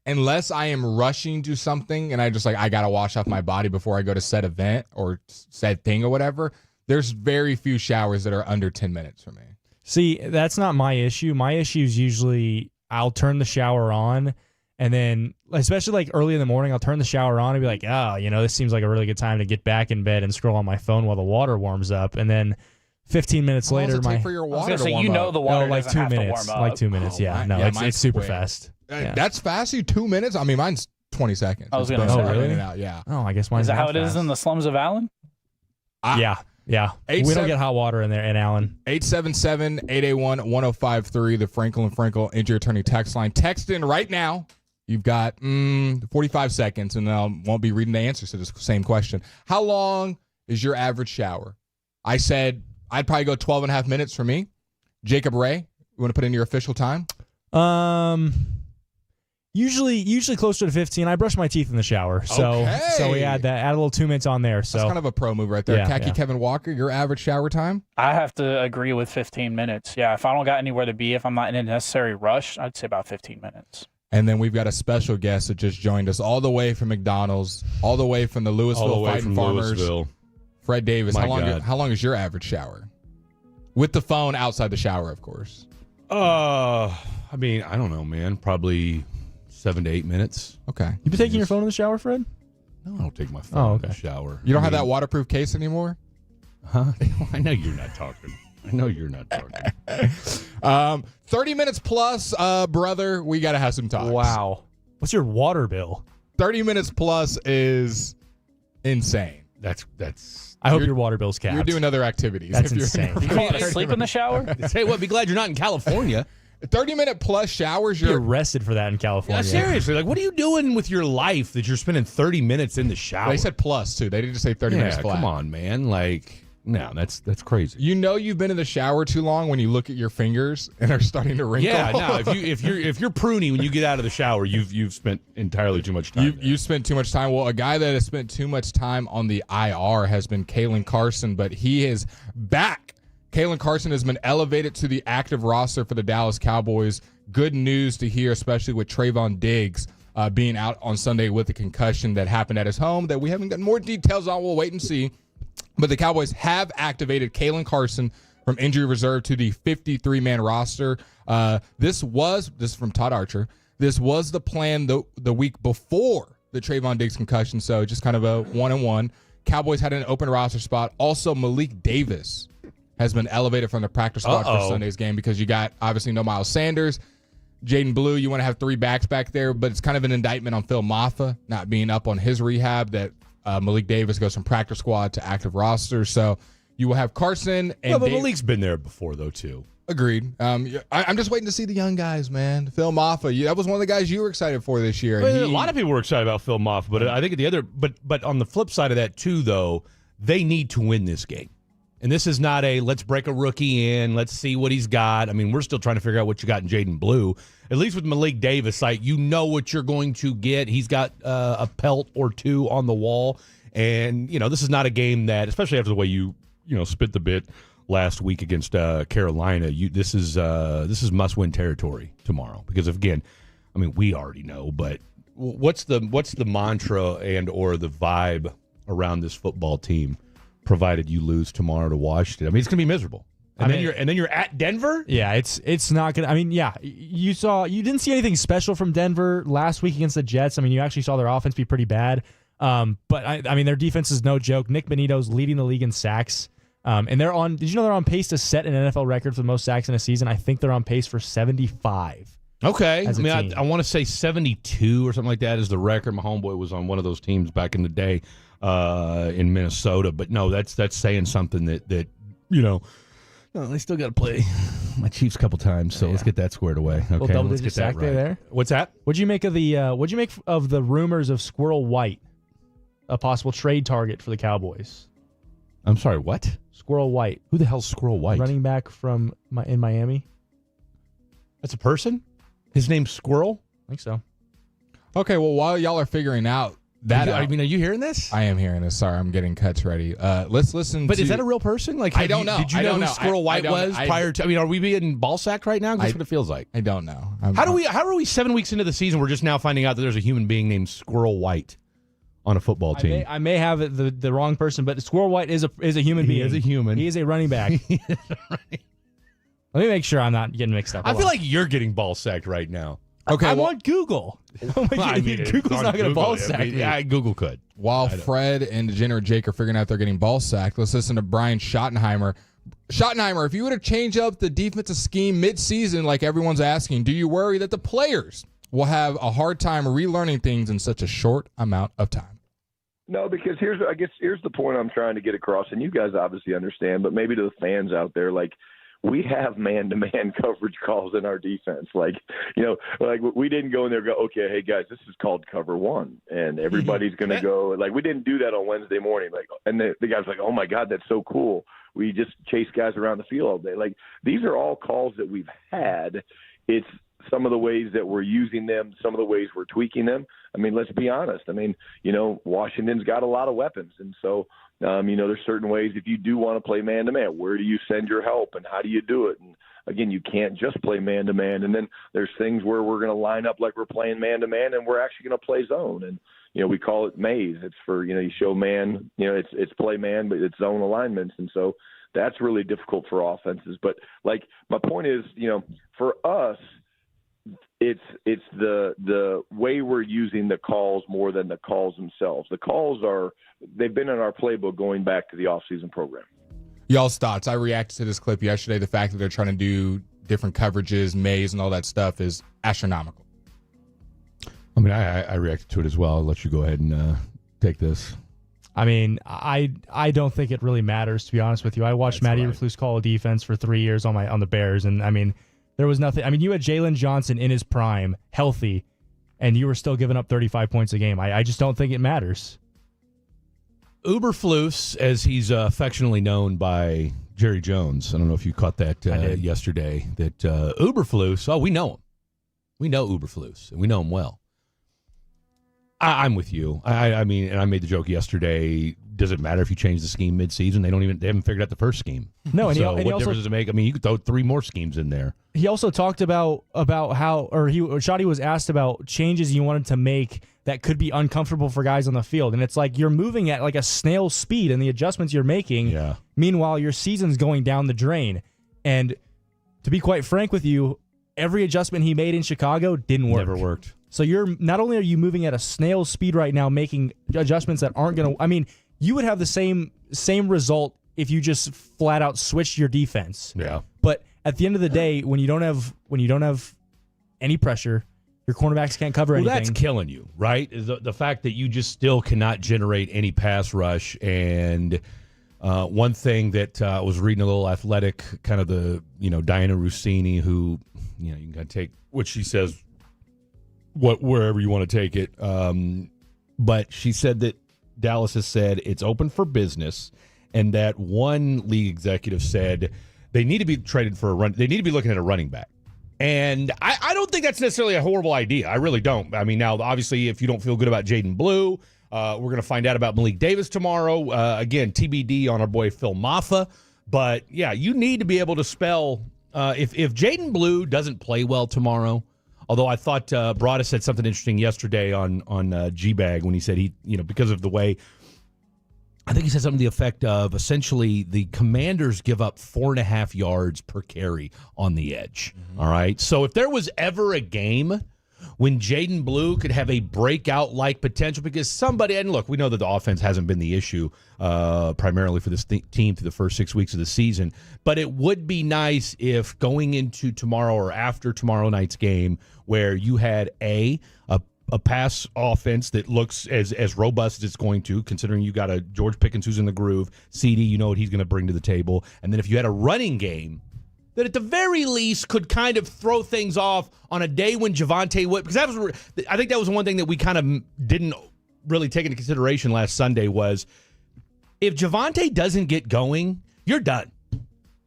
unless I am rushing to something and I got to wash off my body before I go to said event or said thing or whatever, there's very few showers that are under 10 minutes for me. See, that's not my issue. My issue is usually I'll turn the shower on, and then, especially early in the morning, I'll turn the shower on and be like, this seems like a really good time to get back in bed and scroll on my phone while the water warms up. And then 15 minutes How long later, does it take for your water to warm up? the water like doesn't 2 have to minutes. warm up. Like 2 minutes, yeah. No, it's super fast. Yeah. That's fast? You 2 minutes? I mean, mine's 20 seconds. I was It's going to boom, say. in really? and out, yeah. Oh, I guess mine's Is that not how it is fast. in the slums of Allen? Yeah. We don't get hot water in there in Allen. 877-881-1053, the Frankel and Frankel Injury Attorney text line. Text in right now. You've got 45 seconds, and I won't be reading the answers to this same question. How long is your average shower? I said I'd probably go 12 and a half minutes for me. Jacob Ray, you want to put in your official time? Usually closer to 15. I brush my teeth in the shower, so we add a little 2 minutes on there. So That's kind of a pro move right there. Yeah, Khaki yeah. Kevin Walker, your average shower time? I have to agree with 15 minutes. Yeah, if I don't got anywhere to be, if I'm not in a necessary rush, I'd say about 15 minutes. And then we've got a special guest that just joined us all the way from McDonald's, all the way from the Louisville Fighting Farmers. Fred Davis, how long is your average shower? With the phone outside the shower, of course. I mean, I don't know, man. Probably 7 to 8 minutes. Okay. You been taking your phone in the shower, Fred? No, I don't take my phone in the shower. You don't have that waterproof case anymore? Huh? I know you're not talking. 30 minutes plus, brother. We got to have some talks. Wow. What's your water bill? 30 minutes plus is insane. That's. I hope your water bill's capped. You're doing other activities. That's if you're insane. You fall asleep in the shower? Say what? Be glad you're not in California. 30-minute plus showers. You're arrested for that in California. Yeah, seriously. What are you doing with your life that you're spending 30 minutes in the shower? They said plus, too. They didn't just say 30 minutes flat. Come on, man. No, that's crazy. You know you've been in the shower too long when you look at your fingers and are starting to wrinkle. Yeah, no. If you're pruny when you get out of the shower, you've spent entirely too much time. You spent too much time. Well, a guy that has spent too much time on the IR has been Kalen Carson, but he is back. Kalen Carson has been elevated to the active roster for the Dallas Cowboys. Good news to hear, especially with Trayvon Diggs being out on Sunday with a concussion that happened at his home that we haven't gotten more details on. We'll wait and see. But the Cowboys have activated Kalen Carson from injury reserve to the 53-man roster. This is from Todd Archer. This was the plan the week before the Trayvon Diggs concussion, so just kind of a 1-and-1. Cowboys had an open roster spot. Also, Malik Davis has been elevated from the practice squad for Sunday's game because you got, obviously, no Miles Sanders. Jaden Blue, you want to have 3 backs back there, but it's kind of an indictment on Phil Maffa not being up on his rehab that Malik Davis goes from practice squad to active roster. So you will have Carson and but Malik's been there before, though, too. Agreed. I'm just waiting to see the young guys, man. Phil Maffa, that was one of the guys you were excited for this year. Well, a lot of people were excited about Phil Maffa, but I think but on the flip side of that, too, though, they need to win this game. And this is not a let's break a rookie in, let's see what he's got. I mean, we're still trying to figure out what you got in Jaden Blue. At least with Malik Davis, like, you know what you're going to get. He's got a pelt or two on the wall. And, this is not a game that, especially after the way you spit the bit last week against Carolina, this is must-win territory tomorrow. Because, again, I mean, we already know, but what's the mantra and or the vibe around this football team, provided you lose tomorrow to Washington? I mean, it's going to be miserable. And then you're at Denver? Yeah, it's not going to. I mean, yeah, you didn't see anything special from Denver last week against the Jets. I mean, you actually saw their offense be pretty bad. But I mean, their defense is no joke. Nick Bonito's leading the league in sacks. And did you know they're on pace to set an NFL record for the most sacks in a season? I think they're on pace for 75. Okay. I mean, I want to say 72 or something like that is the record. My homeboy was on one of those teams back in the day in Minnesota. But no, that's saying something that no, they still got to play my Chiefs a couple times, so let's get that squared away. Okay, well, double-digit sack there. What's that? What'd you make of the rumors of Squirrel White, a possible trade target for the Cowboys? I'm sorry, what? Squirrel White. Who the hell's Squirrel White? Running back in Miami. That's a person? His name's Squirrel? I think so. Okay, well, while y'all are figuring out that are you hearing this? I am hearing this. Sorry, I'm getting cuts ready. Let's listen. But is that a real person? Like, I don't know. Did you know who Squirrel White was prior to? I mean, are we being ball sacked right now? That's what it feels like. I don't know. How are we 7 weeks into the season? We're just now finding out that there's a human being named Squirrel White on a football team. I may have the wrong person, but Squirrel White is a human being. He is a human. He is a running back. Let me make sure I'm not getting mixed up. I feel like you're getting ball sacked right now. Okay, I'm on Google. Google's not going to ball sack me. Yeah, Google could. While Fred and Degenerate Jake are figuring out they're getting ball sacked, let's listen to Brian Schottenheimer. Schottenheimer, if you were to change up the defensive scheme mid-season like everyone's asking, do you worry that the players will have a hard time relearning things in such a short amount of time? No, because here's the point I'm trying to get across, and you guys obviously understand, but maybe to the fans out there, like, we have man-to-man coverage calls in our defense. Like we didn't go in there and go, okay, hey guys, this is called cover one, and everybody's going to go. Like, we didn't do that on Wednesday morning. Like, and the guy's like, oh my God, that's so cool. We just chase guys around the field all day. Like, these are all calls that we've had. It's some of the ways that we're using them, some of the ways we're tweaking them. I mean, let's be honest. I mean, Washington's got a lot of weapons, and so. There's certain ways if you do want to play man-to-man, where do you send your help and how do you do it? And, again, you can't just play man-to-man. And then there's things where we're going to line up like we're playing man-to-man and we're actually going to play zone. And, we call it maze. It's for, you show man, it's play man, but it's zone alignments. And so that's really difficult for offenses. But, like, my point is, for us, it's the way we're using the calls more than the calls themselves. The calls they've been in our playbook going back to the offseason program. Y'all's thoughts. I reacted to this clip yesterday. The fact that they're trying to do different coverages, maze, and all that stuff is astronomical. I mean, I reacted to it as well. I'll let you go ahead and take this. I mean, I don't think it really matters, to be honest with you. I watched Matt Eberflus call a defense for 3 years on the Bears, and I mean, there was nothing. I mean, you had Jalen Johnson in his prime, healthy, and you were still giving up 35 points a game. I just don't think it matters. Eberflus, as he's affectionately known by Jerry Jones. I don't know if you caught that yesterday. That Eberflus. We know him. We know Eberflus, and we know him well. I'm with you. I mean, and I made the joke yesterday. Does it matter if you change the scheme mid-season? They haven't figured out the first scheme. No, and what difference does it make? I mean, you could throw 3 more schemes in there. He also talked about how, or Shotty was asked about changes you wanted to make that could be uncomfortable for guys on the field, and it's like you're moving at like a snail speed, and the adjustments you're making. Yeah. Meanwhile, your season's going down the drain, and to be quite frank with you, every adjustment he made in Chicago didn't work. Never worked. So you're not only are you moving at a snail's speed right now, making adjustments that aren't going to. I mean, you would have the same result if you just flat out switched your defense. Yeah. But at the end of the day, when you don't have any pressure, your cornerbacks can't cover anything. That's killing you, right? Is the fact that you just still cannot generate any pass rush. And one thing that I was reading a little Athletic, kind of the Diana Rossini, who you can kind of take what she says, wherever you want to take it. But she said that Dallas has said it's open for business, and that one league executive said they need to be traded for a run. They need to be looking at a running back. And I don't think that's necessarily a horrible idea. I really don't. I mean, now, obviously, if you don't feel good about Jaden Blue, we're going to find out about Malik Davis tomorrow. Again, TBD on our boy Phil Maffa. But, yeah, you need to be able to spell. If Jaden Blue doesn't play well tomorrow, although I thought Broadus said something interesting yesterday on G-Bag when he said because of the way, I think he said something to the effect of essentially the Commanders give up 4.5 yards per carry on the edge. Mm-hmm. All right. So if there was ever a game when Jaden Blue could have a breakout-like potential, because somebody, and look, we know that the offense hasn't been the issue primarily for this team through the first 6 weeks of the season, but it would be nice if going into tomorrow or after tomorrow night's game where you had a pass offense that looks as robust as it's going to, considering you got a George Pickens who's in the groove, CD, you know what he's going to bring to the table, and then if you had a running game that at the very least could kind of throw things off on a day when Javonte Williams, because I think that was one thing that we kind of didn't really take into consideration last Sunday was if Javonte doesn't get going, you're done.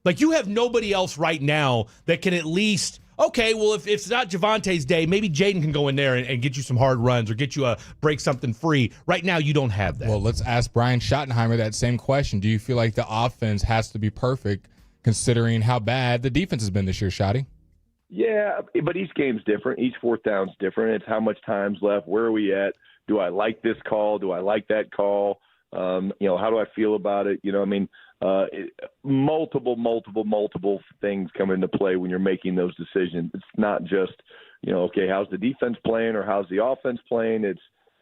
Like, you have nobody else right now that can at least, okay, well, if it's not Javonte's day, maybe Jaden can go in there and get you some hard runs or get you a break something free. Right now, you don't have that. Well, let's ask Brian Schottenheimer that same question. Do you feel like the offense has to be perfect considering how bad the defense has been this year, Shotty? Yeah, but each game's different. Each fourth down's different. It's how much time's left. Where are we at? Do I like this call? Do I like that call? How do I feel about it? Multiple things come into play when you're making those decisions. It's not just, okay, how's the defense playing or how's the offense playing?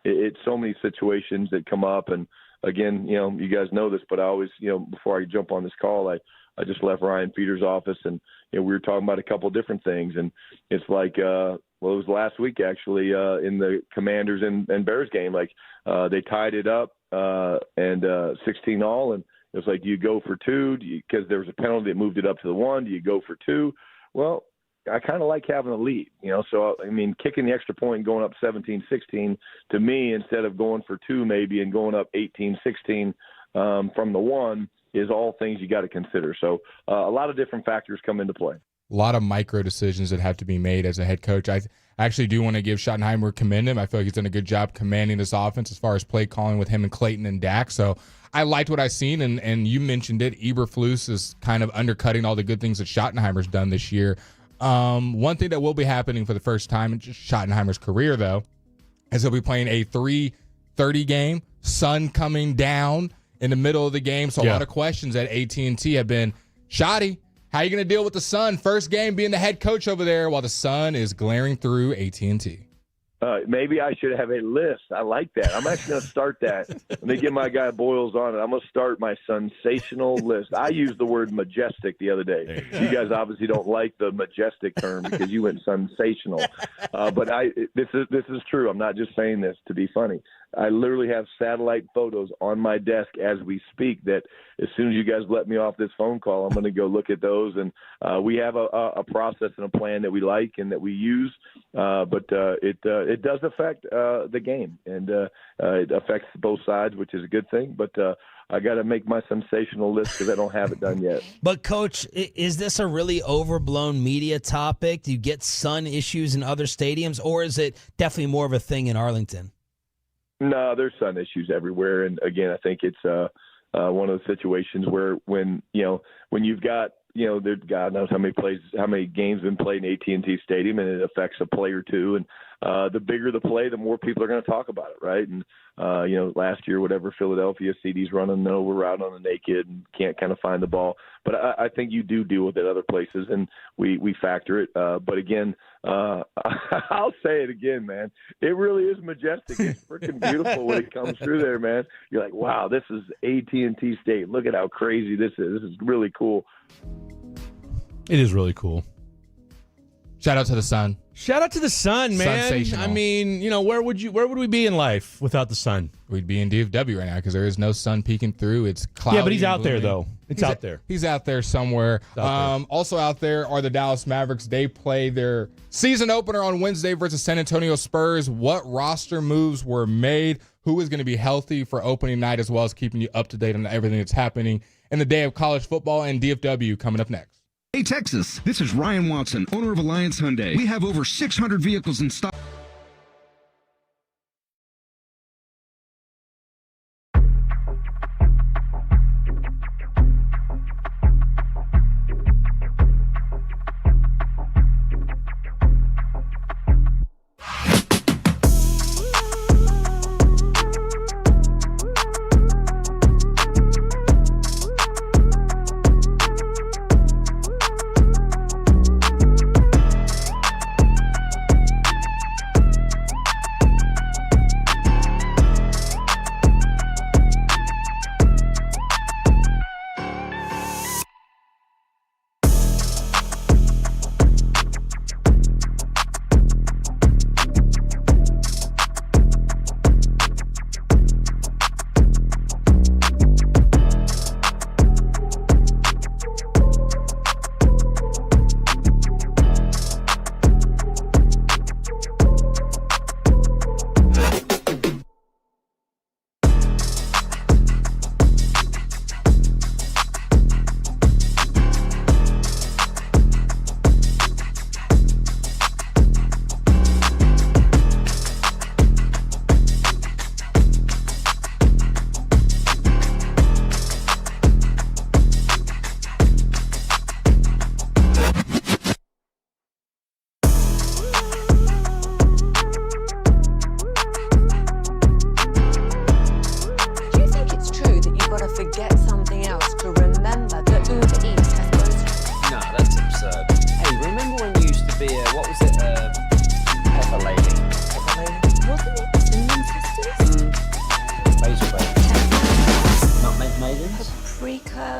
It's so many situations that come up. And again, you guys know this, but I always, before I jump on this call, I just left Ryan Peters' office and, we were talking about a couple of different things. And it's like, it was last week actually in the Commanders and Bears game. Like they tied it up and 16-all. And it was like, do you go for two? Because there was a penalty that moved it up to the one. Do you go for two? Well, I kind of like having a lead, So, kicking the extra point and going up 17-16 to me, instead of going for two maybe and going up 18-16 from the one, is all things you got to consider. So a lot of different factors come into play. A lot of micro decisions that have to be made as a head coach. I actually do want to give Schottenheimer, commend him. I feel like he's done a good job commanding this offense as far as play calling with him and Clayton and Dak. So I liked what I've seen, and you mentioned it. Eberflus is kind of undercutting all the good things that Schottenheimer's done this year. One thing that will be happening for the first time in just Schottenheimer's career, though, is he'll be playing a 3:30 game, sun coming down in the middle of the game. So a lot of questions at AT&T have been, Shotty, how are you going to deal with the sun? First game being the head coach over there while the sun is glaring through AT&T. Maybe I should have a list. I like that. I'm actually going to start that. Let me get my guy Boyles on it. I'm going to start my sensational list. I used the word majestic the other day. You guys obviously don't like the majestic term because you went sensational. But this is true. I'm not just saying this to be funny. I literally have satellite photos on my desk as we speak that as soon as you guys let me off this phone call, I'm going to go look at those. And we have a process and a plan that we like and that we use, but it does affect the game, and it affects both sides, which is a good thing. But I got to make my sensational list because I don't have it done yet. But, Coach, is this a really overblown media topic? Do you get sun issues in other stadiums, or is it definitely more of a thing in Arlington? No, there's sun issues everywhere, and again, I think it's one of the situations where when you've got God knows how many games have been played in AT&T Stadium, and it affects a play or two. And the bigger the play, the more people are going to talk about it, right? And last year, whatever, Philadelphia, CD's running over out on the naked and can't kind of find the ball. But I think you do deal with it other places, and we factor it. But again, I'll say it again, man. It really is majestic. It's freaking beautiful when it comes through there, man. You're like, wow, this is AT&T Stadium. Look at how crazy this is. This is really cool. It is really cool. Shout out to the sun. Shout out to the sun, man. Sensational. I mean, where would we be in life without the sun? We'd be in DFW right now because there is no sun peeking through. It's cloudy. Yeah, but he's out there, blooming. though. It's out there. He's out there somewhere. Also out there are the Dallas Mavericks. They play their season opener on Wednesday versus San Antonio Spurs. What roster moves were made? who is going to be healthy for opening night, as well as keeping you up to date on everything that's happening in the day of college football and DFW coming up next. Hey, Texas, this is Ryan Watson, owner of Alliance Hyundai. We have over 600 vehicles in stock.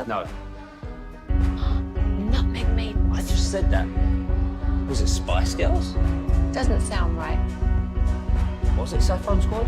No. Nutmeg made. I just said that. Was it Spice Girls? Doesn't sound right. Was it Saffron Squad?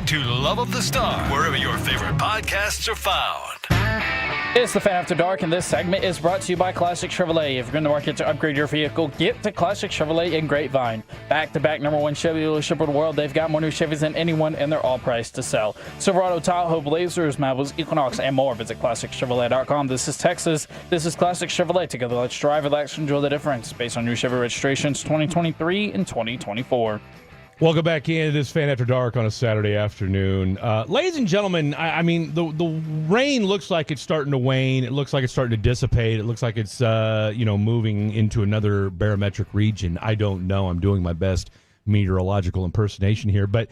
To Love of the Star, wherever your favorite podcasts are found. It's the Fan After Dark, and this segment is brought to you by Classic Chevrolet. If you're in the market to upgrade your vehicle, get to Classic Chevrolet in Grapevine. Back-to-back #1 Chevy dealership of the world, they've got more new Chevys than anyone, and they're all priced to sell. Silverado, Tahoe, Blazers, Mavos, Equinox, and more. Visit ClassicChevrolet.com. This is Texas. This is Classic Chevrolet. Together, let's drive, relax, enjoy the difference. Based on new Chevy registrations 2023 and 2024. Welcome back in. It is Fan After Dark on a Saturday afternoon. Ladies and gentlemen, I mean, the rain looks like it's starting to wane. It looks like it's starting to dissipate. It looks like it's, moving into another barometric region. I don't know. I'm doing my best meteorological impersonation here. But,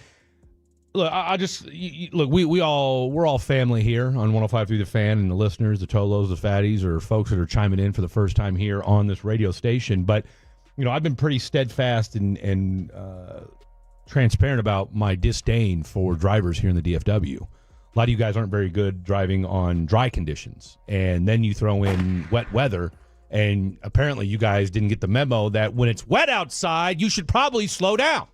look, we're all family here on 105.3 The Fan, and the listeners, the Tolos, the Fatties, or folks that are chiming in for the first time here on this radio station. But, I've been pretty steadfast and transparent about my disdain for drivers here in the DFW. A lot of you guys aren't very good driving on dry conditions, and then you throw in wet weather, and apparently you guys didn't get the memo that when it's wet outside, you should probably slow down.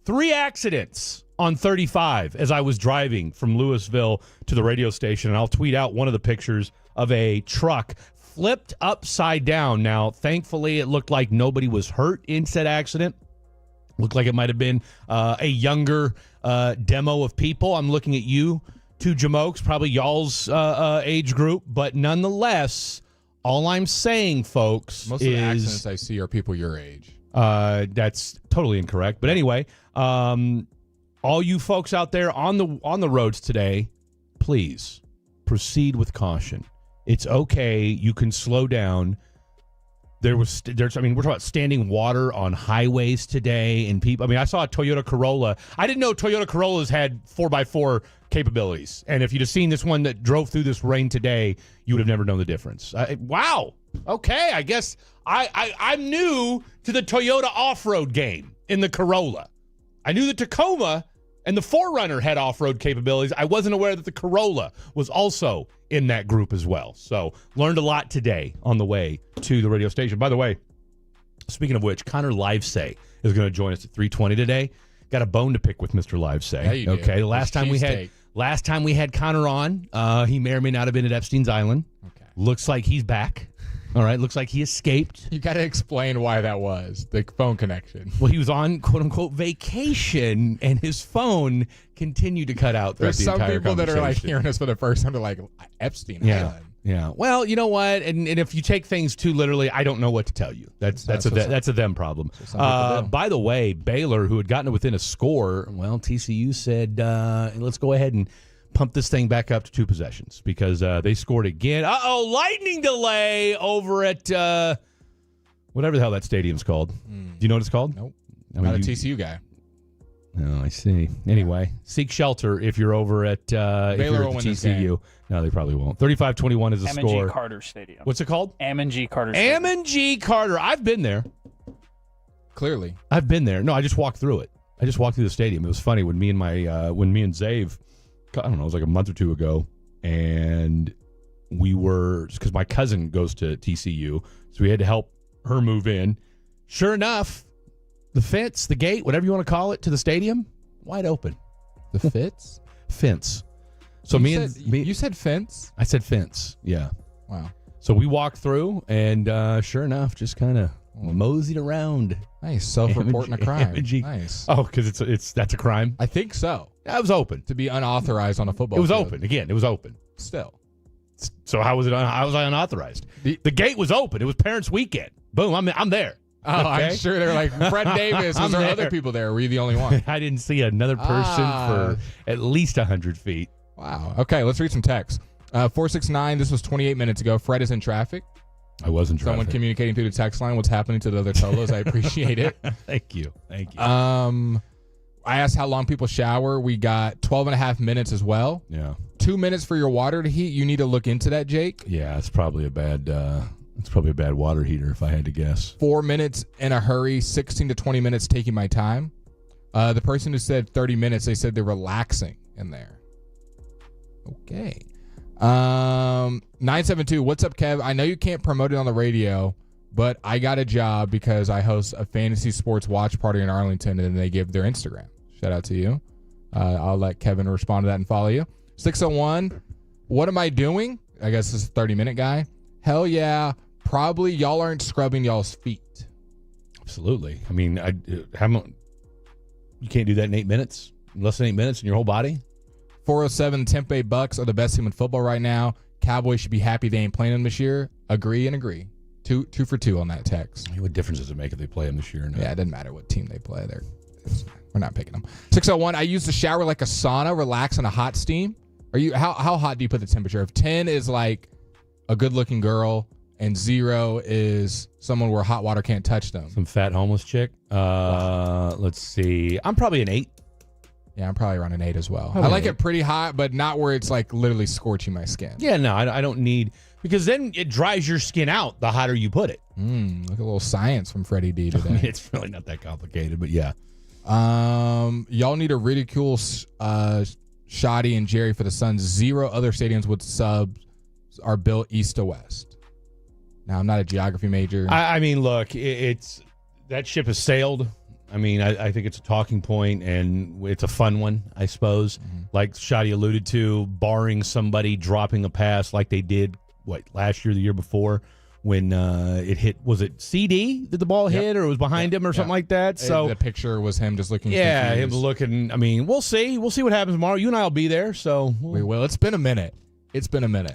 3 accidents on 35 as I was driving from Louisville to the radio station, and I'll tweet out one of the pictures of a truck flipped upside down. Now, thankfully, it looked like nobody was hurt in said accident. Looked like it might have been a younger demo of people. I'm looking at you, 2 Jamokes, probably y'all's age group. But nonetheless, all I'm saying, folks, most of the accidents I see are people your age. That's totally incorrect. But anyway, all you folks out there on the roads today, please proceed with caution. It's okay. You can slow down. We're talking about standing water on highways today, and people. I mean, I saw a Toyota Corolla. I didn't know Toyota Corollas had 4x4 capabilities. And if you'd have seen this one that drove through this rain today, you would have never known the difference. Wow. Okay, I guess I'm new to the Toyota off-road game in the Corolla. I knew the Tacoma and the 4Runner had off-road capabilities. I wasn't aware that the Corolla was also in that group as well. So learned a lot today on the way to the radio station. By the way, speaking of which, Connor Livesay is going to join us at 3:20 today. Got a bone to pick with Mr. Livesay. Yeah, you do. Okay, the last time we had Connor on, he may or may not have been at Epstein's Island. Okay. Looks like he's back. All right, looks like he escaped. You got to explain why that was, the phone connection. Well, he was on, quote-unquote, vacation, and his phone continued to cut out throughout the entire conversation. There's some people that are, like, hearing us for the first time, they're like, Epstein Island. Yeah. Well, you know what? And if you take things too literally, I don't know what to tell you. That's a them problem. By the way, Baylor, who had gotten it within a score, well, TCU said, let's go ahead and pump this thing back up to 2 possessions because they scored again. Lightning delay over at whatever the hell that stadium's called. Do you know what it's called? Nope. Not a TCU guy. Oh, I see. Anyway, seek shelter if you're over at Baylor will win this game. No, they probably won't. 35-21 is the score. Ammon G. Carter Stadium. What's it called? Ammon G. Carter Stadium. Ammon G. Carter. I've been there. Clearly. I've been there. No, I just walked through it. I just walked through the stadium. It was funny when me and Zave, I don't know, it was like a month or 2 ago, and we were, because my cousin goes to TCU, so we had to help her move in. Sure enough, the fence, the gate, whatever you want to call it, to the stadium, wide open. The fence? Fence. So you said fence? I said fence, yeah. Wow. So we walked through, and sure enough, just kind of moseyed around. Nice, self-reporting a crime. Nice. Oh, because that's a crime? I think so. I was open. To be unauthorized on a football field. It was field. open. Again, it was open. Still. So how was it? How was I unauthorized? The gate was open. It was Parents' Weekend. Boom, I'm there. Oh, okay. I'm sure they're like, Fred Davis. Was there other people there? Were you the only one? I didn't see another person for at least 100 feet. Wow. Okay, let's read some text. 469, this was 28 minutes ago. Fred is in traffic. I was in traffic. Someone communicating through the text line what's happening to the other Tolos. I appreciate it. Thank you. I asked how long people shower. We got 12 and a half minutes as well. Yeah. 2 minutes for your water to heat. You need to look into that, Jake. Yeah, it's probably a bad water heater if I had to guess. 4 minutes in a hurry, 16 to 20 minutes taking my time. The person who said 30 minutes, they said they're relaxing in there. Okay. 972, what's up, Kev? I know you can't promote it on the radio, but I got a job because I host a fantasy sports watch party in Arlington, and they give their Instagram. Shout out to you. I'll let Kevin respond to that and follow you. 601, What am I doing? I guess this is a 30-minute guy. Hell yeah. Probably y'all aren't scrubbing y'all's feet. Absolutely. I mean, you can't do that in 8 minutes. Less than 8 minutes in your whole body. 407 Tampa Bay Bucks are the best team in football right now. Cowboys should be happy they ain't playing them this year. Agree and agree. Two for two on that text. What difference does it make if they play them this year or not? Yeah, it doesn't matter what team they play. We're not picking them. 601, I use the shower like a sauna, relax in a hot steam. How hot do you put the temperature? If 10 is like a good-looking girl and 0 is someone where hot water can't touch them. Some fat homeless chick. Let's see. I'm probably an 8. Yeah, I'm probably around an 8 as well. I like it pretty hot, but not where it's like literally scorching my skin. Yeah, no, I don't need, because then it dries your skin out the hotter you put it. Look at a little science from Freddie D today. I mean, it's really not that complicated, but yeah. Y'all need to ridicule Shoddy and Jerry for the Suns. 0 other stadiums with subs are built east to west. Now, I'm not a geography major. I mean, look, it's that ship has sailed. I mean, I think it's a talking point, and it's a fun one, I suppose. Like Shoddy alluded to, barring somebody dropping a pass like they did, last year, the year before, when it hit, was it CD that the ball hit, or it was behind him or something like that? So the picture was him just looking confused. Him looking. I mean, we'll see. We'll see what happens tomorrow. You and I will be there, so we will. It's been a minute.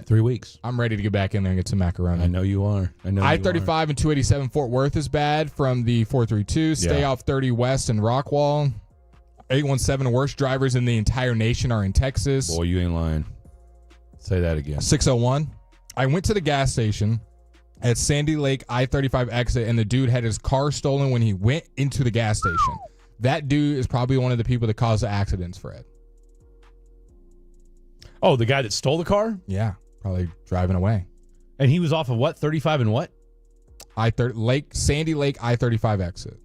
3 weeks. I'm ready to get back in there and get some macaroni. I know you are. I-35 and 287 Fort Worth is bad from the 432. Stay off 30 West and Rockwall. 817 worst drivers in the entire nation are in Texas. Boy, you ain't lying. Say that again. 601. I went to the gas station at Sandy Lake I-35 exit, and the dude had his car stolen when he went into the gas station. That dude is probably one of the people that caused the accidents, Fred. Oh, the guy that stole the car? Yeah, probably driving away. And he was off of what? 35 and what? Sandy Lake I-35 exit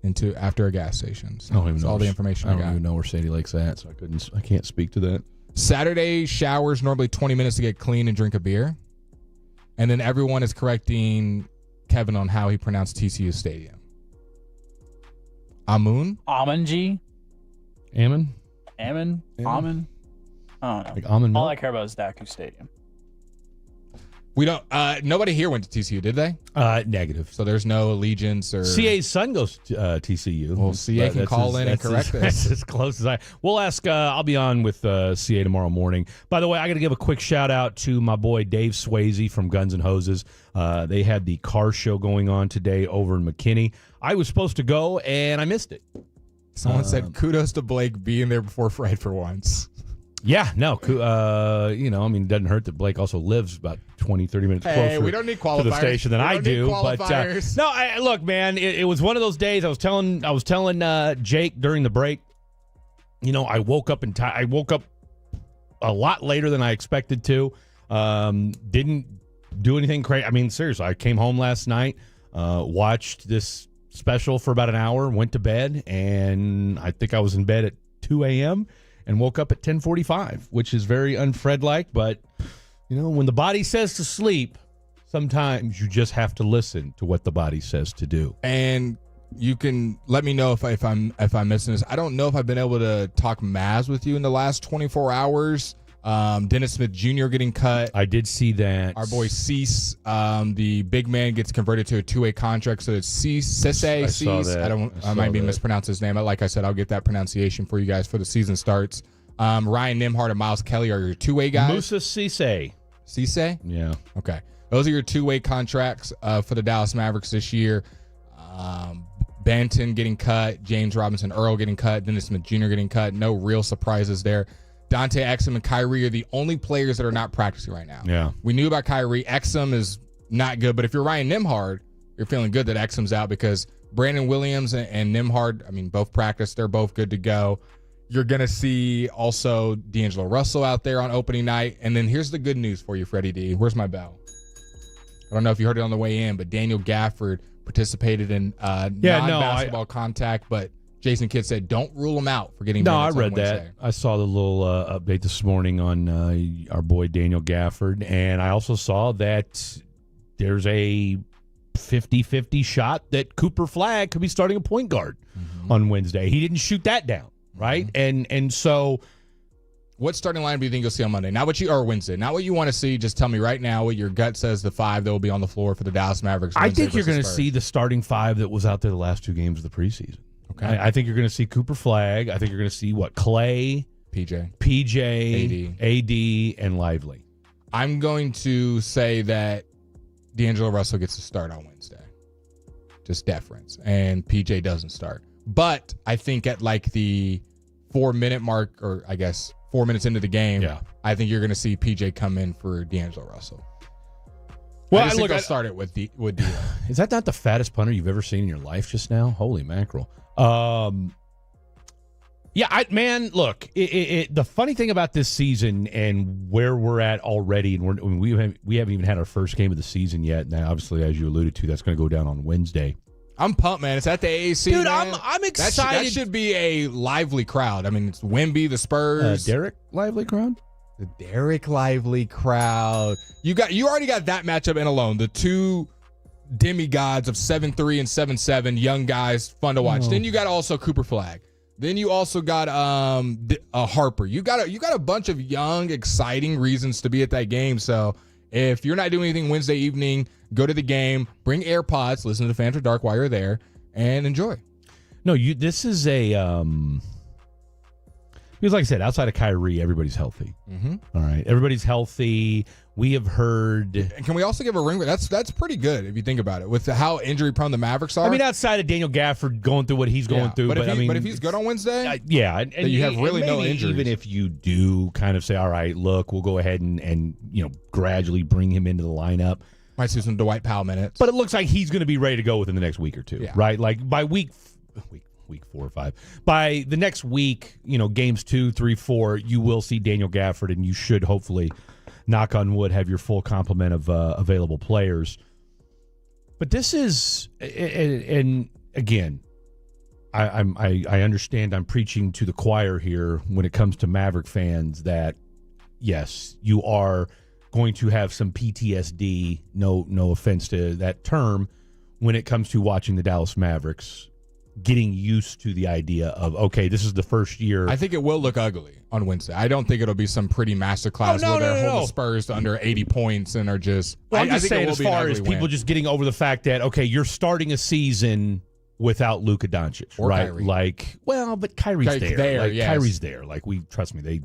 into after a gas station. So I don't even know all the information I got. don't even know where Sandy Lake's at, so I can't speak to that. Saturday showers normally 20 minutes to get clean and drink a beer. And then everyone is correcting Kevin on how he pronounced TCU Stadium. Amun? Ammon? Ammon? I don't know. Like almond milk? All I care about is Daku Stadium. We don't. Nobody here went to TCU, did they? Negative. So there's no allegiance or. CA's son goes to TCU. Well, CA can call in and correct this. That's as close as We'll ask. I'll be on with CA tomorrow morning. By the way, I got to give a quick shout out to my boy Dave Swayze from Guns N' Hoses. They had the car show going on today over in McKinney. I was supposed to go and I missed it. Someone said kudos to Blake being there before Fred for once. Yeah, no, I mean, it doesn't hurt that Blake also lives about 20, 30 minutes closer we don't need qualifiers. to the station than I do. But look, man, it was one of those days. I was telling Jake during the break. I woke up I woke up a lot later than I expected to. Didn't do anything crazy. I mean, seriously, I came home last night, watched this special for about an hour, went to bed, and I think I was in bed at 2 a.m. and woke up at 10:45, which is very un-Fred-like, but, when the body says to sleep, sometimes you just have to listen to what the body says to do. And you can let me know if I'm missing this. I don't know if I've been able to talk Maz with you in the last 24 hours. Dennis Smith Jr. getting cut. I did see that. Our boy Cease, the big man, gets converted to a 2-way contract. So it's Cease. I might be mispronouncing his name. Like I said, I'll get that pronunciation for you guys for the season starts. Ryan Nimhart and Miles Kelly are your 2-way guys. Musa Cisse. Cisse? Yeah. Okay. Those are your 2-way contracts for the Dallas Mavericks this year. Banton getting cut. James Robinson Earl getting cut. Dennis Smith Jr. getting cut. No real surprises there. Dante Exum and Kyrie are the only players that are not practicing right now. Yeah. We knew about Kyrie. Exum is not good, but if you're Ryan Nimhard, you're feeling good that Exum's out because Brandon Williams and Nimhard, both practice. They're both good to go. You're going to see also D'Angelo Russell out there on opening night. And then here's the good news for you, Freddie D. Where's my bell? I don't know if you heard it on the way in, but Daniel Gafford participated in non-basketball contact, but Jason Kidd said, don't rule him out for getting minutes. No, I read on Wednesday. that. I saw the little update this morning on our boy Daniel Gafford, and I also saw that there's a 50-50 shot that Cooper Flagg could be starting a point guard on Wednesday. He didn't shoot that down, right? And so What starting lineup do you think you'll see on Monday? Not what you or Wednesday. Not what you want to see. Just tell me right now what your gut says the 5 that will be on the floor for the Dallas Mavericks. I think you're going to see the starting 5 that was out there the last 2 games of the preseason. Okay. I think you're going to see Cooper Flagg. I think you're going to see Clay, PJ, AD, and Lively. I'm going to say that D'Angelo Russell gets to start on Wednesday. Just deference. And PJ doesn't start. But I think at like the 4-minute mark, or I guess 4 minutes into the game, I think you're going to see PJ come in for D'Angelo Russell. Well, I will start it with D'Lo. Is that not the fattest punter you've ever seen in your life just now? Holy mackerel. Look, the funny thing about this season and where we're at already, and we haven't even had our first game of the season yet. Now, obviously, as you alluded to, that's going to go down on Wednesday. I'm pumped, man. It's at the AAC, dude. Man. I'm excited. That should be a lively crowd. I mean, it's Wemby, the Spurs, Derek Lively crowd. The Derek Lively crowd. You already got that matchup in alone. The 2 demigods of 7'3" and 7'7", young guys, fun to watch. Then you got also Cooper Flagg. Then you also got Harper. You got a bunch of young, exciting reasons to be at that game. So if you're not doing anything Wednesday evening, go to the game, bring AirPods, listen to the Fans After Dark while you're there, and enjoy. No, this is a because like I said, outside of Kyrie, everybody's healthy. Mm-hmm. All right, everybody's healthy. We have heard. And can we also give a ring? That's pretty good if you think about it, with how injury prone the Mavericks are. I mean, outside of Daniel Gafford going through what he's going through, but if he's good on Wednesday, and you have really no injuries. Even if you do kind of say, all right, look, we'll go ahead and gradually bring him into the lineup. Might see some Dwight Powell minutes, but it looks like he's going to be ready to go within the next week or two, right? Like by week 4 or 5. By the next week, games 2, 3, 4, you will see Daniel Gafford, and you should hopefully, knock on wood, have your full complement of available players. But this is, and again, I understand I'm preaching to the choir here when it comes to Maverick fans that, yes, you are going to have some PTSD, no offense to that term, when it comes to watching the Dallas Mavericks, getting used to the idea of, okay, this is the first year. I think it will look ugly on Wednesday. I don't think it'll be some pretty masterclass where they're holding the Spurs to under 80 points and are just. Well, I'm I just think saying, it will as be an far ugly as people win. just getting over the fact that, okay, you're starting a season without Luka Doncic, Or right? Kyrie. Like, well, but Kyrie's there. Yes. Kyrie's there. Like, trust me,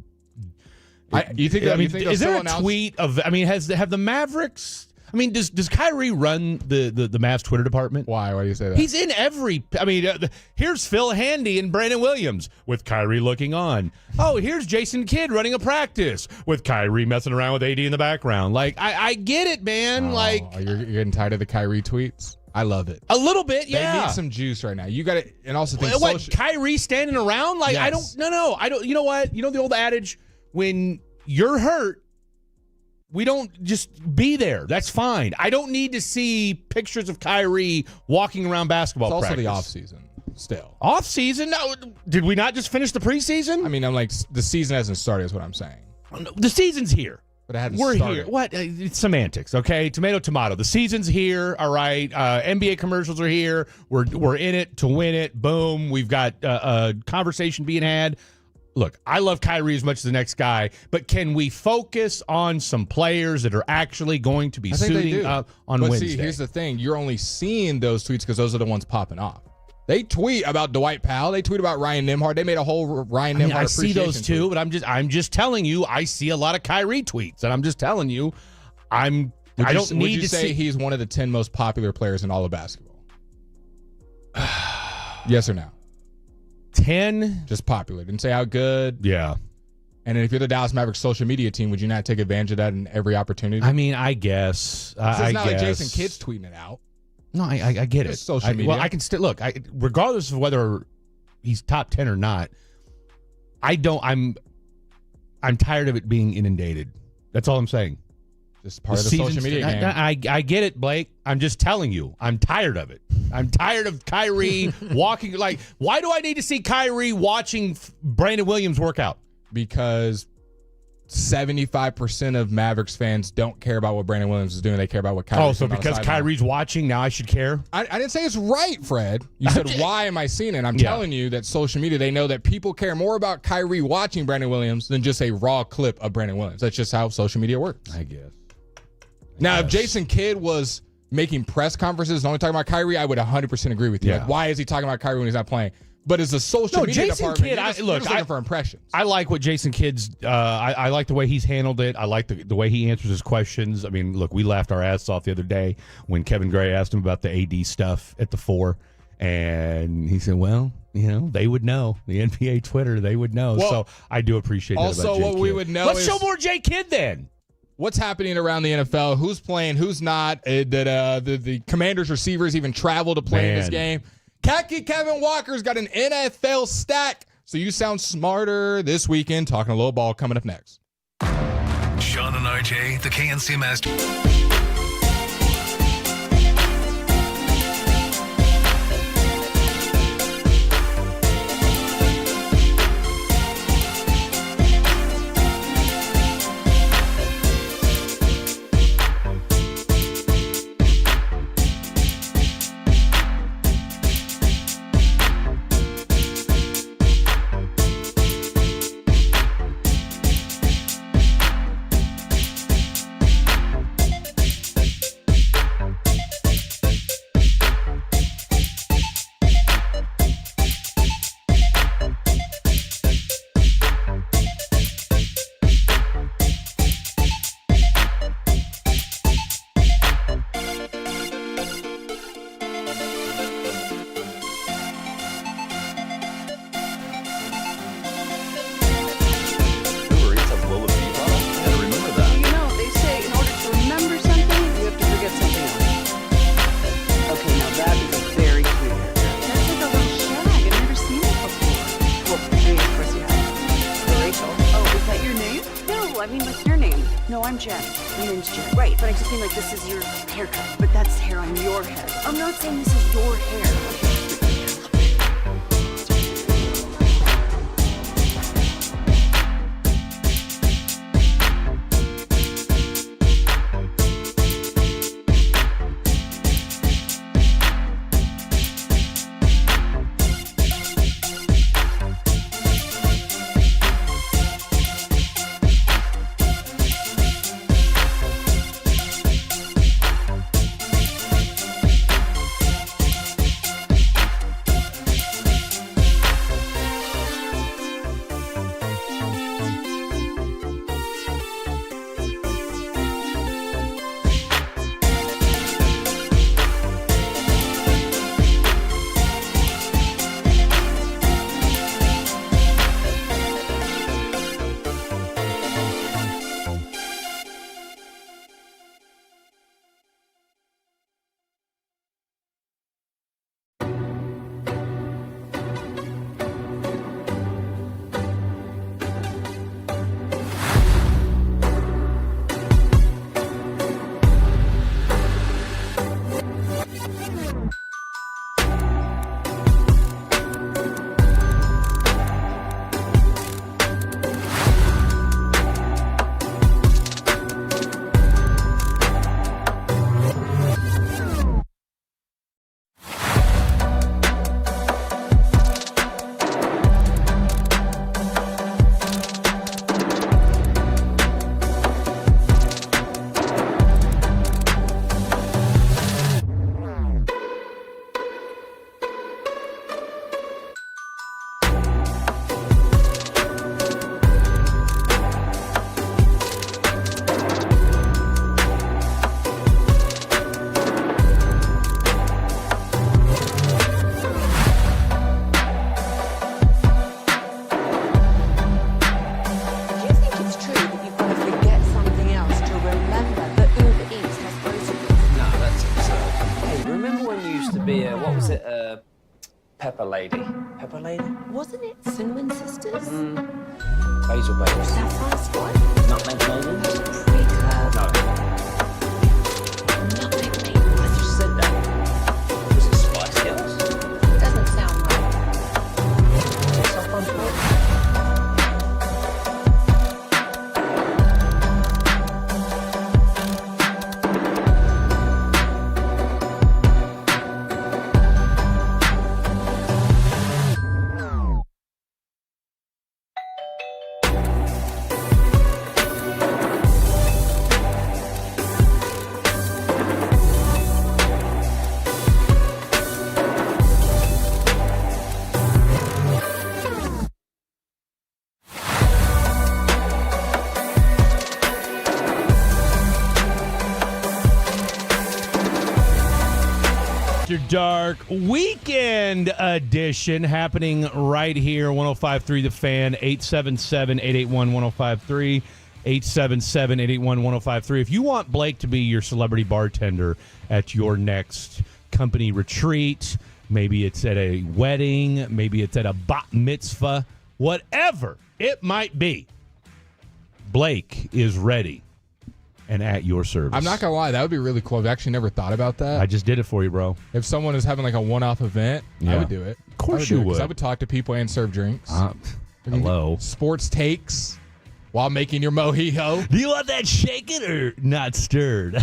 you think? Is there a tweet of? I mean, have the Mavericks? I mean, does Kyrie run the Mavs Twitter department? Why do you say that? He's in every. I mean, here's Phil Handy and Brandon Williams with Kyrie looking on. Oh, here's Jason Kidd running a practice with Kyrie messing around with AD in the background. Like, I get it, man. You're getting tired of the Kyrie tweets. I love it. A little bit, yeah. They need some juice right now. You got to, and also think Kyrie standing around? Like, Yes. I don't. You know what? You know the old adage, when you're hurt, we don't just be there. That's fine. I don't need to see pictures of Kyrie walking around basketball It's also practice. the off season still. Off season? No, did we not just finish the preseason? I mean, I'm like, the season hasn't started is what I'm saying. The season's here. But it hasn't We're started. here. What? It's semantics, okay? Tomato, tomato. The season's here. All right. NBA commercials are here. We're in it to win it. Boom. We've got a conversation being had. Look, I love Kyrie as much as the next guy, but can we focus on some players that are actually going to be I think they suiting do. up on but Wednesday? See, here's the thing. You're only seeing those tweets because those are the ones popping off. They tweet about Dwight Powell. They tweet about Ryan Nembhard. They made a whole Ryan Nembhard I see those appreciation too, tweet. but I'm just telling you, I see a lot of Kyrie tweets, and I'm just telling you, I don't Would need you to say see. he's one of the 10 most popular players in all of basketball? Yes or no? 10? Just popular. Didn't say how good. Yeah. And then if you're the Dallas Mavericks social media team, would you not take advantage of that in every opportunity? I mean, I guess. So it's I not guess. like Jason Kidd's tweeting it out. No, I get it. It's social media. Well, I can still look. Regardless of whether he's top 10 or not, I'm tired of it being inundated. That's all I'm saying. Just part of the social media game. I get it, Blake. I'm just telling you. I'm tired of it. I'm tired of Kyrie walking. Like, why do I need to see Kyrie watching Brandon Williams work out? Because 75% of Mavericks fans don't care about what Brandon Williams is doing. They care about what Kyrie's so doing on the because sideline. Kyrie's watching, now I should care? I didn't say it's right, Fred. You said, why am I seeing it? I'm telling you that social media, they know that people care more about Kyrie watching Brandon Williams than just a raw clip of Brandon Williams. That's just how social media works. I guess. Now, if Jason Kidd was making press conferences and only talking about Kyrie, I would 100% agree with you. Yeah. Like, why is he talking about Kyrie when he's not playing? But as a social media Jason department, Kidd, you're just looking for impressions. I like what Jason Kidd's. I like the way he's handled it. I like the way he answers his questions. I mean, look, we laughed our ass off the other day when Kevin Gray asked him about the AD stuff at the 4, and he said, "Well, they would know. The NBA Twitter, they would know." Well, so I do appreciate that. Also, about Jay what Kidd. we would know Let's is show more Jay Kidd then. What's happening around the NFL? Who's playing? Who's not? Did the Commanders receivers even travel to play in this game? Khaki Kevin Walker's got an NFL stack, so you sound smarter this weekend. Talking a little ball coming up next. Sean and RJ, the KNC Master. Jen. My name's Jen. Right, but I just mean like this is your haircut, but that's hair on your head. I'm not saying this is your hair. Pepper Lady. Pepper Lady? Wasn't it Cinnamon Sisters? Basil Babes. That first one? Nutmeg Maidens? Pre-curve. No. Nutmeg Maidens. I just said that. Was it Spice Girls? Doesn't sound right. Soft on Dark Weekend Edition happening right here, 105.3 The Fan, 877-881-1053, 877-881-1053. If you want Blake to be your celebrity bartender at your next company retreat, maybe it's at a wedding, maybe it's at a bat mitzvah, whatever it might be, Blake is ready and at your service. I'm not going to lie. That would be really cool. I've actually never thought about that. I just did it for you, bro. If someone is having like a one-off event, I would do it. Of course you would. I would talk to people and serve drinks. Hello. Sports takes while making your mojito. Do you want that shaken or not stirred?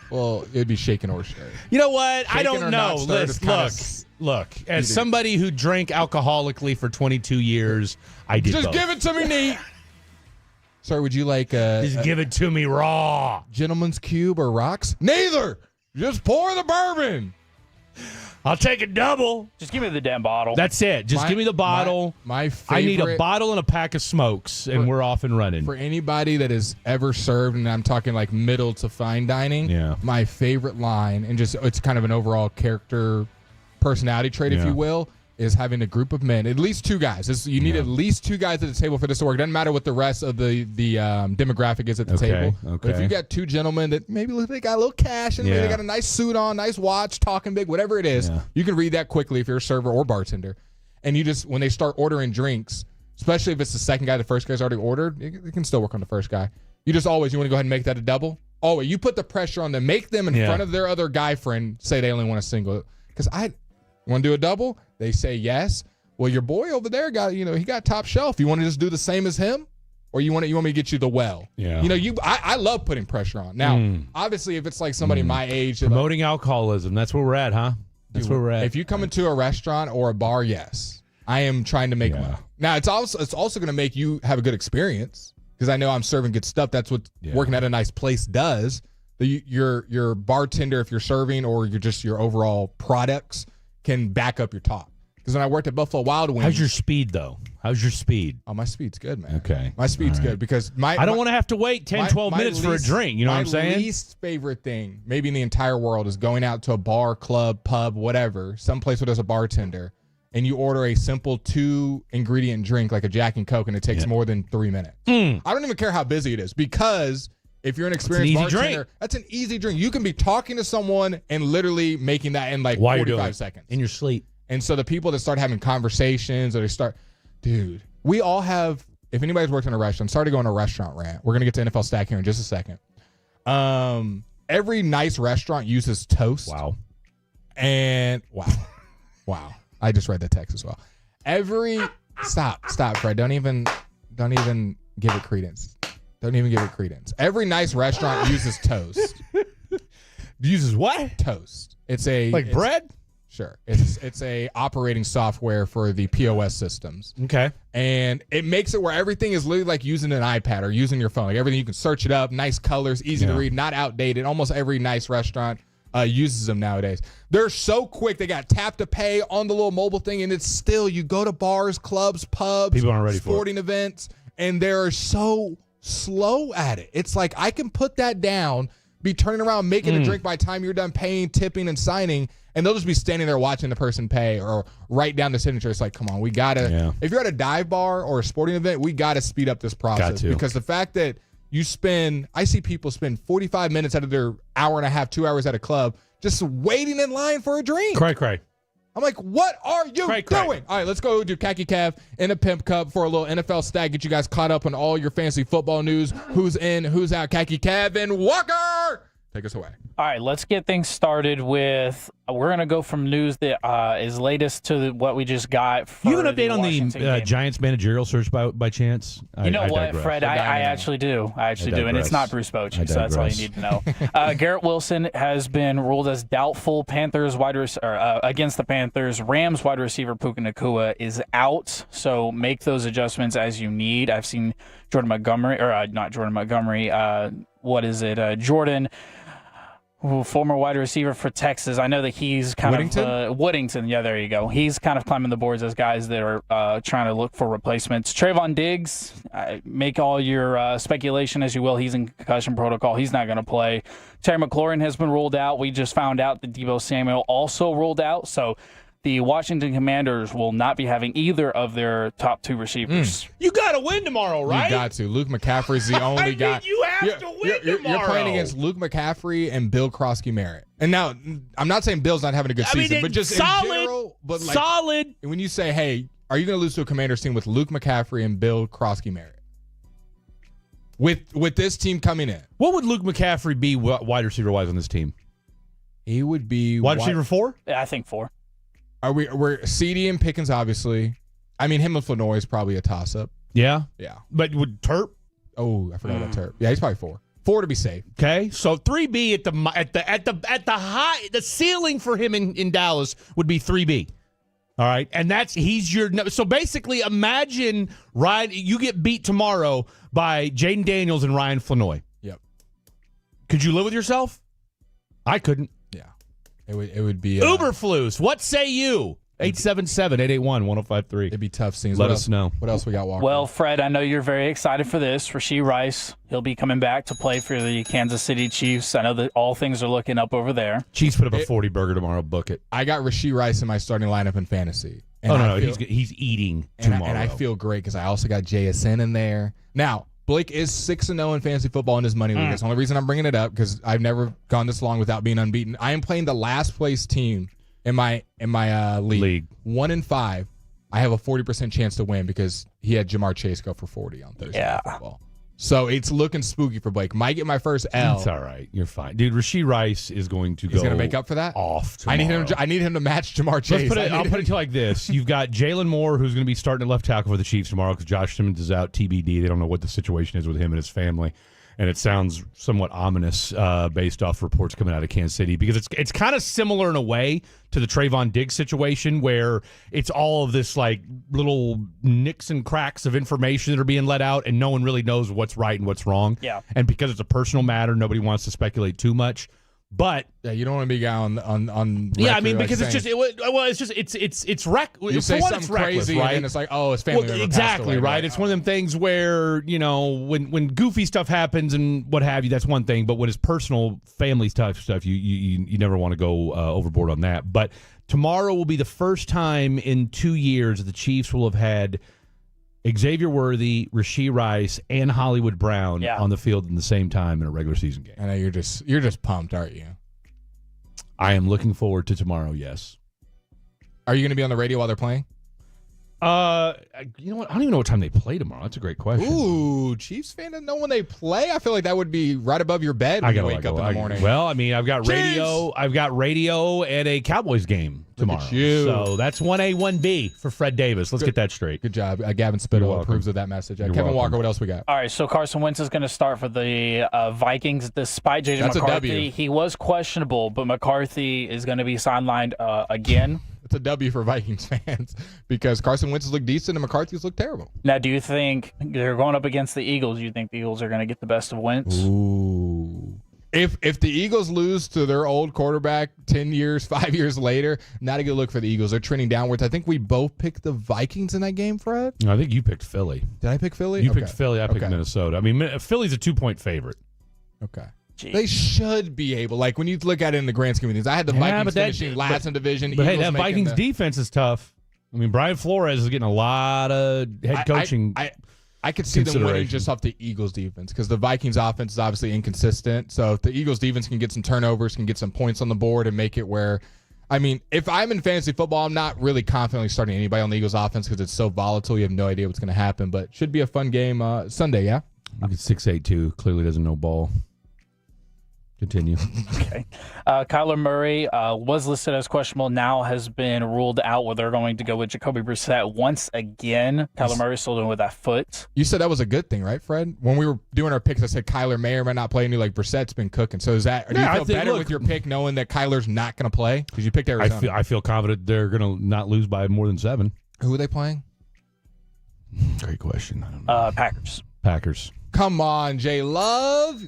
Well, it'd be shaken or stirred. You know what? Shaken I don't or know. not stirred is Look. As somebody who drank alcoholically for 22 years, I did Just both. give it to me neat. Sir, would you like Just give it to me raw. Gentleman's Cube or rocks? Neither. Just pour the bourbon. I'll take a double. Just give me the damn bottle. That's it. Just give me the bottle. My favorite. I need a bottle and a pack of smokes, and we're off and running. For anybody that has ever served, and I'm talking like middle to fine dining, my favorite line, and just it's kind of an overall character personality trait, if you will, is having a group of men, at least two guys. You need at least two guys at the table for this to work. It doesn't matter what the rest of the demographic is at the table. But if you got two gentlemen that maybe they got a little cash and maybe they got a nice suit on, nice watch, talking big, whatever it is, you can read that quickly if you're a server or bartender. And you just, when they start ordering drinks, especially if it's the second guy, the first guy's already ordered, it can still work on the first guy. You want to go ahead and make that a double? Always. You put the pressure on them. Make them in front of their other guy friend say they only want a single. Because want to do a double? They say yes. Well, your boy over there he got top shelf. You want to just do the same as him, or you want me to get you the well? Yeah. I love putting pressure on. Now, obviously, if it's like somebody my age, promoting alcoholism. That's where we're at, huh? That's where we're at. If you come into a restaurant or a bar, yes, I am trying to make money. Now, it's also going to make you have a good experience because I know I'm serving good stuff. That's what working at a nice place does. Your bartender, if you're serving, or you're just your overall products, can back up your talk. Because when I worked at Buffalo Wild Wings... How's your speed, though? How's your speed? Oh, my speed's good, man. Okay. My speed's good because I don't want to have to wait 10, 12 minutes for a drink. You know what I'm saying? My least favorite thing, maybe in the entire world, is going out to a bar, club, pub, whatever, someplace where there's a bartender, and you order a simple 2-ingredient drink like a Jack and Coke, and it takes more than 3 minutes. I don't even care how busy it is, because... if you're an experienced bartender, that's an easy drink. You can be talking to someone and literally making that in like 45 seconds. In your sleep. And so the people that start having conversations, or they start, dude, we all have, if anybody's worked in a restaurant, sorry to go on a restaurant rant. We're going to get to NFL Stack here in just a second. Every nice restaurant uses toast. Wow. And wow. I just read the text as well. Stop, Fred. Don't even give it credence. Don't even give it credence. Every nice restaurant uses toast. Uses what? Toast. It's bread? Sure. It's a operating software for the POS systems. Okay. And it makes it where everything is literally like using an iPad or using your phone. Like everything, you can search it up, nice colors, easy to read, not outdated. Almost every nice restaurant uses them nowadays. They're so quick. They got tap to pay on the little mobile thing, and it's still, you go to bars, clubs, pubs, people aren't ready for sporting events, and they're so slow at it. It's like, I can put that down, be turning around, making a drink by the time you're done paying, tipping, and signing, and they'll just be standing there watching the person pay or write down the signature. It's like, come on, we gotta, if you're at a dive bar or a sporting event, we gotta speed up this process, because the fact that I see people spend 45 minutes out of their hour and a half, 2 hours at a club just waiting in line for a drink. Cray. I'm like, what are you doing? All right, let's go do Khaki Cav in a Pimp Cup for a little NFL stat. Get you guys caught up on all your fantasy football news. Who's in, who's out. Khaki Cav and Walker. Take us away. All right, let's get things started with, we're going to go from news that is latest to what we just got. You have an update on the Giants managerial search by chance? You know what, Fred? I actually do. And it's not Bruce Bochy, so that's all you need to know. Garrett Wilson has been ruled as doubtful. Against the Panthers. Rams wide receiver Puka Nacua is out, so make those adjustments as you need. I've seen Jordan Former wide receiver for Texas. I know that he's kind of Woodington. Yeah, there you go. He's kind of climbing the boards as guys that are trying to look for replacements. Trayvon Diggs, make all your speculation as you will. He's in concussion protocol. He's not going to play. Terry McLaurin has been ruled out. We just found out that Deebo Samuel also ruled out. So the Washington Commanders will not be having either of their top 2 receivers. You got to win tomorrow, right? You got to. Luke McCaffrey's the only guy. You have to win tomorrow. You're playing against Luke McCaffrey and Bill Krosky-Merritt. And now, I'm not saying Bill's not having a good season, but just solid, in general. But like, solid. When you say, hey, are you going to lose to a Commanders team with Luke McCaffrey and Bill Krosky-Merritt? With this team coming in. What would Luke McCaffrey be wide receiver-wise on this team? He would be wide receiver 4? Yeah, I think 4. We're CD and Pickens, obviously. I mean, him and Flournoy is probably a toss-up. Yeah? Yeah. But would Turp? Oh, I forgot about Turp. Yeah, he's probably 4. 4 to be safe. Okay, so 3B at the high, the ceiling for him in Dallas would be 3B. All right, and he's your. So basically, imagine Ryan. You get beat tomorrow by Jaden Daniels and Ryan Flournoy. Yep. Could you live with yourself? I couldn't. Yeah. It would be Uberflus. What say you? 877-881-1053. It'd be tough scenes. Let us know. What else we got, Walker? Well, Fred, I know you're very excited for this. Rashee Rice, he'll be coming back to play for the Kansas City Chiefs. I know that all things are looking up over there. Chiefs put up a 40 burger tomorrow. Book it. I got Rashee Rice in my starting lineup in fantasy. And he's eating tomorrow. And I feel great because I also got JSN in there. Now, Blake is 6-0 in fantasy football in his money league. That's the only reason I'm bringing it up because I've never gone this long without being unbeaten. I am playing the last place team in my league. 1-5. I have a 40% chance to win because he had Jamar Chase go for 40 on Thursday Night Football. So it's looking spooky for Blake. Might get my first L. It's all right. You're fine, dude. Rashee Rice is going to He's going to make up for that. Off tomorrow. I need him to match Jamar Chase. I'll put it to you like this: you've got Jalen Moore, who's going to be starting at left tackle for the Chiefs tomorrow because Josh Simmons is out TBD. They don't know what the situation is with him and his family. And it sounds somewhat ominous based off reports coming out of Kansas City because it's kind of similar in a way to the Trayvon Diggs situation where it's all of this like little nicks and cracks of information that are being let out and no one really knows what's right and what's wrong. Yeah. And because it's a personal matter, nobody wants to speculate too much. But yeah, you don't want to be on yeah, I mean, like because saying, it's wreck. You say something crazy, right? And it's like, oh, his family member exactly passed away, right. It's one of them things where when goofy stuff happens and what have you, that's one thing. But when it's personal, family stuff, you never want to go overboard on that. But tomorrow will be the first time in 2 years that the Chiefs will have had Xavier Worthy, Rashee Rice, and Hollywood Brown on the field in the same time in a regular season game. I know you're just pumped, aren't you? I am looking forward to tomorrow, yes. Are you going to be on the radio while they're playing? You know what? I don't even know what time they play tomorrow. That's a great question. Ooh, Chiefs fan doesn't know when they play? I feel like that would be right above your bed when you wake up in the morning. Well, I mean, I've got radio and a Cowboys game tomorrow. Look at you. So that's 1A, 1B for Fred Davis. Let's get that straight. Good job. Gavin Spittle approves of that message. Kevin Walker, what else we got? All right, so Carson Wentz is going to start for the Vikings despite J.J. That's McCarthy. a W. He was questionable, but McCarthy is going to be sidelined again. It's a W for Vikings fans because Carson Wentz has looked decent and McCarthy's looked terrible. Now, do you think they're going up against the Eagles? Do you think the Eagles are going to get the best of Wentz? Ooh. If the Eagles lose to their old quarterback 5 years later, not a good look for the Eagles. They're trending downwards. I think we both picked the Vikings in that game, Fred. I think you picked Philly. Did I pick Philly? You picked Philly. I picked Minnesota. I mean, Philly's a 2-point favorite. Okay. Jeez. They should be able. Like, when you look at it in the grand scheme of things, I had the Vikings finishing last in division. But hey, that Vikings defense is tough. I mean, Brian Flores is getting a lot of head coaching. I could see them winning just off the Eagles defense because the Vikings offense is obviously inconsistent. So if the Eagles defense can get some turnovers, can get some points on the board and make it where, I mean, if I'm in fantasy football, I'm not really confidently starting anybody on the Eagles offense because it's so volatile. You have no idea what's going to happen, but should be a fun game Sunday, yeah? Look at 6'8", clearly doesn't know ball. Continue. Okay. Kyler Murray was listed as questionable, now has been ruled out where they're going to go with Jacoby Brissett once again. Kyler Murray still doing with that foot. You said that was a good thing, right, Fred? When we were doing our picks, I said Kyler may or may not play, and you're like, Brissett's been cooking. So is that, do you feel better with your pick knowing that Kyler's not going to play? Because you picked Arizona. I feel confident they're going to not lose by more than 7. Who are they playing? Great question. I don't know. Packers. Come on, Jay Love.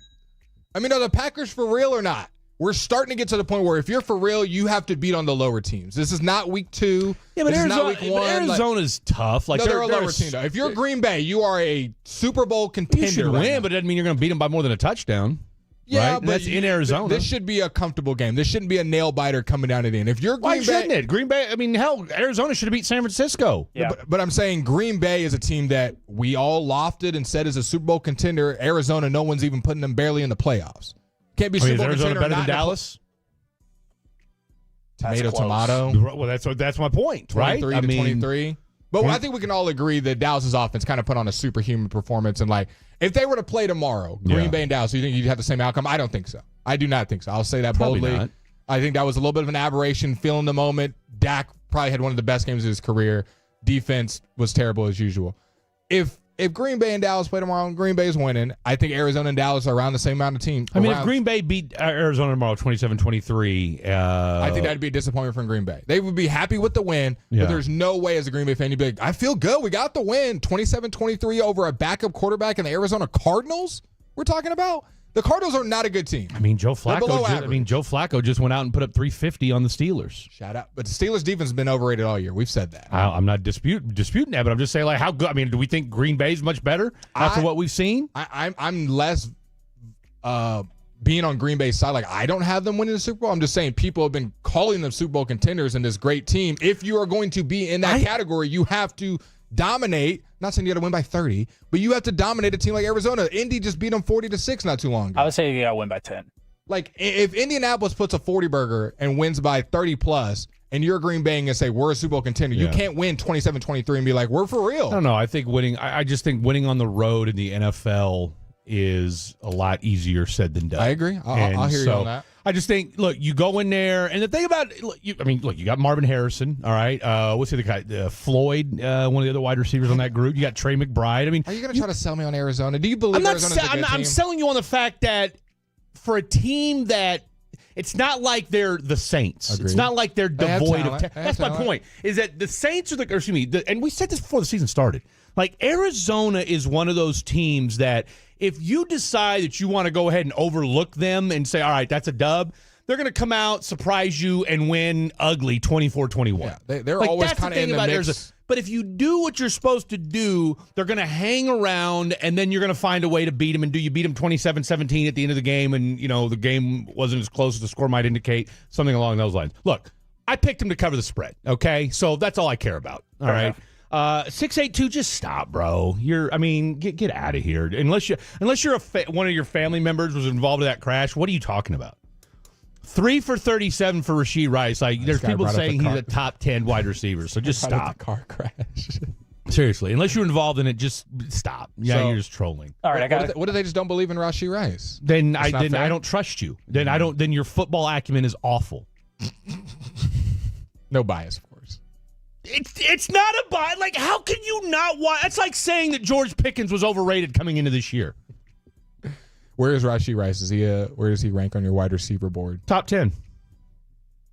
I mean, are the Packers for real or not? we're starting to get to the point where if you're for real, you have to beat on the lower teams. This is not week 2. Yeah, but this is Arizona, not week 1. Arizona's tough. Like no, they're a lower team, though. If you're Green Bay, you are a Super Bowl contender. You should win, but it doesn't mean you're going to beat them by more than a touchdown. Yeah, right? but That's in Arizona. This should be a comfortable game. This shouldn't be a nail biter coming down to the end. If you're Green Why Bay, shouldn't it? Green Bay. I mean, hell, Arizona should have beat San Francisco. Yeah. But I'm saying Green Bay is a team that we all lofted and said is a Super Bowl contender. Arizona, no one's even putting them barely in the playoffs. Can't be Super Bowl Arizona contender. better than Dallas? Tomato. Well, that's my point, right? 23. But I think we can all agree that Dallas's offense kind of put on a superhuman performance. And, like, if they were to play tomorrow, Green Bay and Dallas, do you think you'd have the same outcome? I don't think so. I do not think so. I'll say that Probably boldly. not. I think that was a little bit of an aberration, feeling the moment. Dak probably had one of the best games of his career. Defense was terrible as usual. If Green Bay and Dallas play tomorrow and Green Bay is winning, I think Arizona and Dallas are around the same amount of team. I mean, if Green Bay beat Arizona tomorrow 27-23. I think that'd be a disappointment from Green Bay. They would be happy with the win, Yeah. but there's no way as a Green Bay fan you'd be like, I feel good. We got the win. 27-23 over a backup quarterback in the Arizona Cardinals we're talking about? The Cardinals are not a good team. I mean, Joe They're below Flacco. Joe Flacco just went out and put up 350 on the Steelers. Shout out. But the Steelers defense has been overrated all year. We've said that. I'm not disputing that, but I'm just saying, like, how good. I mean, do we think Green Bay's much better after what we've seen? I'm less being on Green Bay's side. Like, I don't have them winning the Super Bowl. I'm just saying people have been calling them Super Bowl contenders and this great team. If you are going to be in that category, you have to dominate. Not saying you got to win by 30, but you have to dominate a team like Arizona. Indy just beat them 40-6 not too long ago. I would say you got to win by 10. Like, if Indianapolis puts a 40 burger and wins by 30 plus, and you're Green Bay and say we're a Super Bowl contender, you can't win 27-23 and be like, we're for real. I don't know. I think winning. I just think winning on the road in the NFL is a lot easier said than done. I agree. I'll hear you on that. I just think, look, you go in there, and the thing about, you got Marvin Harrison, all right. What's the other guy? Floyd, one of the other wide receivers on that group. You got Trey McBride. I mean, are you going to try to sell me on Arizona? Do you believe Arizona's a good team? I'm selling you on the fact that for a team that it's not like they're the Saints. Agreed. It's not like they're devoid of. That's my talent. point. Is that the Saints are and we said this before the season started. Like, Arizona is one of those teams that if you decide that you want to go ahead and overlook them and say, all right, that's a dub, they're going to come out, surprise you, and win ugly 24-21. Yeah, they're always kind of in the mix. Arizona. But if you do what you're supposed to do, they're going to hang around, and then you're going to find a way to beat them. And you beat them 27-17 at the end of the game, and the game wasn't as close as the score might indicate, something along those lines. Look, I picked them to cover the spread, okay? So that's all I care about, all right? 682, just stop, bro. Get out of here. Unless you're one of your family members was involved in that crash, what are you talking about? 3 for 37 for Rashee Rice. Like, there's people saying he's a top 10 wide receiver. So just stop. Car crash. Seriously, unless you're involved in it, just stop. Yeah, you're just trolling. All right, what if they just don't believe in Rashee Rice? Then I don't trust you. Then I don't. Then your football acumen is awful. No bias, of course. It's not a bias. Like, how can you not watch? That's like saying that George Pickens was overrated coming into this year. Where is Rashee Rice? Where does he rank on your wide receiver board? Top 10.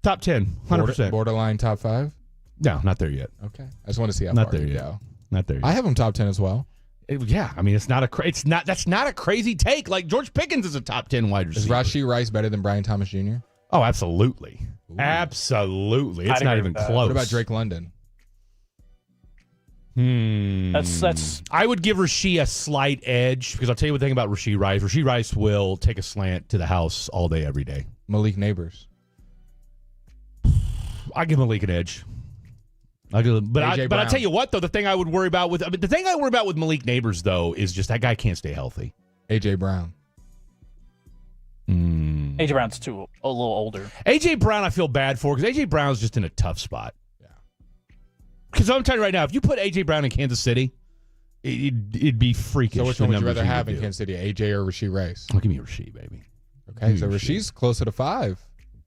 Top 10, 100%. Borderline top 5? No, not there yet. Okay, I just want to see how not far there you yet. go. Not there yet. I have him top 10 as well. It's not a that's not a crazy take. Like, George Pickens is a top 10 wide receiver. Is Rashee Rice better than Brian Thomas Jr.? Oh, absolutely. Ooh. Absolutely. It's not even close. What about Drake London? That's. I would give Rashee a slight edge because I'll tell you one thing about Rashee Rice. Rashee Rice will take a slant to the house all day, every day. Malik Neighbors. I give Malik an edge. But I tell you what, though, the thing I worry about with Malik Neighbors, though, is just that guy can't stay healthy. AJ Brown. AJ Brown's a little older. AJ Brown, I feel bad for because AJ Brown's just in a tough spot. Because I'm telling you right now, if you put A.J. Brown in Kansas City, it'd be freakish. So which one would you rather have in Kansas City, A.J. or Rashee Rice? Oh, give me Rashee, baby. Okay, so Rashee's closer to 5.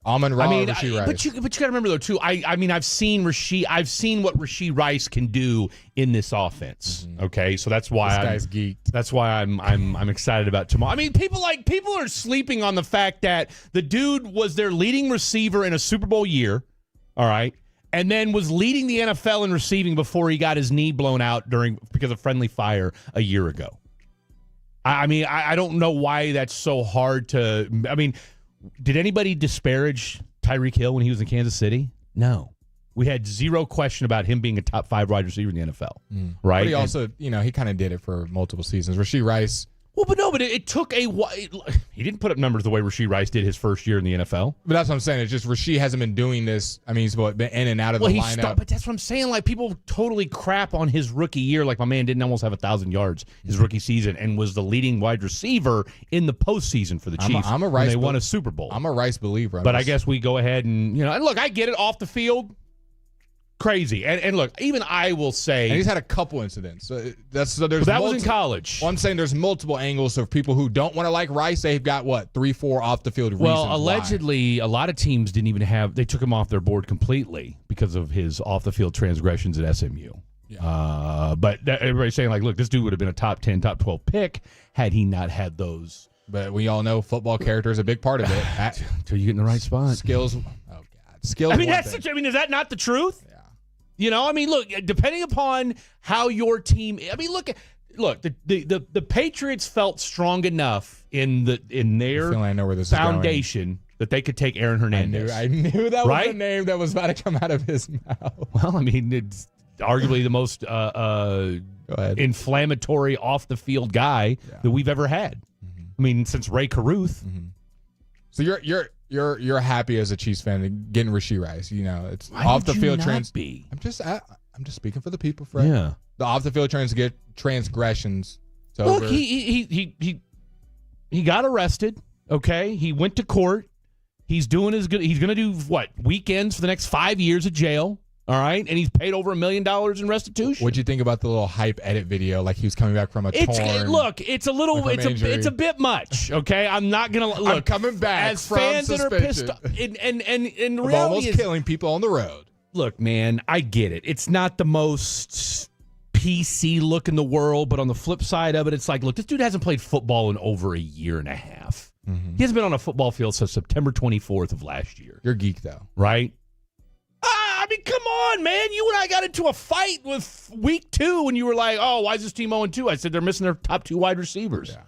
Amon-Ra or Rashee Rice. But you got to remember, though, too, I've seen what Rashee Rice can do in this offense. Mm-hmm. Okay, so that's why this guy's geeked. That's why I'm excited about tomorrow. I mean, people are sleeping on the fact that the dude was their leading receiver in a Super Bowl year, all right? And then was leading the NFL in receiving before he got his knee blown out because of friendly fire a year ago. I don't know why that's so hard to. I mean, did anybody disparage Tyreek Hill when he was in Kansas City? No. We had zero question about him being a top 5 wide receiver in the NFL, right? But he also, he kind of did it for multiple seasons. Rashee Rice. Well, but it took a while. He didn't put up numbers the way Rashee Rice did his first year in the NFL. But that's what I'm saying. It's just Rashee hasn't been doing this. I mean, he's been in and out of the lineup. But that's what I'm saying. Like, people totally crap on his rookie year. Like, my man didn't almost have 1,000 yards his rookie season and was the leading wide receiver in the postseason for the Chiefs. I'm a when they won a Super Bowl. I'm a Rice believer. But I guess we go ahead and, and look, I get it off the field. Crazy. And look, even I will say. And he's had a couple incidents. But that was in college. Well, I'm saying there's multiple angles of people who don't want to like Rice. They've got, 3-4 off the field reasons. Well, allegedly, a lot of teams didn't even they took him off their board completely because of his off the field transgressions at SMU. Yeah. But everybody's saying, like, look, this dude would have been a top 10, top 12 pick had he not had those. But we all know football character is a big part of it. Until you get in the right spot. Skills. Oh, God. Skills. I mean, is that not the truth? Yeah. Look, depending upon how your team. I mean, look, the Patriots felt strong enough in their foundation that they could take Aaron Hernandez. I knew that was a name that was about to come out of his mouth. Well, I mean, it's arguably the most inflammatory off the field guy that we've ever had. Mm-hmm. I mean, since Ray Caruth. Mm-hmm. So you're happy as a Chiefs fan getting Rashee Rice. It's off the field be? I'm just speaking for the people, Fred. Yeah. The off the field transgressions. Look, he got arrested. Okay, he went to court. He's doing his good. He's going to do weekends for the next 5 years of jail. All right, and he's paid over $1 million in restitution. What'd you think about the little hype edit video? Like he was coming back from a torn. Look, it's a bit much. Okay, I'm not gonna look. I'm coming back as from fans suspension. That are pissed off, and reality almost is killing people on the road. Look, man, I get it. It's not the most PC look in the world, but on the flip side of it, it's like, look, this dude hasn't played football in over a year and a half. Mm-hmm. He hasn't been on a football field since September 24th of last year. You're a geek, though, right? I mean, come on, man. You and I got into a fight with week 2 when you were like, oh, why is this team 0-2? I said they're missing their top 2 wide receivers. Yeah.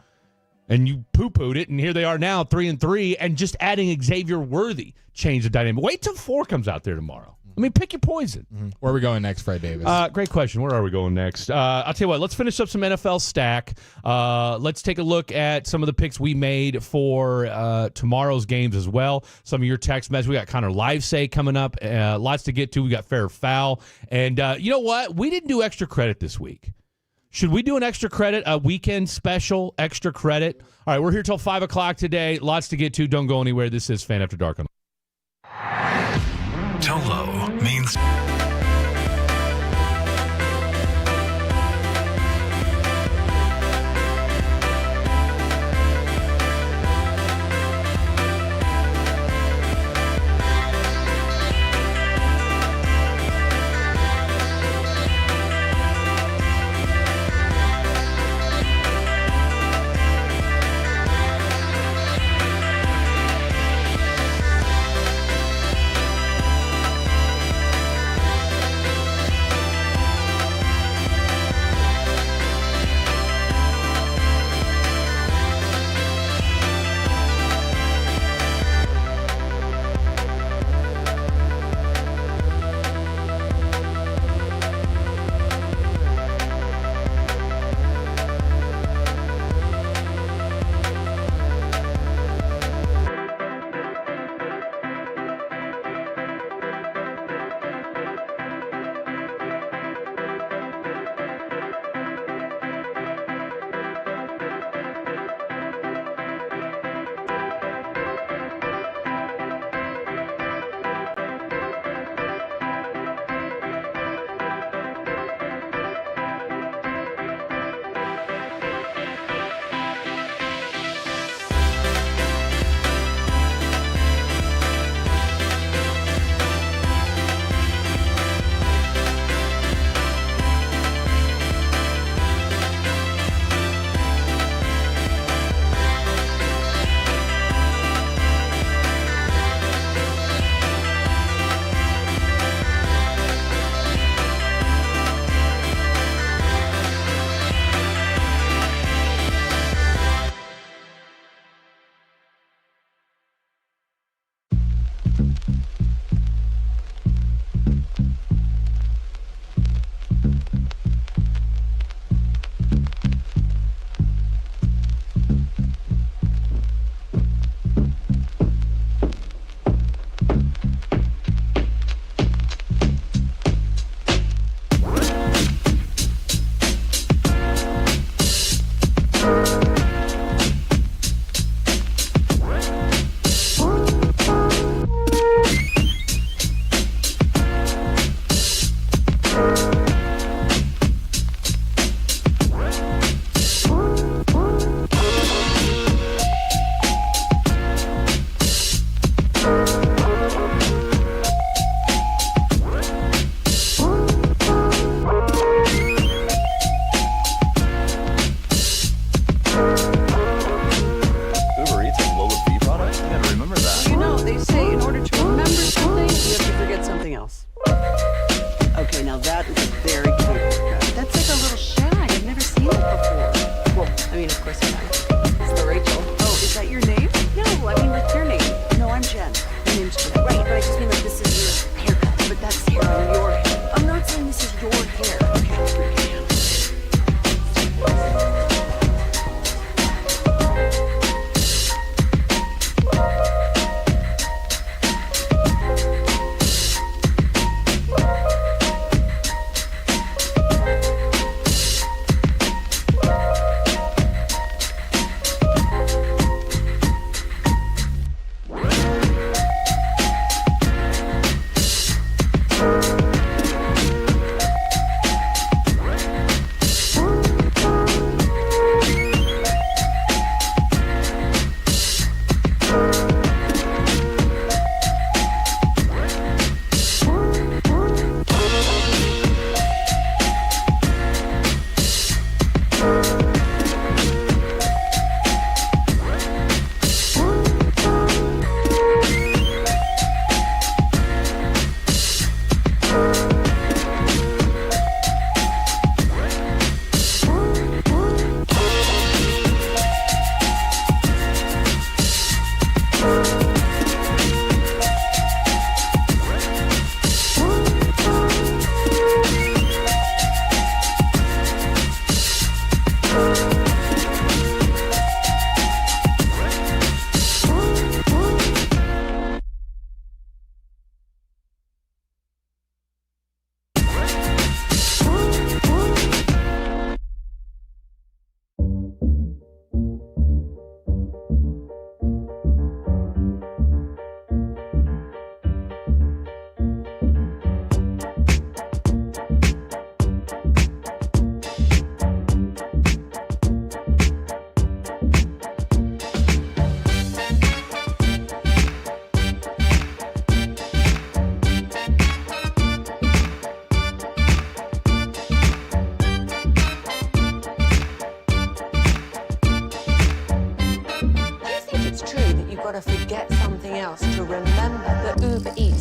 And you poo-pooed it, and here they are now, 3-3, and just adding Xavier Worthy changed the dynamic. Wait till 4 comes out there tomorrow. I mean, pick your poison. Mm-hmm. Where are we going next, Fred Davis? Great question. Where are we going next? I'll tell you what. Let's finish up some NFL stack. Let's take a look at some of the picks we made for tomorrow's games as well. Some of your text messages. We got Connor Livesay coming up. Lots to get to. We got fair or foul. And you know what? We didn't do extra credit this week. Should we do an extra credit, a weekend special extra credit? All right, we're here till 5 o'clock today. Lots to get to. Don't go anywhere. This is Fan After Dark. Tolo means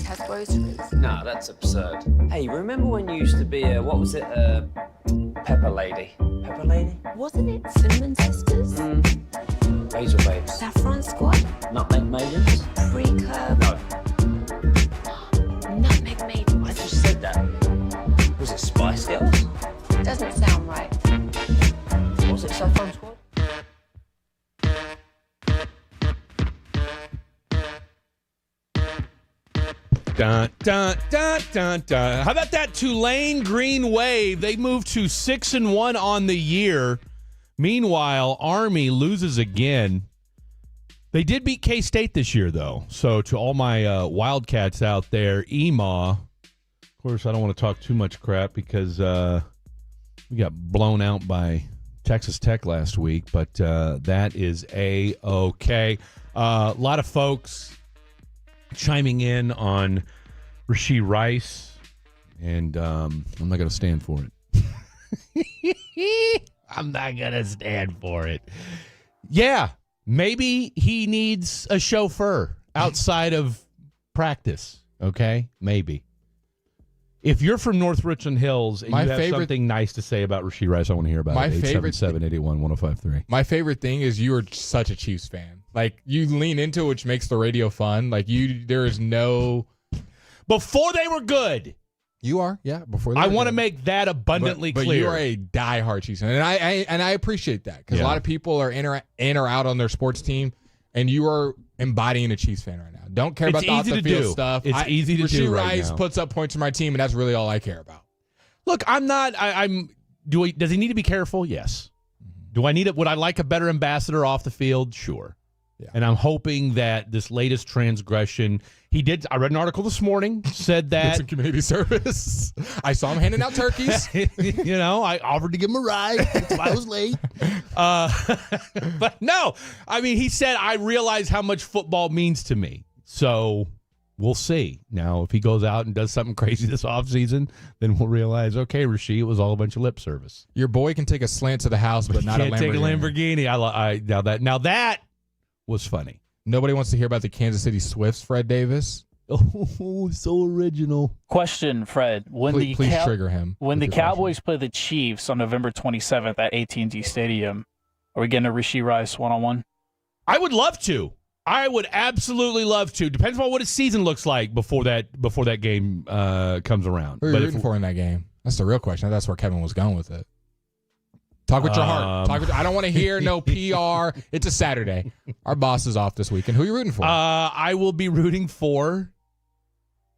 has groceries. No, that's absurd. Hey, remember when you used to be what was it, Pepper Lady? Pepper Lady? Wasn't it Cinnamon Sisters? Basil Babes. Saffron Squad? Nutmeg Maidens? Pre-curb? No. Nutmeg Maidens? I just said that. Was it Spice Girls? Doesn't sound right. Was it Saffron Squad? Dun, dun, dun, dun, dun. How about that Tulane Green Wave? They moved to 6-1 on the year. Meanwhile, Army loses again. They did beat K-State this year, though. So to all my Wildcats out there, EMA. Of course, I don't want to talk too much crap because we got blown out by Texas Tech last week, but that is A-okay. A lot of folks chiming in on Rashee Rice, and I'm not going to stand for it. I'm not going to stand for it. Yeah, maybe he needs a chauffeur outside of practice, okay? Maybe. If you're from North Richland Hills and you have something nice to say about Rashee Rice, I want to hear about it. 877-881-1053. My favorite thing is you are such a Chiefs fan. Like, you lean into it, which makes the radio fun. Like, there is no... Before they were good. You are, yeah. Before they I were want to good. make that abundantly but clear. you are a diehard Chiefs fan, and I appreciate that because a lot of people are in or out on their sports team, and you are embodying a Chiefs fan right now. Don't care about the off-the-field stuff. It's easy to do right Rice now. puts up points for my team, and that's really all I care about. Look, I'm not. Does he need to be careful? Yes. Do I need it? Would I like a better ambassador off the field? Sure. Yeah. And I'm hoping that this latest transgression, he did. I read an article this morning, said that. It's a community service. I saw him handing out turkeys. I offered to give him a ride. That's why I was late. But no, I mean, he said, I realize how much football means to me. So we'll see. Now, if he goes out and does something crazy this offseason, then we'll realize, okay, Rashee, it was all a bunch of lip service. Your boy can take a slant to the house, but not a Lamborghini. Can't take a Lamborghini. Now that was funny. Nobody wants to hear about the Kansas City Swifts, Fred Davis. Oh, so original. Question, Fred. Please trigger him. When the Cowboys play the Chiefs on November 27th at AT&T Stadium, are we getting a Rashee Rice one-on-one? I would love to. I would absolutely love to. Depends on what his season looks like before that game comes around. Who are you rooting for in that game? That's the real question. That's where Kevin was going with it. Talk with your heart. I don't want to hear no PR. It's a Saturday. Our boss is off this weekend. Who are you rooting for? I will be rooting for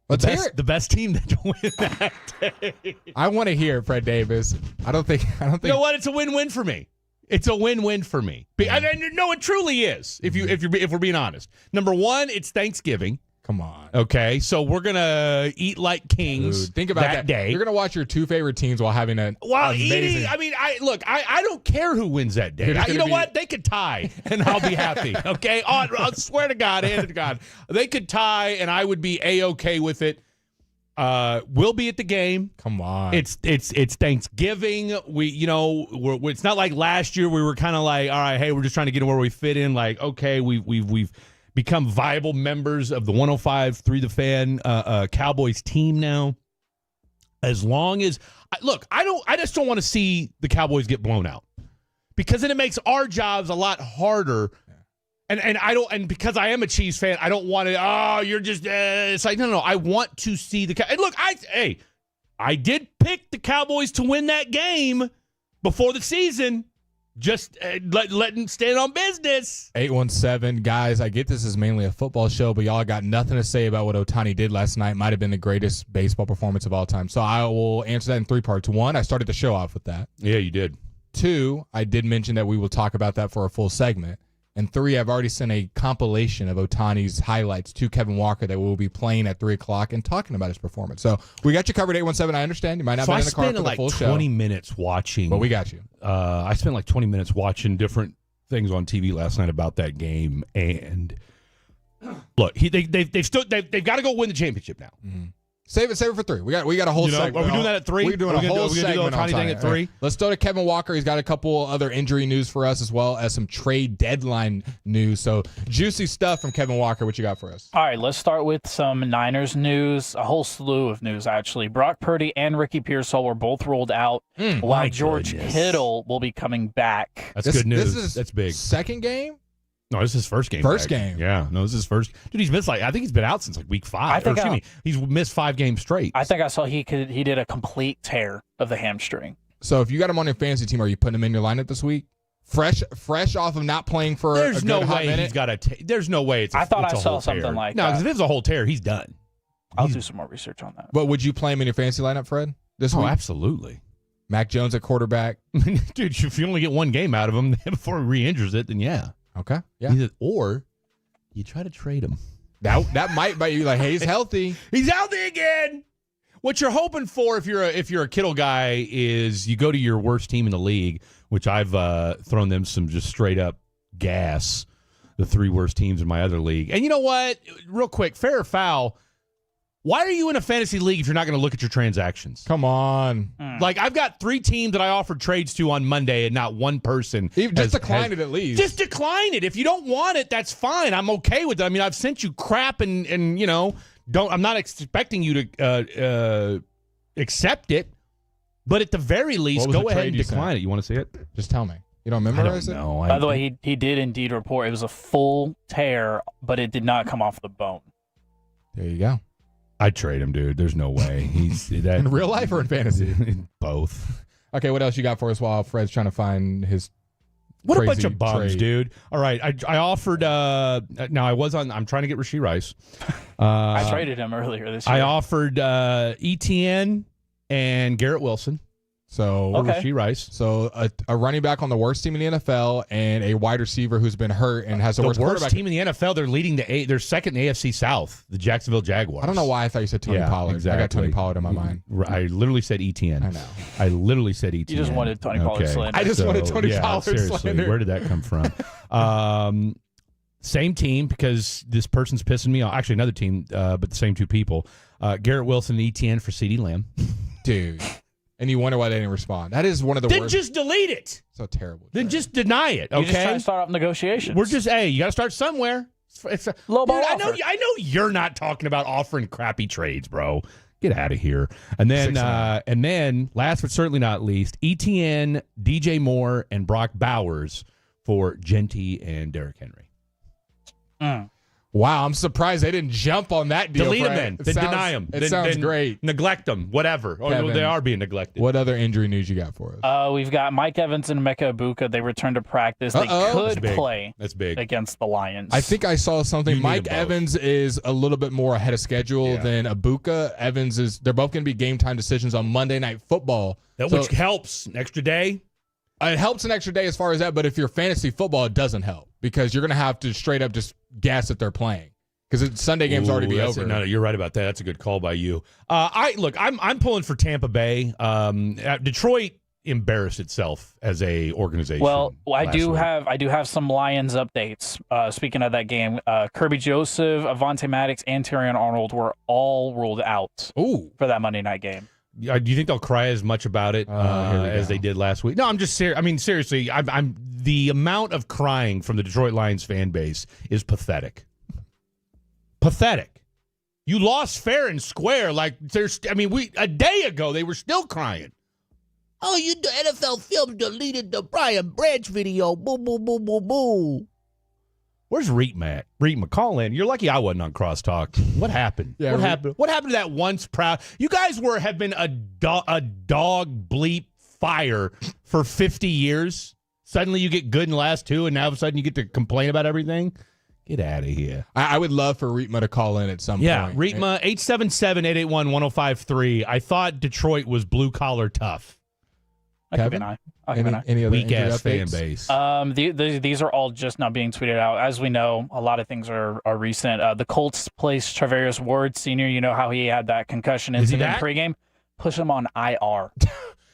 the best team that will win that day. I want to hear Fred Davis. I don't think. You know what? It's a win-win for me. It's a win-win for me. No, it truly is. If we're being honest, number one, it's Thanksgiving. Come on. Okay, so we're gonna eat like kings. Dude, think about that day. You're gonna watch your two favorite teams while having an amazing. Eating. I mean, I don't care who wins that day. You know what? They could tie, and I'll be happy. Okay, I swear to God, hand to God, they could tie, and I would be A-okay with it. We'll be at the game. Come on. It's Thanksgiving. It's not like last year we were kind of like, all right, hey, we're just trying to get where we fit in. Like, okay, we've become viable members of the 105.3 The Fan Cowboys team now. As long as I just don't want to see the Cowboys get blown out because then it makes our jobs a lot harder. And because I am a Chiefs fan, I don't want to. Oh, you're just. It's like no. I want to see the. And look, I did pick the Cowboys to win that game before the season. Just letting stand on business. 817 guys. I get this is mainly a football show, but y'all got nothing to say about what Ohtani did last night. Might have been the greatest baseball performance of all time. So I will answer that in three parts. One, I started the show off with that. Yeah, you did. Two, I did mention that we will talk about that for a full segment. And three, I've already sent a compilation of Ohtani's highlights to Kevin Walker that will be playing at 3 o'clock and talking about his performance. So we got you covered, 817. I understand. You might not be in the car for the full show. I spent 20 minutes watching. But we got you. I spent like 20 minutes watching different things on TV last night about that game. And look, they've got to go win the championship now. Mm-hmm. Save it for 3. We got a whole segment. Are we doing that at 3? We're doing a whole segment on thing at 3. Let's go to Kevin Walker. He's got a couple other injury news for us as well as some trade deadline news. So juicy stuff from Kevin Walker. What you got for us? All right, let's start with some Niners news. A whole slew of news, actually. Brock Purdy and Ricky Pearsall were both ruled out, while George Kittle will be coming back. That's good news. That's big. Second game? No, this is his first game. First game. Yeah. No, this is his first. Dude, he's missed I think he's been out since week 5. He's missed 5 games straight. I think I saw he did a complete tear of the hamstring. So if you got him on your fantasy team, are you putting him in your lineup this week? Fresh off of not playing for a good hot minute? He's got there's no way it's a I thought I saw whole something tear. like no, that. because if it's a whole tear, he's done. I'll do some more research on that. But would you play him in your fantasy lineup, Fred, this week? Absolutely. Mac Jones at quarterback. Dude, if you only get one game out of him before he re-injures it, then yeah. Okay. Yeah. Or you try to trade him. That might bite you like, hey, he's healthy. He's healthy again. What you're hoping for if you're a Kittle guy is you go to your worst team in the league, which I've thrown them some just straight up gas, the 3 worst teams in my other league. And you know what? Real quick, fair or foul, why are you in a fantasy league if you're not going to look at your transactions? Come on. Like, I've got 3 teams that I offered trades to on Monday, and not one person. Just decline it at least. Just decline it. If you don't want it, that's fine. I'm okay with it. I mean, I've sent you crap, and I'm not expecting you to accept it. But at the very least, go ahead and decline it. You want to see it? Just tell me. You don't remember? I don't know. By the way, he did indeed report it was a full tear, but it did not come off the bone. There you go. I'd trade him, dude. There's no way. He's that in real life or in fantasy? Both. Okay, what else you got for us while Fred's trying to find his What a bunch crazy of bums, trade? dude. All right, I offered now I'm trying to get Rashee Rice. I traded him earlier this year. I offered ETN and Garrett Wilson. So Rashee Rice. So a running back on the worst team in the NFL and a wide receiver who's been hurt and has the worst quarterback team in the NFL. They're leading they're second in the AFC South, the Jacksonville Jaguars. I don't know why I thought you said Tony Pollard. Exactly. I got Tony Pollard in my mind. I literally said ETN. I know. I literally said ETN. You just wanted Tony Pollard slander. I just wanted Tony Pollard seriously, slander. Where did that come from? Same team, because this person's pissing me off. Actually, another team, but the same 2 people. Garrett Wilson and ETN for CeeDee Lamb. Dude. And you wonder why they didn't respond. That is one of the then worst. Then just delete it. So terrible. Then just deny it, okay? You just try to start off negotiations. We're just, you got to start somewhere. It's a low ball I know you're not talking about offering crappy trades, bro. Get out of here. And then last but certainly not least, ETN, DJ Moore, and Brock Bowers for Genty and Derrick Henry. Wow, I'm surprised they didn't jump on that deal. Delete them then. Deny them. It sounds great. Neglect them. Whatever. Kevin, they are being neglected. What other injury news you got for us? We've got Mike Evans and Emeka Ibuka. They returned to practice. They could play against the Lions. I think I saw something. Mike Evans is a little bit more ahead of schedule than Ibuka. They're both going to be game time decisions on Monday Night Football. Which helps. An extra day. It helps an extra day as far as that, but if you're fantasy football, it doesn't help because you're going to have to straight up just guess that they're playing because Sunday game's already be over. No, you're right about that. That's a good call by you. I'm pulling for Tampa Bay. Detroit embarrassed itself as a organization. Well, I do have some Lions updates. Speaking of that game, Kirby Joseph, Avonte Maddox, and Terrion Arnold were all ruled out for that Monday night game. Do you think they'll cry as much about it as they did last week? No, I'm just serious. I mean, seriously, I'm the amount of crying from the Detroit Lions fan base is pathetic. Pathetic. You lost fair and square. A day ago they were still crying. Oh, the NFL Films deleted the Brian Branch video. Boo, boo, boo, boo, boo. Where's Reetma at? Reetma, call in. You're lucky I wasn't on Crosstalk. What happened? What happened? What happened to that once proud? You guys have been a dog bleep fire for 50 years. Suddenly you get good in the last 2, and now all of a sudden you get to complain about everything? Get out of here. I would love for Reetma to call in at some point. Yeah, Reetma, 877-881-1053. I thought Detroit was blue-collar tough. Kevin? Any other weak-ass fan base? These are all just now being tweeted out. As we know, a lot of things are recent. The Colts placed Travarius Ward Sr., you know how he had that concussion incident pregame? Push him on IR.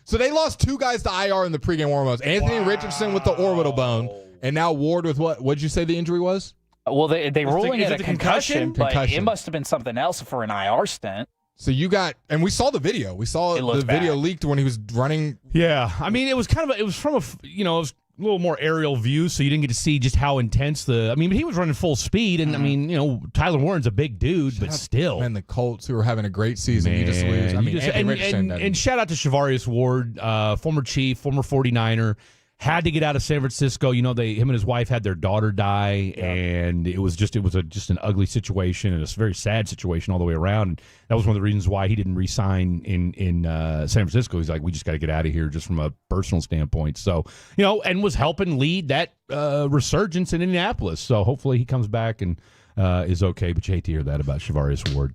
So they lost 2 guys to IR in the pregame warm-ups. Anthony Richardson with the orbital bone, and now Ward with what? What'd you say the injury was? Well, they ruling it a concussion, but Concussion. it must have been something else for an IR stint. So you got, and we saw the video. We saw the video leaked when he was running. Yeah, I mean, it was from a, it was a little more aerial view, so you didn't get to see just how intense he was running full speed, and I mean, Tyler Warren's a big dude, but still. Man, the Colts, who are having a great season, you just lose. I mean, and shout out to Shavarius Ward, former Chief, former 49er. Had to get out of San Francisco. Him and his wife had their daughter die, and it was just an ugly situation and a very sad situation all the way around. And that was one of the reasons why he didn't re-sign in San Francisco. He's like, we just got to get out of here, just from a personal standpoint. So and was helping lead that resurgence in Indianapolis. So hopefully he comes back and is okay. But you hate to hear that about Shavarius Ward.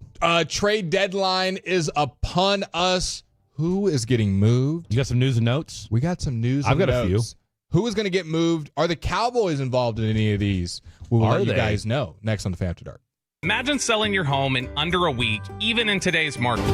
Trade deadline is upon us. Who is getting moved? You got some news and notes? We got some news and I've got notes. a few. Who is going to get moved? Are the Cowboys involved in any of these? We will let you guys know next on the Fan After Dark. Imagine selling your home in under a week, even in today's market.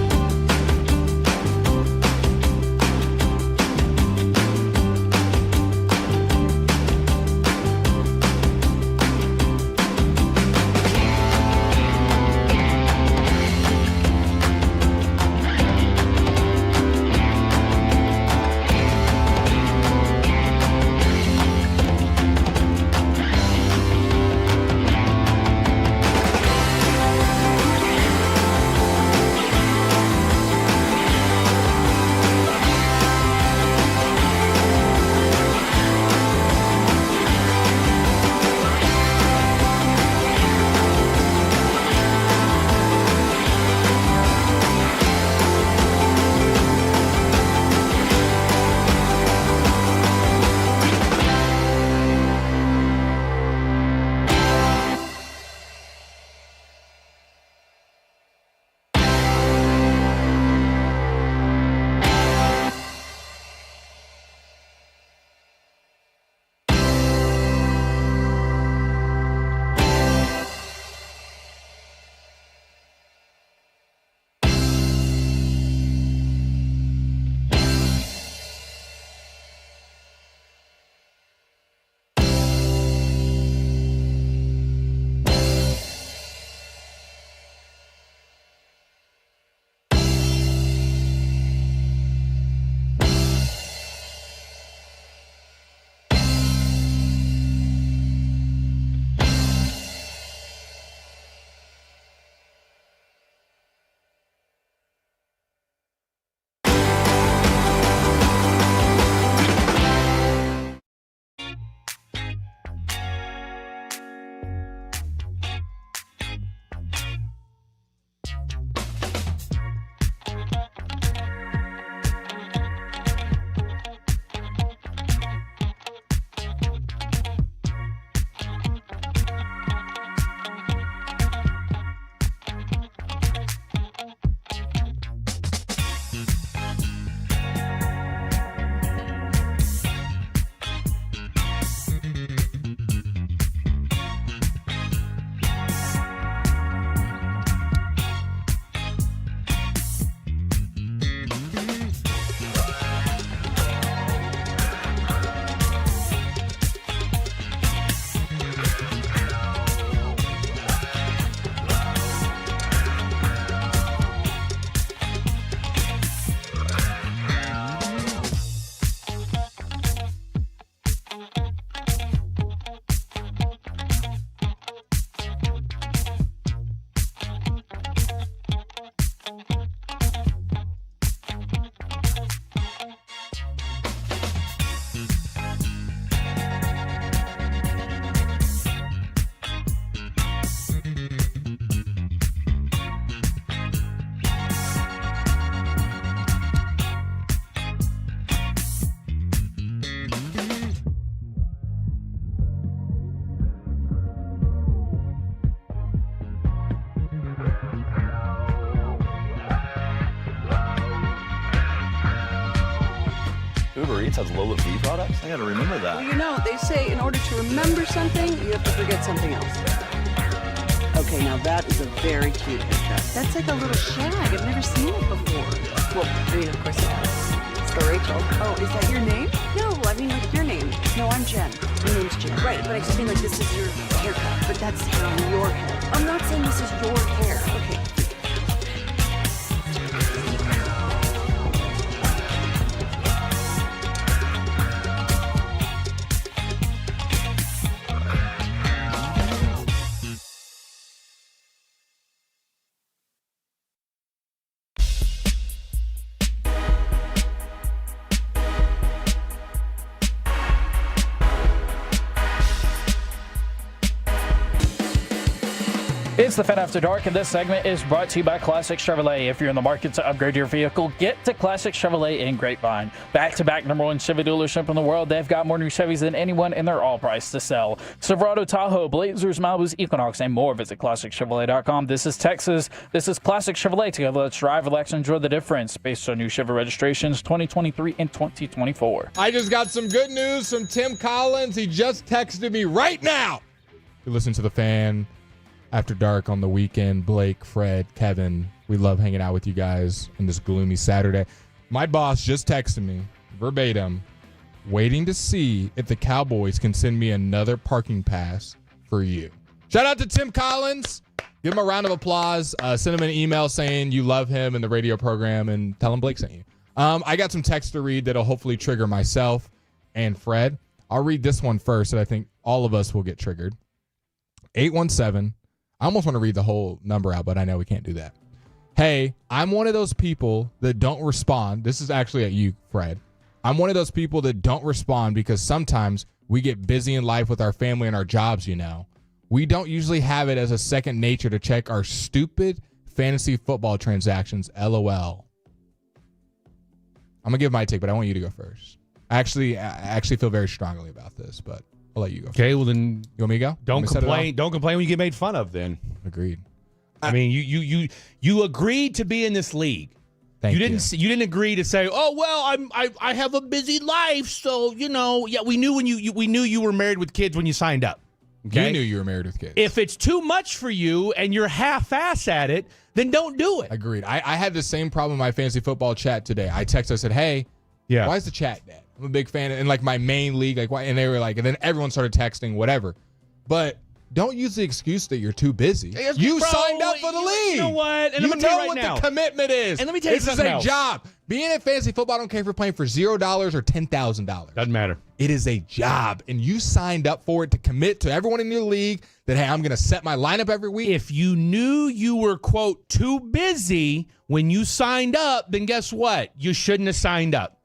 Uber Eats has low V products? I gotta remember that. Well, they say in order to remember something, you have to forget something else. Okay, now that is a very cute haircut. That's like a little shag. I've never seen it before. Well, I mean, of course it is. So Rachel. Oh, is that your name? No, I mean like your name. No, I'm Jen. My name's Jen. Right, but I just mean like this is your haircut. But that's hair on your head. I'm not saying this is your hair. Okay. It's the Fan After Dark, and this segment is brought to you by Classic Chevrolet. If you're in the market to upgrade your vehicle, get to Classic Chevrolet in Grapevine. Back-to-back #1 Chevy dealership in the world, they've got more new Chevys than anyone, and they're all priced to sell. Silverado, Tahoe, Blazers, Malibus, Equinox, and more. Visit ClassicChevrolet.com. This is Texas. This is Classic Chevrolet. Together, let's drive, relax, and enjoy the difference based on new Chevy registrations 2023 and 2024. I just got some good news from Tim Collins. He just texted me right now. You listen to the Fan After Dark on the weekend. Blake, Fred, Kevin, we love hanging out with you guys on this gloomy Saturday. My boss just texted me, verbatim, waiting to see if the Cowboys can send me another parking pass for you. Shout out to Tim Collins. Give him a round of applause. Send him an email saying you love him and the radio program, and tell him Blake sent you. I got some text to read that'll hopefully trigger myself and Fred. I'll read this one first, and I think all of us will get triggered. 817. I almost want to read the whole number out, but I know we can't do that. Hey, I'm one of those people that don't respond. This is actually at you, Fred. I'm one of those people that don't respond because sometimes we get busy in life with our family and our jobs, you know. We don't usually have it as a second nature to check our stupid fantasy football transactions, LOL. I'm going to give my take, but I want you to go first. I actually feel very strongly about this, but I'll let you go. Okay, well then, you want me to go? Don't complain. Don't complain when you get made fun of. Then agreed. I mean, you agreed to be in this league. You didn't agree to say, oh well, I have a busy life, so you know. Yeah, we knew we knew you were married with kids when you signed up. Okay? You knew you were married with kids. If it's too much for you and you're half-ass at it, then don't do it. Agreed. I had the same problem in my fantasy football chat today. I texted, I said, hey, why is the chat dead? I'm a big fan, and like my main league, like why? And they were like, and then everyone started texting, whatever. But don't use the excuse that you're too busy. You signed up for the league. You know what? And you I'm tell know you what right now, the commitment is. And let me tell you this is something a else. job. Being in fantasy football, I don't care if you're playing for $0 or $10,000. Doesn't matter. It is a job, and you signed up for it to commit to everyone in your league that, hey, I'm going to set my lineup every week. If you knew you were, quote, too busy when you signed up, then guess what? You shouldn't have signed up.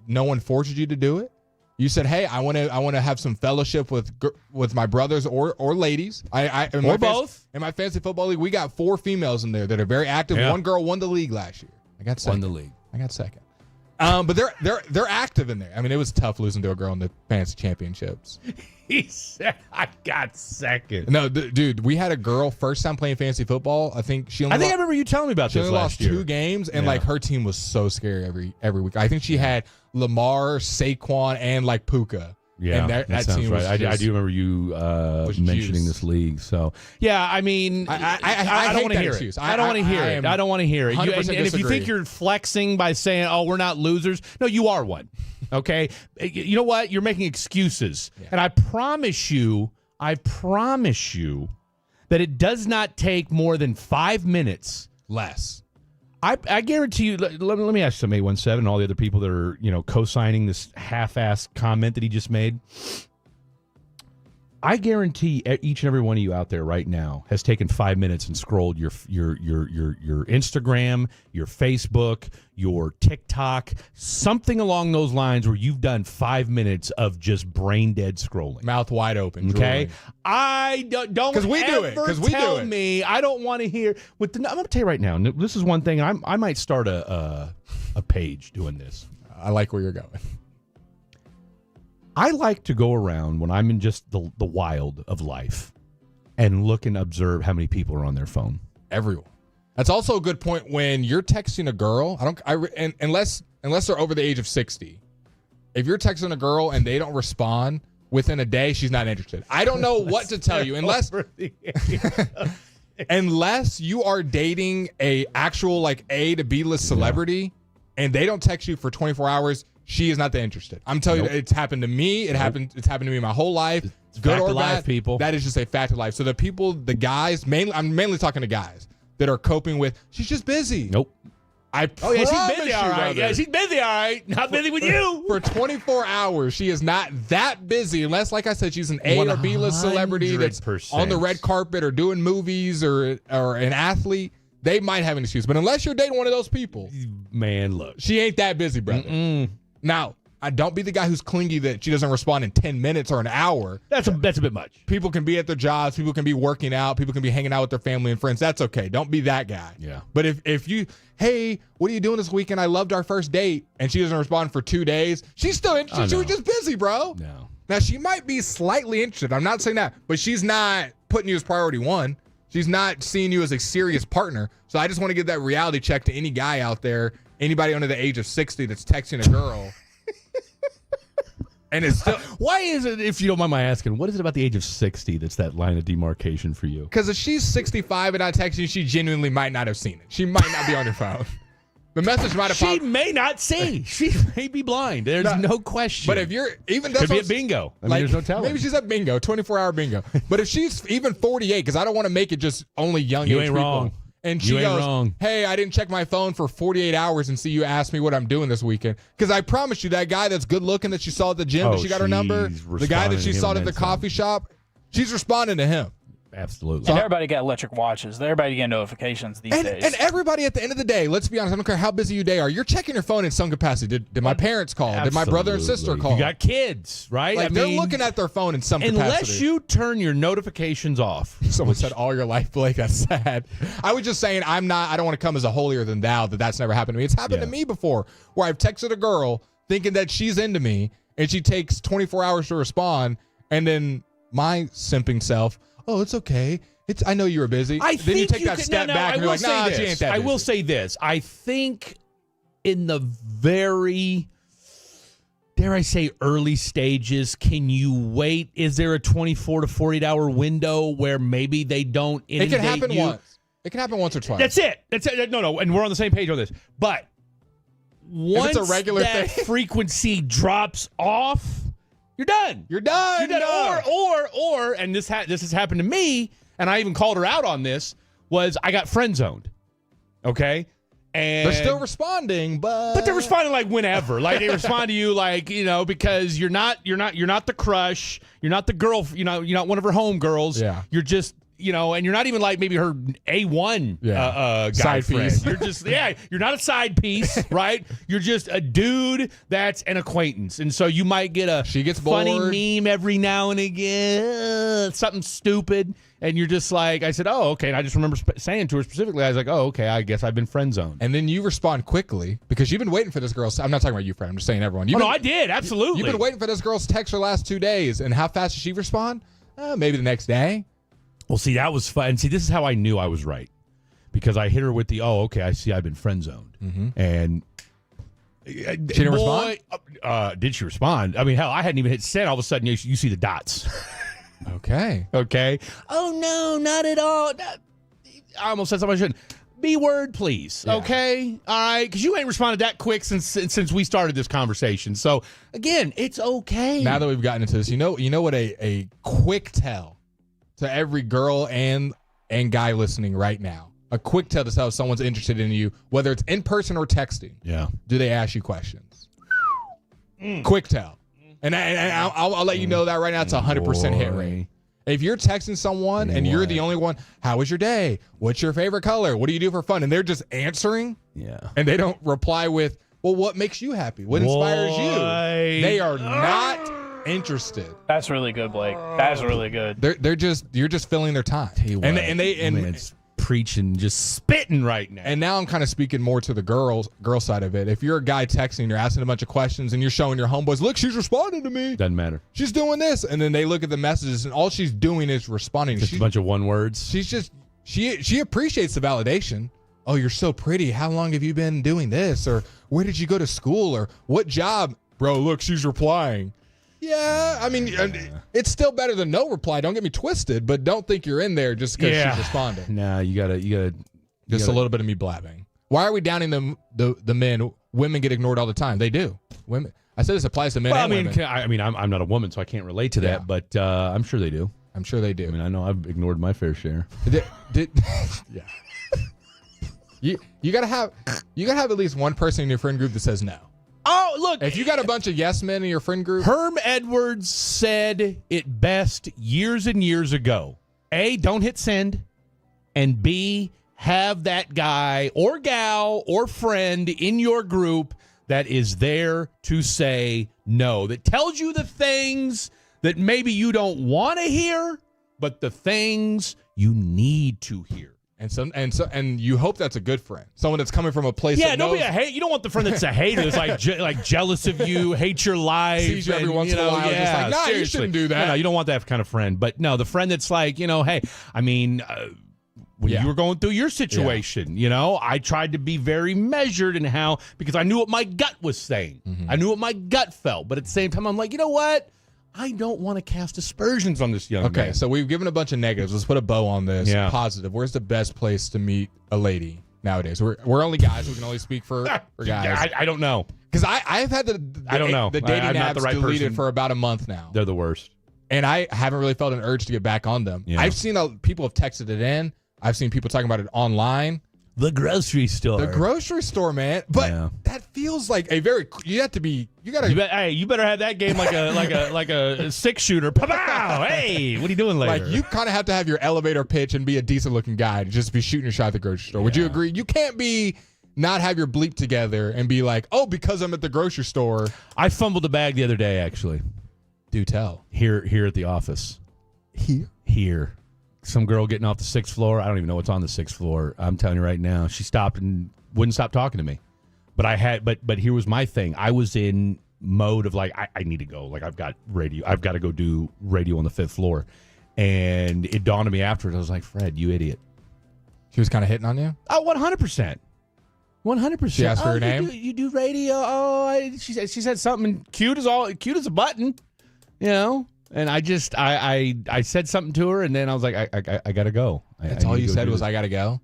No one forced you to do it. You said, hey, I want to have some fellowship with my brothers or ladies. Or both. In my fantasy football league, we got 4 females in there that are very active. Yeah. One girl won the league last year. I got second. Won the league. I got second. But they're active in there. I mean, it was tough losing to a girl in the fantasy championships. He said, I got second. No, dude, we had a girl first time playing fantasy football. I think I remember you telling me about she this only last lost year. 2 games, and like her team was so scary every week. I think she had Lamar, Saquon, and like Puka. Yeah, and that sounds team right. was I do remember you mentioning this league. So yeah, I mean, I don't want to hear it. I don't want to hear it. I don't want to hear it. And if you think you're flexing by saying, "Oh, we're not losers," no, you are one. Okay, you know what? You're making excuses, and I promise you that it does not take more than 5 minutes less. I guarantee you. Let me ask some 817 and all the other people that are co-signing this half-assed comment that he just made. I guarantee each and every one of you out there right now has taken 5 minutes and scrolled your Instagram, your Facebook, your TikTok, something along those lines where you've done 5 minutes of just brain dead scrolling, mouth wide open. Okay, drooling. I don't because we do it. Because we tell do it. me I don't want to hear. I'm going to tell you right now. This is one thing I might start a page doing this. I like where you're going. I like to go around when I'm in just the wild of life and look and observe how many people are on their phone. Everyone. That's also a good point when you're texting a girl. Unless they're over the age of 60. If you're texting a girl and they don't respond within a day, she's not interested. I don't know what to tell you unless you are dating a actual like A to B list celebrity and they don't text you for 24 hours. She is not that interested. I'm telling you, it's happened to me. It's happened to me my whole life. Good or bad, people. That is just a fact of life. So the guys, I'm mainly talking to guys that are coping with, she's just busy. Nope. She's busy, all right. Yeah, she's busy, all right. Not busy with you. For 24 hours, she is not that busy unless, like I said, she's an A or B list celebrity that's 100%. on the red carpet or doing movies or an athlete. They might have an excuse. But unless you're dating one of those people, man, look. She ain't that busy, brother. Mm-mm. Now, don't be the guy who's clingy that she doesn't respond in 10 minutes or an hour. That's a bit much. People can be at their jobs. People can be working out. People can be hanging out with their family and friends. That's okay. Don't be that guy. Yeah. But if you, hey, what are you doing this weekend? I loved our first date, and she doesn't respond for 2 days, she's still interested. She was just busy, bro. No. Now, she might be slightly interested. I'm not saying that, but she's not putting you as priority one. She's not seeing you as a serious partner. So I just want to give that reality check to any guy out there, anybody under the age of 60 that's texting a girl. And it's still. Why is it, if you don't mind my asking, what is it about the age of 60 that's that line of demarcation for you? Because if she's 65 and not texting you, she genuinely might not have seen it. She might not be on her phone. The message might have She popped. may not see. She may be blind. There's no question. But if you're even could be at bingo. I mean, there's no telling. Maybe she's at bingo, 24-hour bingo. But if she's even 48, because I don't want to make it just only young You age ain't people. wrong. And she You ain't goes, wrong. hey, I didn't check my phone for 48 hours and see you ask me what I'm doing this weekend. Because I promise you, that guy that's good looking that she saw at the gym, that she got her number, the guy that she saw at the coffee shop, she's responding to him. Absolutely. And everybody got electric watches. Everybody get notifications these days. And everybody at the end of the day, let's be honest, I don't care how busy your day are, you're checking your phone in some capacity. Did my parents call? Did my brother and sister call? You got kids, right? Like, they're looking at their phone in some capacity. Unless you turn your notifications off. Someone said all your life, Blake. That's sad. I was just saying I don't want to come as a holier than thou that's never happened to me. It's happened to me before where I've texted a girl thinking that she's into me and she takes 24 hours to respond, and then my simping self, oh, it's okay. I know you were busy. Then you take that step back and you're like, nah, she ain't that busy. I will say this. I think in the very, dare I say, early stages, can you wait? Is there a 24 to 48 hour window where maybe they don't inundate It can happen you? once. It can happen once or twice. That's it. No. And we're on the same page on this. But once it's a regular that thing. frequency drops off, you're done. You're done. You're done. Or, and this has happened to me, and I even called her out on this, was I got friend zoned. Okay? And they're still responding, but they're responding like whenever. Like they respond to you like, because you're not the crush, you're not the girl, you're not one of her homegirls. Yeah. You're just and you're not even like maybe her A1 guy side friend. piece. You're just you're not a side piece, right? You're just a dude that's an acquaintance, and so you might get a funny bored. meme every now and again, something stupid, and you're just like, I said, oh, okay, and I just remember saying to her specifically, I was like, oh, okay, I guess I've been friend zoned, and then you respond quickly because you've been waiting for this girl's. I'm not talking about you, friend. I'm just saying everyone. No, I did absolutely. You've been waiting for this girl's text for the last 2 days, and how fast did she respond? Maybe the next day. Well, see, that was fun. See, this is how I knew I was right. Because I hit her with the, oh, okay, I see I've been friend zoned. Mm-hmm. And she didn't respond? Did she respond? I mean, hell, I hadn't even hit send. All of a sudden, you see the dots. Okay. Oh, no, not at all. I almost said something I shouldn't. B word, please. Yeah. Okay? All right? Because you ain't responded that quick since we started this conversation. So, again, it's okay. Now that we've gotten into this, you know what a quick tell to every girl and guy listening right now. A quick tell to tell if someone's interested in you, whether it's in person or texting. Yeah. Do they ask you questions? Quick tell. And I'll let you know that right now it's 100% hit rate. If you're texting someone and you're the only one, how was your day? What's your favorite color? What do you do for fun? And they're just answering. Yeah. And they don't reply with, well, what makes you happy? What inspires you? They are not interested. That's really good, Blake. That's really good. You're just filling their time. And it's preaching, just spitting right now. And now I'm kind of speaking more to the girl side of it. If you're a guy texting, you're asking a bunch of questions, and you're showing your homeboys, look, she's responding to me. Doesn't matter. She's doing this, and then they look at the messages, and all she's doing is responding. Just a bunch of one words. She's just she appreciates the validation. Oh, you're so pretty. How long have you been doing this? Or where did you go to school? Or what job? Bro, look, she's replying. Yeah, I mean, it's still better than no reply. Don't get me twisted, but don't think you're in there just because she's responding. Nah, you gotta just a little bit of me blabbing. Why are we downing the men? Women get ignored all the time. They do. Women. I said this applies to men and women. I'm not a woman, so I can't relate to that, but I'm sure they do. I'm sure they do. I mean, I know I've ignored my fair share. Yeah. You gotta have at least one person in your friend group that says no. Oh, look. If you got a bunch of yes men in your friend group. Herm Edwards said it best years and years ago. A, don't hit send. And B, have that guy or gal or friend in your group that is there to say no, that tells you the things that maybe you don't want to hear, but the things you need to hear. And you hope that's a good friend, someone that's coming from a place. Yeah, that don't knows, be a hate. You don't want the friend that's a hater, that's like jealous of you, hates your life, sees you every once in a while, just like, nah, you shouldn't do that. No, you don't want that kind of friend. But no, the friend that's like, hey, I mean, when you were going through your situation, I tried to be very measured in because I knew what my gut was saying. I knew what my gut felt, but at the same time, I'm like, you know what? I don't want to cast aspersions on this young man. Okay, so we've given a bunch of negatives. Let's put a bow on this. Yeah. Positive. Where's the best place to meet a lady nowadays? We're only guys. We can only speak for guys. I don't know. Because I've had the dating I'm not apps the right deleted person. for about a month now. They're the worst. And I haven't really felt an urge to get back on them. Yeah. I've seen people have texted it in. I've seen people talking about it online. The grocery store. The grocery store, man. But that feels like a very. You have to be. You gotta. You better have that game like a 6-shooter. Pow! Hey, what are you doing later? Like you kind of have to have your elevator pitch and be a decent looking guy to just be shooting your shot at the grocery store. Would you agree? You can't be not have your bleep together and be like, oh, because I'm at the grocery store. I fumbled a bag the other day. Actually, do tell. Here at the office. Here. Some girl getting off the 6th floor. I don't even know what's on the 6th floor. I'm telling you right now. She stopped and wouldn't stop talking to me. But here was my thing. I was in mode of like, I need to go. Like I've got radio. I've got to go do radio on the 5th floor. And it dawned on me afterwards. I was like, Fred, you idiot. She was kind of hitting on you? Oh, 100%. 100%. She asked for her name? You do radio. Oh, she said something cute as a button, And I just I said something to her, and then I was like, I gotta go. That's all you said was I gotta go.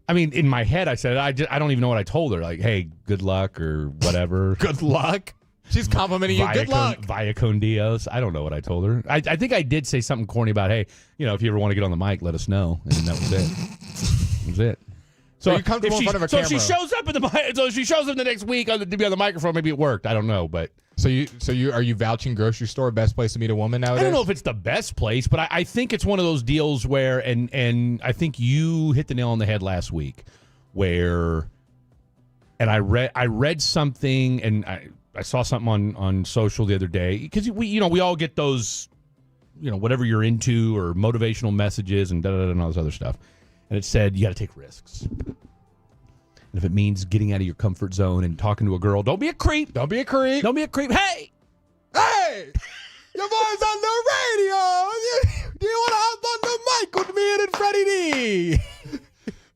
I mean, in my head, I said I don't even know what I told her. Like, hey, good luck or whatever. Good luck. She's complimenting you. Good luck. Via con Dios. I don't know what I told her. I think I did say something corny about, hey, if you ever want to get on the mic, let us know. And that was it. That was it. So you're comfortable in front of a camera. So she shows up the next week to be on the microphone. Maybe it worked. I don't know, but. So you are you vouching grocery store best place to meet a woman nowadays? I don't know if it's the best place, but I think it's one of those deals where, and I think you hit the nail on the head last week, where, and I read something, and I saw something on social the other day, because we all get those, whatever you're into or motivational messages and and all this other stuff, and it said you got to take risks. And if it means getting out of your comfort zone and talking to a girl, don't be a creep. Don't be a creep. Don't be a creep. Hey, your boy's on the radio. Do you want to hop on the mic with me and Freddie D?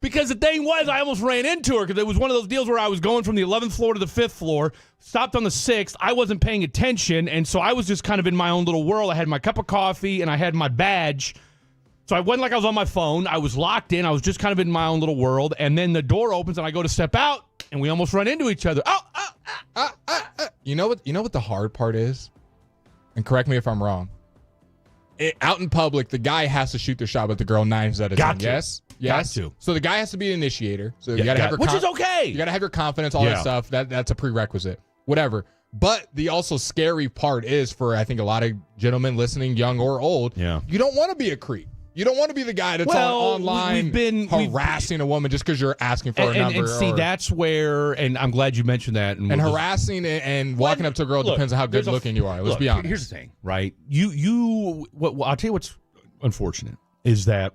Because the thing was, I almost ran into her because it was one of those deals where I was going from the 11th floor to the 5th floor, stopped on the 6th. I wasn't paying attention, and so I was just kind of in my own little world. I had my cup of coffee, and I had my badge. So I wasn't like I was on my phone. I was locked in. I was just kind of in my own little world. And then the door opens, and I go to step out, and we almost run into each other. You know what the hard part is? And correct me if I'm wrong. Out in public, the guy has to shoot the shot with the girl 9 out of 10. Yes? Yes. Got to. So the guy has to be an initiator. So you got to have your which is okay. You got to have your confidence, all that stuff. That's a prerequisite. Whatever. But the also scary part is for, I think, a lot of gentlemen listening, young or old, you don't want to be a creep. You don't want to be the guy that's online harassing a woman just because you're asking for a number. And see, that's where, and I'm glad you mentioned that. And harassing and walking up to a girl depends on how good looking you are. Let's be honest. Here's the thing, right? I'll tell you what's unfortunate is that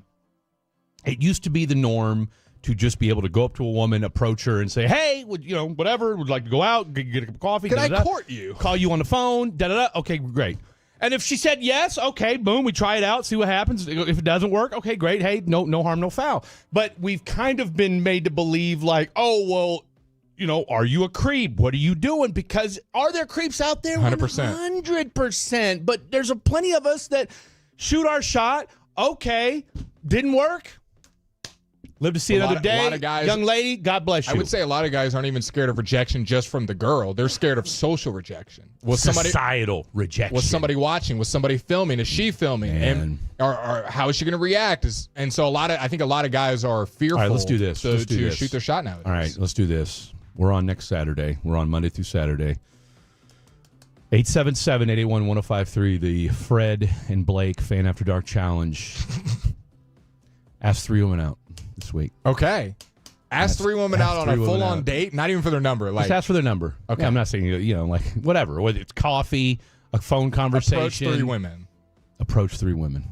it used to be the norm to just be able to go up to a woman, approach her, and say, hey, whatever, would like to go out, get a cup of coffee. Can I court you? Call you on the phone, Okay, great. And if she said yes, okay, boom, we try it out, see what happens. If it doesn't work, okay, great. Hey, no harm, no foul. But we've kind of been made to believe like, oh, well, are you a creep? What are you doing? Because are there creeps out there? 100%. 100%. But there's plenty of us that shoot our shot. Okay, didn't work. Live to see another day. A lot of guys, young lady, God bless you. I would say a lot of guys aren't even scared of rejection just from the girl. They're scared of social rejection. Societal rejection. Was somebody watching? Was somebody filming? Is she filming? And or how is she going to react? And so I think a lot of guys are fearful. All right, let's do this. To shoot their shot nowadays. All right, let's do this. We're on next Saturday. We're on Monday through Saturday. 877-881-1053, the Fred and Blake Fan After Dark Challenge. Ask 3 women out this week. Okay. Ask three women out on a full-on date, not even for their number. Like, just ask for their number. Okay. Yeah, I'm not saying, like, whatever. Whether it's coffee, a phone conversation. Approach three women. Approach three women.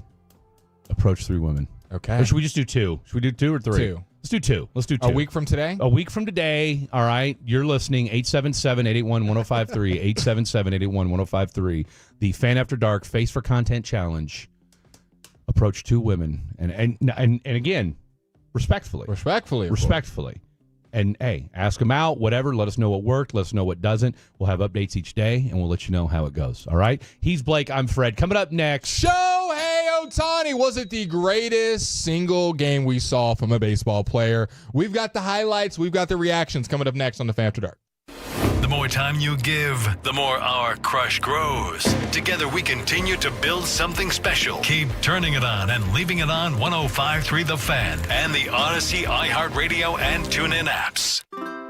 Approach three women. Okay. Or should we just do two? Should we do two or three? Two. Let's do two. Let's do two. A week from today? A week from today. All right. You're listening. 877-881-1053. 877-881-1053. The Fan After Dark Face for Content Challenge. Approach two women. And again, respectfully. Respectfully. And, hey, ask them out, whatever. Let us know what worked. Let us know what doesn't. We'll have updates each day, and we'll let you know how it goes. All right? He's Blake. I'm Fred. Coming up next. Shohei Ohtani. Was it the greatest single game we saw from a baseball player? We've got the highlights. We've got the reactions coming up next on the Fan After Dark. The more time you give, the more our crush grows. Together we continue to build something special. Keep turning it on and leaving it on 105.3 The Fan and the Odyssey, iHeartRadio, and TuneIn apps.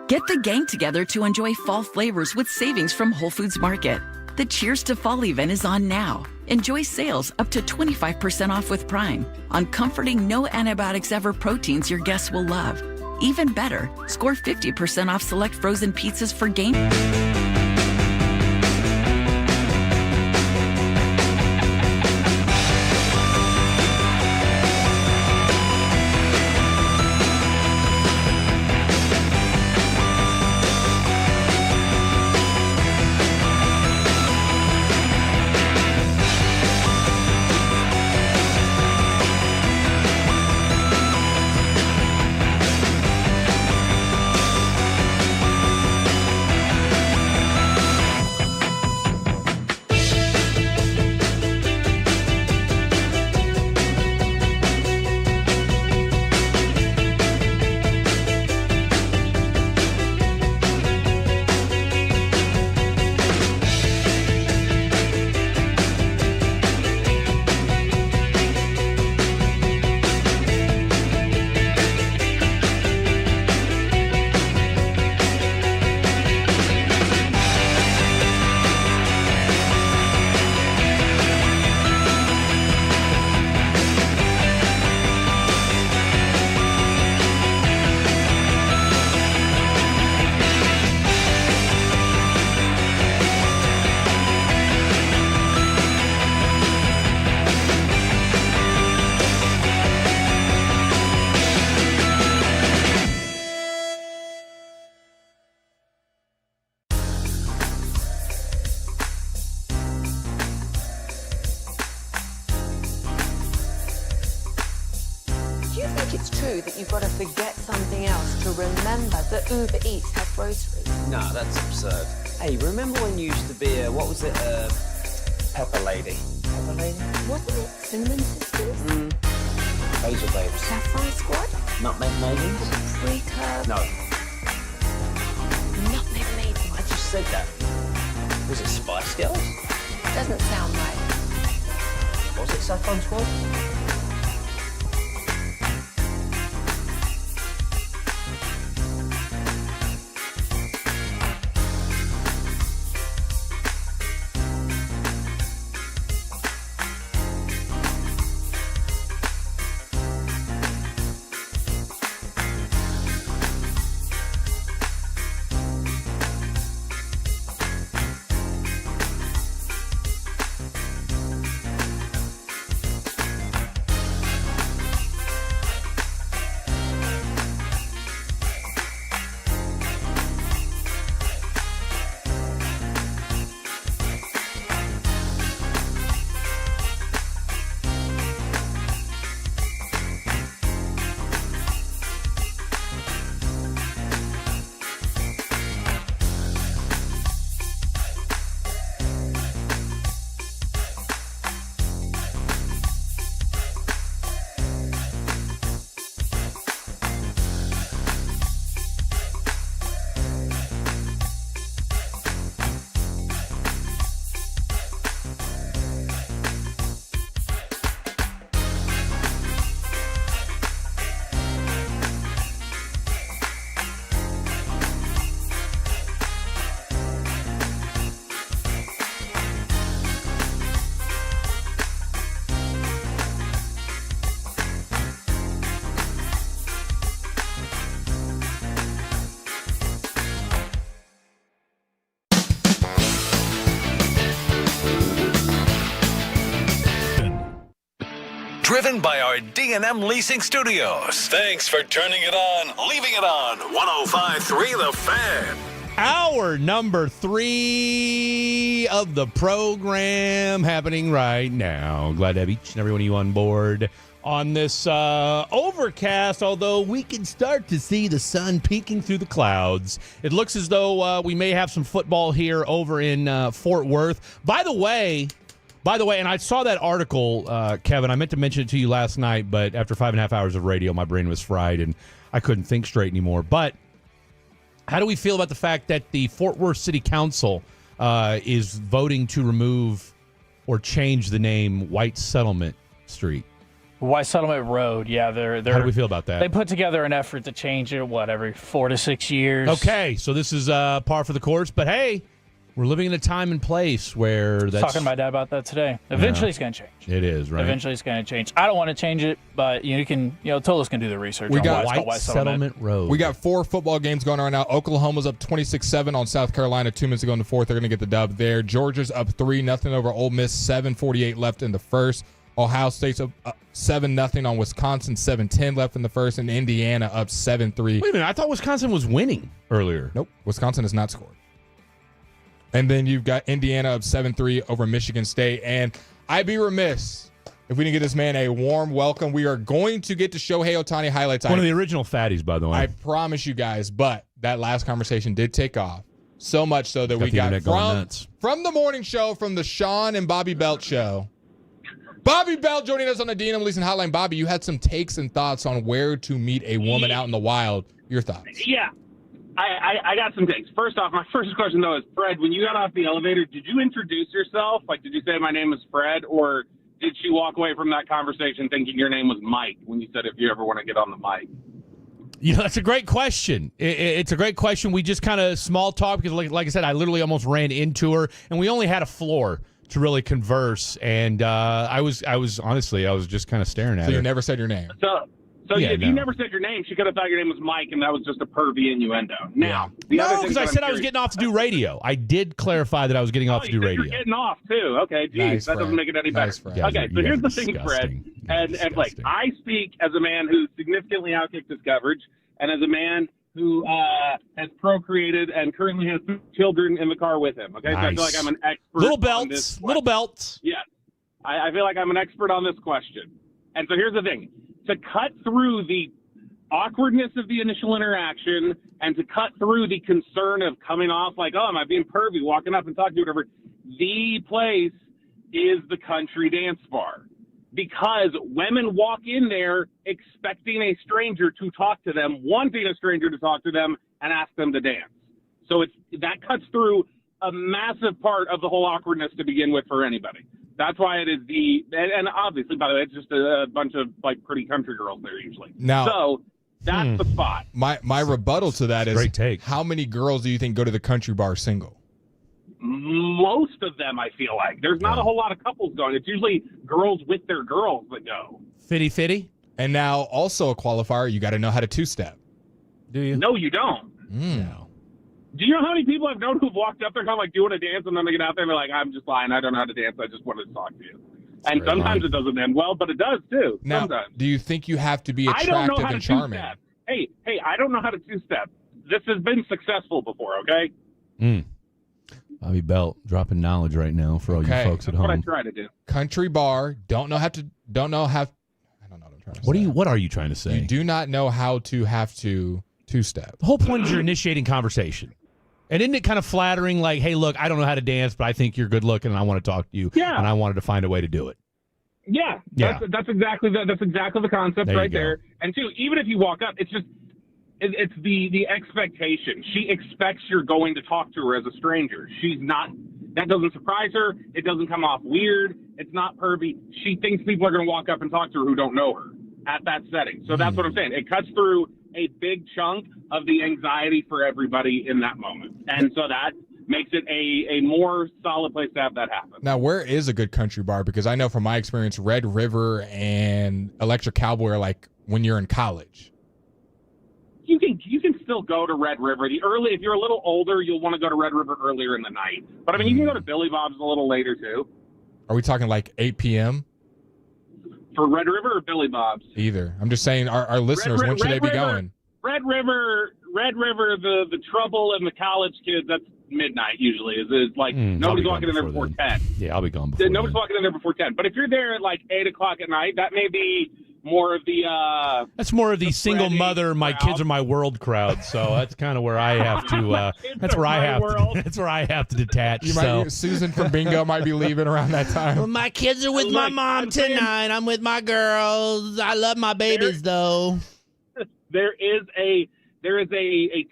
Get the gang together to enjoy fall flavors with savings from Whole Foods Market. The Cheers to Fall event is on now. Enjoy sales up to 25% off with Prime on comforting no antibiotics ever proteins your guests will love. Even better, score 50% off select frozen pizzas for game. It's true that you've got to forget something else to remember that Uber Eats has groceries. No, that's absurd. Hey, remember when you used to be a, what was it, Pepper Lady? Pepper Lady? Wasn't it Cinnamon Sisters? Basil Babes. Saffron Squad? Nutmeg Maidens? Pre-Curb? No. Nutmeg Maidens. I just said that. Was it Spice Girls? Doesn't sound right. Was it Saffron Squad? driven by our D&M Leasing Studios. Thanks for turning it on, leaving it on. 105.3 The Fan. Hour number 3 of the program happening right now. Glad to have each and every one of you on board on this overcast, although we can start to see the sun peeking through the clouds. It looks as though we may have some football here over in Fort Worth. By the way, and I saw that article, Kevin, I meant to mention it to you last night, but after 5.5 hours of radio, my brain was fried and I couldn't think straight anymore. But how do we feel about the fact that the Fort Worth City Council is voting to remove or change the name White Settlement Street? White Settlement Road, yeah. They're How do we feel about that? They put together an effort to change it, every 4 to 6 years. Okay, so this is par for the course, but hey, we're living in a time and place where that's... Talking to my dad about that today. Eventually it's going to change. It is, right? Eventually it's going to change. I don't want to change it, but Tolos can do the research. We on got why it's called White Settlement Road. We got 4 football games going on right now. Oklahoma's up 26-7 on South Carolina. 2 minutes to go in the fourth. They're going to get the dub there. Georgia's up 3-0 over Ole Miss. 7:48 left in the first. Ohio State's up 7-0 on Wisconsin. 7:10 left in the first. And Indiana up 7-3. Wait a minute. I thought Wisconsin was winning earlier. Nope. Wisconsin has not scored. And then you've got Indiana up 7-3 over Michigan State. And I'd be remiss if we didn't get this man a warm welcome. We are going to get to Shohei Ohtani highlights. One of the original fatties, by the way. I promise you guys. But that last conversation did take off. So much so that we got from the morning show, from the Sean and Bobby Belt show. Bobby Belt joining us on the D&M Leasing Hotline. Bobby, you had some takes and thoughts on where to meet a woman out in the wild. Your thoughts? Yeah. I got some things. First off, my first question, though, is Fred, when you got off the elevator, did you introduce yourself? Like, did you say my name is Fred, or did she walk away from that conversation thinking your name was Mike when you said if you ever want to get on the mic? That's a great question. It's a great question. We just kind of small talk because, like I said, I literally almost ran into her, and we only had a floor to really converse. And I was honestly, I was just kind of staring at her. So you never said your name? So if you never said your name, she could have thought your name was Mike, and that was just a pervy innuendo. Now, no, because I said I was getting off to do radio. I did clarify that I was getting off to do radio. You're getting off too. Okay, geez, nice, that doesn't make it any better. Nice, okay, so here's the thing, Fred, and Blake. I speak as a man who significantly outkicked his coverage, and as a man who has procreated and currently has 2 children in the car with him. Okay, nice. So I feel like I'm an expert. Little belts. Yes, I feel like I'm an expert on this question. And so here's the thing. To cut through the awkwardness of the initial interaction and to cut through the concern of coming off like, oh, am I being pervy, walking up and talking to whatever, the place is the country dance bar. Because women walk in there expecting a stranger to talk to them, wanting a stranger to talk to them, and ask them to dance. So that cuts through a massive part of the whole awkwardness to begin with for anybody. That's why it is and obviously, by the way, it's just a bunch of like pretty country girls there usually. Now, so that's the spot. My rebuttal to that is, great take. How many girls do you think go to the country bar single? Most of them, I feel like. There's not a whole lot of couples going. It's usually girls with their girls that go. Fitty. And now also a qualifier, you got to know how to two-step. Do you? No, you don't. No. Do you know how many people I've known who've walked up there kind of like doing a dance and then they get out there and they're like, I'm just lying. I don't know how to dance. I just wanted to talk to you. And sometimes it doesn't end well, but it does too. Now, sometimes. Do you think you have to be attractive I don't know how and to charming? Two-step. Hey, I don't know how to two-step. This has been successful before, okay? Bobby Belt dropping knowledge right now for all you folks at home. That's what I try to do. Country bar, don't know how. I don't know what I'm trying to say. What are you trying to say? You do not know how to have to two-step. The whole point is you're initiating conversation. And isn't it kind of flattering, like, hey, look, I don't know how to dance, but I think you're good looking and I want to talk to you. Yeah. And I wanted to find a way to do it. Yeah. That's exactly the concept right there. And two, even if you walk up, it's the expectation. She expects you're going to talk to her as a stranger. She's not. That doesn't surprise her. It doesn't come off weird. It's not pervy. She thinks people are going to walk up and talk to her who don't know her at that setting. So that's what I'm saying. It cuts through a big chunk of the anxiety for everybody in that moment. And so that makes it a more solid place to have that happen. Now, where is a good country bar? Because I know from my experience, Red River and Electric Cowboy are like when you're in college. You can still go to Red River. If you're a little older, you'll want to go to Red River earlier in the night. But I mean, you can go to Billy Bob's a little later too. Are we talking like 8 p.m.? For Red River or Billy Bob's? Either. I'm just saying, our listeners, when should they be going? Red River, the trouble and the college kids, that's midnight usually. It's like nobody's walking in there before 10. Yeah, I'll be gone before Nobody's walking in there before 10. But if you're there at like 8 o'clock at night, that may be more of the that's more of the single mother my kids are my world crowd. So that's kind of where I have to that's where I have to detach. Susan from bingo might be leaving around that time. Well, my kids are with my mom tonight. I'm with my girls. I love my babies though. There is a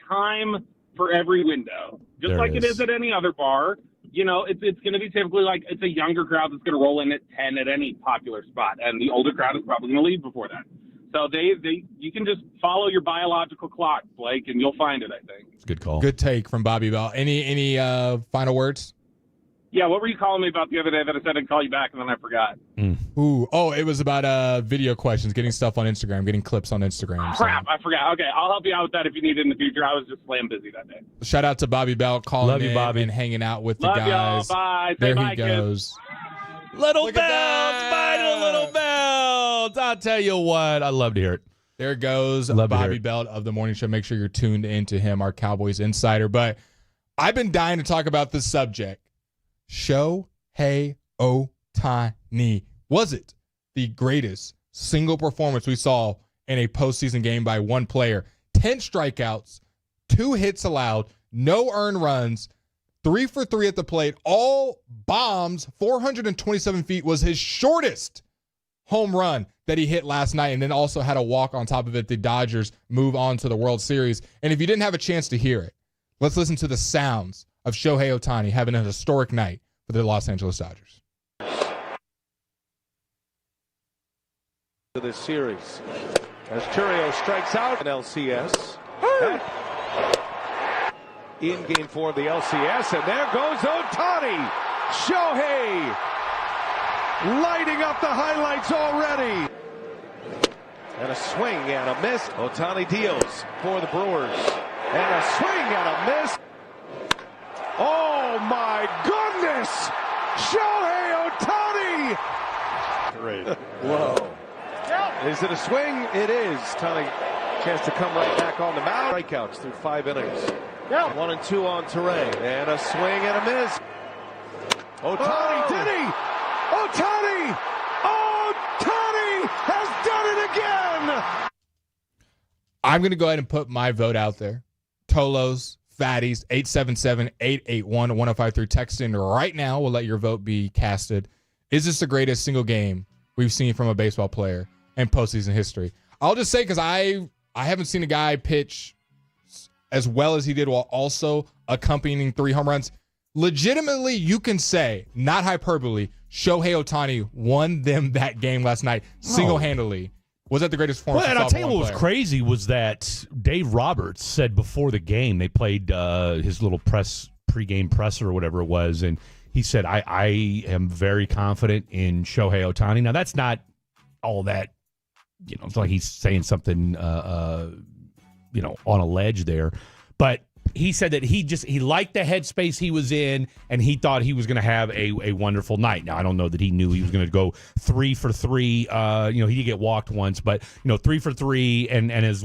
time for every window, just like it is at any other bar. You know, it's going to be typically like it's a younger crowd that's going to roll in at 10 at any popular spot, and the older crowd is probably going to leave before that. So you can just follow your biological clock, Blake, and you'll find it. I think it's a good call. Good take from Bobby Bell. Any final words? Yeah, what were you calling me about the other day that I said I'd call you back and then I forgot? It was about video questions, getting stuff on Instagram, getting clips on Instagram. Crap, I forgot. Okay, I'll help you out with that if you need it in the future. I was just slam busy that day. Shout out to Bobby Bell calling Love you, in Bobby. and hanging out with Love the guys. Y'all. Bye. There Say he bye, goes. Kids. Little bells, bye to little bells. I'll tell you what, I love to hear it. There goes Bobby Belt of the morning show. Make sure you're tuned into him, our Cowboys insider. But I've been dying to talk about this subject. Shohei Ohtani. Was it the greatest single performance we saw in a postseason game by one player? 10 strikeouts, 2 hits allowed, no earned runs, 3 for 3 at the plate, all bombs, 427 feet was his shortest home run that he hit last night, and then also had a walk on top of it. The Dodgers move on to the World Series. And if you didn't have a chance to hear it, let's listen to the sounds of Shohei Ohtani having a historic night for the Los Angeles Dodgers. To this series, as Churio strikes out in LCS. In game 4 of the LCS, and there goes Ohtani. Shohei lighting up the highlights already. And a swing and a miss. Ohtani deals for the Brewers. And a swing and a miss. Oh my goodness! Shohei Ohtani! Great. Whoa. Is it a swing? It is. Ohtani, chance to come right back on the mound. Strikeouts through 5 innings. 1 and 2 on Terrain. And a swing and a miss. Ohtani, did he? Ohtani! Ohtani has done it again! I'm going to go ahead and put my vote out there. Tolos, Fatties, 877-881-1053. Text in right now. We'll let your vote be casted. Is this the greatest single game we've seen from a baseball player in postseason history? I'll just say, because I haven't seen a guy pitch as well as he did while also accompanying 3 home runs. Legitimately, you can say, not hyperbole, Shohei Ohtani won them that game last night single-handedly. Was that the greatest performance? Well, and I'll tell you what was crazy was that Dave Roberts said before the game, they played his little pregame presser or whatever it was, and he said, I am very confident in Shohei Ohtani. Now, that's not all that, it's like he's saying something, on a ledge there. But he said that he liked the headspace he was in, and he thought he was going to have a wonderful night. Now, I don't know that he knew he was going to go 3 for 3. He did get walked once, but 3 for 3. And as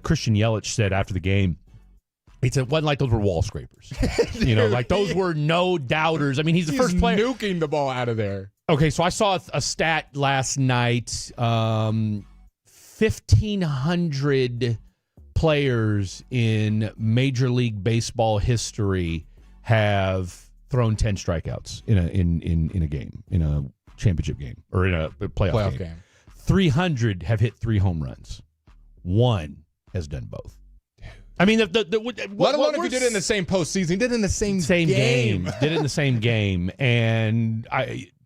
Christian Yelich said after the game, it wasn't like those were wall scrapers. Like those were no doubters. I mean, he's the first player nuking the ball out of there. Okay, so I saw a stat last night. 1,500 players in Major League Baseball history have thrown 10 strikeouts in a game, in a championship game, or in a playoff game. 300 have hit 3 home runs. 1 has done both. I mean, let alone if you did it in the same postseason. He did it in the same game. Did it in the same game. And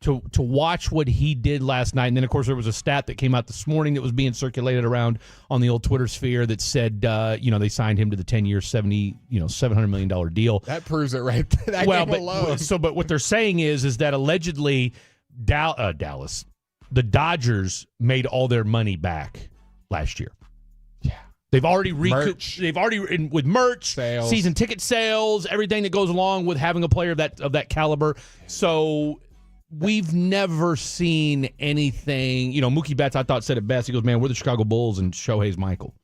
to watch what he did last night, and then, of course, there was a stat that came out this morning that was being circulated around on the old Twitter sphere that said, they signed him to the 10-year, $700 million deal. That proves it right. That game alone. But what they're saying is that allegedly Dallas, the Dodgers made all their money back last year. They've already recouped. They've already with merch, sales, season ticket sales, everything that goes along with having a player of that caliber. So we've never seen anything. Mookie Betts, I thought, said it best. He goes, man, we're the Chicago Bulls and Shohei's Michael.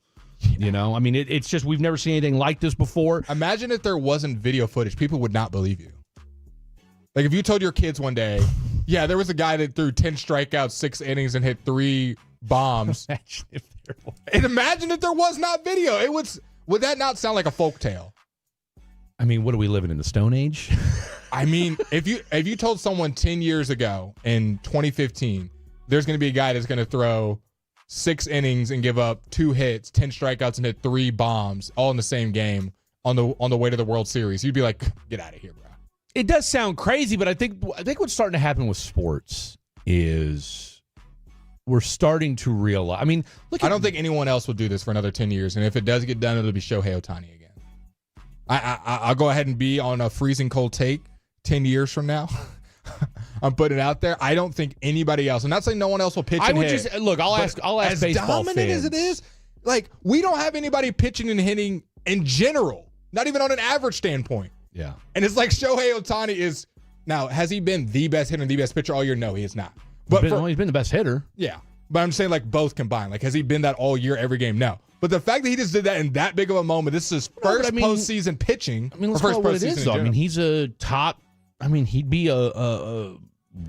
I mean, it's just we've never seen anything like this before. Imagine if there wasn't video footage. People would not believe you. Like if you told your kids one day, yeah, there was a guy that threw 10 strikeouts, 6 innings, and hit 3 bombs. Imagine if there was not video. Would that not sound like a folktale? I mean, what are we living in, the Stone Age? I mean, if you told someone 10 years ago in 2015, there's going to be a guy that's going to throw 6 innings and give up 2 hits, 10 strikeouts, and hit 3 bombs all in the same game on the way to the World Series, you'd be like, get out of here, bro. It does sound crazy, but I think what's starting to happen with sports is we're starting to realize. I mean, I don't think anyone else will do this for another 10 years, and if it does get done, it'll be Shohei Ohtani again. I'll go ahead and be on a freezing cold take 10 years from now. I'm putting it out there. I don't think anybody else. I'm not saying no one else will pitch. I and would hit, just look. I'll ask as baseball dominant fans. as it is. Like we don't have anybody pitching and hitting in general. Not even on an average standpoint. Yeah. And it's like Shohei Ohtani is now. Has he been the best hitter and the best pitcher all year? No, he is not. But he's been the best hitter. Yeah. But I'm saying like both combined. Like has he been that all year, every game? No. But the fact that he just did that in that big of a moment, this is his first postseason pitching. I mean, let's call it what it is, though. I mean, he's a top. I mean, he'd be a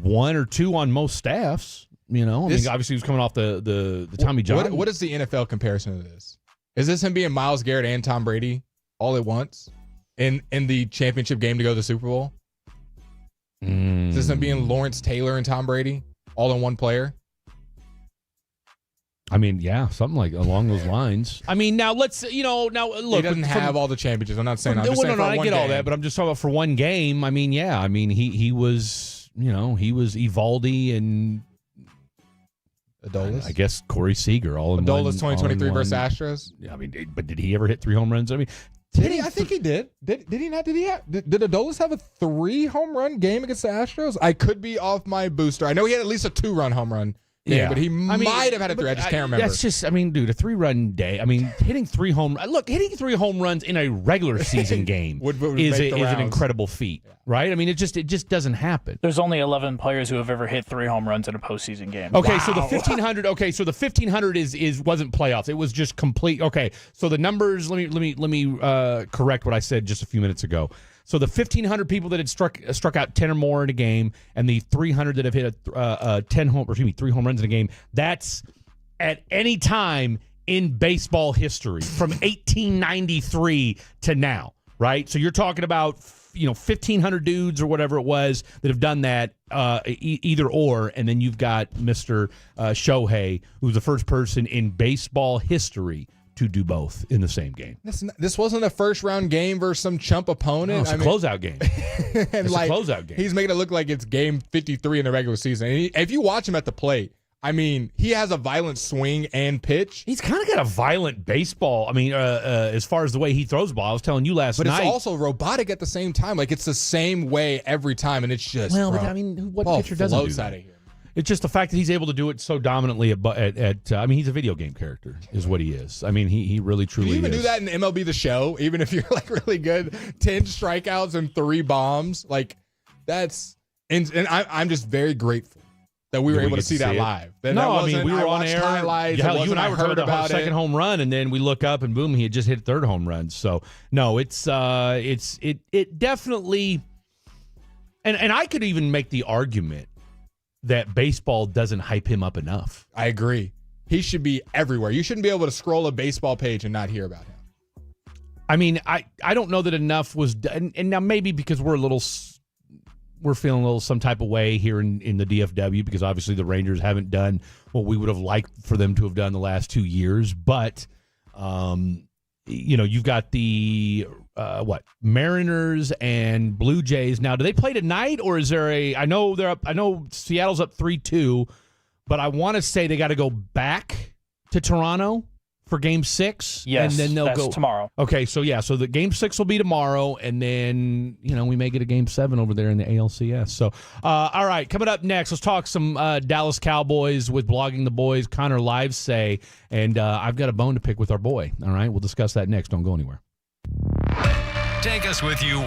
1 or 2 on most staffs. I mean, obviously he was coming off the Tommy John. What is the NFL comparison to this? Is this him being Myles Garrett and Tom Brady all at once in the championship game to go to the Super Bowl? Is this him being Lawrence Taylor and Tom Brady all in one player? I mean, yeah, something like along those lines. I mean, now let's, look. He doesn't have all the championships. I'm not saying. I'm just saying I get all that, but I'm just talking about for one game. I mean, yeah, I mean, he was, he was Evaldi and Adolis. I guess Corey Seager all in Adolis one. 2023 versus Astros. Yeah, I mean, but did he ever hit 3 home runs? I mean, did he? I think he did. Did he not? Did Adolis have a 3 home run game against the Astros? I could be off my booster. I know he had at least a 2-run home run. Yeah, but he might have had a 3. I just can't remember. That's just, I mean, dude, a 3-run day. I mean, hitting 3 home runs in a regular season game is an incredible feet, right? I mean, it just doesn't happen. There's only 11 players who have ever hit 3 home runs in a postseason game. Okay, so the 1,500. Okay, so the 1,500 wasn't playoffs. It was just complete. Okay, so the numbers. Let me correct what I said just a few minutes ago. So the 1,500 people that had struck out 10 or more in a game, and the 300 that have hit 3 home runs in a game. That's at any time in baseball history from 1893 to now, right? So you're talking about 1,500 dudes or whatever it was that have done that, either or, and then you've got Mr. Shohei, who's the first person in baseball history to do both in the same game. This wasn't a first-round game versus some chump opponent. No, it's a closeout game. And it's a closeout game. He's making it look like it's game 53 in the regular season. And if you watch him at the plate, I mean, he has a violent swing and pitch. He's kind of got a violent baseball. I mean, as far as the way he throws the ball, I was telling you last night. But it's also robotic at the same time. Like, it's the same way every time, and it's just, but I mean, what pitcher doesn't do that? Out of here. It's just the fact that he's able to do it so dominantly at I mean, he's a video game character is what he is. I mean, he really, truly is. You even do that in MLB The Show, even if you're, like, really good. 10 strikeouts and 3 bombs. Like, that's – and I'm just very grateful that we were able to see that live. We were on air. Highlights. You and I were talking about the second home run, and then we look up, and boom, he had just hit 3rd home run. So, no, it definitely – and I could even make the argument that baseball doesn't hype him up enough. I agree. He should be everywhere. You shouldn't be able to scroll a baseball page and not hear about him. I mean, I don't know that enough was done. And now maybe because we're feeling a little some type of way here in the DFW, because obviously the Rangers haven't done what we would have liked for them to have done the last 2 years. But, you've got the Mariners and Blue Jays. Now, do they play tonight, or is there I know Seattle's up 3-2, but I want to say they got to go back to Toronto for Game 6. Yes, and then they'll go tomorrow. Okay, so the Game 6 will be tomorrow, and then we may get a Game 7 over there in the ALCS. So, all right, coming up next, let's talk some Dallas Cowboys with Blogging the Boys, Connor Livesay, and I've got a bone to pick with our boy. All right, we'll discuss that next. Don't go anywhere. Take us with you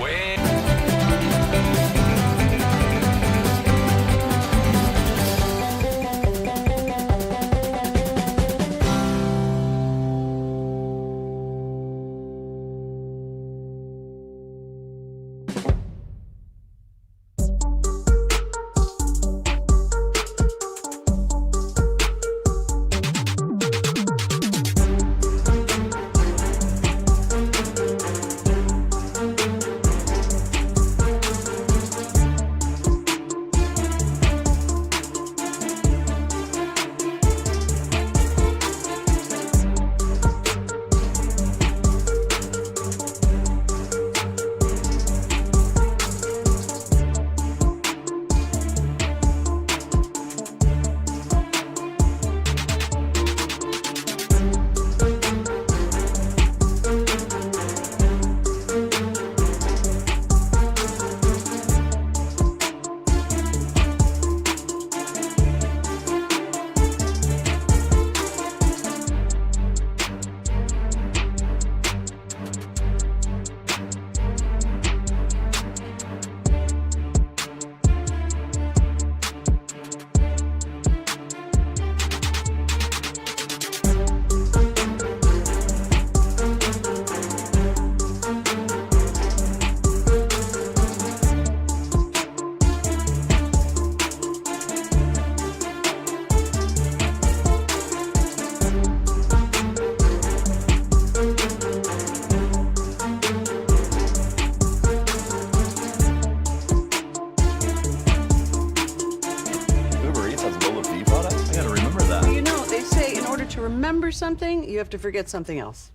remember something, you have to forget something else.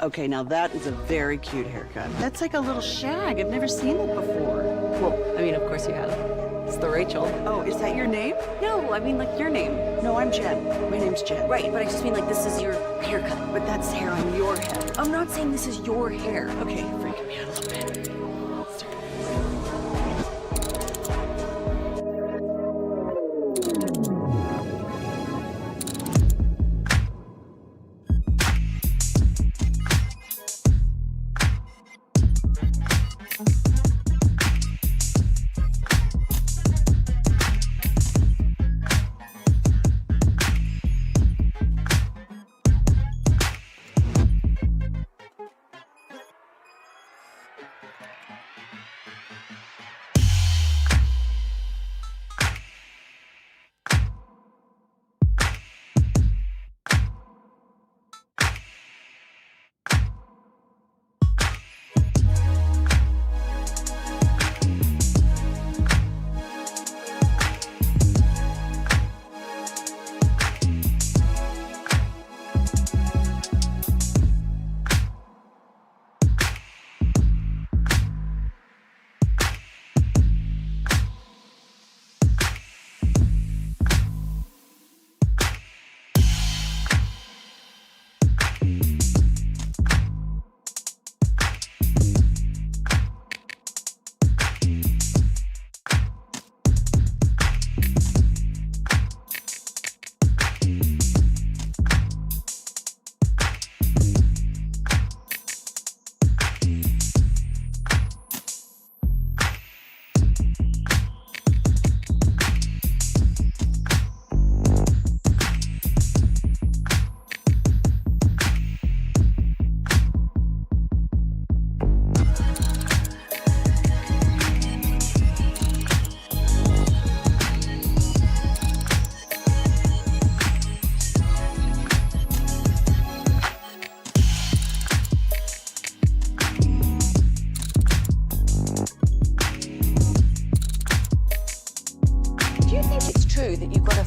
Okay, now that is a very cute haircut. That's like a little shag. I've never seen it before. Well, I mean, of course you have. It's the Rachel. Oh, is that your name? No, I mean like your name. No, I'm Jen. My name's Jen. Right, but I just mean like this is your haircut. But that's hair on your head. I'm not saying this is your hair. Okay, freaking me out a little bit.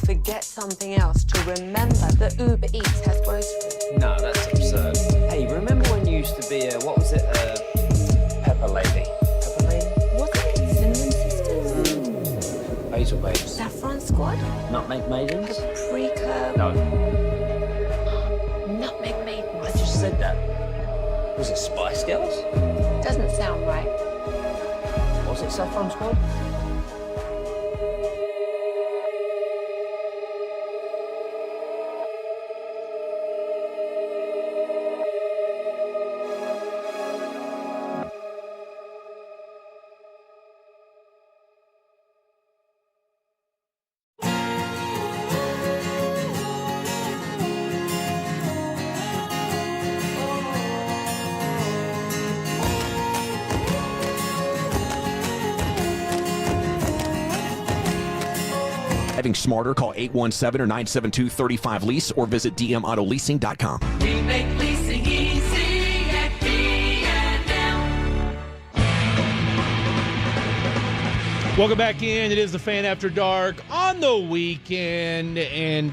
Forget something else to remember that Uber Eats has groceries. No, that's absurd. Hey, remember when you used to be a, what was it, Pepper Lady? Pepper Lady? Wasn't it Cinnamon Sisters? Basil Babes. Saffron Squad? Nutmeg Maidens? Paprika? No. Nutmeg Maidens. I just said that. Was it Spice Girls? Doesn't sound right. Was it Saffron Squad? Driving smarter, call 817 or 972-35-LEASE or visit dmautoleasing.com. We make leasing easy at D&M. Welcome back in. It is the Fan After Dark on the weekend, and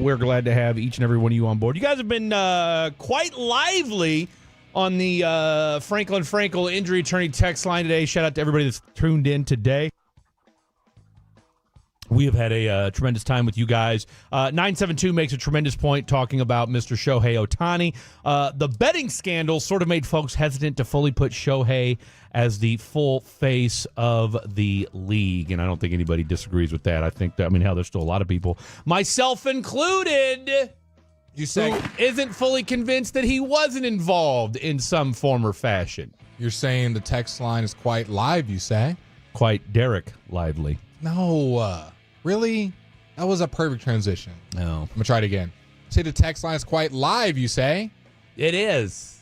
we're glad to have each and every one of you on board. You guys have been quite lively on the Franklin Frankel injury attorney text line today. Shout out to everybody that's tuned in today. We have had a tremendous time with you guys. 972 makes a tremendous point talking about Mr. Shohei Ohtani. The betting scandal sort of made folks hesitant to fully put Shohei as the full face of the league, and I don't think anybody disagrees with that. I think that, hell, there's still a lot of people, myself included, who isn't fully convinced that he wasn't involved in some form or fashion. You're saying the text line is quite live, you say? Quite Derek lively. No, really? That was a perfect transition. No. I'm going to try it again. Say the text line is quite live, you say? It is.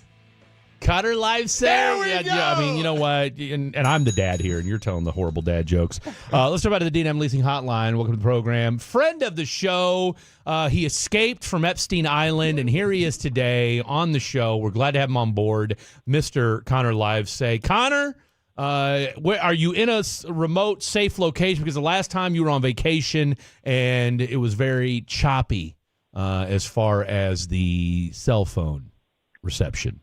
Cutter live There we go. Yeah, you know what? And I'm the dad here, and you're telling the horrible dad jokes. Let's talk about the D&M Leasing Hotline. Welcome to the program. Friend of the show. He escaped from Epstein Island, and here he is today on the show. We're glad to have him on board, Mr. Connor Livesay. Connor, where are you in a remote, safe location? Because the last time you were on vacation, and it was very choppy as far as the cell phone reception.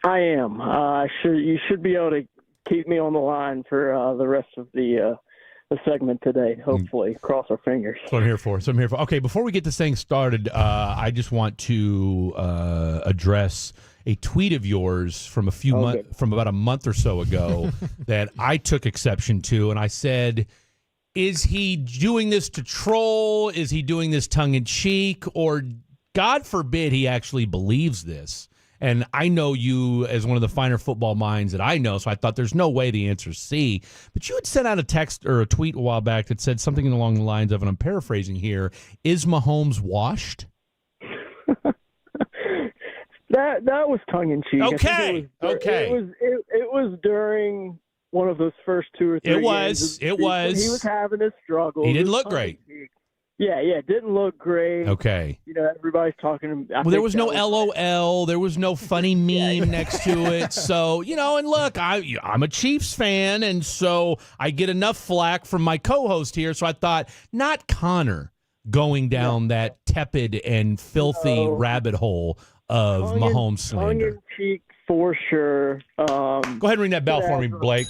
I am. You should be able to keep me on the line for the rest of the segment today, hopefully. Cross our fingers. That's what I'm here for. Okay, before we get this thing started, I just want to address a tweet of yours from from about a month or so ago that I took exception to, and I said, is he doing this to troll? Is he doing this tongue-in-cheek? Or, God forbid, he actually believes this? And I know you as one of the finer football minds that I know, so I thought there's no way the answer is C. But you had sent out a text or a tweet a while back that said something along the lines of, and I'm paraphrasing here, is Mahomes washed? That was tongue in cheek. Okay. It was during one of those first 2 or 3 games. It was. He was having his struggles. He didn't look great. Yeah, it didn't look great. Okay. Everybody's talking. Well, there was no LOL. There was no funny meme next to it. So, and look, I'm a Chiefs fan, and so I get enough flack from my co-host here. So I thought, not Connor going down that tepid and filthy rabbit hole of Mahomes slander. Tongue-in-cheek for sure. Go ahead and ring that bell for me, Blake.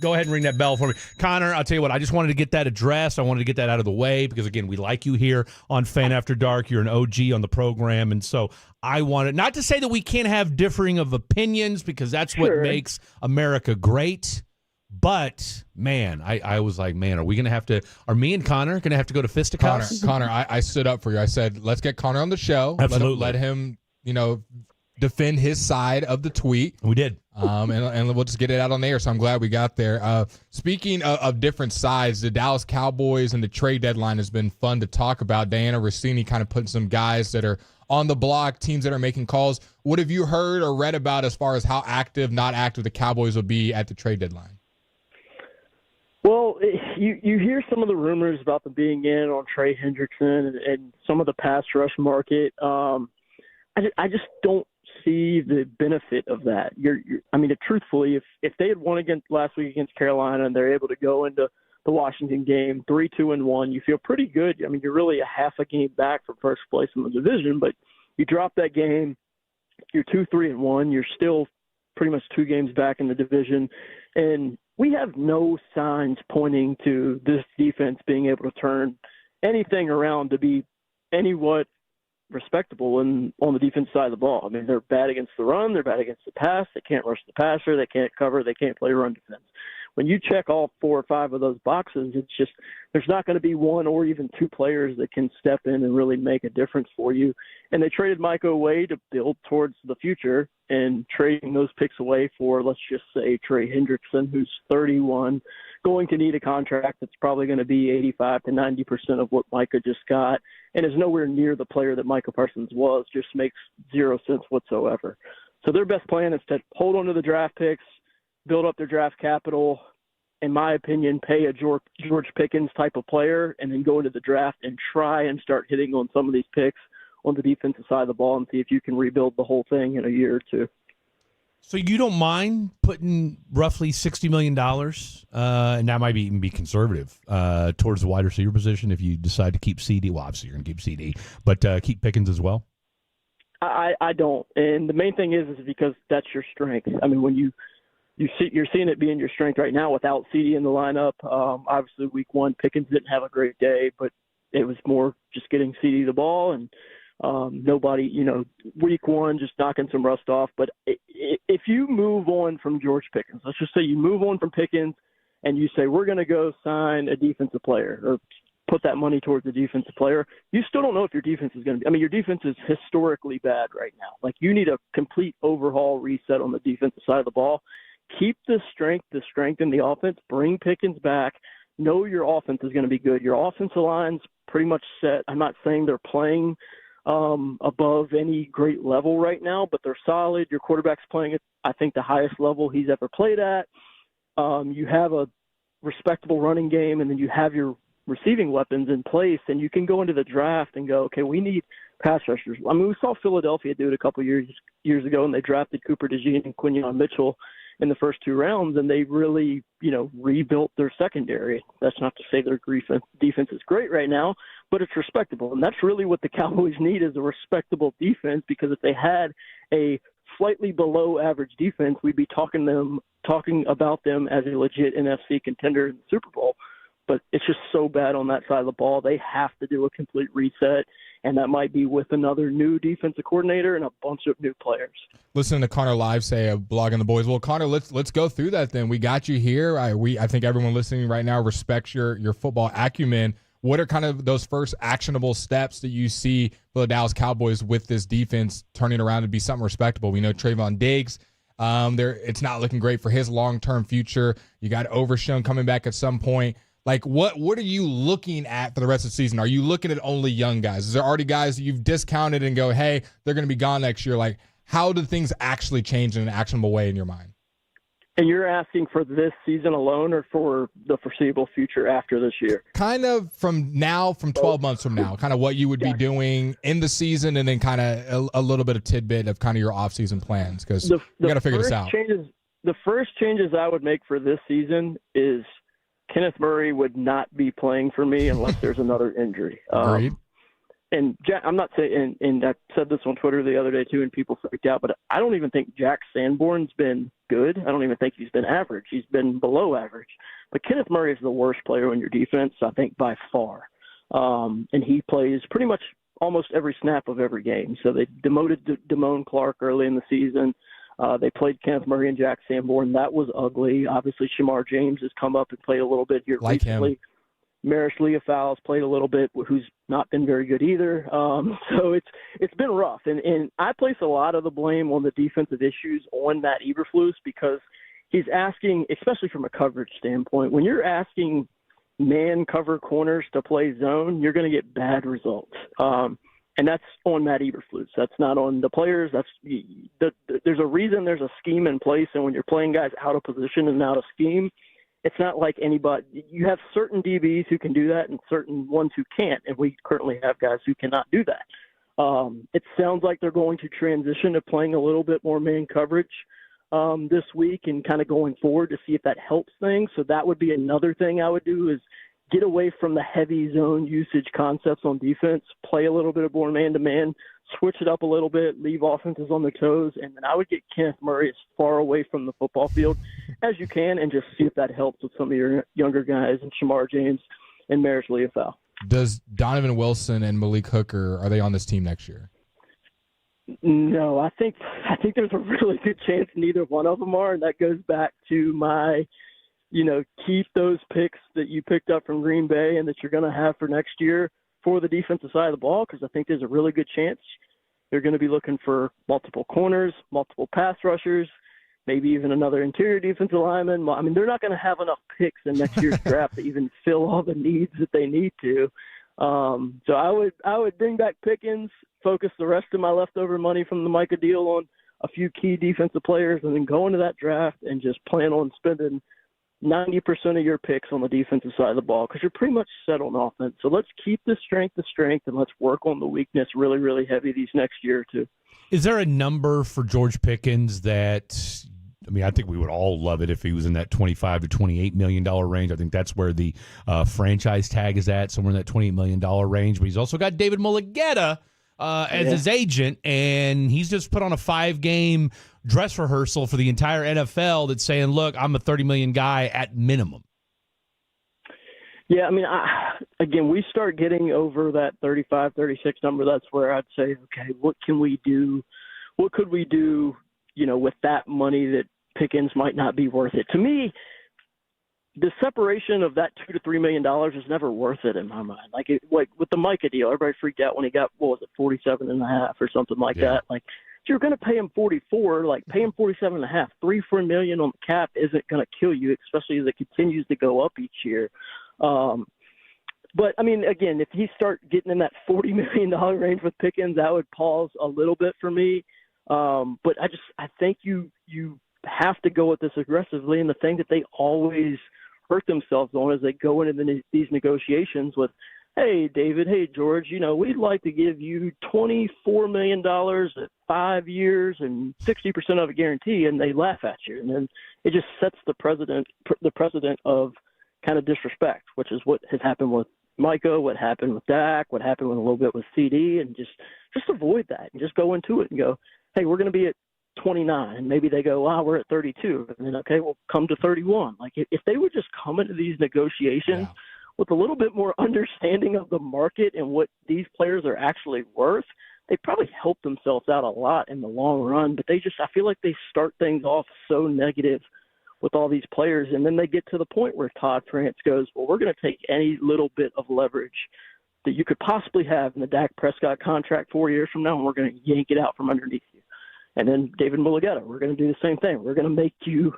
Go ahead and ring that bell for me. Connor, I'll tell you what, I just wanted to get that addressed. I wanted to get that out of the way because, again, we like you here on Fan After Dark. You're an OG on the program, and so I wanted, not to say that we can't have differing of opinions because that's what makes America great, but, man, I was like, man, are me and Connor going to have to go to fisticuffs? Connor, I stood up for you. I said, let's get Connor on the show. Absolutely. Let him defend his side of the tweet. We did. And we'll just get it out on the air, so I'm glad we got there. Speaking of different sides, the Dallas Cowboys and the trade deadline has been fun to talk about. Diana Rossini kind of putting some guys that are on the block, teams that are making calls. What have you heard or read about as far as how active, not active the Cowboys will be at the trade deadline? Well, you hear some of the rumors about them being in on Trey Hendrickson and some of the pass rush market. I just don't see the benefit of that. Truthfully, if they had won last week against Carolina and they're able to go into the Washington game 3-2-1, you feel pretty good. You're really a half a game back from first place in the division, but you drop that game, you're 2-3-1, you're still pretty much 2 games back in the division, and we have no signs pointing to this defense being able to turn anything around to be anywhat respectable on the defense side of the ball. They're bad against the run, they're bad against the pass, they can't rush the passer, they can't cover, they can't play run defense. When you check all 4 or 5 of those boxes, it's just there's not going to be 1 or even 2 players that can step in and really make a difference for you. And they traded Micah away to build towards the future, and trading those picks away for, let's just say, Trey Hendrickson, who's 31, going to need a contract that's probably going to be 85 to 90% of what Micah just got, and is nowhere near the player that Micah Parsons was, just makes 0 sense whatsoever. So their best plan is to hold on to the draft picks, build up their draft capital, in my opinion, pay a George Pickens type of player, and then go into the draft and try and start hitting on some of these picks on the defensive side of the ball and see if you can rebuild the whole thing in a year or 2. So you don't mind putting roughly $60 million, and that might even be conservative, towards the wide receiver position if you decide to keep CD. Well, obviously you're going to keep CD, but keep Pickens as well? I don't. And the main thing is because that's your strength. When you're seeing it being your strength right now without CD in the lineup. Obviously, week 1, Pickens didn't have a great day, but it was more just getting CD the ball and nobody, week 1 just knocking some rust off. But if you move on from George Pickens, let's just say you move on from Pickens and you say we're going to go sign a defensive player or put that money towards a defensive player, you still don't know if your defense is going to be – your defense is historically bad right now. You need a complete overhaul reset on the defensive side of the ball. Keep the strength in the offense. Bring Pickens back. Know your offense is going to be good. Your offensive line's pretty much set. I'm not saying they're playing above any great level right now, but they're solid. Your quarterback's playing at, I think, the highest level he's ever played at. You have a respectable running game, and then you have your receiving weapons in place, and you can go into the draft and go, okay, we need pass rushers. We saw Philadelphia do it a couple years ago, and they drafted Cooper DeJean and Quinyon Mitchell, in the first 2 rounds, and they really, rebuilt their secondary. That's not to say their defense is great right now, but it's respectable. And that's really what the Cowboys need, is a respectable defense, because if they had a slightly below average defense, we'd be talking about them as a legit NFC contender in the Super Bowl. But it's just so bad on that side of the ball. They have to do a complete reset, and that might be with another new defensive coordinator and a bunch of new players. Listening to Connor live say a blog on the boys. Well, Connor, let's go through that then. We got you here. I think everyone listening right now respects your football acumen. What are kind of those first actionable steps that you see for the Dallas Cowboys with this defense turning around to be something respectable? We know Trayvon Diggs, it's not looking great for his long-term future. You got Overshown coming back at some point. Like, what are you looking at for the rest of the season? Are you looking at only young guys? Is there already guys that you've discounted and go, hey, they're going to be gone next year? Like, how do things actually change in an actionable way in your mind? And you're asking for this season alone, or for the foreseeable future after this year? Kind of from 12 months from now, kind of what you would be doing in the season, and then kind of a little bit of tidbit of kind of your off-season plans, because we got to figure this out. The first changes I would make for this season is Kenneth Murray would not be playing for me unless there's another injury. Agreed. And Jack, I'm not saying, and I said this on Twitter the other day too, and people freaked out, but I don't even think Jack Sanborn's been good. I don't even think he's been average. He's been below average. But Kenneth Murray is the worst player on your defense, I think, by far. And he plays pretty much almost every snap of every game. So they demoted Damone Clark early in the season. They played Kenneth Murray and Jack Sanborn. That was ugly. Obviously, Shamar James has come up and played a little bit here recently. Him. Marish Leofau's played a little bit, who's not been very good either. So it's been rough. And I place a lot of the blame on the defensive issues on Matt Eberflus, because he's asking, especially from a coverage standpoint, when you're asking man cover corners to play zone, you're going to get bad results. And that's on Matt Eberflus. That's not on the players. There's a reason there's a scheme in place, and when you're playing guys out of position and out of scheme, it's not like anybody. You have certain DBs who can do that and certain ones who can't, and we currently have guys who cannot do that. It sounds like they're going to transition to playing a little bit more man coverage this week and kind of going forward to see if that helps things. So that would be another thing I would do, is get away from the heavy zone usage concepts on defense, play a little bit of more man-to-man, switch it up a little bit, leave offenses on their toes, and then I would get Kenneth Murray as far away from the football field as you can and just see if that helps with some of your younger guys, and Shamar James and Marish Leofau. Does Donovan Wilson and Malik Hooker, are they on this team next year? No, I think there's a really good chance neither one of them are, and that goes back to my – keep those picks that you picked up from Green Bay and that you're going to have for next year for the defensive side of the ball, because I think there's a really good chance they're going to be looking for multiple corners, multiple pass rushers, maybe even another interior defensive lineman. I mean, they're not going to have enough picks in next year's draft to even fill all the needs that they need to. So I would bring back Pickens, focus the rest of my leftover money from the Micah deal on a few key defensive players, and then go into that draft and just plan on spending 90% of your picks on the defensive side of the ball, because you're pretty much set on offense. So let's keep the strength, and let's work on the weakness really, really heavy these next year or two. Is there a number for George Pickens that, I mean, I think we would all love it if he was in that $25 to $28 million range. I think that's where the franchise tag is at, somewhere in that $28 million range. But he's also got David Mulligetta as his agent, and he's just put on a 5-game dress rehearsal for the entire NFL that's saying, look, I'm a $30 million guy at minimum. Yeah, I mean, again, we start getting over that 35, 36 number. That's where I'd say, okay, what can we do? What could we do, with that money that Pickens might not be worth it? To me, the separation of that $2 to $3 million is never worth it in my mind. Like with the Micah deal, everybody freaked out when he got, 47.5 or something like that. Like, if you're going to pay him 44, like pay him 47.5. $3-4 million on the cap isn't going to kill you, especially as it continues to go up each year. But I mean, again, if he start getting in that $40 million range with Pickens, that would pause a little bit for me. But I think you have to go with this aggressively. And the thing that they always hurt themselves on is they go into these negotiations with hey, David, hey, George, we'd like to give you $24 million at 5 years and 60% of a guarantee, and they laugh at you. And then it just sets the precedent of kind of disrespect, which is what has happened with Micah, what happened with Dak, what happened with a little bit with CD, and just avoid that and just go into it and go, hey, we're going to be at 29, and maybe they go, wow, we're at 32, and then, okay, we'll come to 31. Like, if they would just come into these negotiations with a little bit more understanding of the market and what these players are actually worth, they probably help themselves out a lot in the long run. But I feel like they start things off so negative with all these players, and then they get to the point where Todd France goes, well, we're going to take any little bit of leverage that you could possibly have in the Dak Prescott contract 4 years from now, and we're going to yank it out from underneath you. And then David Mulligetta, we're going to do the same thing. We're going to make you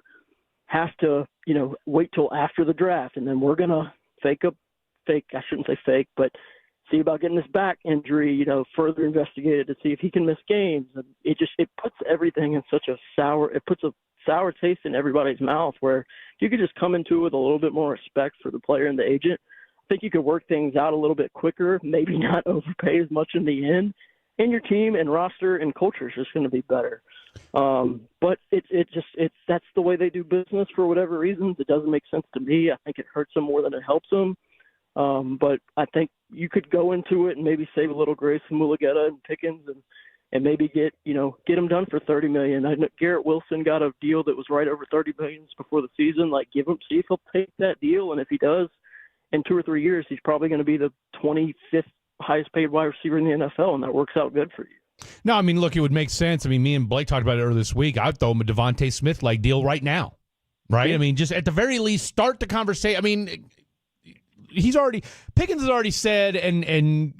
have to, wait till after the draft, and then we're going to I shouldn't say fake, but see about getting this back injury, further investigated to see if he can miss games. And it puts everything in such a sour taste in everybody's mouth, where if you could just come into it with a little bit more respect for the player and the agent, I think you could work things out a little bit quicker, maybe not overpay as much in the end, and your team and roster and culture is just going to be better. But that's the way they do business for whatever reasons. It doesn't make sense to me. I think it hurts them more than it helps them. But I think you could go into it and maybe save a little grace from Mulligetta and Pickens and maybe get them done for $30 million. I know Garrett Wilson got a deal that was right over $30 million before the season. Like, see if he'll take that deal. And if he does, in 2 or 3 years, he's probably going to be the 25th highest paid wide receiver in the NFL, and that works out good for you. No, I mean, look, it would make sense. I mean, me and Blake talked about it earlier this week. I'd throw him a Devontae Smith-like deal right now, right? I mean, just at the very least, start the conversation. I mean, Pickens has already said, and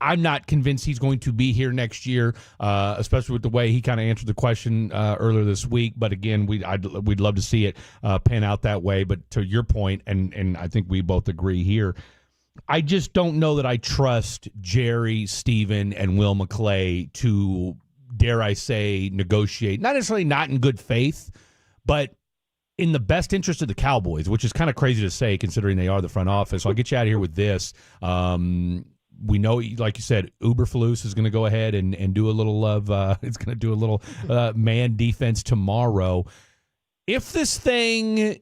I'm not convinced he's going to be here next year, especially with the way he kind of answered the question earlier this week. But again, we'd love to see it pan out that way. But to your point, and I think we both agree here, I just don't know that I trust Jerry, Steven, and Will McClay to, dare I say, negotiate, not necessarily not in good faith, but in the best interest of the Cowboys, which is kind of crazy to say considering they are the front office. So I'll get you out of here with this. We know, like you said, Uberflus is going to go ahead and do a little it's going to do a little man defense tomorrow. If this thing...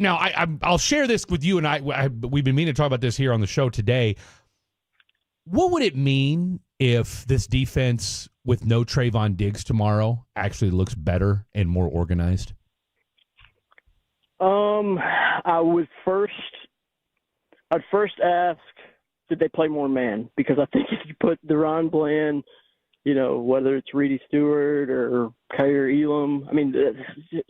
I'll share this with you, and we've been meaning to talk about this here on the show today. What would it mean if this defense with no Trayvon Diggs tomorrow actually looks better and more organized? I'd first ask, did they play more man? Because I think if you put Deron Bland, whether it's Reedy Stewart or Kyer Elam, I mean,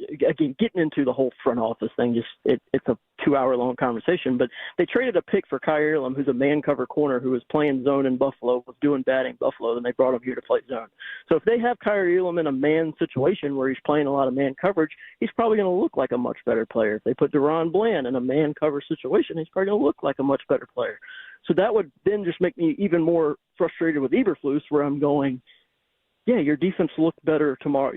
again, getting into the whole front office thing, it's a 2-hour-long conversation. But they traded a pick for Kyer Elam, who's a man-cover corner who was playing zone in Buffalo, was doing bad in Buffalo, and they brought him here to play zone. So if they have Kyer Elam in a man situation where he's playing a lot of man coverage, he's probably going to look like a much better player. If they put Deron Bland in a man-cover situation, he's probably going to look like a much better player. So that would then just make me even more frustrated with Eberflus, where I'm going, yeah, your defense looked better tomorrow.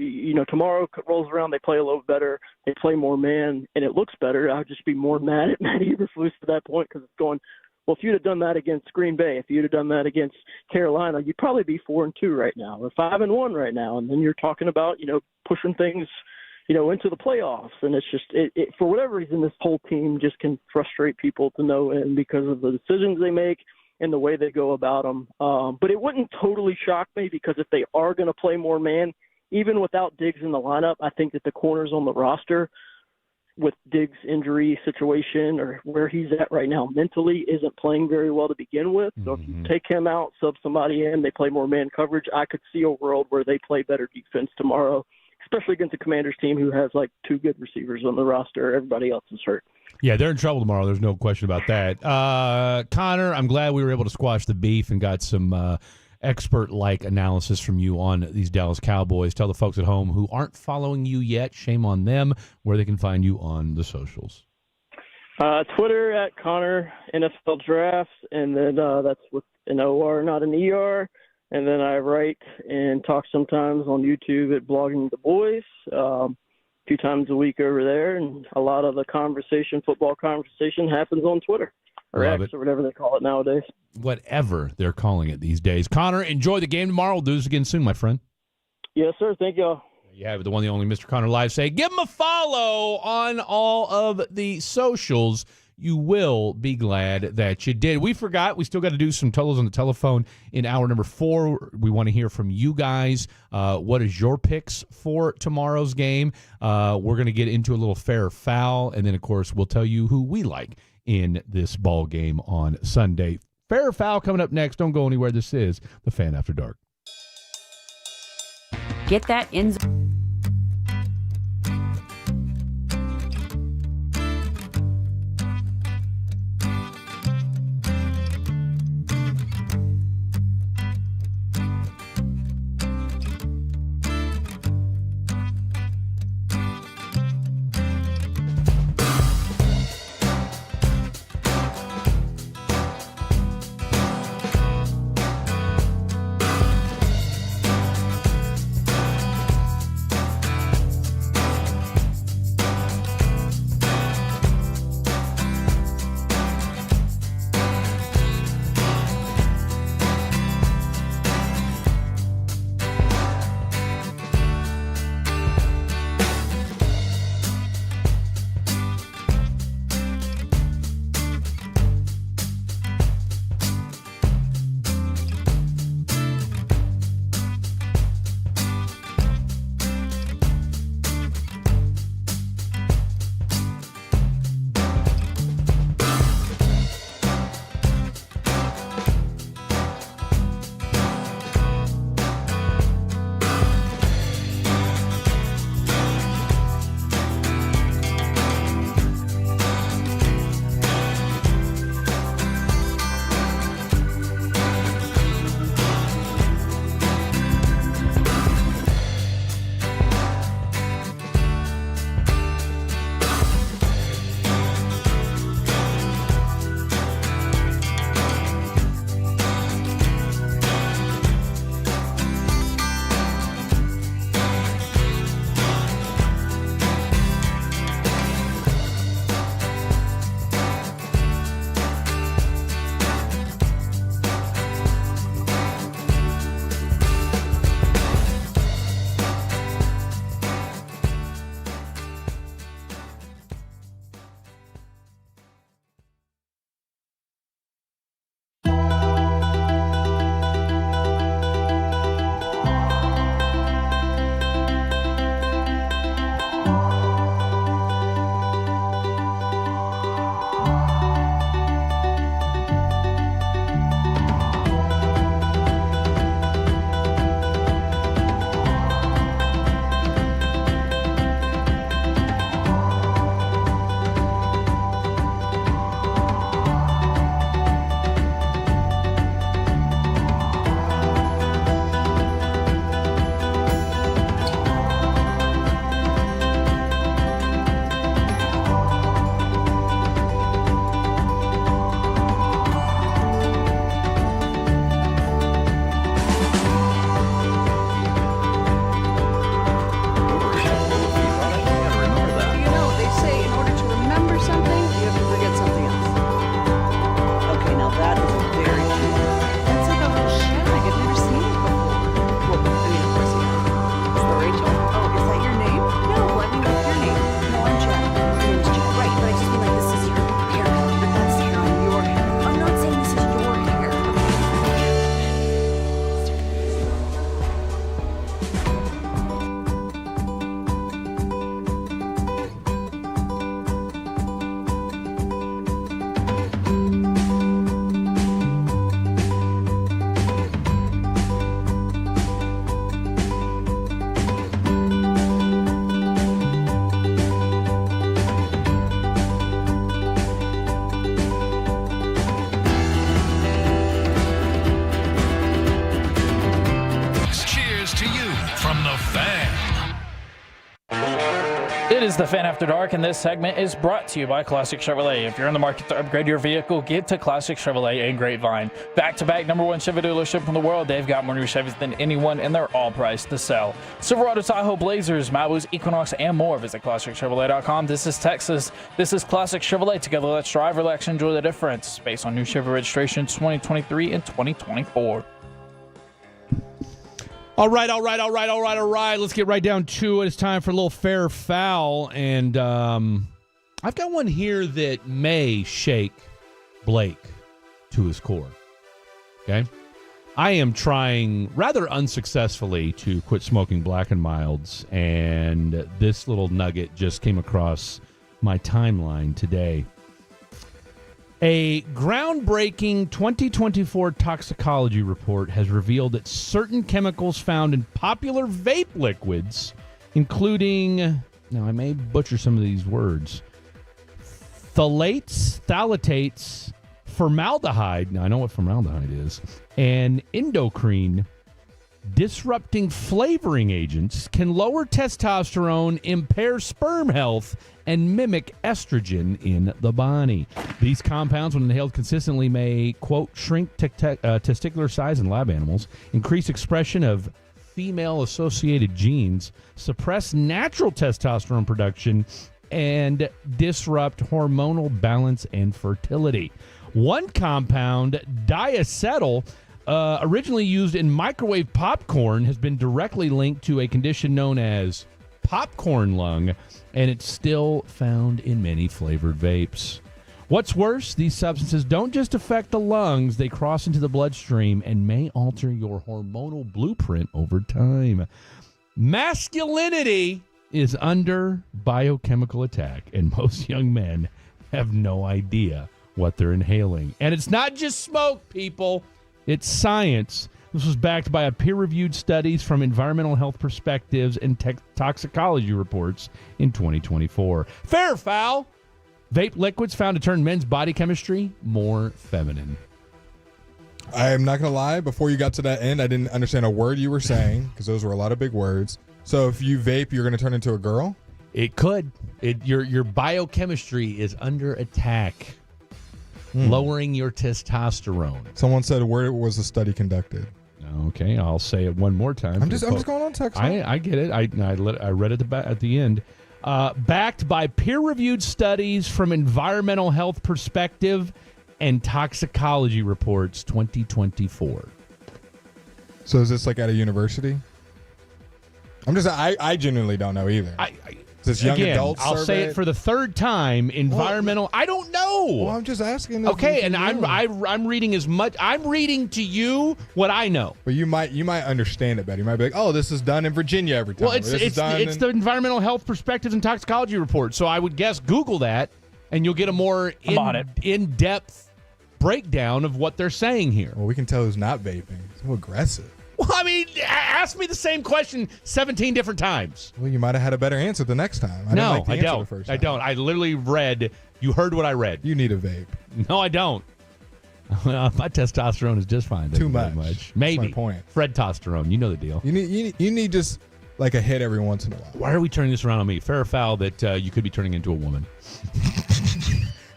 Tomorrow rolls around, they play a little better, they play more man, and it looks better. I'd just be more mad at Matt Eberflus at that point, because it's going, well, if you'd have done that against Green Bay, if you'd have done that against Carolina, you'd probably be 4-2 right now, or 5-1 right now, and then you're talking about pushing things into the playoffs. And it's just, for whatever reason, this whole team just can frustrate people to no end because of the decisions they make and the way they go about them. But it wouldn't totally shock me, because if they are going to play more man, even without Diggs in the lineup, I think that the corners on the roster with Diggs' injury situation or where he's at right now mentally isn't playing very well to begin with. So if you take him out, sub somebody in, they play more man coverage, I could see a world where they play better defense tomorrow, especially against a Commanders team who has like 2 good receivers on the roster. Everybody else is hurt. Yeah, they're in trouble tomorrow. There's no question about that. Connor, I'm glad we were able to squash the beef and got some expert-like analysis from you on these Dallas Cowboys. Tell the folks at home who aren't following you yet, shame on them, where they can find you on the socials. Twitter at Connor NFL Drafts, and then that's with an OR, not an ER. And then I write and talk sometimes on YouTube at Blogging the Boys, 2 times a week over there. And a lot of the football conversation happens on Twitter. or Love X it. or whatever they call it nowadays. Whatever they're calling it these days. Connor, enjoy the game tomorrow. We'll do this again soon, my friend. Yes, sir. Thank y'all. You have the one, the only Mr. Connor Live. Say, give him a follow on all of the socials. You will be glad that you did. We forgot. We still got to do some totals on the telephone in hour number 4. We want to hear from you guys. What is your picks for tomorrow's game? We're going to get into a little fair or foul, and then, of course, we'll tell you who we like in this ball game on Sunday. Fair or foul coming up next. Don't go anywhere. This is the Fan After Dark. Get that in. It is the Fan After Dark, and this segment is brought to you by Classic Chevrolet. If you're in the market to upgrade your vehicle, get to Classic Chevrolet in Grapevine. Back-to-back #1 Chevy dealership in the world, they've got more new Chevys than anyone, and they're all priced to sell. Silverado, Tahoe, Blazers, Malibus, Equinox, and more. Visit ClassicChevrolet.com. This is Texas. This is Classic Chevrolet. Together, let's drive, relax, and enjoy the difference. Based on new Chevy registrations 2023 and 2024. All right. Let's get right down to it. It's time for a little fair foul. And I've got one here that may shake Blake to his core. Okay? I am trying rather unsuccessfully to quit smoking Black and Milds, and this little nugget just came across my timeline today. A groundbreaking 2024 toxicology report has revealed that certain chemicals found in popular vape liquids, including, now I may butcher some of these words, phthalates, formaldehyde, now I know what formaldehyde is, and endocrine disrupting flavoring agents can lower testosterone, impair sperm health, and mimic estrogen in the body. These compounds, when inhaled consistently, may, quote, shrink testicular size in lab animals, increase expression of female-associated genes, suppress natural testosterone production, and disrupt hormonal balance and fertility. One compound, diacetyl, originally used in microwave popcorn, has been directly linked to a condition known as popcorn lung, and it's still found in many flavored vapes. What's worse, these substances don't just affect the lungs, they cross into the bloodstream and may alter your hormonal blueprint over time. Masculinity is under biochemical attack, and most young men have no idea what they're inhaling. And it's not just smoke, people. It's science. This was backed by a peer-reviewed studies from environmental health perspectives and toxicology reports in 2024. Fair or foul? Vape liquids found to turn men's body chemistry more feminine. I am not going to lie. Before you got to that end, I didn't understand a word you were saying because those were a lot of big words. So if you vape, you're going to turn into a girl? It could. Your biochemistry is under attack. Lowering your testerone. Someone said, where was the study conducted? Okay, I'll say it one more time. I'm just going on text. I get it. I read it at the end. Backed by peer-reviewed studies from environmental health perspective and toxicology reports 2024. So is this like at a university? I genuinely don't know either. This young adults I'll survey? say it for the third time. Environmental. I don't know. Well, I'm just asking. Okay, and I'm reading as much. I'm reading to you what I know. But you might understand it better. You might be like, oh, this is done in Virginia every time. Well, it's the environmental health perspectives and toxicology report. So I would guess Google that, and you'll get a more in-depth breakdown of what they're saying here. Well, we can tell who's not vaping. So aggressive. Well, I mean, ask me the same question 17 different times. Well, you might have had a better answer the next time. I don't. I literally read. You heard what I read. You need a vape. No, I don't. My testosterone is just fine. Too much. Maybe. That's my point. Fred testosterone. You know the deal. You need just like a hit every once in a while. Why are we turning this around on me? Fair or foul that you could be turning into a woman?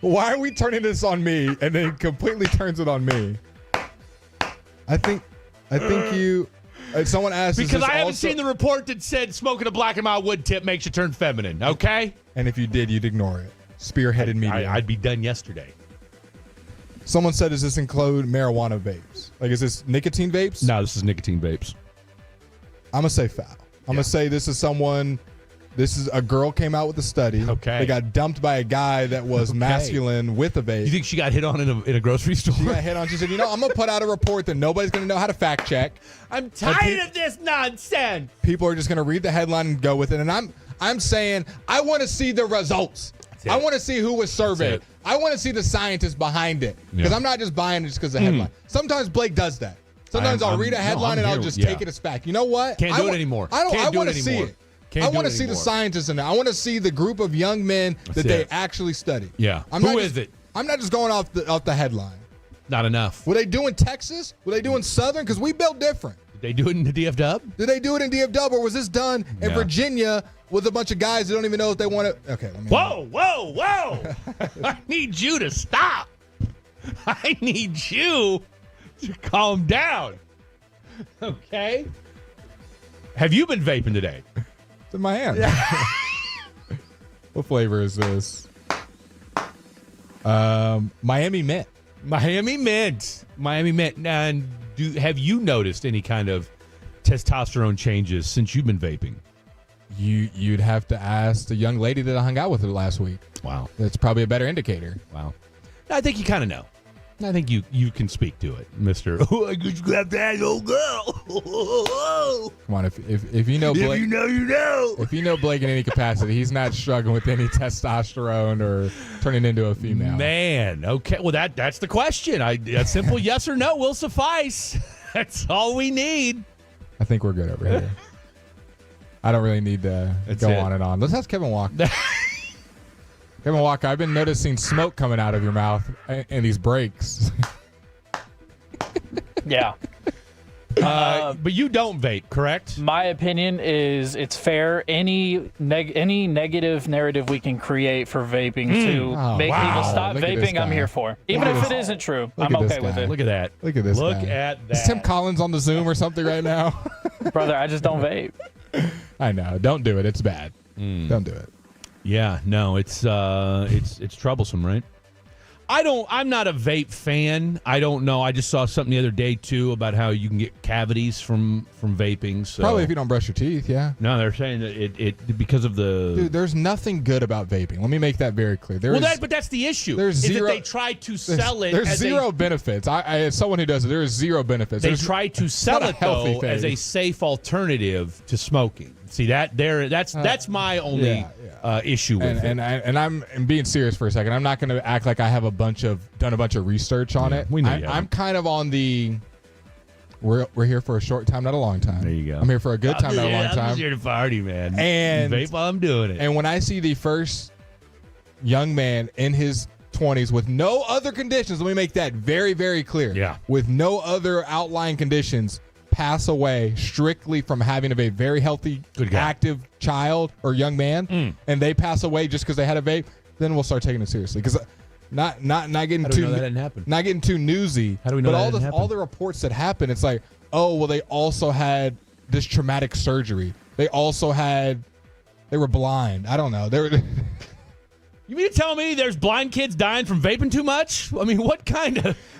Why are we turning this on me and then completely turns it on me? I think you. Someone asked because I haven't seen the report that said smoking a Black and Mild wood tip makes you turn feminine. Okay. And if you did, you'd ignore it. Spearheaded media. I'd be done yesterday. Someone said, does this include marijuana vapes? Like, is this nicotine vapes? No, this is nicotine vapes. I'm gonna say foul. I'm gonna say this is someone. This is a girl came out with a study. Okay. They got dumped by a guy that was masculine with a vape. You think she got hit on in a grocery store? She got hit on. She said, I'm going to put out a report that nobody's going to know how to fact check. I'm tired of this nonsense. People are just going to read the headline and go with it. And I'm saying I want to see the results. I want to see who was surveyed. I want to see the scientists behind it. Because I'm not just buying it just because of the headline. Sometimes Blake does that. Sometimes I'll read a headline and I'll just take it as fact. You know what? Can't do it anymore. I want to see it. I want to see the scientists in there. I want to see the group of young men that they actually study. Yeah. Who is it? I'm not just going off the headline. Not enough. Were they doing Texas? Were they doing Southern? Because we built different. Did they do it in the DF Dub? Did they do it in DF Dub, or was this done in Virginia with a bunch of guys that don't even know if they want to. Okay, let me. Whoa! I need you to stop. I need you to calm down. Okay. Have you been vaping today? It's in my hand. What flavor is this? Miami Mint. Miami Mint. And have you noticed any kind of testosterone changes since you've been vaping? You'd have to ask the young lady that I hung out with her last week. Wow. That's probably a better indicator. Wow. I think you kind of know. I think you can speak to it, Mr. Oh, I just grabbed that old girl. Come on, if you know Blake, if you know, you know. If you know Blake in any capacity, he's not struggling with any testosterone or turning into a female. Man, okay. Well, that's the question. A simple yes or no will suffice. That's all we need. I think we're good over here. I don't really need to go on and on. Let's ask Kevin Walker. Kevin Walker, I've been noticing smoke coming out of your mouth and these breaks. Yeah. But you don't vape, correct? My opinion is it's fair. Any negative narrative we can create for vaping to make people stop vaping, I'm here for. Even if it isn't true, I'm okay with it. Look at that. Look at this Look guy. at that. Is Tim Collins on the Zoom or something right now? Brother, I just don't vape. I know. Don't do it. It's bad. Don't do it. Yeah, no, it's troublesome, right? I'm not a vape fan. I don't know. I just saw something the other day too about how you can get cavities from vaping. So. Probably if you don't brush your teeth, yeah. No, they're saying that it because of the. Dude, there's nothing good about vaping. Let me make that very clear. But that's the issue. There's zero. That they try to sell it. There's zero benefits. I as someone who does it, there is zero benefits. They try to sell it though as a safe alternative to smoking. See that's my only issue with it. And I'm being serious for a second. I'm not going to act like I have done a bunch of research on it. We know I'm kind of on the. We're here for a short time, not a long time. There you go. I'm here for a good time, not a long time. I'm just here to party, man. And vape while I'm doing it. And when I see the first young man in his 20s with no other conditions, let me make that very, very clear. Yeah. With no other outlying conditions, pass away strictly from having a very healthy, active child or young man, and they pass away just because they had a vape, then we'll start taking it seriously. Because not getting too that didn't happen? Not getting too newsy. How do we know that didn't happen? All the reports that happen, it's like, oh well, they also had this traumatic surgery. They were blind. I don't know. They were. You mean to tell me there's blind kids dying from vaping too much? I mean,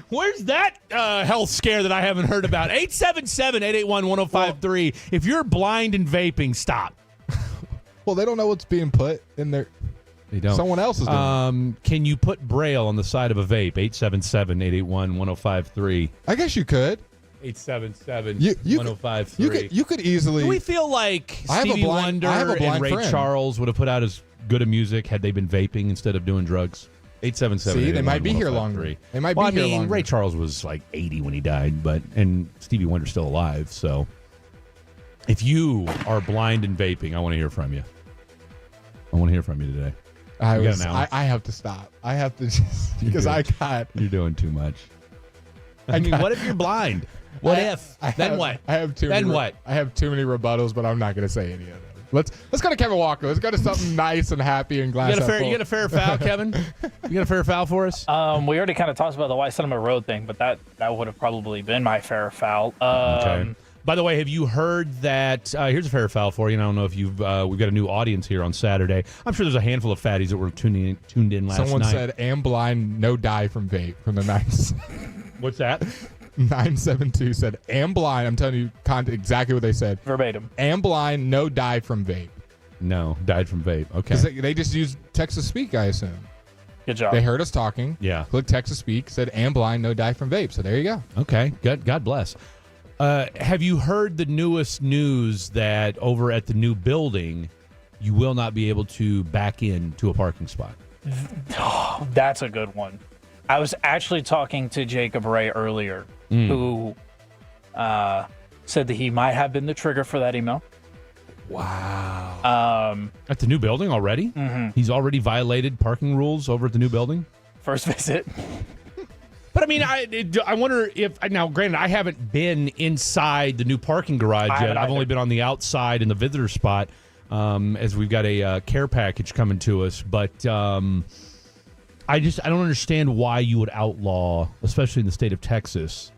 where's that health scare that I haven't heard about? 877-881-1053. If you're blind and vaping, stop. Well, they don't know what's being put in their. They don't. Someone else is doing it. Can you put Braille on the side of a vape? 877-881-1053. I guess you could. 877-1053. You could easily. Do we feel like Stevie Wonder and Ray Charles would have put out as good a music had they been vaping instead of doing drugs? 877-881-1053. See, they might be here longer. They might be here longer. Ray Charles was like 80 when he died, and Stevie Wonder's still alive. So, if you are blind and vaping, I want to hear from you. I want to hear from you today. I have to stop. I have to just because You're doing too much. I mean, what if you're blind? What if? Then what? I have too then many. What? I have too many rebuttals, but I'm not going to say any of them. Let's go to Kevin Walker. Let's go to something nice and happy and glass. You got a fair foul, Kevin? You got a fair foul for us? We already kind of talked about the White Cinema Road thing, but that would have probably been my fair foul. Okay. By the way, have you heard that? Here's a fair foul for you. And I don't know if we've got a new audience here on Saturday. I'm sure there's a handful of fatties that were tuned in last night. Someone said, "Am blind, no die from vape." From the nice. What's that? 972 said, "Am blind." I'm telling you exactly what they said. Verbatim. Am blind, no die from vape. No, died from vape. Okay. Because they just used text to speak, I assume. Good job. They heard us talking. Yeah. Click text to speak. Said, "Am blind, no die from vape." So there you go. Okay. God bless. Have you heard the newest news that over at the new building, you will not be able to back into a parking spot? Oh, that's a good one. I was actually talking to Jacob Ray earlier, who said that he might have been the trigger for that email. Wow. At the new building already? Mm-hmm. He's already violated parking rules over at the new building? First visit. But I mean, I wonder if, now granted, I haven't been inside the new parking garage yet. I've only been on the outside in the visitor spot. as we've got a care package coming to us. But I don't understand why you would outlaw, especially in the state of Texas,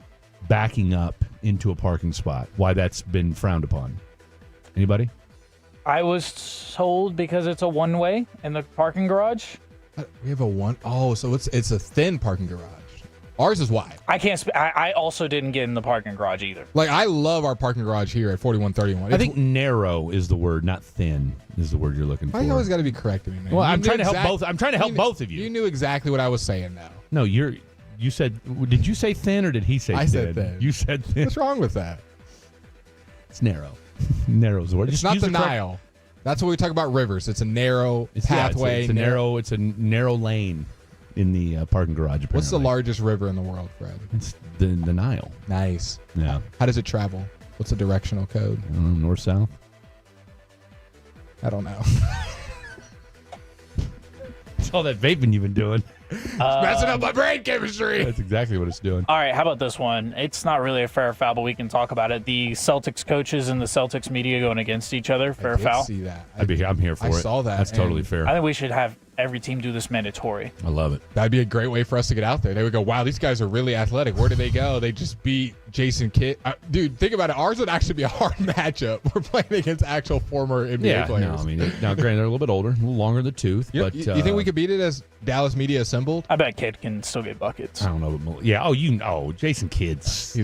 backing up into a parking spot. Why that's been frowned upon. Anybody? I was told because it's a one-way in the parking garage. We have a one. Oh, so it's a thin parking garage. Ours is wide. I can't. I also didn't get in the parking garage either. Like, I love our parking garage here at 4131. I think narrow is the word, not thin is the word you're looking for. Why you always got to be correcting me, man? Well, I'm trying to help both. I'm trying to help both of you. You knew exactly what I was saying, though. No, you said. Did you say thin or did he say thin? I said thin. You said thin. What's wrong with that? It's narrow. Narrow is the word. It's not the Nile. That's what we talk about rivers. It's a narrow pathway. It's a narrow lane in the parking garage. Apparently. What's the largest river in the world, Fred? It's the Nile. Nice. Yeah. How does it travel? What's the directional code? North south. I don't know. It's all that vaping you've been doing. It's messing up my brain chemistry. That's exactly what it's doing. All right, how about this one? It's not really a fair foul, but we can talk about it. The Celtics coaches and the Celtics media going against each other. Fair foul. I see that. I'm here for it. I saw that. That's totally fair. I think we should have every team do this mandatory. I love it. That'd be a great way for us to get out there. They would go, wow, these guys are really athletic. Where did they go? They just beat Jason Kidd. Dude, think about it. Ours would actually be a hard matchup. We're playing against actual former NBA players. No, I mean, now granted, they're a little bit older, a little longer in the tooth. You, but you think we could beat it as Dallas media assembled? I bet Kidd can still get buckets. I don't know. But Jason Kidd's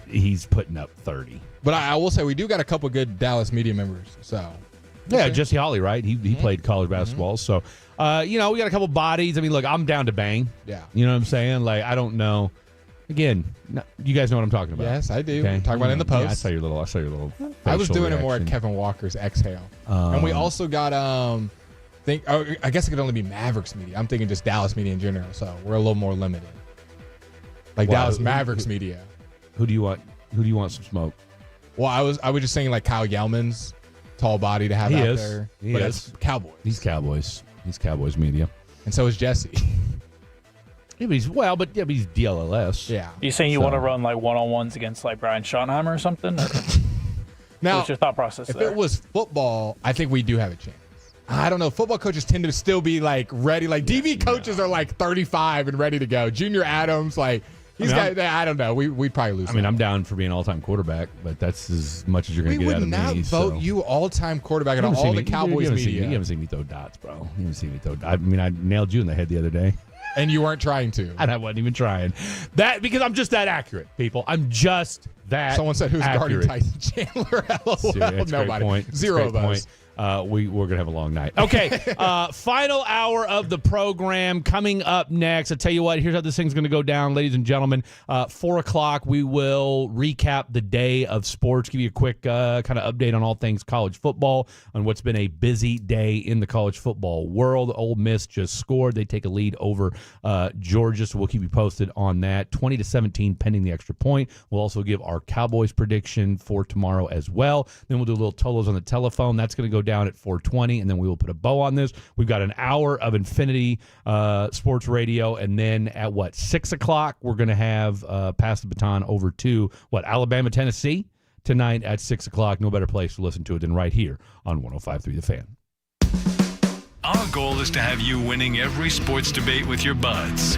he's putting up 30. But I will say we do got a couple good Dallas media members. So yeah, Jesse Holley, right? He played college basketball. So, we got a couple bodies. I mean, look, I'm down to bang. Yeah. You know what I'm saying? Like, I don't know. Again, you guys know what I'm talking about. Yes, I do. Okay? We're talking about in the post. Yeah, I saw your little. I was doing it more at reaction. Kevin Walker's exhale, and we also got I guess it could only be Mavericks media. I'm thinking just Dallas media in general. So we're a little more limited. Like Dallas Mavericks media. Who do you want? Who do you want some smoke? Well, I was just saying like Kyle Yellman's tall body to have out there. He but is. it's Cowboys. He's Cowboys. He's Cowboys media. And so is Jesse. Yeah, but he's DLLS. Yeah. You saying you want to run like one-on-ones against like Brian Schottenheimer or something? Now, what's your thought process if there? it was football, I think we do have a chance. I don't know. Football coaches tend to still be like ready. Like DB coaches are like 35 and ready to go. Junior Adams, like I don't know. We'd probably lose. I mean, I'm down for being all-time quarterback, but that's as much as you're going to We get out would of not me. vote you all-time quarterback in all the Cowboys media. You haven't seen me throw dots, bro. You haven't seen me throw dots. I mean, I nailed you in the head the other day. And you weren't trying to. And I wasn't even trying. Because I'm just that accurate, people. I'm just that Someone said who's accurate. guarding Tyson Chandler? LOL. That's Nobody. Great point. Zero of us. We're going to have a long night. Okay, final hour of the program coming up next. I tell you what, here's how this thing's going to go down, ladies and gentlemen. 4 o'clock, we will recap the day of sports, give you a quick kind of update on all things college football, on what's been a busy day in the college football world. Ole Miss just scored. They take a lead over Georgia, so we'll keep you posted on that. 20-17 pending the extra point. We'll also give our Cowboys prediction for tomorrow as well. Then we'll do a little Tolos on the telephone. That's going to go down at 4:20, and then we will put a bow on this. We've got an hour of Infinity Sports Radio, and then at 6 o'clock, we're going to have pass the baton over to Alabama, Tennessee tonight at 6 o'clock. No better place to listen to it than right here on 105.3 The Fan. Our goal is to have you winning every sports debate with your buds.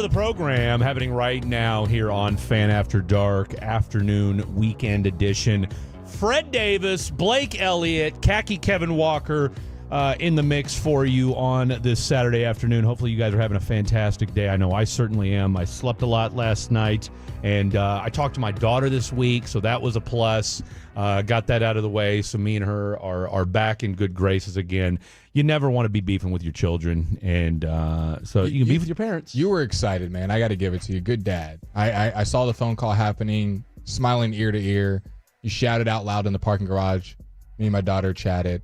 the program happening right now here on Fan After Dark, afternoon weekend edition. Fred Davis, Blake Elliott, Khaki Kevin Walker in the mix for you on this Saturday afternoon. Hopefully you guys are having a fantastic day. I know I certainly am. I slept a lot last night, and I talked to my daughter this week, so that was a plus. Got that out of the way, so me and her are back in good graces again. You never want to be beefing with your children, and so you can beef with your parents. You were excited, man. I got to give it to you. Good dad. I saw the phone call happening, smiling ear to ear. You shouted out loud in the parking garage. Me and my daughter chatted.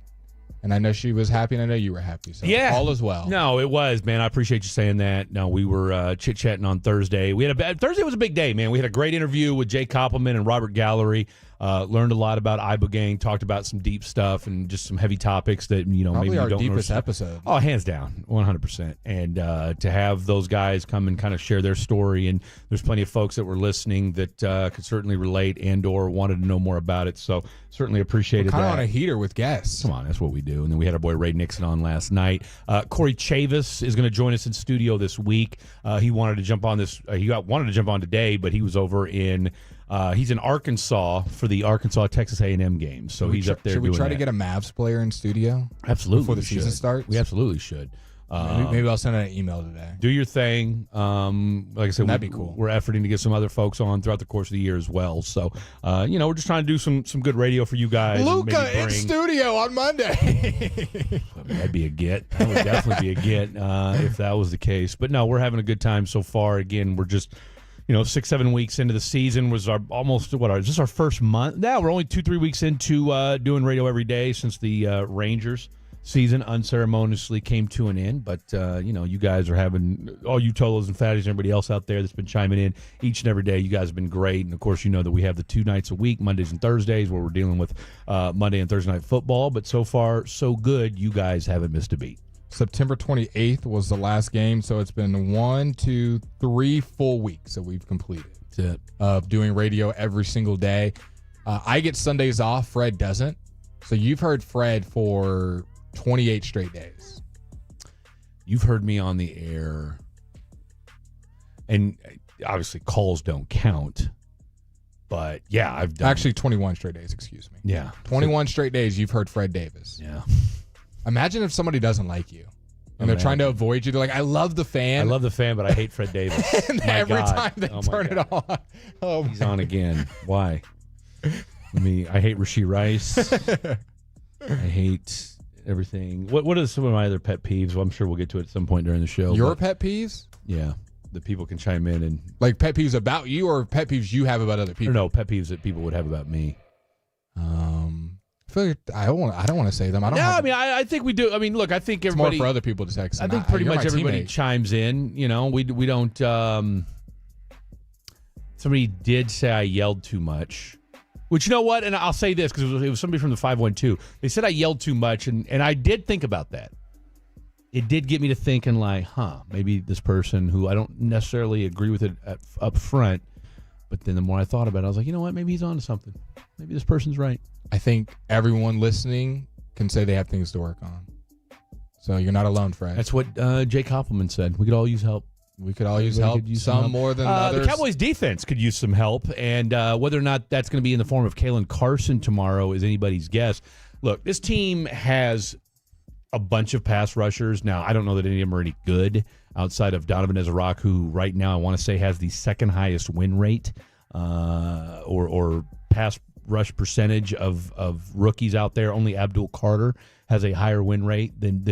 And I know she was happy, and I know you were happy. So yeah, all is well. No, it was, man. I appreciate you saying that. No, we were chit-chatting on Thursday. Thursday was a big day, man. We had a great interview with Jay Koppelman and Robert Gallery. Learned a lot about Ibogang, talked about some deep stuff and just some heavy topics that, you know, probably maybe our you don't deepest know. episode. Oh, hands down, 100%. And to have those guys come and kind of share their story, and there's plenty of folks that were listening that could certainly relate and or wanted to know more about it. So certainly appreciated that. Kind of on a heater with guests. Come on, that's what we do. And then we had our boy Ray Nixon on last night. Corey Chavis is going to join us in studio this week. He wanted to jump on this. Wanted to jump on today, but he was over in. He's in Arkansas for the Arkansas-Texas A&M game, so he's up there. Should we doing try that. to get a Mavs player in studio? Absolutely, before the season starts. We absolutely should. Maybe I'll send out an email today. Do your thing. Like I said, that'd be cool. We're efforting to get some other folks on throughout the course of the year as well. So, we're just trying to do some good radio for you guys. Luca in studio on Monday. That'd be a get. That would definitely be a get if that was the case. But no, we're having a good time so far. Again, we're just 6-7 weeks into the season. Was is this our first month? Now we're only 2-3 weeks into doing radio every day since the Rangers season unceremoniously came to an end. But you guys are having, all you Tolos and Fatties and everybody else out there that's been chiming in each and every day. You guys have been great. And of course, you know that we have the 2 nights a week, Mondays and Thursdays, where we're dealing with Monday and Thursday night football. But so far, so good. You guys haven't missed a beat. September 28th was the last game, so it's been 1, 2, 3 full weeks that we've completed of doing radio every single day. I get Sundays off. Fred doesn't. So you've heard Fred for 28 straight days. You've heard me on the air, and obviously calls don't count. But yeah, I've done actually 21 straight days. Excuse me. Yeah, 21 straight days. You've heard Fred Davis. Yeah. Imagine if somebody doesn't like you and they're trying to avoid you. They're like, I love the fan. I love the fan, but I hate Fred Davis. And every time they turn it on. He's on again. Why? I hate Rasheed Rice. I hate everything. What are some of my other pet peeves? Well, I'm sure we'll get to it at some point during the show. Your pet peeves? Yeah. That people can chime in and. Like pet peeves about you or pet peeves you have about other people? No, pet peeves that people would have about me. I feel like I don't want to say them. I think we do. I mean, look, I think everybody. It's more for other people to text. I think pretty much everybody chimes in. We don't. Somebody did say I yelled too much, which, you know what? And I'll say this because it was somebody from the 512. They said I yelled too much, and I did think about that. It did get me to thinking, like, maybe this person who I don't necessarily agree with it up front, but then the more I thought about it, I was like, you know what? Maybe he's on to something. Maybe this person's right. I think everyone listening can say they have things to work on. So you're not alone, Fred. That's what Jay Koppelman said. We could all use help. We could all use help. Some more than others. The Cowboys defense could use some help, and whether or not that's going to be in the form of Kalen Carson tomorrow is anybody's guess. Look, this team has a bunch of pass rushers. Now, I don't know that any of them are any good outside of Donovan Ezra, who right now I want to say has the second highest win rate or pass rush percentage of rookies out there. Only Abdul Carter has a higher win rate than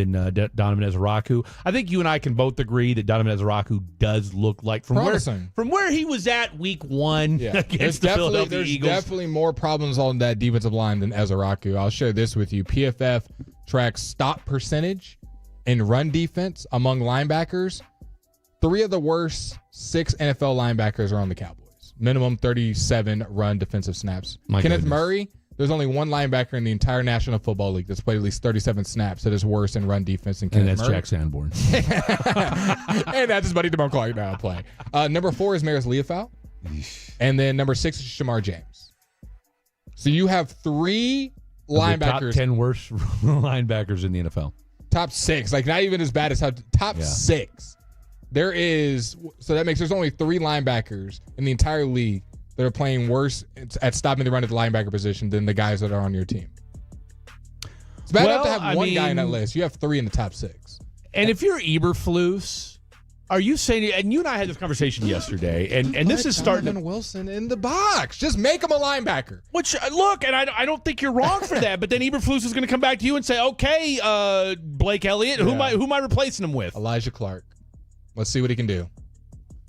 Donovan Ezra. I think you and I can both agree that Donovan Ezra does look like from where he was at week 1 against the Philadelphia Eagles. There's definitely more problems on that defensive line than Ezra. I'll share this with you. PFF tracks stop percentage in run defense among linebackers. 3 of the worst 6 NFL linebackers are on the Cowboys. Minimum 37 run defensive snaps. Kenneth Murray, there's only one linebacker in the entire National Football League that's played at least 37 snaps that is worse in run defense than Kenneth Murray. And that's Jack Sanborn. And that's his buddy DeMar Clark now play. Number 4 is Maris Leofau. And then number 6 is Shamar James. So you have 3 linebackers. Top 10 worst linebackers in the NFL. Top 6. Like not even as bad as top 6. there's only 3 linebackers in the entire league that are playing worse at stopping the run at the linebacker position than the guys that are on your team. It's bad enough to have one guy in that list. You have 3 in the top 6. And if you're Eberflus, are you saying, and you and I had this conversation yesterday, and this is starting Donovan Wilson in the box. Just make him a linebacker. Which, look, and I don't think you're wrong for that, but then Eberflus is going to come back to you and say, okay, Blake Elliott, who am I replacing him with? Elijah Clark. Let's see what he can do.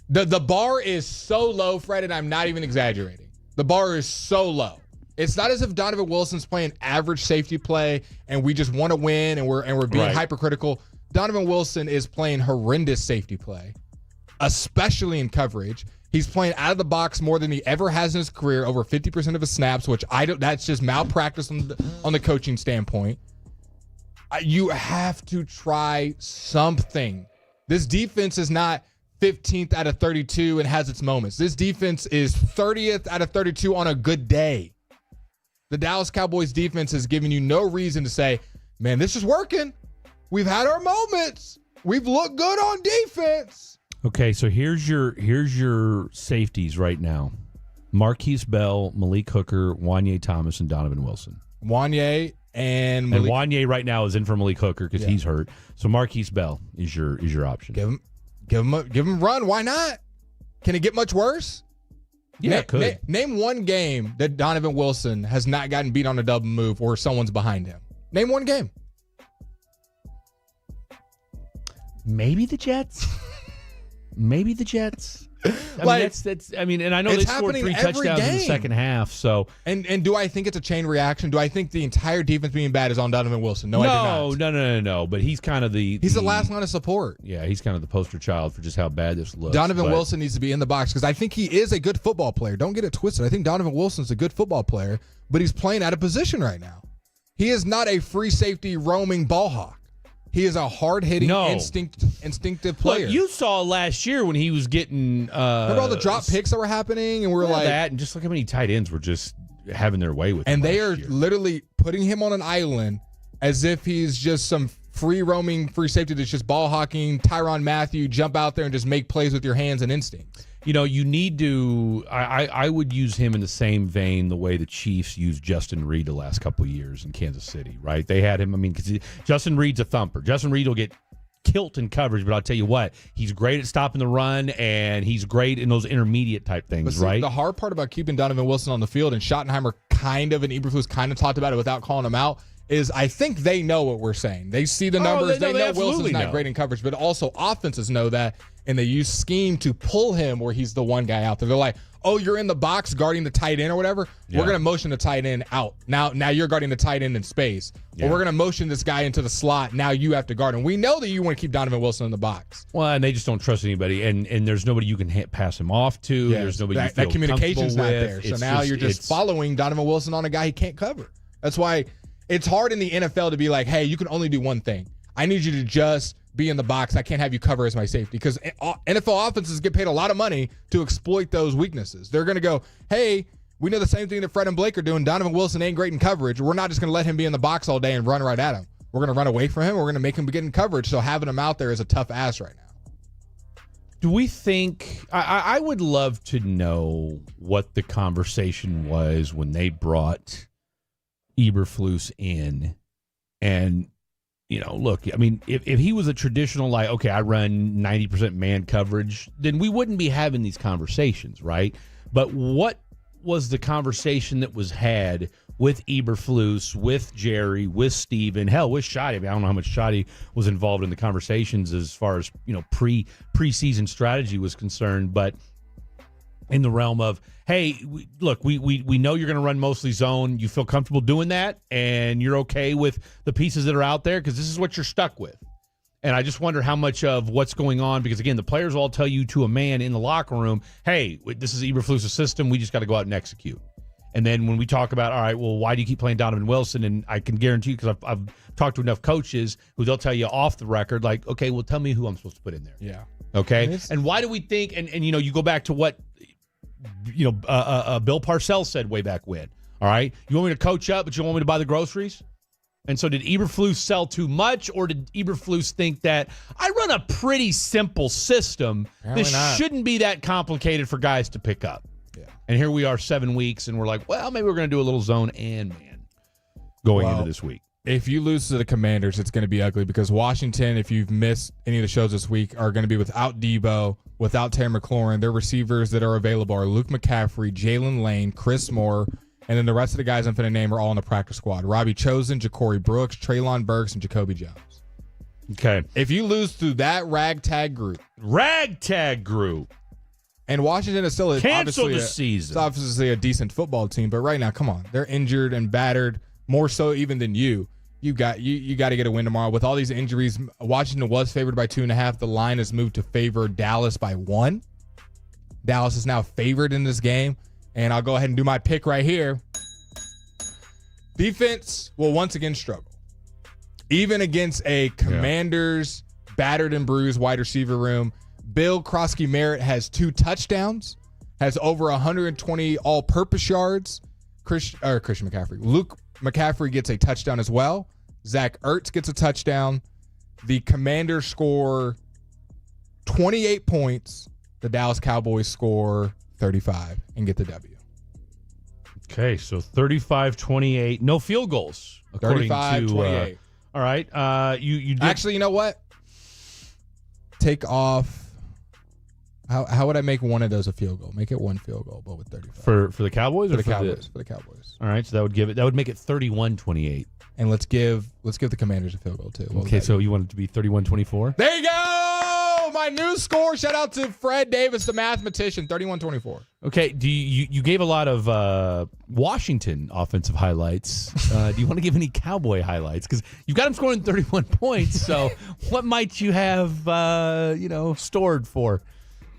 The bar is so low, Fred, and I'm not even exaggerating. The bar is so low. It's not as if Donovan Wilson's playing average safety play and we just want to win and we're being hypercritical. Donovan Wilson is playing horrendous safety play, especially in coverage. He's playing out of the box more than he ever has in his career, over 50% of his snaps, which that's just malpractice on the coaching standpoint. You have to try something. This defense is not 15th out of 32 and has its moments. This defense is 30th out of 32 on a good day. The Dallas Cowboys defense has given you no reason to say, man, this is working. We've had our moments. We've looked good on defense. Okay, so here's your safeties right now. Marquise Bell, Malik Hooker, Wanye Thomas, and Donovan Wilson. Wanye and Malik. And Wanye right now is in for Malik Hooker because he's hurt. So Marquise Bell is your option. Give him a run. Why not? Can it get much worse? Yeah, it could. Name one game that Donovan Wilson has not gotten beat on a double move or someone's behind him. Name one game. Maybe the Jets. Maybe the Jets. I mean, and I know they scored 3 touchdowns in the second half. So, and do I think it's a chain reaction? Do I think the entire defense being bad is on Donovan Wilson? No, I do not. No. But he's kind of he's the last line of support. Yeah, he's kind of the poster child for just how bad this looks. Donovan Wilson needs to be in the box because I think he is a good football player. Don't get it twisted. I think Donovan Wilson's a good football player, but he's playing out of position right now. He is not a free safety roaming ball hawk. He is a hard-hitting, instinctive player. Look, you saw last year when he was getting... remember all the drop picks that were happening? And we're like... that, and just look how many tight ends were just having their way with him. And they are literally putting him on an island as if he's just some free-roaming free safety that's just ball-hawking, Tyrann Mathieu, jump out there and just make plays with your hands and instincts. You know, you need to... I would use him in the same vein the way the Chiefs used Justin Reed the last couple of years in Kansas City, right? They had him, because Justin Reed's a thumper. Justin Reed will get killed in coverage, but I'll tell you what, he's great at stopping the run, and he's great in those intermediate type things, right? The hard part about keeping Donovan Wilson on the field, and Schottenheimer and Eberflus kind of talked about it without calling him out, is I think they know what we're saying. They see the numbers. They know Wilson's not great in coverage, but also offenses know that, and they use scheme to pull him where he's the one guy out there. They're like, oh, you're in the box guarding the tight end or whatever. Yeah. We're going to motion the tight end out. Now you're guarding the tight end in space. Yeah. Or we're going to motion this guy into the slot. Now you have to guard him. We know that you want to keep Donovan Wilson in the box. Well, and they just don't trust anybody, and there's nobody you can pass him off to. Yes. There's nobody you feel that communication's not with. there. So now you're just following Donovan Wilson on a guy he can't cover. That's why it's hard in the NFL to be like, hey, you can only do one thing. I need you to just be in the box. I can't have you cover as my safety, because NFL offenses get paid a lot of money to exploit those weaknesses. They're going to go, hey, we know the same thing that Fred and Blake are doing. Donovan Wilson ain't great in coverage. We're not just going to let him be in the box all day and run right at him. We're going to run away from him. We're going to make him get in coverage. So having him out there is a tough ass right now. Do we think I would love to know what the conversation was when they brought Eberflus in, and look, I mean, if he was a traditional, like, okay, I run 90% man coverage, then we wouldn't be having these conversations, right? But what was the conversation that was had with Eberflus, with Jerry, with Steven, hell, with Shoddy? I mean, I don't know how much Shoddy was involved in the conversations as far as, preseason strategy was concerned, but in the realm of, hey, we know you're going to run mostly zone. You feel comfortable doing that, and you're okay with the pieces that are out there because this is what you're stuck with. And I just wonder how much of what's going on, because, again, the players will all tell you to a man in the locker room, hey, this is Eberflus' system. We just got to go out and execute. And then when we talk about, all right, well, why do you keep playing Donovan Wilson? And I can guarantee you, because I've talked to enough coaches who they'll tell you off the record, like, okay, well, tell me who I'm supposed to put in there. Yeah. Okay? And why do we think, and you go back to what Bill Parcells said way back when. All right, you want me to coach up, but you want me to buy the groceries? And so did Eberflus sell too much, or did Eberflus think that I run a pretty simple system? Apparently this not. shouldn't be that complicated for guys to pick up. Yeah. And here we are 7 weeks, and we're like, well, maybe we're going to do a little zone and man going into this week. If you lose to the Commanders, it's going to be ugly because Washington, if you've missed any of the shows this week, are going to be without Debo, without Terry McLaurin. Their receivers that are available are Luke McCaffrey, Jalen Lane, Chris Moore, and then the rest of the guys I'm going to name are all on the practice squad. Robbie Chosen, Ja'Cory Brooks, Treylon Burks, and Jacoby Jones. Okay. If you lose to that ragtag group, and Washington is still cancel obviously the season. It's obviously a decent football team, but right now, come on, they're injured and battered more so even than you. You got to get a win tomorrow. With all these injuries, Washington was favored by 2.5. The line has moved to favor Dallas by 1. Dallas is now favored in this game, and I'll go ahead and do my pick right here. Defense will once again struggle, even against a Commanders battered and bruised wide receiver room. Bill Krosky-Merritt has 2 touchdowns, has over 120 all-purpose yards. Christian McCaffrey. Luke McCaffrey gets a touchdown as well. Zach Ertz gets a touchdown. The Commanders score 28 points. The Dallas Cowboys score 35 and get the W. Okay, so 35-28. No field goals. 35-28. All right. You did. Actually, you know what? Take off. How would I make one of those a field goal? Make it 1 field goal, but with 35. For the Cowboys For or the Cowboys. For the Cowboys. All right, so that would make it 31-28. And let's give the Commanders a field goal too. Okay, so you want it to be 31-24? There you go! My new score. Shout out to Fred Davis, the mathematician. 31-24. Okay, do you gave a lot of Washington offensive highlights. Do you want to give any Cowboy highlights? Because you've got them scoring 31 points. So what might you have stored for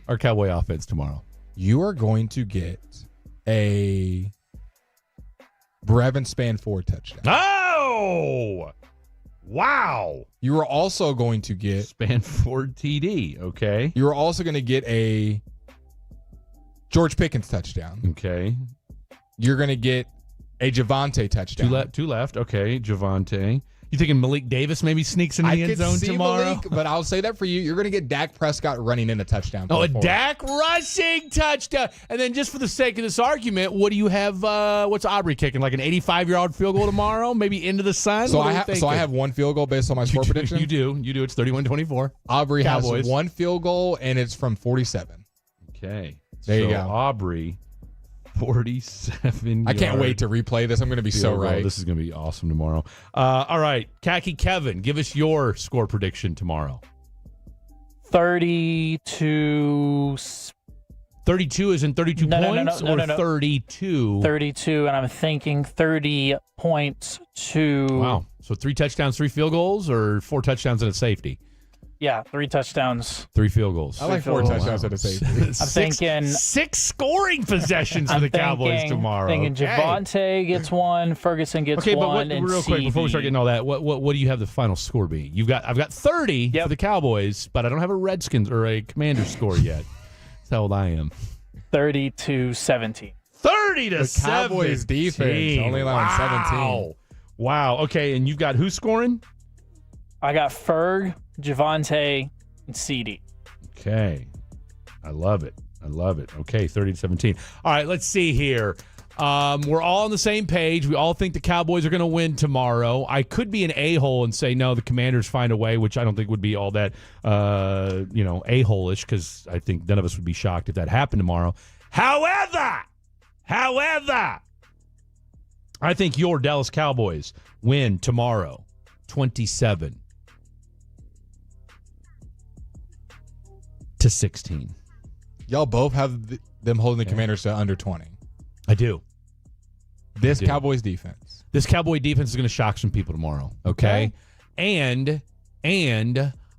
our Cowboy offense tomorrow? You are going to get a Brevin Span 4 touchdown. Oh! Wow. You are also going to get Span 4 TD. Okay. You are also going to get a George Pickens touchdown. Okay. You're going to get a Javonte touchdown. Two left. Okay, Javonte. You thinking Malik Davis maybe sneaks into the end zone tomorrow? Malik, but I'll say that for you. You're going to get Dak Prescott running in a touchdown. Oh, a Dak rushing touchdown. And then just for the sake of this argument, what do you have? What's Aubrey kicking? Like an 85-yard field goal tomorrow? Maybe into the sun? So I have 1 field goal based on my score prediction? You do. It's 31-24. Aubrey Cowboys has 1 field goal, and it's from 47. Okay. There you go. Aubrey, 47 I can't wait to replay this. I'm going to be so right. This is going to be awesome tomorrow. All right. Khaki Kevin, give us your score prediction tomorrow. 32. 32 is in 32 points or 32? 32, and I'm thinking 30 points to... Wow. So 3 touchdowns, 3 field goals, or 4 touchdowns and a safety? Yeah, 3 touchdowns. 3 field goals. I like 4 touchdowns and a safety. I'm thinking... 6 scoring possessions for the Cowboys tomorrow. I'm thinking Javonte gets 1, Ferguson gets 1, and real quick, before we start getting all that, what do you have the final score be? I've got 30 for the Cowboys, but I don't have a Redskins or a Commanders score yet. That's how old I am. 30-17. 30-17. The Cowboys defense only allowing 17. Wow. Okay, and you've got who scoring? I got Ferg, Javonte, and CD. Okay. I love it. Okay, 30-17. All right, let's see here. We're all on the same page. We all think the Cowboys are going to win tomorrow. I could be an a-hole and say, no, the Commanders find a way, which I don't think would be all that, a-hole-ish, because I think none of us would be shocked if that happened tomorrow. However, I think your Dallas Cowboys win tomorrow, 27-16. Y'all both have them holding the Commanders to under 20. I do. This Cowboys defense. This Cowboy defense is going to shock some people tomorrow. Okay. And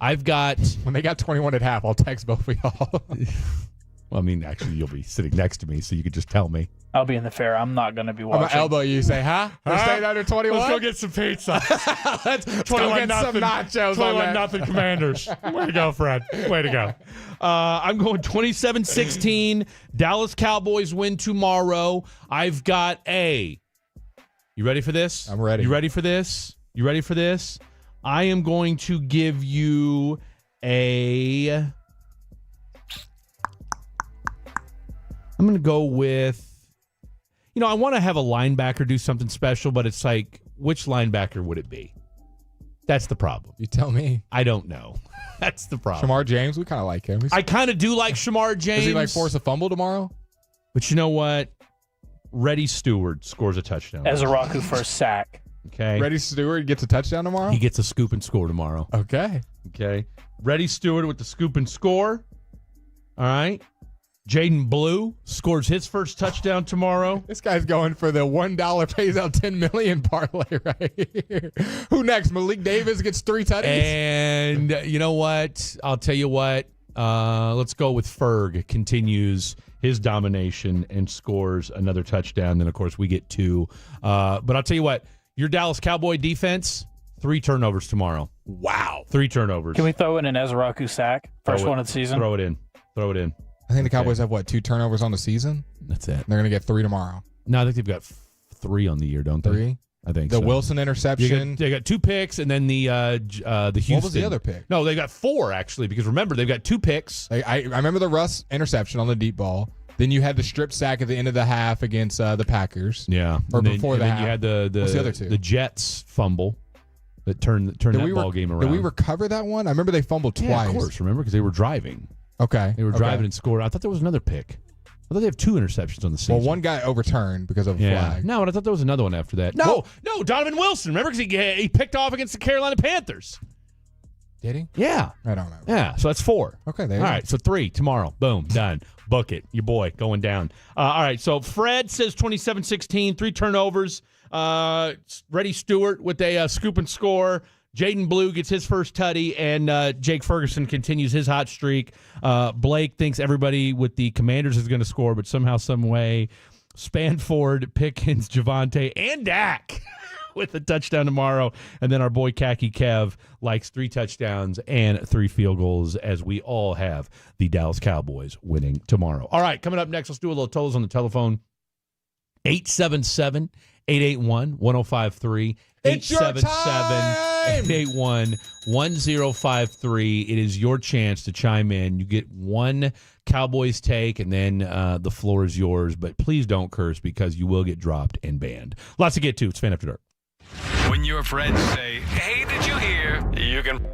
I've got... When they got 21 at half, I'll text both of y'all. Well, I mean, actually, you'll be sitting next to me, so you could just tell me. I'll be in the fair. I'm not going to be watching. I'm going to elbow you. Say, huh? We're staying under 21? Let's go get some pizza. Let's go get some nachos. 21-0 Commanders. Way to go, Fred. Way to go. I'm going 27-16. Dallas Cowboys win tomorrow. I've got you ready for this? I'm ready. You ready for this? You ready for this? I am going to give you I'm going to go with, I want to have a linebacker do something special, but it's like, which linebacker would it be? That's the problem. You tell me. I don't know. That's the problem. Shamar James, we kind of like him. I kind of do like Shamar James. Does he force a fumble tomorrow? But you know what? Reddy Stewart scores a touchdown. Ezraku for a sack. Okay. Reddy Stewart gets a touchdown tomorrow? He gets a scoop and score tomorrow. Okay. Reddy Stewart with the scoop and score. All right. Jaden Blue scores his first touchdown tomorrow. This guy's going for the $1 pays out $10 million parlay right here. Who next? Malik Davis gets 3 touchdowns. And you know what? I'll tell you what. Let's go with Ferg. Continues his domination and scores another touchdown. Then, of course, we get 2. But I'll tell you what. Your Dallas Cowboy defense, 3 turnovers tomorrow. Wow. 3 turnovers. Can we throw in an Ezraku sack? First one of the season? Throw it in. I think the Cowboys have, 2 turnovers on the season? That's it. They're going to get 3 tomorrow. No, I think they've got 3 on the year, don't they? 3? I think the so. Wilson interception. They got 2 picks, and then the Houston. What was the other pick? No, they got 4, actually, because remember, they've got 2 picks. I remember the Russ interception on the deep ball. Then you had the strip sack at the end of the half against the Packers. Yeah. Or and then, before and that. then you had What's the other 2? The Jets fumble that turned that ball game around. Did we recover that one? I remember they fumbled twice. Yeah, of course. Remember, because they were driving. Okay. They were driving and scored. I thought there was another pick. I thought they have 2 interceptions on the season. Well, one guy overturned because of a flag. No, but I thought there was another one after that. No, Donovan Wilson. Remember, because he picked off against the Carolina Panthers. Did he? Yeah. I don't know. Yeah, so that's 4. Okay, there All you right, so 3 tomorrow. Boom, done. Book it. Your boy going down. All right, so Fred says 27-16, 3 turnovers. Reddy Stewart with a scoop and score. Jaden Blue gets his first tutty, and Jake Ferguson continues his hot streak. Blake thinks everybody with the Commanders is going to score, but somehow, some way, Spanford, Pickens, Javante, and Dak with a touchdown tomorrow. And then our boy Khaki Kev likes 3 touchdowns and 3 field goals, as we all have the Dallas Cowboys winning tomorrow. All right, coming up next, let's do a little totals on the telephone. 877-881-1053. It's your time! 881-1053. It is your chance to chime in. You get one Cowboys take, and then the floor is yours. But please don't curse, because you will get dropped and banned. Lots to get to. It's Fan After Dark. When your friends say, hey, did you hear? You can...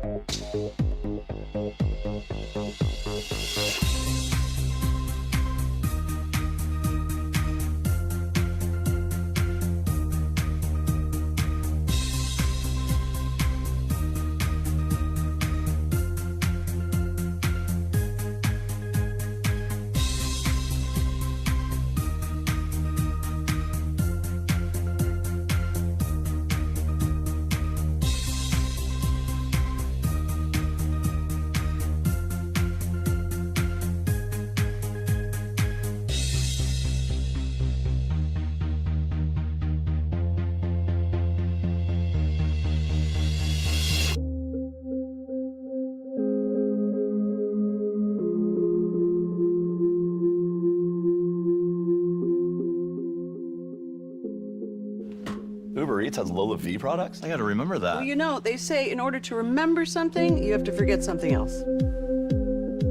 Uber Eats has Lola V products? I gotta remember that. Well, they say in order to remember something, you have to forget something else.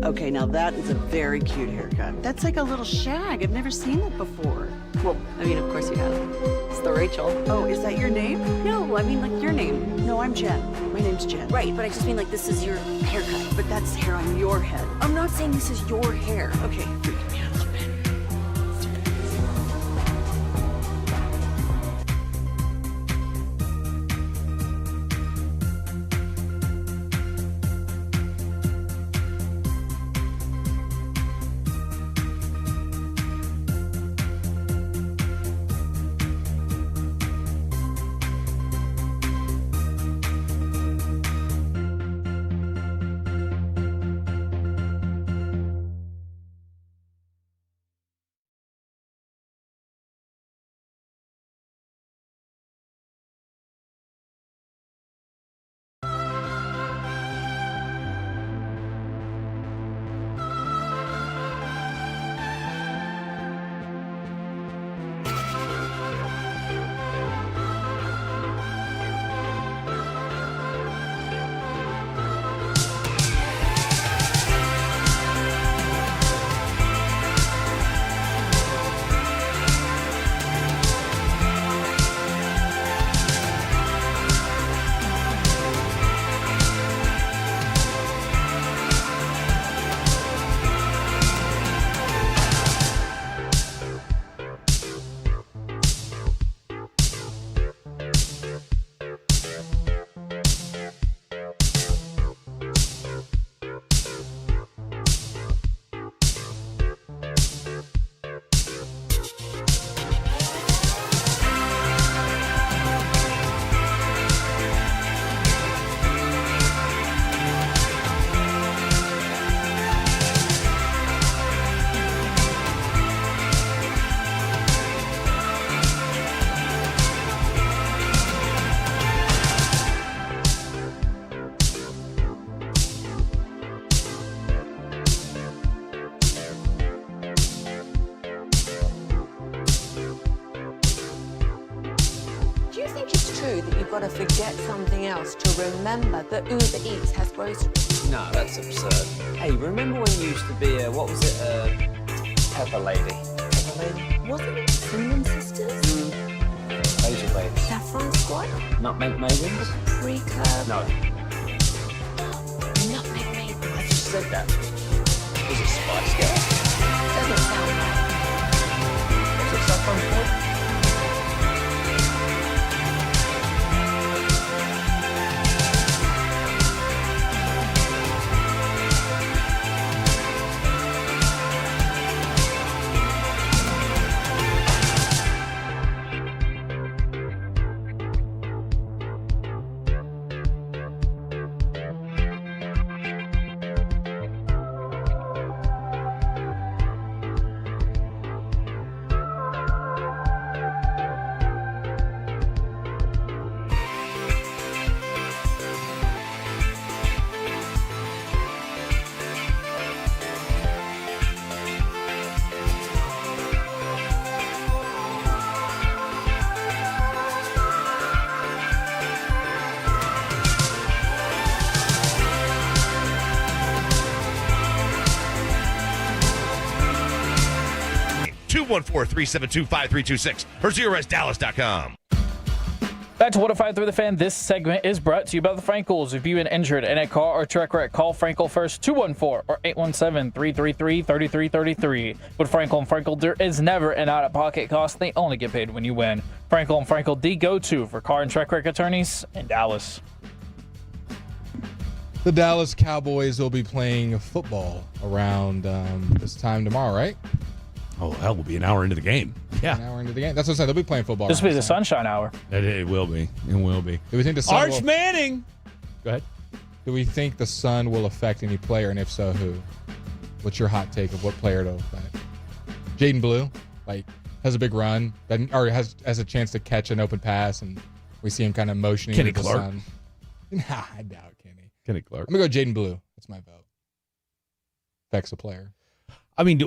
Okay, now that is a very cute haircut. That's like a little shag. I've never seen that before. Well, of course you have. It's the Rachel. Oh, is that your name? No, I mean like your name. No, I'm Jen. My name's Jen. Right, but I just mean like this is your haircut. But that's hair on your head. I'm not saying this is your hair. Okay, freaking me out. true that you've got to forget something else to remember that Uber Eats has groceries? No, that's absurd. Hey, remember when you used to be a, what was it, Pepper Lady? Pepper Lady? Wasn't it Cinnamon Sisters? Basil Baby. Saffron Squad? Nutmeg Maidens? Pre-Club? No. Nutmeg Maidens? I just said that. Was it Spice Girl? Doesn't sound right. Was it Saffron Squad? Four 372-5326 or ZeroRestDallas.com. Back to 105 through the fan. This segment is brought to you by the Frankels. If you've been injured in a car or truck wreck, call Frankel first, 214 or 817-333-3333. With Frankel and Frankel, there is never an out-of-pocket cost. They only get paid when you win. Frankel and Frankel, the go-to for car and truck wreck attorneys in Dallas. The Dallas Cowboys will be playing football around this time tomorrow, right? Oh, hell, we'll be an hour into the game. Yeah. An hour into the game. That's what I'm saying. They'll be playing football. This will be the sunshine hour. It will be. It will be. Do we think the sun Arch will, Manning! Go ahead. Do we think the sun will affect any player, and if so, who? What's your hot take of what player it'll affect? Jaden Blue, has a big run, or has a chance to catch an open pass, and we see him kind of motioning Kenny with the Clark. sun. Nah, I doubt Kenny. Kenny Clark. I'm going to go Jaden Blue. That's my vote. Affects a player. I mean,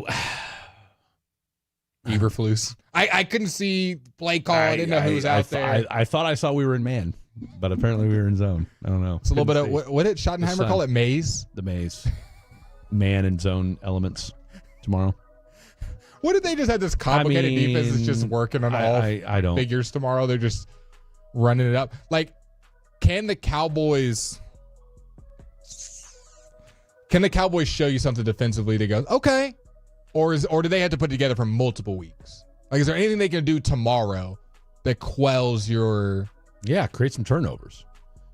Eberflus. I couldn't see play call. I didn't know who was out there. I thought I saw we were in man, but apparently we were in zone. I don't know. It's a little bit of, what did Schottenheimer call it? Maze? The maze. Man and zone elements tomorrow. What did they just have this complicated defense that's just working on all figures tomorrow? They're just running it up. Can the Cowboys show you something defensively that goes, okay? Or do they have to put it together for multiple weeks? Is there anything they can do tomorrow that quells your... Yeah, create some turnovers.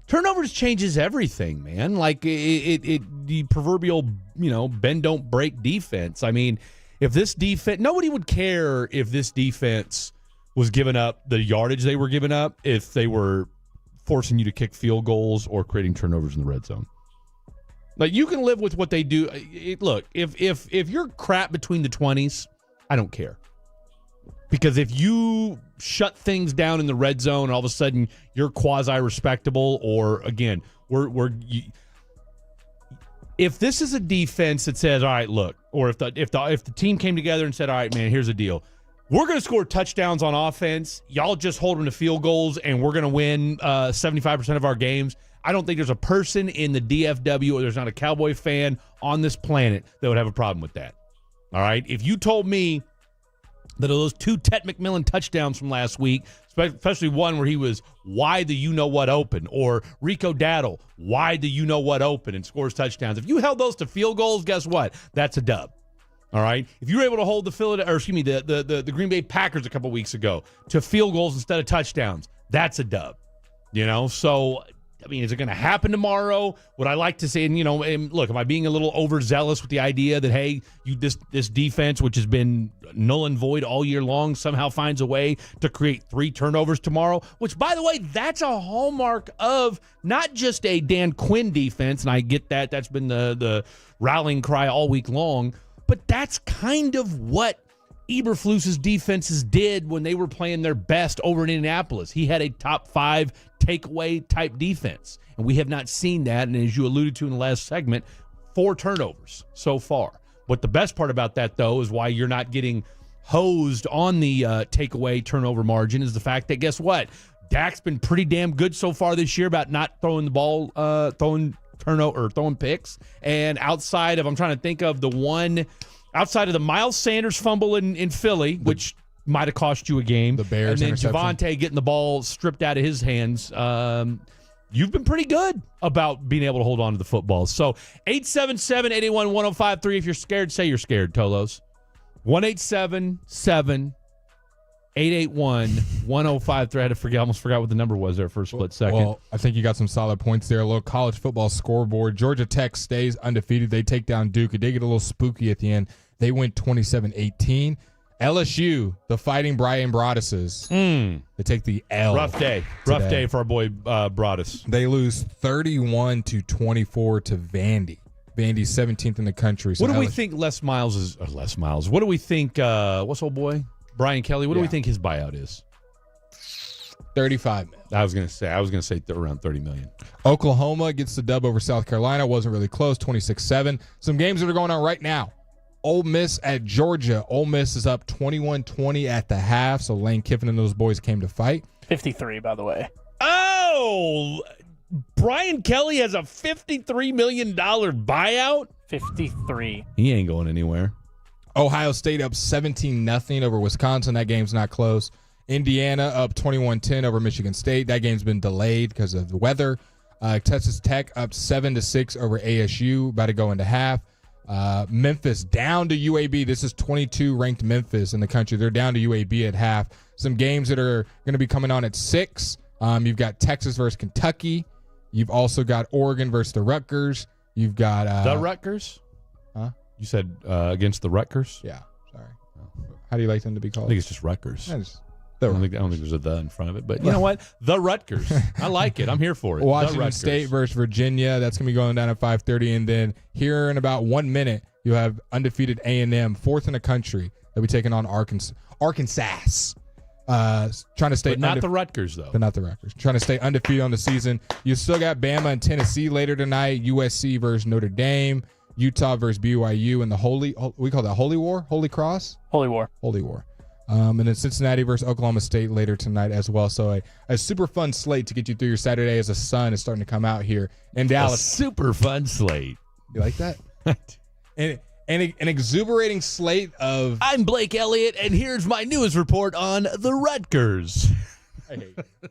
Turnovers changes everything, man. The proverbial, bend don't break defense. I mean, if this defense... Nobody would care if this defense was giving up the yardage they were giving up if they were forcing you to kick field goals or creating turnovers in the red zone. You can live with what they do. Look, if you're crap between the 20s, I don't care. Because if you shut things down in the red zone, and all of a sudden you're quasi-respectable, or again, if this is a defense that says, all right, look, or if the team came together and said, all right, man, here's the deal. We're going to score touchdowns on offense. Y'all just hold them to field goals, and we're going to win 75% of our games. I don't think there's a person in the DFW or there's not a Cowboy fan on this planet that would have a problem with that. All right? If you told me that those two Ted McMillan touchdowns from last week, especially one where he was wide the you-know-what open, or Rico Daddle wide the you-know-what open and scores touchdowns. If you held those to field goals, guess what? That's a dub. All right? If you were able to hold the Green Bay Packers a couple weeks ago to field goals instead of touchdowns, that's a dub. So... I mean, is it going to happen tomorrow? Would I like to say, and look, am I being a little overzealous with the idea that, hey, this defense, which has been null and void all year long, somehow finds a way to create 3 turnovers tomorrow? Which, by the way, that's a hallmark of not just a Dan Quinn defense, and I get that. That's been the rallying cry all week long. But that's kind of what Eberflus's defenses did when they were playing their best over in Indianapolis. He had a top 5 takeaway type defense, and we have not seen that. And as you alluded to in the last segment, 4 turnovers so far. But the best part about that, though, is why you're not getting hosed on the takeaway turnover margin is the fact that, guess what? Dak's been pretty damn good so far this year about not throwing the ball, throwing picks. And outside of, I'm trying to think of the one, outside of the Miles Sanders fumble in Philly, which might have cost you a game. The Bears and then interception. Javonte getting the ball stripped out of his hands. You've been pretty good about being able to hold on to the football. So 877-881-1053. If you're scared, say you're scared, Tolos. 1-877-881-1053. I almost forgot what the number was there for a split second. Well, I think you got some solid points there. A little college football scoreboard. Georgia Tech stays undefeated. They take down Duke. It did get a little spooky at the end. They win 27-18. LSU, the Fighting Brian Broaduses. They take the L. Rough day. today. Rough day for our boy Broadus. They lose 31-24 to Vandy. Vandy's 17th in the country. So What do we think Les Miles is? Les Miles. What do we think? What's old boy Brian Kelly? What do we think his buyout is? $35 million. I was gonna say around $30 million. Oklahoma gets the dub over South Carolina. Wasn't really close. 26-7. Some games that are going on right now. Ole Miss at Georgia. Ole Miss is up 21-20 at the half. So Lane Kiffin and those boys came to fight. 53, by the way. Oh, Brian Kelly has a $53 million buyout? 53. He ain't going anywhere. Ohio State up 17-0 over Wisconsin. That game's not close. Indiana up 21-10 over Michigan State. That game's been delayed because of the weather. Texas Tech up 7-6 over ASU. About to go into half. Memphis down to UAB. This is 22 ranked Memphis in the country. They're down to UAB at half. Some games that are going to be coming on at 6. You've got Texas versus Kentucky. You've also got Oregon versus the Rutgers. You've got the Rutgers? Huh? You said against the Rutgers? Yeah. Sorry. How do you like them to be called? I think it's just Rutgers. I don't think there's a "the" in front of it, but you know what? The Rutgers. I like it. I'm here for it. Washington State versus Virginia. That's going to be going down at 5:30. And then here in about 1 minute, you have undefeated A&M, 4th in the country. They'll be taking on Arkansas. Trying to stay not the Rutgers, though. But not the Rutgers. Trying to stay undefeated on the season. You still got Bama and Tennessee later tonight. USC versus Notre Dame. Utah versus BYU. And we call that Holy War? Holy Cross? Holy War. Holy War. And then Cincinnati versus Oklahoma State later tonight as well. So a super fun slate to get you through your Saturday as the sun is starting to come out here in Dallas. A super fun slate. You like that? and an exuberating slate of... I'm Blake Elliott, and here's my newest report on the Rutgers. I hate you. You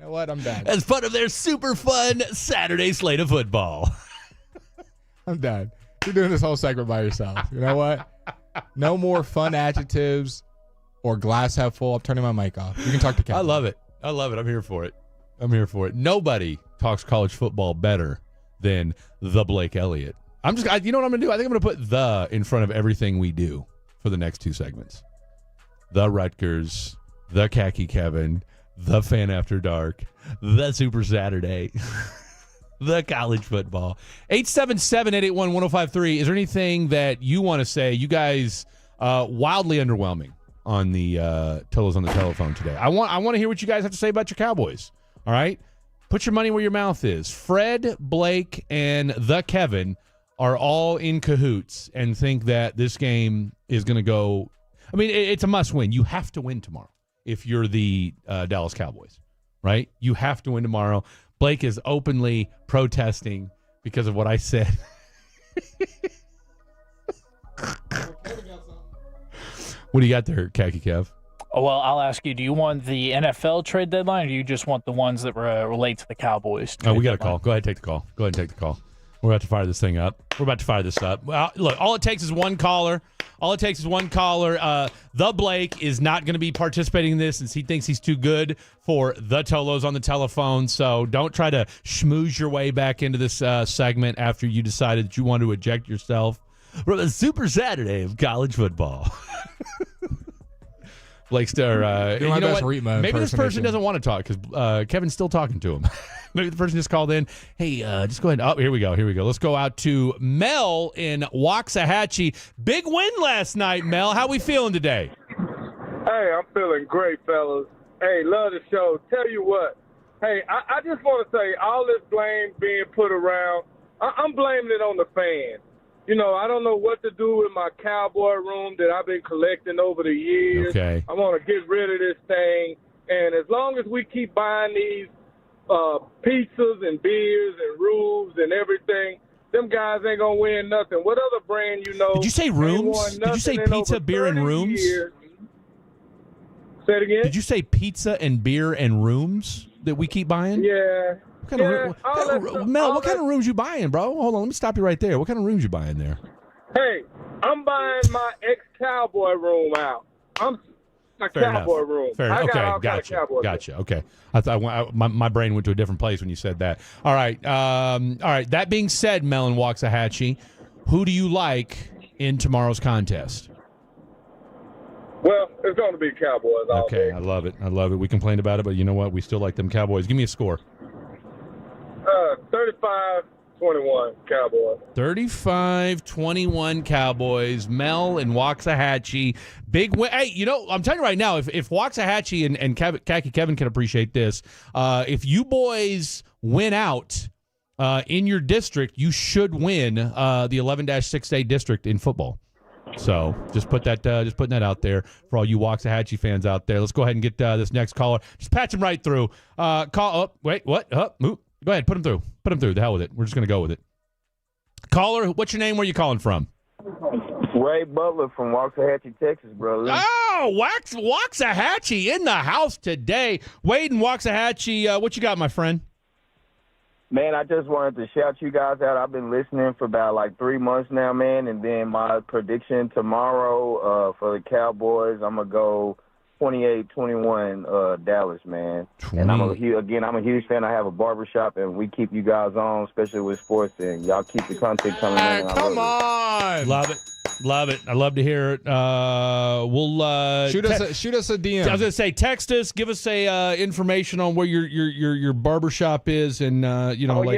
know what? I'm done. As part of their super fun Saturday slate of football. I'm done. You're doing this whole segment by yourself. You know what? No more fun adjectives or glass half full. I'm turning my mic off. You can talk to Kevin. I love it. I'm here for it. Nobody talks college football better than the Blake Elliott. You know what I'm going to do? I think I'm going to put "the" in front of everything we do for the next 2 segments. The Rutgers, the Khaki Kevin, the Fan After Dark, the Super Saturday, the college football. 877-881-1053. Is there anything that you want to say? You guys, wildly underwhelming on the Tolos on the telephone today. I want to hear what you guys have to say about your Cowboys. All right? Put your money where your mouth is. Fred, Blake, and the Kevin are all in cahoots and think that this game is going to go. I mean, it's a must win. You have to win tomorrow if you're the Dallas Cowboys, right? You have to win tomorrow. Blake is openly protesting because of what I said. What do you got there, Khaki Kev? Oh, well, I'll ask you, do you want the NFL trade deadline, or do you just want the ones that relate to the Cowboys? We got a call. Go ahead, take the call. We're about to fire this thing up. Well, look, all it takes is one caller. The Blake is not going to be participating in this since he thinks he's too good for the Tolos on the telephone. So don't try to schmooze your way back into this segment after you decided that you want to eject yourself from a Super Saturday of college football. Blake's there. You know what? Maybe this person doesn't want to talk because Kevin's still talking to him. Maybe the person just called in. Hey, just go ahead. Oh, here we go. Let's go out to Mel in Waxahachie. Big win last night, Mel. How we feeling today? Hey, I'm feeling great, fellas. Hey, love the show. Tell you what. Hey, I just want to say all this blame being put around, I'm blaming it on the fans. You know, I don't know what to do with my cowboy room that I've been collecting over the years. Okay. I want to get rid of this thing. And as long as we keep buying these pizzas and beers and roofs and everything, them guys ain't going to win nothing. What other brand you know? Did you say ain't won rooms? Did you say nothing in pizza, over beer, and 30 rooms? years? Say it again? Did you say pizza and beer and rooms that we keep buying? Yeah. What kind Mel, what kind of rooms you buying, bro? Hold on, let me stop you right there. What kind of rooms you buying there? Hey, I'm buying my ex-Cowboy room out. I'm my Fair Cowboy enough. room. Fair I enough. got Okay, all kind of Cowboy gotcha. Okay, I thought my brain went to a different place when you said that. All right. All right. That being said, Mel and Waxahachie, who do you like in tomorrow's contest? Well, it's going to be Cowboys all Okay, day. I love it. I love it. We complained about it, but you know what? We still like them Cowboys. Give me a score. 35-21 Cowboys. 35-21 Cowboys. Mel and Waxahachie. Big win. Hey, you know, I'm telling you right now, if Waxahachie and Khaki Kevin can appreciate this, if you boys win out in your district, you should win the 11-6A district in football. So just putting that out there for all you Waxahachie fans out there. Let's go ahead and get this next caller. Just patch him right through. Wait, what? Move. Go ahead, put him through. Put him through. The hell with it. We're just going to go with it. Caller, what's your name? Where you calling from? Ray Butler from Waxahachie, Texas, brother. Oh, Waxahachie in the house today. Wade and Waxahachie, what you got, my friend? Man, I just wanted to shout you guys out. I've been listening for about like 3 months now, man. And then my prediction tomorrow for the Cowboys, I'm going to go 28-21 Dallas, man. And I'm a huge fan. I have a barbershop, and we keep you guys on, especially with sports, and y'all keep the content coming in. Come on. Love it. Love it. I love to hear it. We'll shoot us a DM. I was gonna say, text us, give us a information on where your barbershop is, and yeah,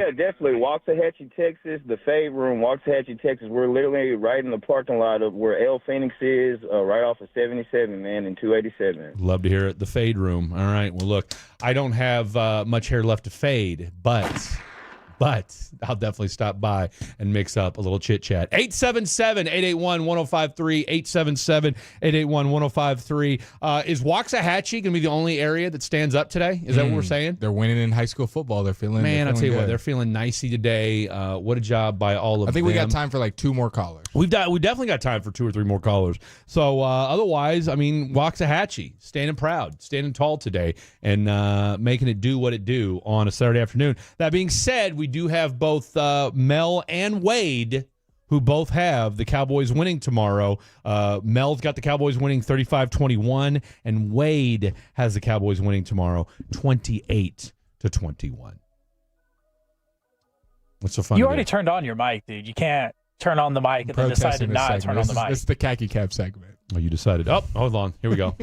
definitely Waxahachie, Texas, the Fade Room, Waxahachie, Texas. We're literally right in the parking lot of where El Phoenix is, right off of 77, man, and 287. Love to hear it. The Fade Room. All right. Well, look, I don't have much hair left to fade, but I'll definitely stop by and mix up a little chit-chat. 877-881-1053, 877-881-1053. Is Waxahachie going to be the only area that stands up today? Is that what we're saying? They're winning in high school football. They're feeling I'll tell you good. what, they're feeling nicey today. What a job by all of them. I think we got time for like 2 more callers. We definitely got time for 2 or 3 more callers. So otherwise, I mean, Waxahachie standing proud, standing tall today, and making it do what it do on a Saturday afternoon. That being said, we do have both Mel and Wade, who both have the Cowboys winning tomorrow. Mel's got the Cowboys winning 35-21, and Wade has the Cowboys winning tomorrow 28-21. What's so funny? You already turned on your mic, dude. You can't turn on the mic and then decide to not turn on the mic. This is the Khaki Cap segment. Oh, you decided. Oh, hold on. Here we go.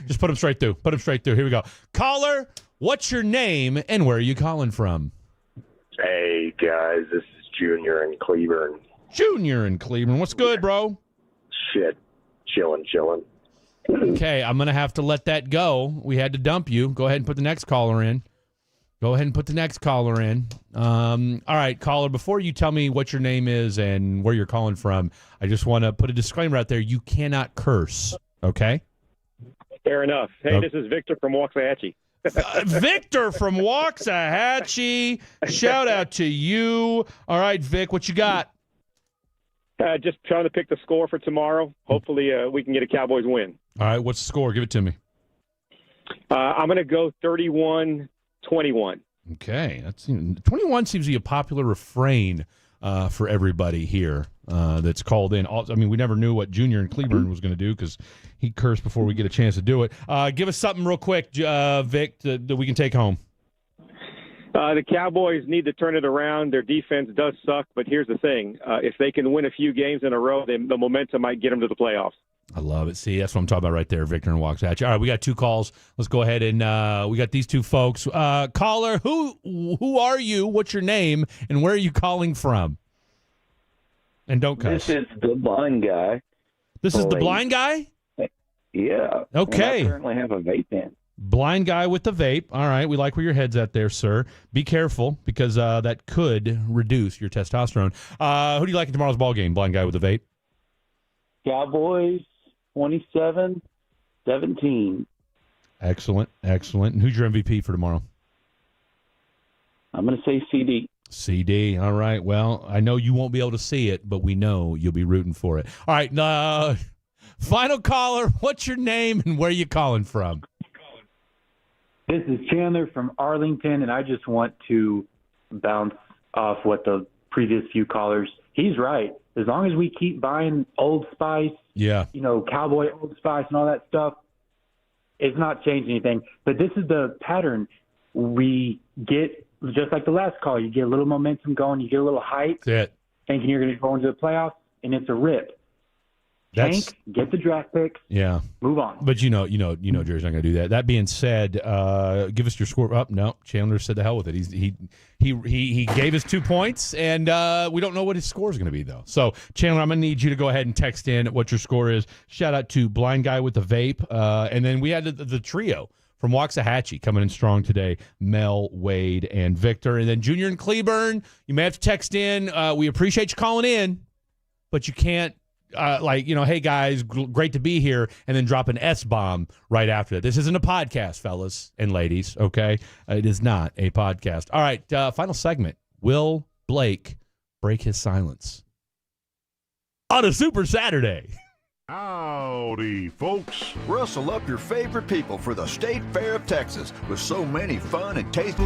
Just put him straight through. Here we go. Caller, what's your name and where are you calling from? Hey, guys. This is Junior in Cleburne. What's good, bro? Shit. Chilling. Okay, I'm going to have to let that go. We had to dump you. Go ahead and put the next caller in. All right, caller, before you tell me what your name is and where you're calling from, I just want to put a disclaimer out there. You cannot curse, okay? Fair enough. Hey, This is Victor from Waxahachie. Victor from Waxahachie. Shout out to you. All right, Vic, what you got? Just trying to pick the score for tomorrow. Hopefully we can get a Cowboys win. All right, what's the score? Give it to me. I'm going to go 31-21. Okay. 21 seems to be a popular refrain for everybody here that's called in. I mean, we never knew what Junior in Cleburne was going to do because he cursed before we get a chance to do it. Give us something real quick, Vic, that we can take home. The Cowboys need to turn it around. Their defense does suck, but here's the thing. If they can win a few games in a row, then the momentum might get them to the playoffs. I love it. See, that's what I'm talking about right there, Victor and Waxahachie. All right, we got 2 calls. Let's go ahead and we got these 2 folks. Caller, who are you? What's your name? And where are you calling from? And don't cuss. This is the blind guy. This is the blind guy? Yeah. Okay. And I currently have a vape pen. Blind guy with the vape. All right, we like where your head's at there, sir. Be careful because that could reduce your testosterone. Who do you like in tomorrow's ball game? Blind guy with the vape. Cowboys 27-17. Excellent. And who's your MVP for tomorrow? I'm going to say CD. CD. All right. Well, I know you won't be able to see it, but we know you'll be rooting for it. All right. Final caller. What's your name and where you calling from? This is Chandler from Arlington, and I just want to bounce off what the previous few callers. He's right. As long as we keep buying Old Spice, Cowboy Old Spice and all that stuff, it's not changing anything. But this is the pattern. We get, just like the last call, you get a little momentum going, you get a little hype, thinking you're going to go into the playoffs, and it's a rip. Tank, get the draft picks. Yeah. Move on. But you know, Jerry's not going to do that. That being said, give us your score. No, Chandler said the hell with it. He gave us 2 points, and we don't know what his score is going to be though. So Chandler, I'm going to need you to go ahead and text in what your score is. Shout out to Blind Guy with the Vape, and then we had the trio from Waxahachie coming in strong today. Mel, Wade, and Victor, and then Junior and Cleburne. You may have to text in. We appreciate you calling in, but you can't. Hey guys, great to be here, and then drop an S-bomb right after that. This isn't a podcast, fellas and ladies, okay? It is not a podcast. All right, final segment. Will Blake break his silence on a Super Saturday? Howdy, folks. Rustle up your favorite people for the State Fair of Texas with so many fun and tasty...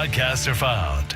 podcasts are found.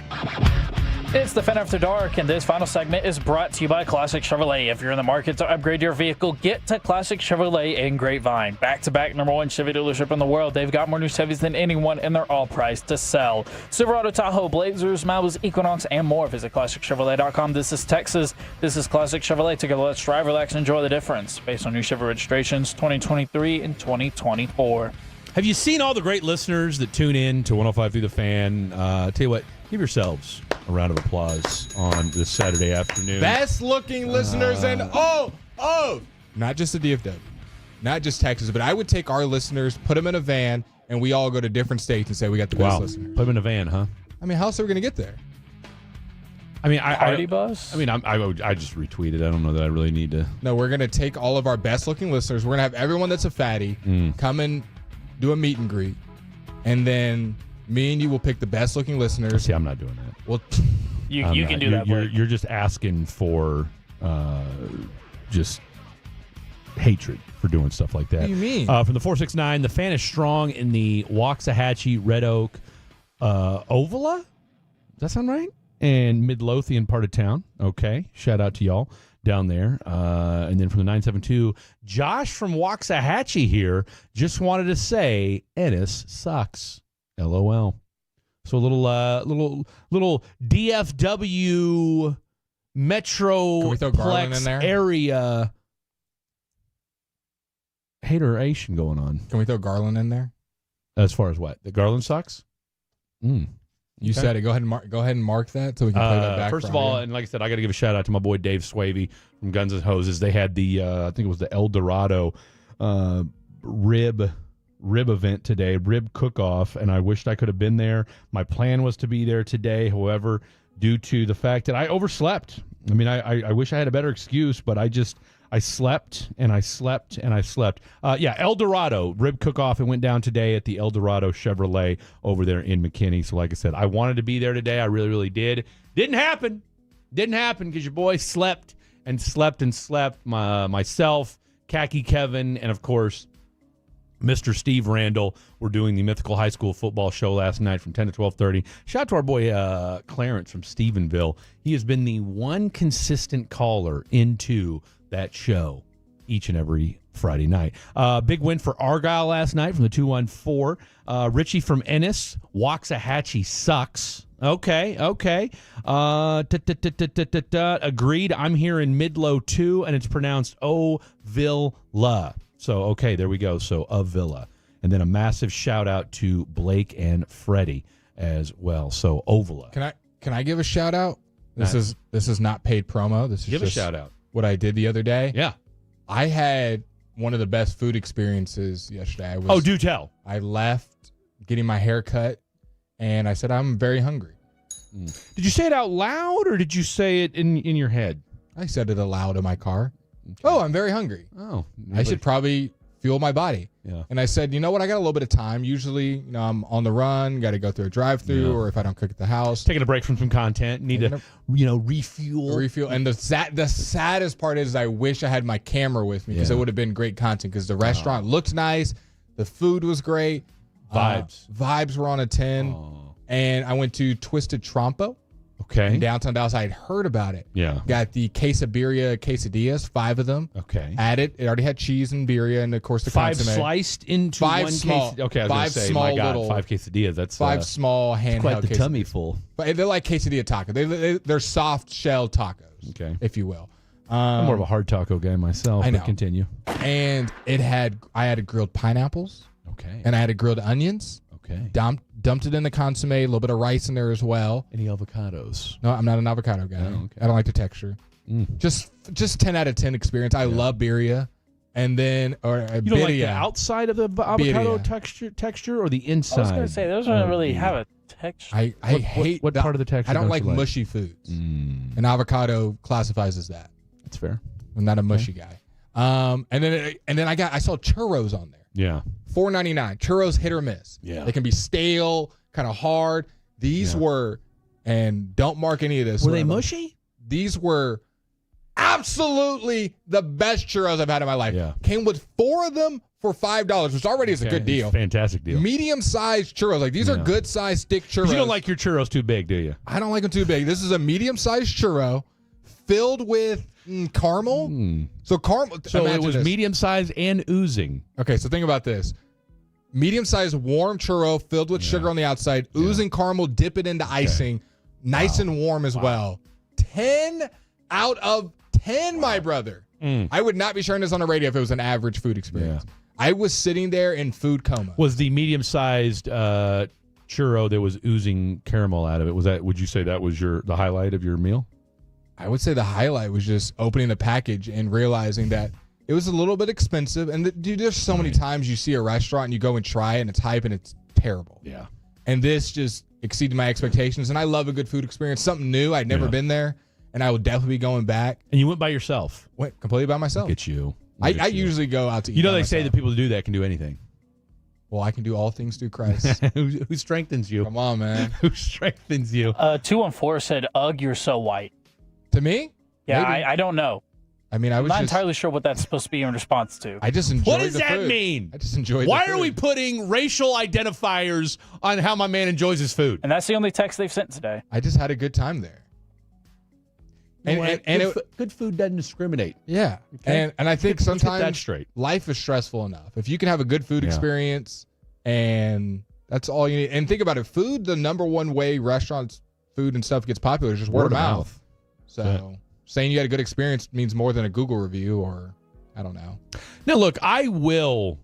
It's the Fan After Dark, and this final segment is brought to you by Classic Chevrolet. If you're in the market to upgrade your vehicle, get to Classic Chevrolet in Grapevine. Back-to-back #1 Chevy dealership in the world. They've got more new Chevys than anyone, and they're all priced to sell. Silverado, Tahoe, Blazers, Malibus, Equinox, and more. Visit ClassicChevrolet.com. This is Texas. This is Classic Chevrolet. Together, let's drive, relax, and enjoy the difference. Based on new Chevy registrations 2023 and 2024. Have you seen all the great listeners that tune in to 105 Through the Fan? Tell you what, give yourselves a round of applause on this Saturday afternoon. Best looking listeners and not just the DFW, not just Texas, but I would take our listeners, put them in a van, and we all go to different states and say we got the best listeners. Put them in a van, huh? I mean, how else are we going to get there? I mean, Party bus? I mean, I just retweeted. I don't know that I really need to. No, we're going to take all of our best looking listeners. We're going to have everyone that's a fatty come and do a meet and greet, and then me and you will pick the best looking listeners. See, I'm not doing that. Well, you can do that. You're just asking for just hatred for doing stuff like that. What do you mean? From the 469, the Fan is strong in the Waxahachie, Red Oak, Ovala. Does that sound right? And Midlothian part of town. Okay. Shout out to y'all down there. And then from the 972, Josh from Waxahachie here just wanted to say Ennis sucks. LOL. So a little DFW Metroplex area hateration going on. Can we throw Garland in there? As far as what? The Garland sucks? You said it. Go ahead and mark that so we can play that back. First of all, and like I said, I got to give a shout out to my boy Dave Swavey from Guns N' Hoses. They had the I think it was the El Dorado rib event today, rib cook-off, and I wished I could have been there. My plan was to be there today. However, due to the fact that I overslept, I mean, I wish I had a better excuse, but I slept and I slept and I slept. Yeah, El Dorado rib cook-off. It went down today at the El Dorado Chevrolet over there in McKinney. So like I said, I wanted to be there today. I really, really did. Didn't happen because your boy slept and slept and slept. Myself, Khaki Kevin, and of course, Mr. Steve Randall were doing the Mythical High School football show last night from 10 to 12:30. Shout out to our boy Clarence from Stephenville. He has been the one consistent caller into that show each and every Friday night. Big win for Argyle last night from the 214. Richie from Ennis. Waxahachie sucks. Okay. Agreed. I'm here in Midlow too, and it's pronounced O-Villa. So, okay, there we go. So, Villa. And then a massive shout out to Blake and Freddie as well. So, Ovilla. Can I give a shout out? This is not paid promo. This is give just a shout out. What I did the other day. Yeah. I had one of the best food experiences yesterday. Do tell. I left getting my hair cut, and I said, I'm very hungry. Did you say it out loud, or did you say it in your head? I said it aloud in my car. Okay. Oh, I'm very hungry. Oh. I should probably fuel my body. Yeah. And I said, you know what? I got a little bit of time. Usually, I'm on the run, got to go through a drive-through, or if I don't cook at the house. Taking a break from some content. Need to, refuel. Refuel. And the saddest part is I wish I had my camera with me because it would have been great content because the restaurant looked nice. The food was great. Vibes were on a 10. And I went to Twisted Trompo. Okay. In downtown Dallas. I had heard about it. Yeah. Got the quesabirria quesadillas, 5 of them. Okay. Added. It already had cheese and birria and, of course, the 5 consomme. sliced into 5 one small. quesadilla. Okay, I was going to say, small my God, little, 5 quesadillas. That's 5 small handheld quite the quesadillas. tummy full. But they're like quesadilla tacos. They're soft shell tacos, okay, if you will. I'm more of a hard taco guy myself. I know. But continue. And I had grilled pineapples. Okay. And I had grilled onions. Okay. Dumped it in the consomme, a little bit of rice in there as well. Any avocados? No, I'm not an avocado guy. Oh, okay. I don't like the texture. Just 10 out of 10 experience. I love birria. And then, or you don't like the outside of the avocado texture or the inside? I was going to say, those don't really have a texture. I hate what part of the texture. I don't like mushy foods. And avocado classifies as that. That's fair. I'm not a mushy guy. And then I saw churros on there. Yeah. $4.99. Churros hit or miss. Yeah. They can be stale, kind of hard. These were, and don't mark any of this. Were they mushy? These were absolutely the best churros I've had in my life. Yeah. Came with 4 of them for $5, which already is a good deal. Fantastic deal. Medium-sized churros. Like, these are good-sized stick churros. You don't like your churros too big, do you? I don't like them too big. This is a medium-sized churro filled with caramel. So caramel. So it was medium-sized and oozing. Okay, so think about this. Medium-sized warm churro filled with sugar on the outside, oozing caramel, dip it into icing, nice and warm as well. 10 out of 10, my brother. I would not be sharing this on the radio if it was an average food experience. I was sitting there in food coma. Was the medium-sized churro that was oozing caramel out of it, would you say that was the highlight of your meal? I would say the highlight was just opening the package and realizing that it was a little bit expensive. And dude, there's so many times you see a restaurant and you go and try it and it's hype and it's terrible. Yeah. And this just exceeded my expectations. And I love a good food experience, something new. I'd never been there, and I would definitely be going back. And you went by yourself? Went completely by myself. Look at you. I usually go out to eat. You know, by they say myself. that people who do that can do anything. Well, I can do all things through Christ. Who strengthens you? Come on, man. Who strengthens you? 214 said, "Ugh, you're so white." To me? Yeah, Maybe. I don't know. I mean, I'm not entirely sure what that's supposed to be in response to. I just enjoy What does the that food. mean? I just enjoy Why the are food. we putting racial identifiers on how my man enjoys his food? And that's the only text they've sent today. I just had a good time there. Good food doesn't discriminate. Yeah. Okay. And I think Let's get that sometimes straight. life is stressful enough. If you can have a good food experience and that's all you need. And think about it. Food, the number one way restaurants, food and stuff gets popular is just word of mouth. So saying you had a good experience means more than a Google review or I don't know. Now, look, I will.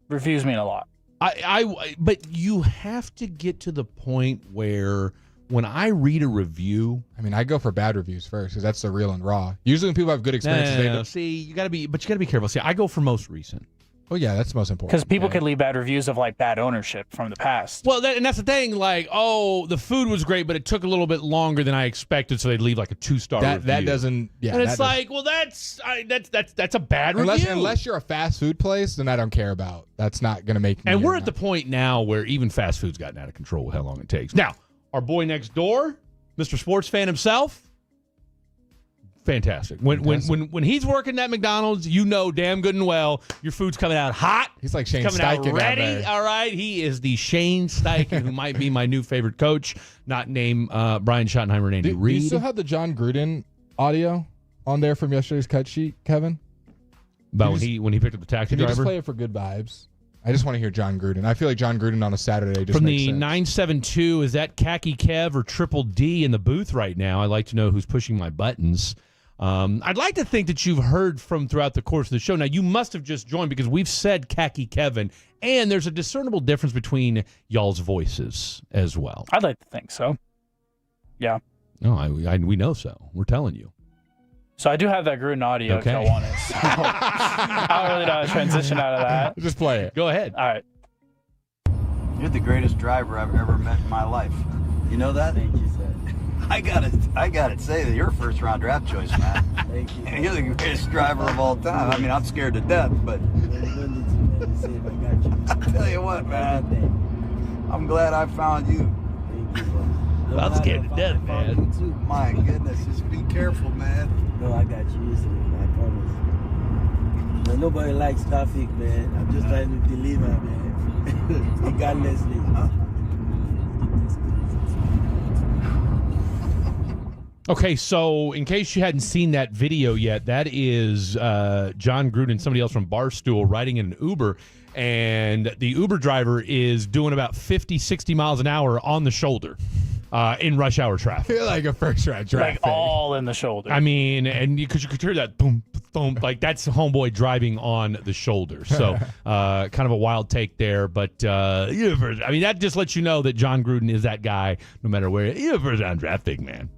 Reviews mean a lot. But you have to get to the point where when I read a review, I mean, I go for bad reviews first because that's the real and raw. Usually when people have good experiences, no. See, you got to be careful. See, I go for most recent. Well, yeah, that's the most important. Because people could leave bad reviews of like bad ownership from the past. Well, and that's the thing. Like, oh, the food was great, but it took a little bit longer than I expected, so they'd leave like a 2-star review. That doesn't. Yeah, and it's like, well, that's a bad review. Unless you're a fast food place, then I don't care about. That's not going to make me. And we're at the point now where even fast food's gotten out of control with how long it takes. Now, our boy next door, Mr. Sports Fan himself, fantastic. When he's working at McDonald's, you know damn good and well your food's coming out hot. He's like Shane coming out Steichen ready. out there. All right, he is the Shane Steichen, who might be my new favorite coach, not named Brian Schottenheimer and Andy Do Reid. you still have the John Gruden audio on there from yesterday's cut sheet, Kevin? About when he picked up the taxi Can you driver? just play it for good vibes? I just want to hear John Gruden. I feel like John Gruden on a Saturday just From makes the sense. 972, is that Khaki Kev or Triple D in the booth right now? I'd like to know who's pushing my buttons. I'd like to think that you've heard from throughout the course of the show. Now, you must have just joined because we've said Khaki Kevin, and there's a discernible difference between y'all's voices as well. I'd like to think so. Yeah. No, we know so. We're telling you. So I do have that Gruden audio if y'all want it. So I don't really know how to transition out of that. Just play it. Go ahead. All right. You're the greatest driver I've ever met in my life. You know that? Thank you, sir. I gotta say that you're a first round draft choice, man. Thank you. And you're the greatest driver of all time. I mean, I'm scared to death, but I tell you what, man. I'm glad I found you. Thank you, bro. I'm scared to death, man. My goodness, just be careful, man. No, I got you. Listen, I promise. But nobody likes traffic, man. I'm just trying to deliver, man. Regardlessly. Okay, so in case you hadn't seen that video yet, that is John Gruden, somebody else from Barstool, riding in an Uber, and the Uber driver is doing about 50, 60 miles an hour on the shoulder in rush hour traffic. I feel like a first round traffic. Like all in the shoulder. I mean, and because you could hear that boom, boom, like that's homeboy driving on the shoulder. So kind of a wild take there, but I mean, that just lets you know that John Gruden is that guy no matter where. You're a first round traffic, man.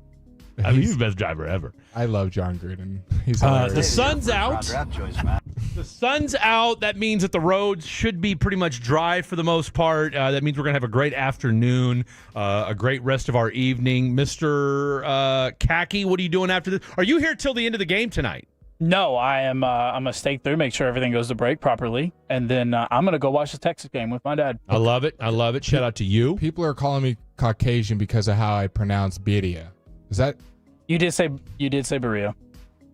I mean, he's the best driver ever. I love John Gruden. He's hilarious. The sun's out. Draft choice, man. The sun's out. That means that the roads should be pretty much dry for the most part. That means we're going to have a great afternoon, a great rest of our evening. Mr. Khaki, what are you doing after this? Are you here till the end of the game tonight? No, I am. I'm going to stake through, make sure everything goes to break properly, and then I'm going to go watch the Texas game with my dad. I love it. I love it. Shout out to you. People are calling me Caucasian because of how I pronounce Beria. Is that... You did say Berea.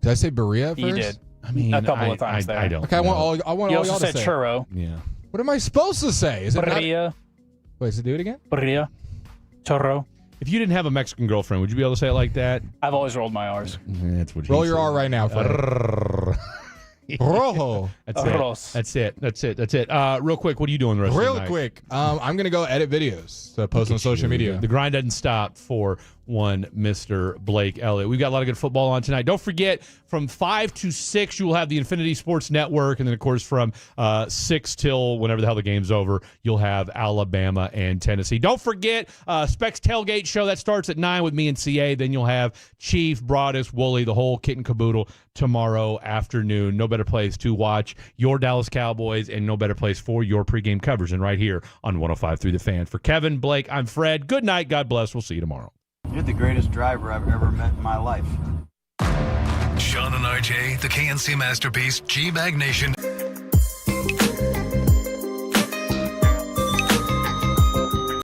Did I say Berea at first? You did. I mean, a couple of times there. I don't. Okay, I want all You y'all also to said say. churro. Yeah. What am I supposed to say? Is it not? Birria. Wait, so do it again? Birria. Churro. If you didn't have a Mexican girlfriend, would you be able to say it like that? I've always rolled my R's. That's what. Roll your R right now, Fred. Rojo. That's it. Real quick, what are you doing the rest of the Real night? quick, I'm going to go edit videos to post on social media. The grind doesn't stop for one Mr. Blake Elliott. We've got a lot of good football on tonight. Don't forget, from 5 to 6, you will have the Infinity Sports Network. And then, of course, from 6 till whenever the hell the game's over, you'll have Alabama and Tennessee. Don't forget, Specs Tailgate Show. That starts at 9 with me and CA. Then you'll have Chief, Broadus, Wooly, the whole kit and caboodle tomorrow afternoon. No better place to watch your Dallas Cowboys and no better place for your pregame coverage than right here on 105.3 The Fan. For Kevin, Blake, I'm Fred. Good night. God bless. We'll see you tomorrow. You're the greatest driver I've ever met in my life. Sean and RJ, the KNC Masterpiece, G-Bag Nation.